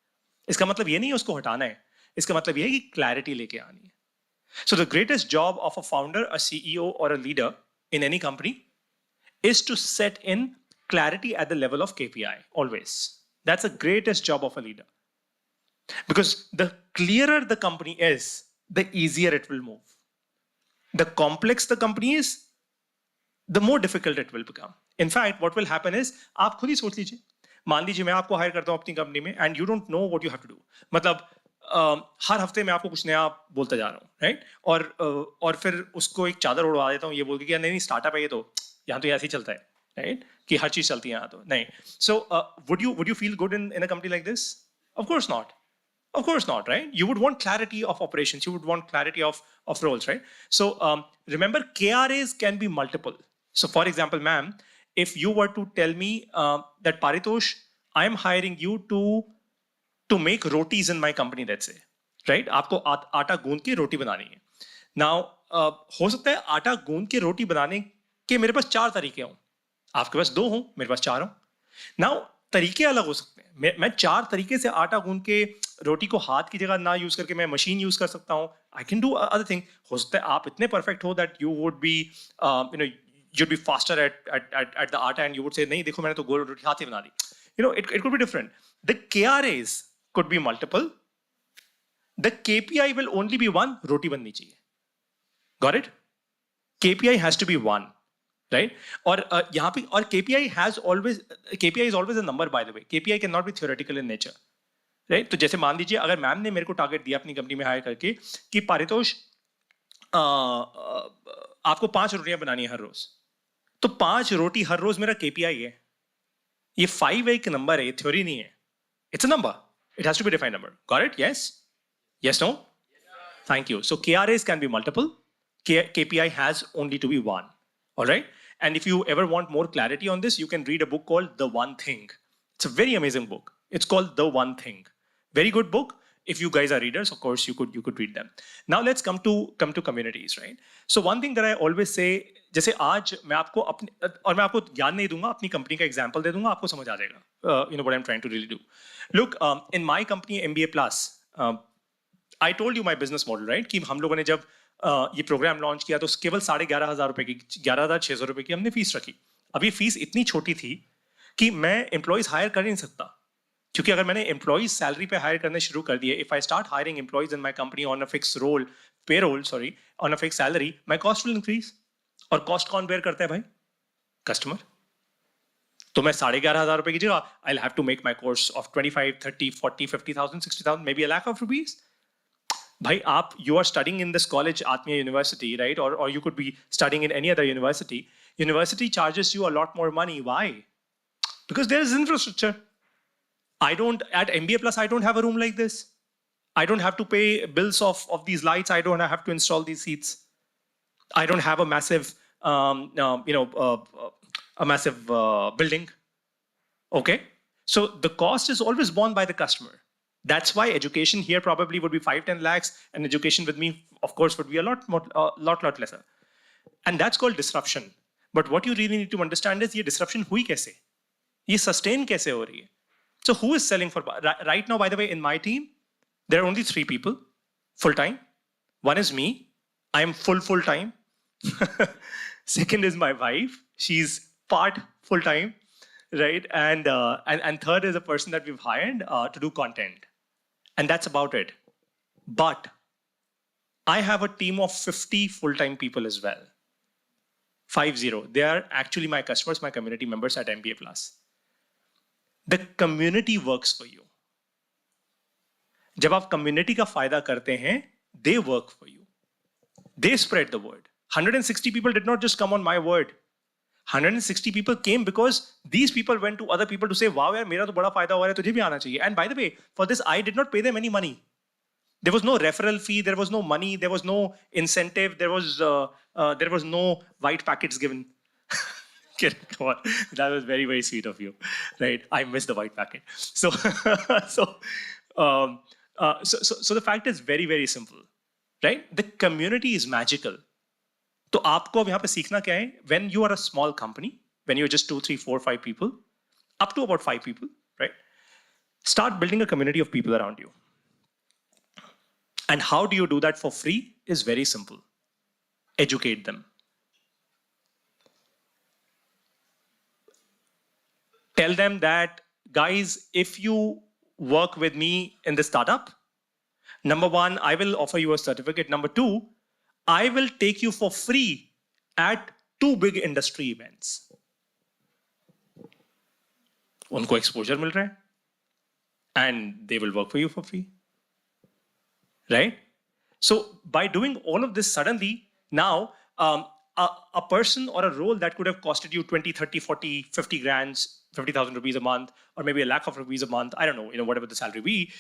इसका मतलब ये नहीं है उसको हटाना है. इसका मतलब ये है कि clarity लेके आनी है. So the greatest job of a founder, a CEO, or a leader in any company is to set in clarity at the level of KPI always. That's the greatest job of a leader. Because the clearer the company is, the easier it will move. The complex the company is, the more difficult it will become. In fact, what will happen is, आप खुद ही सोच लीजिए, मान लीजिए मैं आपको higher करता हूँ अपनी कंपनी में, and you don't know what you have to do. मतलब हर हफ्ते मैं आपको कुछ नया बोलता जा रहा हूँ, right? और फिर उसको एक चादर उड़वा देता हूँ ये बोल के कि नहीं स्टार्टअप है ये तो यहाँ तो ऐसे ही चलता है, right? कि हर चीज चलती है यहाँ तो नहीं. So would you feel good in a company like this? Of course not. Of course not, right? You would want clarity of operations. You would want clarity of roles, right? So remember, KRAs can be multiple. So for example, ma'am, if you were to tell me that Paritosh, I am hiring you to make rotis in my company, let's say, right? आपको आटा गूंद के रोटी बनानी है. Now, हो सकता है आटा गूंद के रोटी बनाने के मेरे पास 4 तरीके हों. आपके पास 2 हों, मेरे पास 4 हों. Now, तरीके अलग हो सकते हैं. मैं 4 तरीके से आटा गूंद के रोटी को हाथ की जगह ना यूज करके मैं मशीन यूज कर सकता हूँ. I can do other thing. हो सकता है आप इतने perfect हो that you would be, you'd be faster at the atta and you would say, नहीं देखो मैंने तो गोल रोटी हाथ ही बना दी. It could be different. The KRAs could be multiple. The KPI will only be one. रोटी बननी चाहिए. Got it? KPI has to be one, right? और यहाँ पे और KPI is always a number, by the way. KPI cannot be theoretical in nature, right? तो जैसे मान लीजिए अगर मैम ने मेरे को टारगेट दिया अपनी कंपनी में हायर करके कि पारितोष आपको 5 रोटियां बनानी है हर रोज, तो 5 रोटी हर रोज मेरा KPI है. ये 5 एक नंबर है, ये थ्योरी नहीं है. It's a number. It has to be a defined number. Got it? Yes? Yes, no? Thank you. So KRAs can be multiple. KPI has only to be one. All right? And if you ever want more clarity on this, you can read a book called The One Thing. It's a very amazing book. It's called The One Thing. Very good book. If you guys are readers, of course, you could read them. Now let's come to communities, right? So one thing that I always say, जैसे आज मैं आपको और मैं आपको ज्ञान नहीं दूंगा, अपनी कंपनी का एग्जांपल दे दूंगा, आपको समझ आ जाएगा. You know what I'm trying to really do. Look, in my company MBA Plus, I told you my business model, right? कि हम लोगों ने जब ये प्रोग्राम लॉन्च किया तो केवल 11,500 रुपए की 11,600 रुपए की हमने फीस रखी. अब ये फीस इतनी छोटी थी कि मैं एम्प्लॉइज हायर कर नहीं सकता, क्योंकि अगर मैंने एम्प्लॉइज सैलरी पे हायर करने शुरू कर दिए, if I start hiring employees in my company on a fix role payroll on a fix salary, my cost will increase. और कॉस्ट कौन बेयर करता है भाई? कस्टमर. तो मैं 11,500 रुपए की जगह I will have to make my course of 25, 30, 40, 50,000, 60,000, maybe a lakh of rupees. भाई आप you are studying in this college, Atmiya University, right? Or you could be studying in any other university. University charges you a lot more money. Why? Because there is infrastructure. At MBA Plus, I don't have a room like this. I don't have to pay bills of these lights. I don't have to install these seats. I don't have a massive, building. Okay? So the cost is always borne by the customer. That's why education here probably would be 5-10 lakhs, and education with me, of course, would be a lot lesser. And that's called disruption. But what you really need to understand is, ये disruption हुई कैसे? ये sustain कैसे हो रही है? So who is selling for? Right now, by the way, in my team, there are only 3 people, full time. One is me. I'm full time. Second is my wife. She's part full time, right? And third is a person that we've hired to do content, and that's about it. But I have a team of 50 full-time people as well. 50. They are actually my customers, my community members at MBA Plus. The community works for you. जब आप community का फायदा करते हैं, they work for you. They spread the word. 160 people did not just come on my word. 160 people came because these people went to other people to say, wow, यार मेरा तो बड़ा फायदा हो रहा है, तुझे भी आना चाहिए. And by the way, for this, I did not pay them any money. There was no referral fee, there was no money, there was no incentive, there was no white packets given. Come on. That was very, very sweet of you, right? I missed the white packet. So, so the fact is very, very simple, right? The community is magical. तो आपको अब यहाँ पे सीखना क्या है? When you are a small company, when you're just 2, 3, 4, 5 people, up to about 5 people, right? Start building a community of people around you. And how do you do that for free? Is very simple. Educate them. Tell them that, guys, if you work with me in the startup, number 1, I will offer you a certificate. Number 2, I will take you for free at 2 big industry events. उनको exposure मिल रहा है, and they will work for you for free. Right? So by doing all of this suddenly, now a person or a role that could have costed you 20, 30, 40, 50 grands, 50,000 rupees a month, or maybe $1 lakh a month, I don't know, whatever the salary be,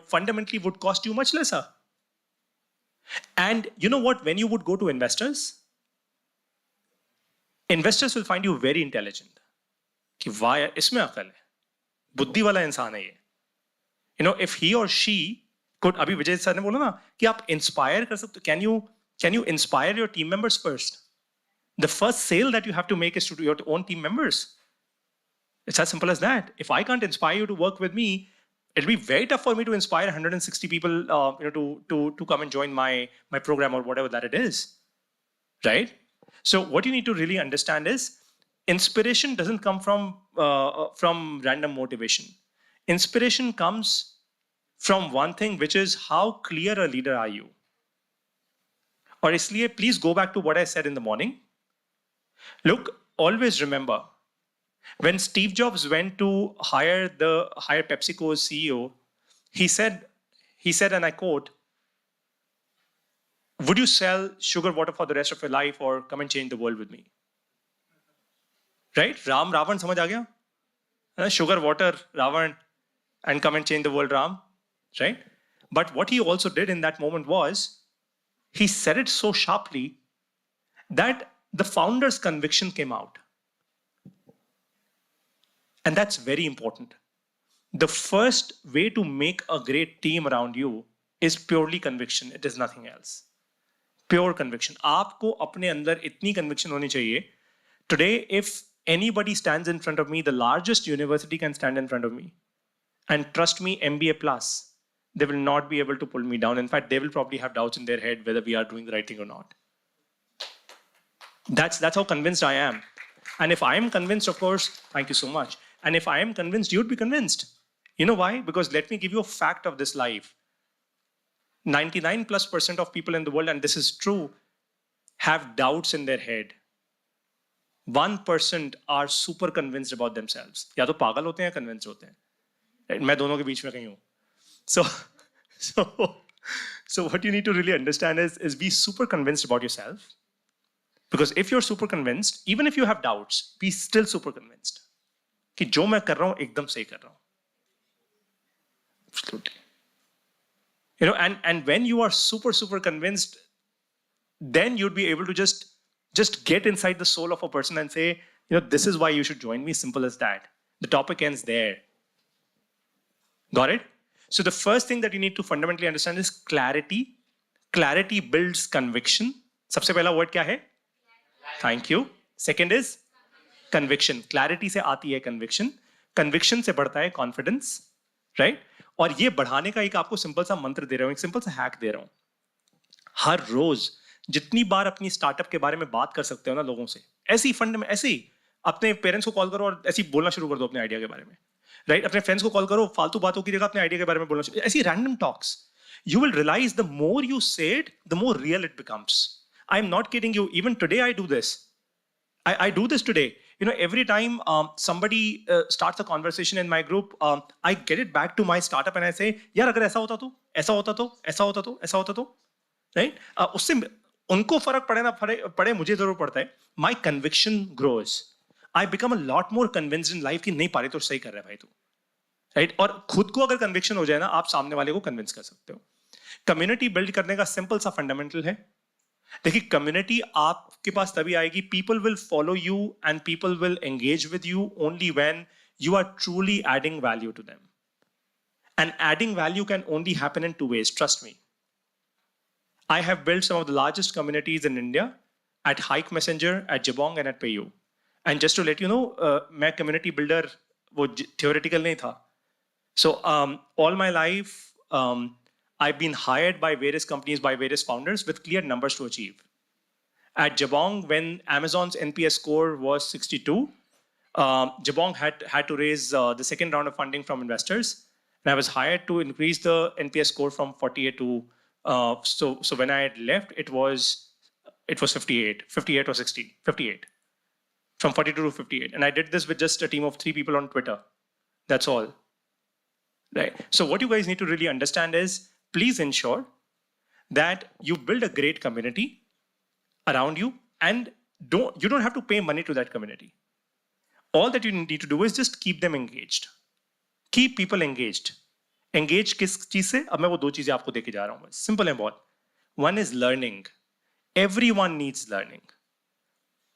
fundamentally would cost you much lesser. And you know what, when you would go to investors will find you very intelligent. कि वाह यार, इसमें अकल है, बुद्धि वाला इंसान है ये. If he or she could, अभी विजय सर ने बोला ना कि आप इंस्पायर कर सकते, can you inspire your team members first? The first sale that you have to make is to your own team members. It's as simple as that. If I can't inspire you to work with me, it'll be very tough for me to inspire 160 people to come and join my program or whatever that it is, right? So what you need to really understand is inspiration doesn't come from random motivation. Inspiration comes from one thing, which is how clear a leader are you? Or isliye, please go back to what I said in the morning. Look, always remember, when Steve Jobs went to hire PepsiCo's CEO, he said, and I quote, would you sell sugar water for the rest of your life or come and change the world with me? Right? Ram, Ravan, samajh aa gaya? Sugar, water, Ravan, and come and change the world, Ram. Right? But what he also did in that moment was, he said it so sharply that the founder's conviction came out. And that's very important. The first way to make a great team around you is purely conviction. It is nothing else. Pure conviction. आपको अपने अंदर इतनी conviction होनी चाहिए. Today, if anybody stands in front of me, the largest university can stand in front of me. And trust me, MBA Plus, they will not be able to pull me down. In fact, they will probably have doubts in their head whether we are doing the right thing or not. That's how convinced I am. And if I am convinced, of course, thank you so much. And if I am convinced, you'd be convinced. You know why? Because let me give you a fact of this life. 99+% of people in the world, and this is true, have doubts in their head. 1% are super convinced about themselves. या तो पागल होते हैं या convinced होते हैं. मैं दोनों के बीच में कहीं हूँ. So what you need to really understand is be super convinced about yourself. Because if you're super convinced, even if you have doubts, be still super convinced. कि जो मैं कर रहा हूँ एकदम सही कर रहा हूँ. Absolutely. And when you are super convinced, then you'd be able to just get inside the soul of a person and say, this is why you should join me. Simple as that. The topic ends there. Got it? So the first thing that you need to fundamentally understand is clarity. Clarity builds conviction. सबसे पहला word क्या है? Thank you. Second is conviction. Clarity से आती है conviction. Conviction से बढ़ता है confidence. Right? और ये बढ़ाने का एक आपको सिंपल सा मंत्र दे रहा हूँ, एक सिंपल सा हैक दे रहा हूँ. हर रोज जितनी बार अपनी स्टार्टअप के बारे में बात कर सकते हो ना लोगों से, ऐसी फंड में ऐसे ही अपने पेरेंट्स को कॉल करो और ऐसे ही बोलना शुरू कर दो अपने आइडिया के बारे में, राइट? अपने फ्रेंड्स को कॉल करो, फालतू बातों की जगह अपने आइडिया के बारे में बोलना शुरू, ऐसी random talks. You will realize the more you say it, the more real it becomes. I'm not kidding you. Even today, I do this. I do this today. You know, every time somebody starts a conversation in my group, I get it back to my startup and I say, यार अगर ऐसा होता तो, ऐसा होता तो, ऐसा होता तो, ऐसा होता तो, right? उससे उनको फर्क पड़े ना पड़े मुझे जरूर पड़ता है. My conviction grows. I become a lot more convinced in life कि नहीं पारे तो सही कर रहा है भाई तू, right? और खुद को अगर conviction हो जाए ना, आप सामने वाले को convince कर सकते हो. कम्युनिटी बिल्ड करने का सिंपल सा फंडामेंटल है. देखिए, कम्युनिटी आपके पास तभी आएगी, people will follow you and people will engage with you only when you are truly adding value to them. And adding value can only happen in two ways, trust me. I have built some of the largest communities in India at Hike Messenger, at Jabong and at PayU. And just to let you know, मैं community builder वो theoretical नहीं था. So all my life, I've been hired by various companies, by various founders with clear numbers to achieve. At Jabong, when Amazon's NPS score was 62, Jabong had to raise the second round of funding from investors. And I was hired to increase the NPS score from 48 to, so when I had left, it was 58 or 60, 58. From 42 to 58. And I did this with just a team of 3 people on Twitter. That's all. Right. So what you guys need to really understand is, please ensure that you build a great community around you and you don't have to pay money to that community. All that you need to do is just keep them engaged. Keep people engaged. Engage किस चीज से? अब मैं वो 2 चीजें आपको देके जा रहा हूँ. Simple and बहुत. One is learning. Everyone needs learning.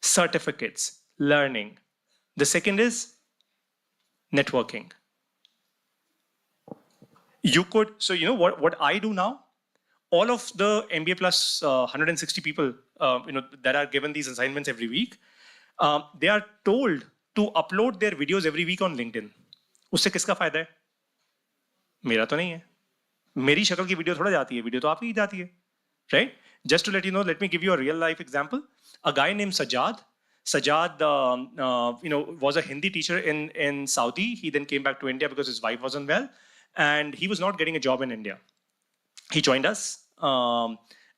Certificates, learning. The second is networking. You could, so you know what I do now? All of the MBA plus 160 people, that are given these assignments every week, they are told to upload their videos every week on LinkedIn. उससे किसका फायदा है? मेरा तो नहीं है. मेरी शक्ल की वीडियो थोड़ा जाती है, वीडियो तो आपकी ही जाती है, right? Just to let you know, let me give you a real life example. A guy named Sajjad, was a Hindi teacher in Saudi. He then came back to India because his wife wasn't well. And he was not getting a job in India. He joined us.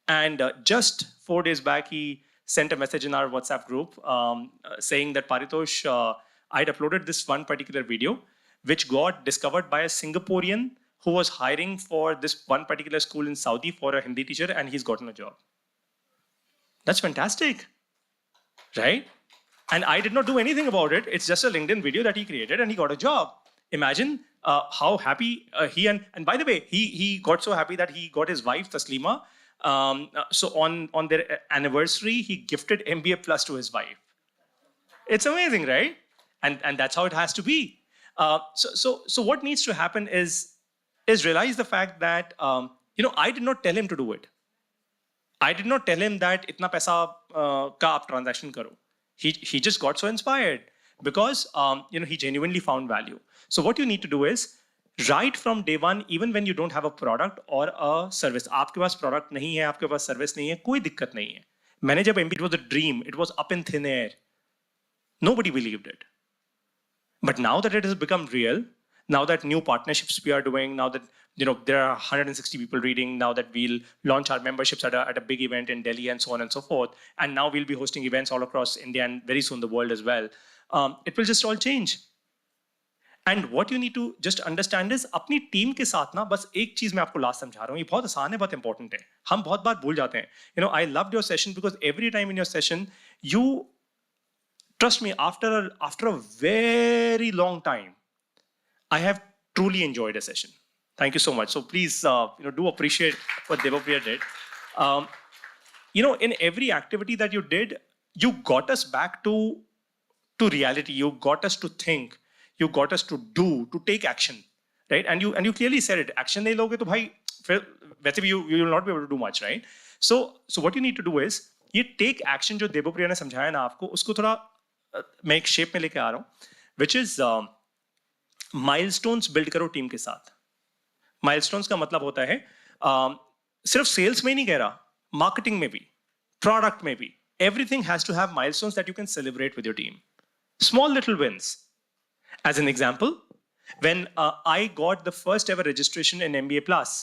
And just 4 days back, he sent a message in our WhatsApp group saying that, Paritosh, I'd uploaded this one particular video, which got discovered by a Singaporean who was hiring for this one particular school in Saudi for a Hindi teacher, and he's gotten a job. That's fantastic, right? And I did not do anything about it. It's just a LinkedIn video that he created, and he got a job. Imagine how happy he and by the way, he got so happy that he got his wife Taslima. So on their anniversary, he gifted MBA Plus to his wife. It's amazing, right? And that's how it has to be. So what needs to happen is realize the fact that I did not tell him to do it. I did not tell him that itna paisa ka aap transaction karo. He just got so inspired because he genuinely found value. So what you need to do is, right from day one, even when you don't have a product or a service, आपके पास product नहीं है, आपके पास service नहीं है, कोई दिक्कत नहीं है. मैंने जब MBA, it was a dream, it was up in thin air. Nobody believed it. But now that it has become real, now that new partnerships we are doing, now that there are 160 people reading, now that we'll launch our memberships at a big event in Delhi and so on and so forth, and now we'll be hosting events all across India and very soon the world as well, it will just all change. And what you need to just understand is, अपनी team के साथ ना बस एक चीज मैं आपको last समझा रहा हूँ, ये बहुत आसान है, बहुत इंपॉर्टेंट है, हम बहुत बार भूल जाते हैं. I loved your session because every time in your session, you trust me, after a very long time, I have truly enjoyed a session. Thank you so much. So please, do appreciate what Devapriya did. In every activity that you did, you got us back to reality. You got us to think. You got us to do, to take action, right? And you clearly said it. Action नहीं लोगे तो भाई फिर वैसे भी you will not be able to do much, right? So what you need to do is, ये take action जो देवप्रिया ने समझाया ना आपको, उसको थोड़ा मैं एक शेप में लेके आ रहा हूँ, which is milestones build करो टीम के साथ. Milestones का मतलब होता है सिर्फ सेल्स में ही नहीं कह रहा, marketing में भी, product में भी, everything has to have milestones that you can celebrate with your team. Small little wins. As an example, when I got the first ever registration in MBA Plus,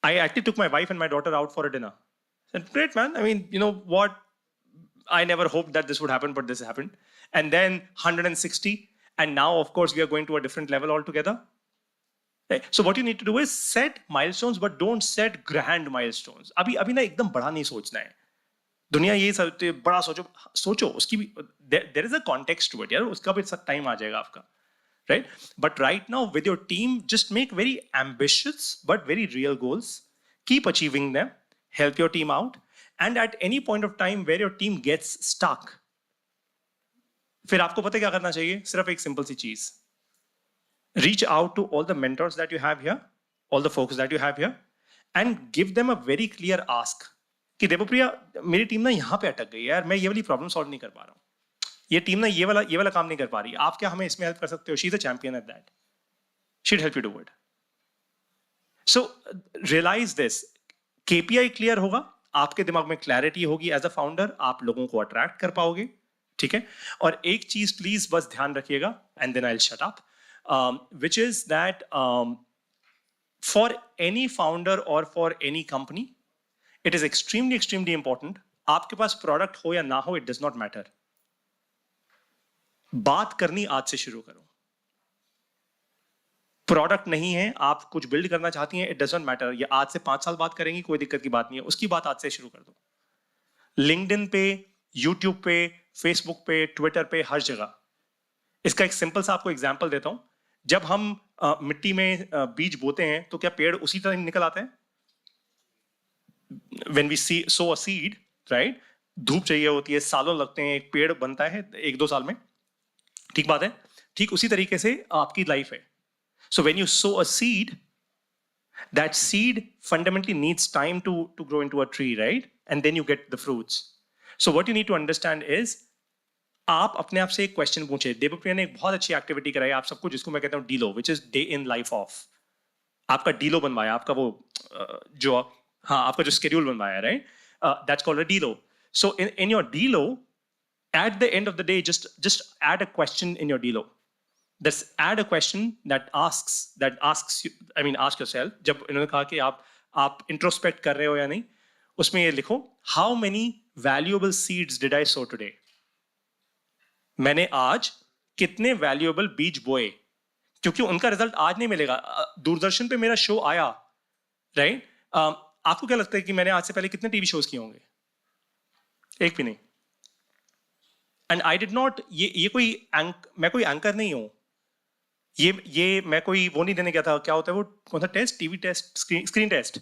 I actually took my wife and my daughter out for a dinner. I said, great, man. I mean, you know what? I never hoped that this would happen, but this happened. And then 160. And now, of course, we are going to a different level altogether. Okay? So what you need to do is set milestones, but don't set grand milestones. अभी ना एकदम बड़ा नहीं सोचना है. दुनिया ये सोचती है बड़ा सोचो उसकी भी there is a context to it यार, उसका भी टाइम आ जाएगा आपका. Right? But right now, with your team, just make very ambitious but very real goals. Keep achieving them. Help your team out. And at any point of time where your team gets stuck, फिर आपको पता है क्या करना चाहिए? सिर्फ एक simple सी चीज. Reach out to all the mentors that you have here, all the folks that you have here, and give them a very clear ask. कि देवप्रिया, मेरी टीम ना यहाँ पे अटक गई है यार, मैं ये वाली प्रॉब्लम सॉल्व नहीं कर पा रहा हूँ. ये टीम ना ये वाला काम नहीं कर पा रही. आप क्या हमें इसमें हेल्प कर सकते हो? She is a champion at that. She'd help you do it. So realize this. KPI clear होगा, आपके दिमाग में क्लैरिटी होगी. एज अ फाउंडर आप लोगों को अट्रैक्ट कर पाओगे. ठीक है. और एक चीज प्लीज बस ध्यान रखिएगा, and then I will shut up, which is that for any founder और for any company, it is extremely important. आपके पास प्रोडक्ट हो या ना हो, इट डज नॉट मैटर. बात करनी आज से शुरू करो. प्रोडक्ट नहीं है, आप कुछ बिल्ड करना चाहती हैं, इट डजंट मैटर. ये आज से 5 साल बात करेंगी, कोई दिक्कत की बात नहीं है. उसकी बात आज से शुरू कर दो. लिंक्डइन पे, यूट्यूब पे, फेसबुक पे, ट्विटर पे, हर जगह. इसका एक सिंपल सा आपको एग्जांपल देता हूं. जब हम मिट्टी में बीज बोते हैं तो क्या पेड़ उसी तरह निकल आते हैं? When we sow a seed, right? धूप चाहिए होती है, सालों लगते हैं, एक पेड़ बनता है 1-2 साल में. ठीक बात है. ठीक उसी तरीके से आपकी लाइफ है. So when you sow a seed, that seed fundamentally needs time to grow into a tree, right? And then you get the fruits. So what you need to understand is, आप अपने आप से एक question पूछे. देवप्रिया ने एक बहुत अच्छी एक्टिविटी कराई आप सबको, जिसको मैं कहता हूँ डीलो, which is day in life of. आपका डीलो बनवाया, आपका वो आपका जो स्केड्यूल बनवाया, right? That's called a delo. So in your delo, at the end of the day, just add a question in your delo. Just add a question that asks you. I mean, ask yourself. जब इन्होंने कहा कि आप introspect कर रहे हो या नहीं, उसमें ये लिखो, how many valuable seeds did I sow today? मैंने आज कितने वैल्यूएबल बीज बोए? क्योंकि उनका रिजल्ट आज नहीं मिलेगा. दूरदर्शन पे मेरा शो आया, राइट? आपको क्या लगता है कि मैंने आज से पहले कितने टीवी शोज किए होंगे? एक भी नहीं. एंड आई डिड नॉट, मैं कोई एंकर नहीं हूं. ये मैं कोई वो नहीं देने गया था. क्या होता है वो, कौन सा test? TV test, screen test.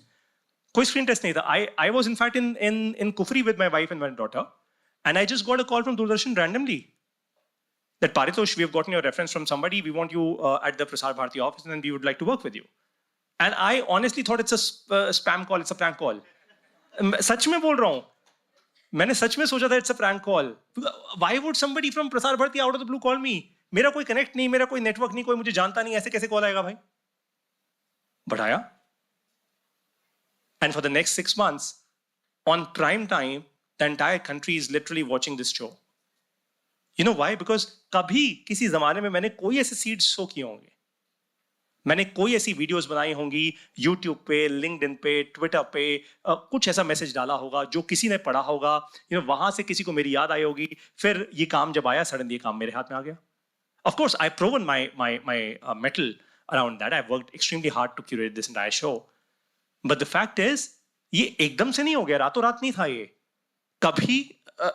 कोई स्क्रीन टेस्ट नहीं था. I was in fact in Kufri with my wife and my daughter, and I just got a call from Doordarshan randomly that Paritosh, we have gotten your reference from somebody, we want you at the Prasar Bharati office and we would like to work with you. And I honestly thought it's a spam call, it's a prank call. सच में बोल रहा हूं, मैंने सच में सोचा था it's a prank call. Why would somebody from Prasar Bharati out of the blue call me? मेरा कोई कनेक्ट नहीं, मेरा कोई नेटवर्क नहीं, कोई मुझे जानता नहीं, ऐसे कैसे कॉल आएगा भाई? But आया. And for the next 6 months, on prime time, the entire country is literally watching this show. You know why? Because कभी किसी जमाने में मैंने कोई ऐसे सीड्स शो किए होंगे, मैंने कोई ऐसी वीडियोस बनाई होंगी यूट्यूब पे, लिंक्डइन पे, ट्विटर पे, कुछ ऐसा मैसेज डाला होगा जो किसी ने पढ़ा होगा, वहां से किसी को मेरी याद आई होगी. फिर ये काम जब आया, सडनली ये काम मेरे हाथ में आ गया. Of course, I've proven my mettle around that. I've worked extremely hard to curate this entire show. But the fact is, ये एकदम से नहीं हो गया, रातों रात नहीं था ये. कभी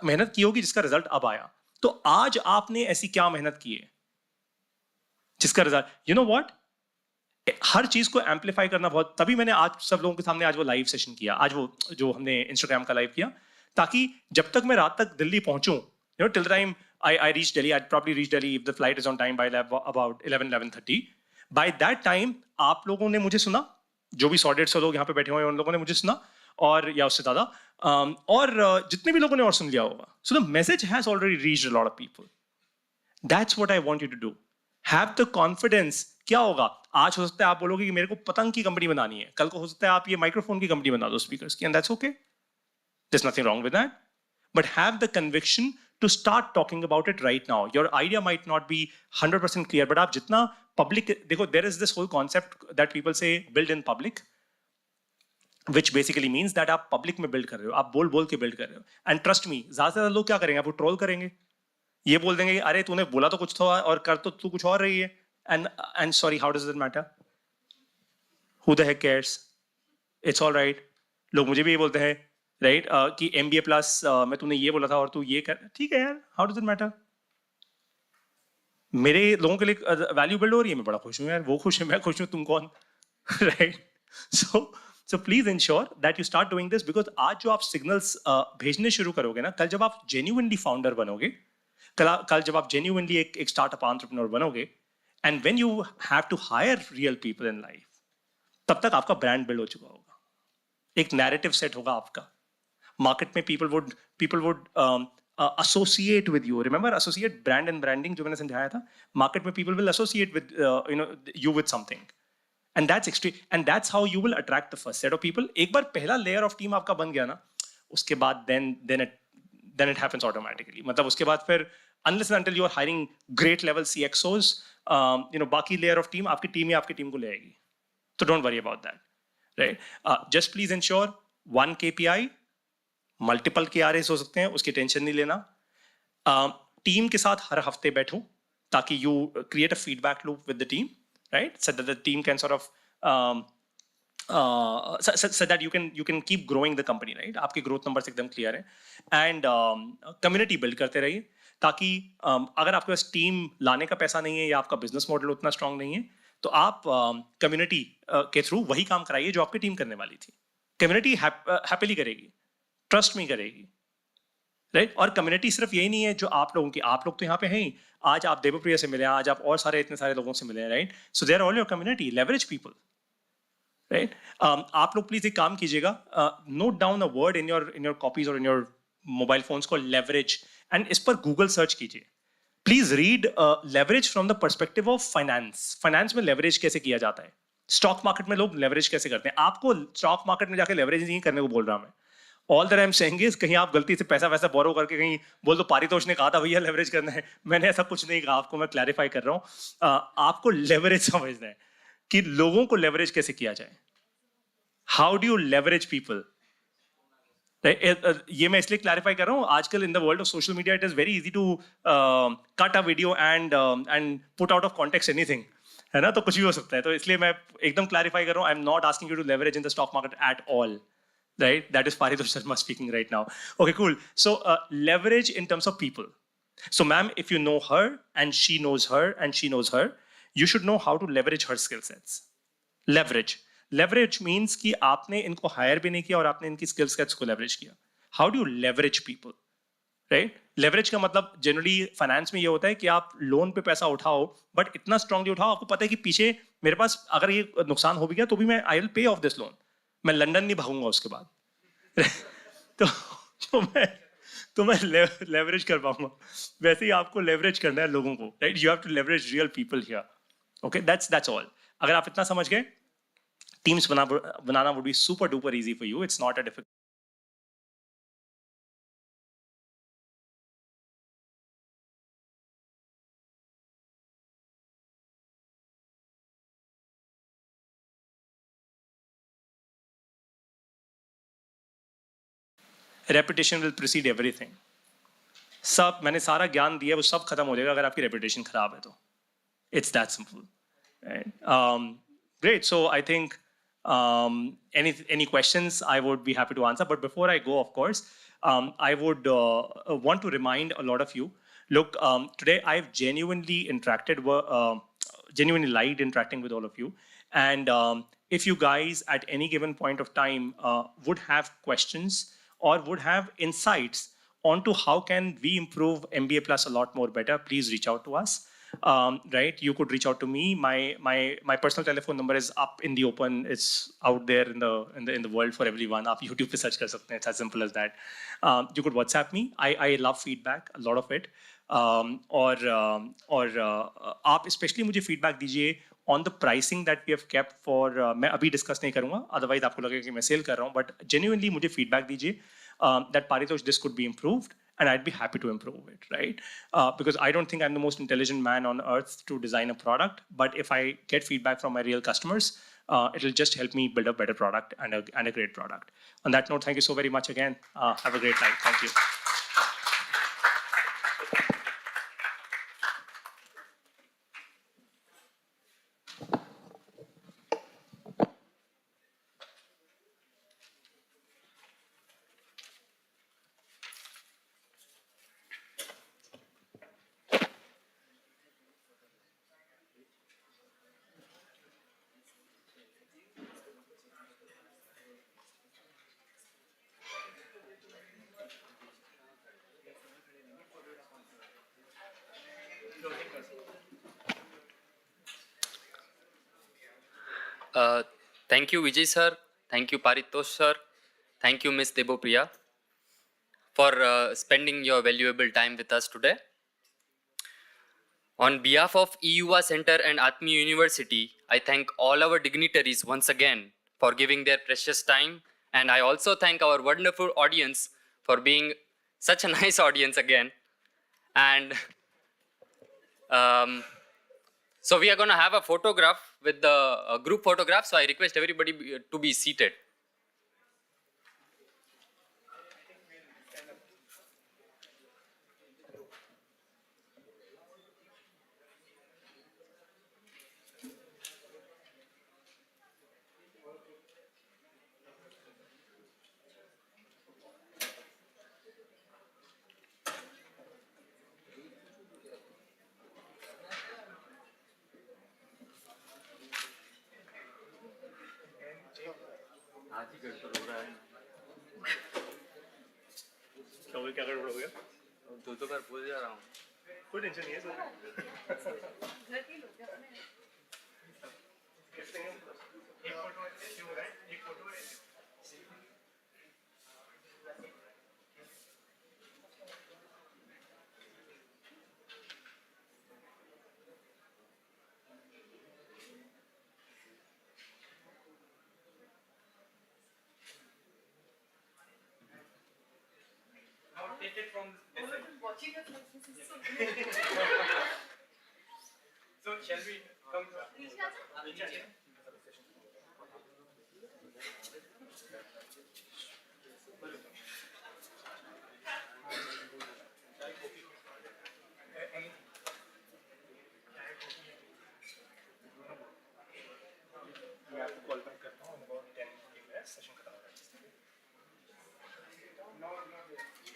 मेहनत की होगी जिसका रिजल्ट अब आया. तो आज आपने ऐसी क्या मेहनत की है जिसका रिजल्ट, यू नो व्हाट, हर चीज को एम्पलीफाई करना बहुत. तभी मैंने आज सब लोगों के सामने आज वो लाइव सेशन किया, आज वो जो हमने इंस्टाग्राम का लाइव किया, ताकि जब तक मैं रात तक दिल्ली पहुंचूं, till time I reach Delhi, I'd probably reach Delhi if the flight is on time by about 11:30. By that time, आप लोगों ने मुझे सुना, जो भी 100-150 लोग यहाँ पे बैठे हुए हैं उन लोगों ने मुझे सुना, और या उससे ज़्यादा, और जितने भी लोगों ने और सुन लिया होगा. So the message has already reached a lot of people. That's what I want you to do. Have the confidence क्या होगा? आज हो सकता है आप बोलोगे कि मेरे को पतंग की कंपनी बनानी है, कल को हो सकता है आप ये माइक्रोफोन की कंपनी बना दो स्पीकर्स की, and that's okay, there's nothing wrong with that, but have the conviction to start talking about it right now. Your idea might not be 100% clear, but आप जितना public देखो, there is this whole concept that people say build in public, which basically means that आप public में build कर रहे हो, आप बोल के build कर रहे हो, and trust me, ज़्यादा से ज़्यादा लोग क्या करेंगे? आपको troll करेंगे, ये बोल देंगे कि अरे तूने बोला तो कुछ था और कर तो तू कुछ और रही है, and sorry, how does it matter? Who the heck cares? It's all right. लोग मुझे भी ये बोलते हैं, राइट, कि MBA प्लस मैं तूने ये बोला था और तू ये कर, ठीक है यार, हाउ डज इट मैटर? मेरे लोगों के लिए वैल्यू बिल्ड हो रही है, मैं बड़ा खुश हूँ यार, वो खुश है, मैं खुश हूँ, तुम कौन? Right? So please ensure that you start doing this, because आज जो आप सिग्नल्स भेजने शुरू करोगे ना, कल जब आप जेन्युइनली फाउंडर बनोगे, कल जब आप जेन्युइनली एक स्टार्टअप एंटरप्रेन्योर बनोगे, and when you have to hire real people in life, तब तक आपका ब्रांड बिल्ड हो चुका होगा, एक नैरेटिव सेट होगा आपका मार्केट में, people would associate with you. Remember associate, brand and branding जो मैंने समझाया था, मार्केट में people will associate with you with something, and that's extreme, and that's how you will attract the first set of people. एक बार पहला layer of team आपका बन गया ना, उसके बाद then it happens automatically. मतलब उसके बाद फिर unless and until you are hiring great level CXOs, बाकी layer of team आपकी टीम ही आपकी टीम को ले आएगी, so don't worry about that, right? Just please ensure one KPI, multiple KRAs हो सकते हैं, उसकी टेंशन नहीं लेना, टीम के साथ हर हफ्ते बैठो ताकि you create a feedback loop with the team, right, so that the team can sort of so that you can keep growing the company, right? आपके ग्रोथ नंबर्स एकदम क्लियर है, एंड कम्युनिटी बिल्ड करते रहिए ताकि अगर आपके पास team लाने का पैसा नहीं है या आपका बिजनेस मॉडल उतना स्ट्रांग नहीं है, तो आप कम्युनिटी के थ्रू वही काम कराइए जो आपकी टीम करने वाली थी. कम्युनिटी हैप्पीली करेगी, ट्रस्ट में करेगी, राइट? और कम्युनिटी सिर्फ यही नहीं है जो आप लोगों की, आप लोग तो यहाँ पे हैं ही, आज आप देवप्रिया से मिले, आज आप और सारे इतने सारे लोगों से मिले, right? So they are all your community, leverage people, right? आप लोग प्लीज एक काम कीजिएगा, note down a word in your copies और इन योर मोबाइल फोन्स को, लेवरेज, एंड इस पर गूगल सर्च कीजिए. Please read leverage from the perspective of finance. Finance में लेवरेज कैसे किया जाता है, स्टॉक मार्केट में लोग लेवरेज कैसे करते हैं. आपको स्टॉक मार्केट में जाके लेवरेज नहीं करने को बोल रहा मैं. All that I am saying is, कहीं आप गलती से पैसा वैसा बोरो करके कहीं बोल दो पारितोष ने कहा था भैया लेवरेज करना है, मैंने ऐसा कुछ नहीं कहा, आपको मैं क्लैरिफाई कर रहा हूँ. आपको लेवरेज समझना है कि लोगों को लेवरेज कैसे किया जाए. How do you leverage people? ये मैं इसलिए क्लैरिफाई कर रहा हूँ, आजकल in the world of social media it is very easy to cut a video and put out of context anything, है ना, तो कुछ भी हो सकता है. तो इसलिए मैं एकदम क्लैरिफाई कर रहा हूँ, I am not asking you to leverage in the stock market at all, right? That is Paritosh Sharma speaking right now. Okay, cool. So leverage in terms of people. So ma'am, if you know her and she knows her and she knows her, you should know how to leverage her skill sets. Leverage means कि आपने इनको hire भी नहीं किया और आपने इनकी skill sets को leverage किया. How do you leverage people? Right? Leverage का मतलब generally finance में ये होता है कि आप लोन पे पैसा उठाओ, but इतना strongly उठाओ, आपको पता है कि पीछे मेरे पास अगर ये नुकसान हो भी गया तो भी मैं I will pay off this loan. मैं लंदन नहीं भागूंगा उसके बाद. तो मैं लेवरेज कर पाऊंगा. वैसे ही आपको लेवरेज करना है लोगों को, right? You have to leverage real people here. Okay, that's all. अगर आप इतना समझ गए, टीम्स बनाना would be super duper easy for you. It's not a difficult. Reputation will precede everything. सब मैंने सारा ज्ञान दिया, वो सब खत्म हो जाएगा अगर आपकी रेपुटेशन खराब है तो. It's that simple, right? Great. So I think any questions I would be happy to answer. But before I go, of course, I would want to remind a lot of you. Look, today I've genuinely liked interacting with all of you. And if you guys at any given point of time would have questions or would have insights onto how can we improve MBA Plus a lot more better, please reach out to us. Right, you could reach out to me. My personal telephone number is up in the open. It's out there in the world for everyone. आप YouTube पे search कर सकते हैं. It's as simple as that. You could WhatsApp me. I love feedback, a lot of it. और आप especially मुझे feedback दीजिए on the pricing that we have kept for मैं अभी discuss नहीं करूँगा, otherwise आपको लगेगा कि मैं sale कर रहा हूँ, but genuinely मुझे feedback दीजिए that Paritosh this could be improved, and I'd be happy to improve it, right? Because I don't think I'm the most intelligent man on earth to design a product, but if I get feedback from my real customers, it'll just help me build a better product and a great product. On that note, thank you so very much again. Have a great night. Thank you. Thank you, Vijay sir. Thank you, Paritosh sir. Thank you, Ms. Debopriya, for spending your valuable time with us today. On behalf of E-YUVA Center and Atmiya University, I thank all our dignitaries once again for giving their precious time. And I also thank our wonderful audience for being such a nice audience again. And so we are going to have a photograph with the group photograph. So I request everybody to be seated. क्या गड़बड़ हो गया? दो बार बोल जा रहा हूँ. कोई टेंशन नहीं है sir. Take it from this side. Watching us like this is so So shall we come to मैं आपको कॉल बैक करता हूँ about 10-15 minutes सेशन खत्म हो रहा है.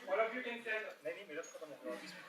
All of you can stand up. नहीं मेरा खत्म हो गया.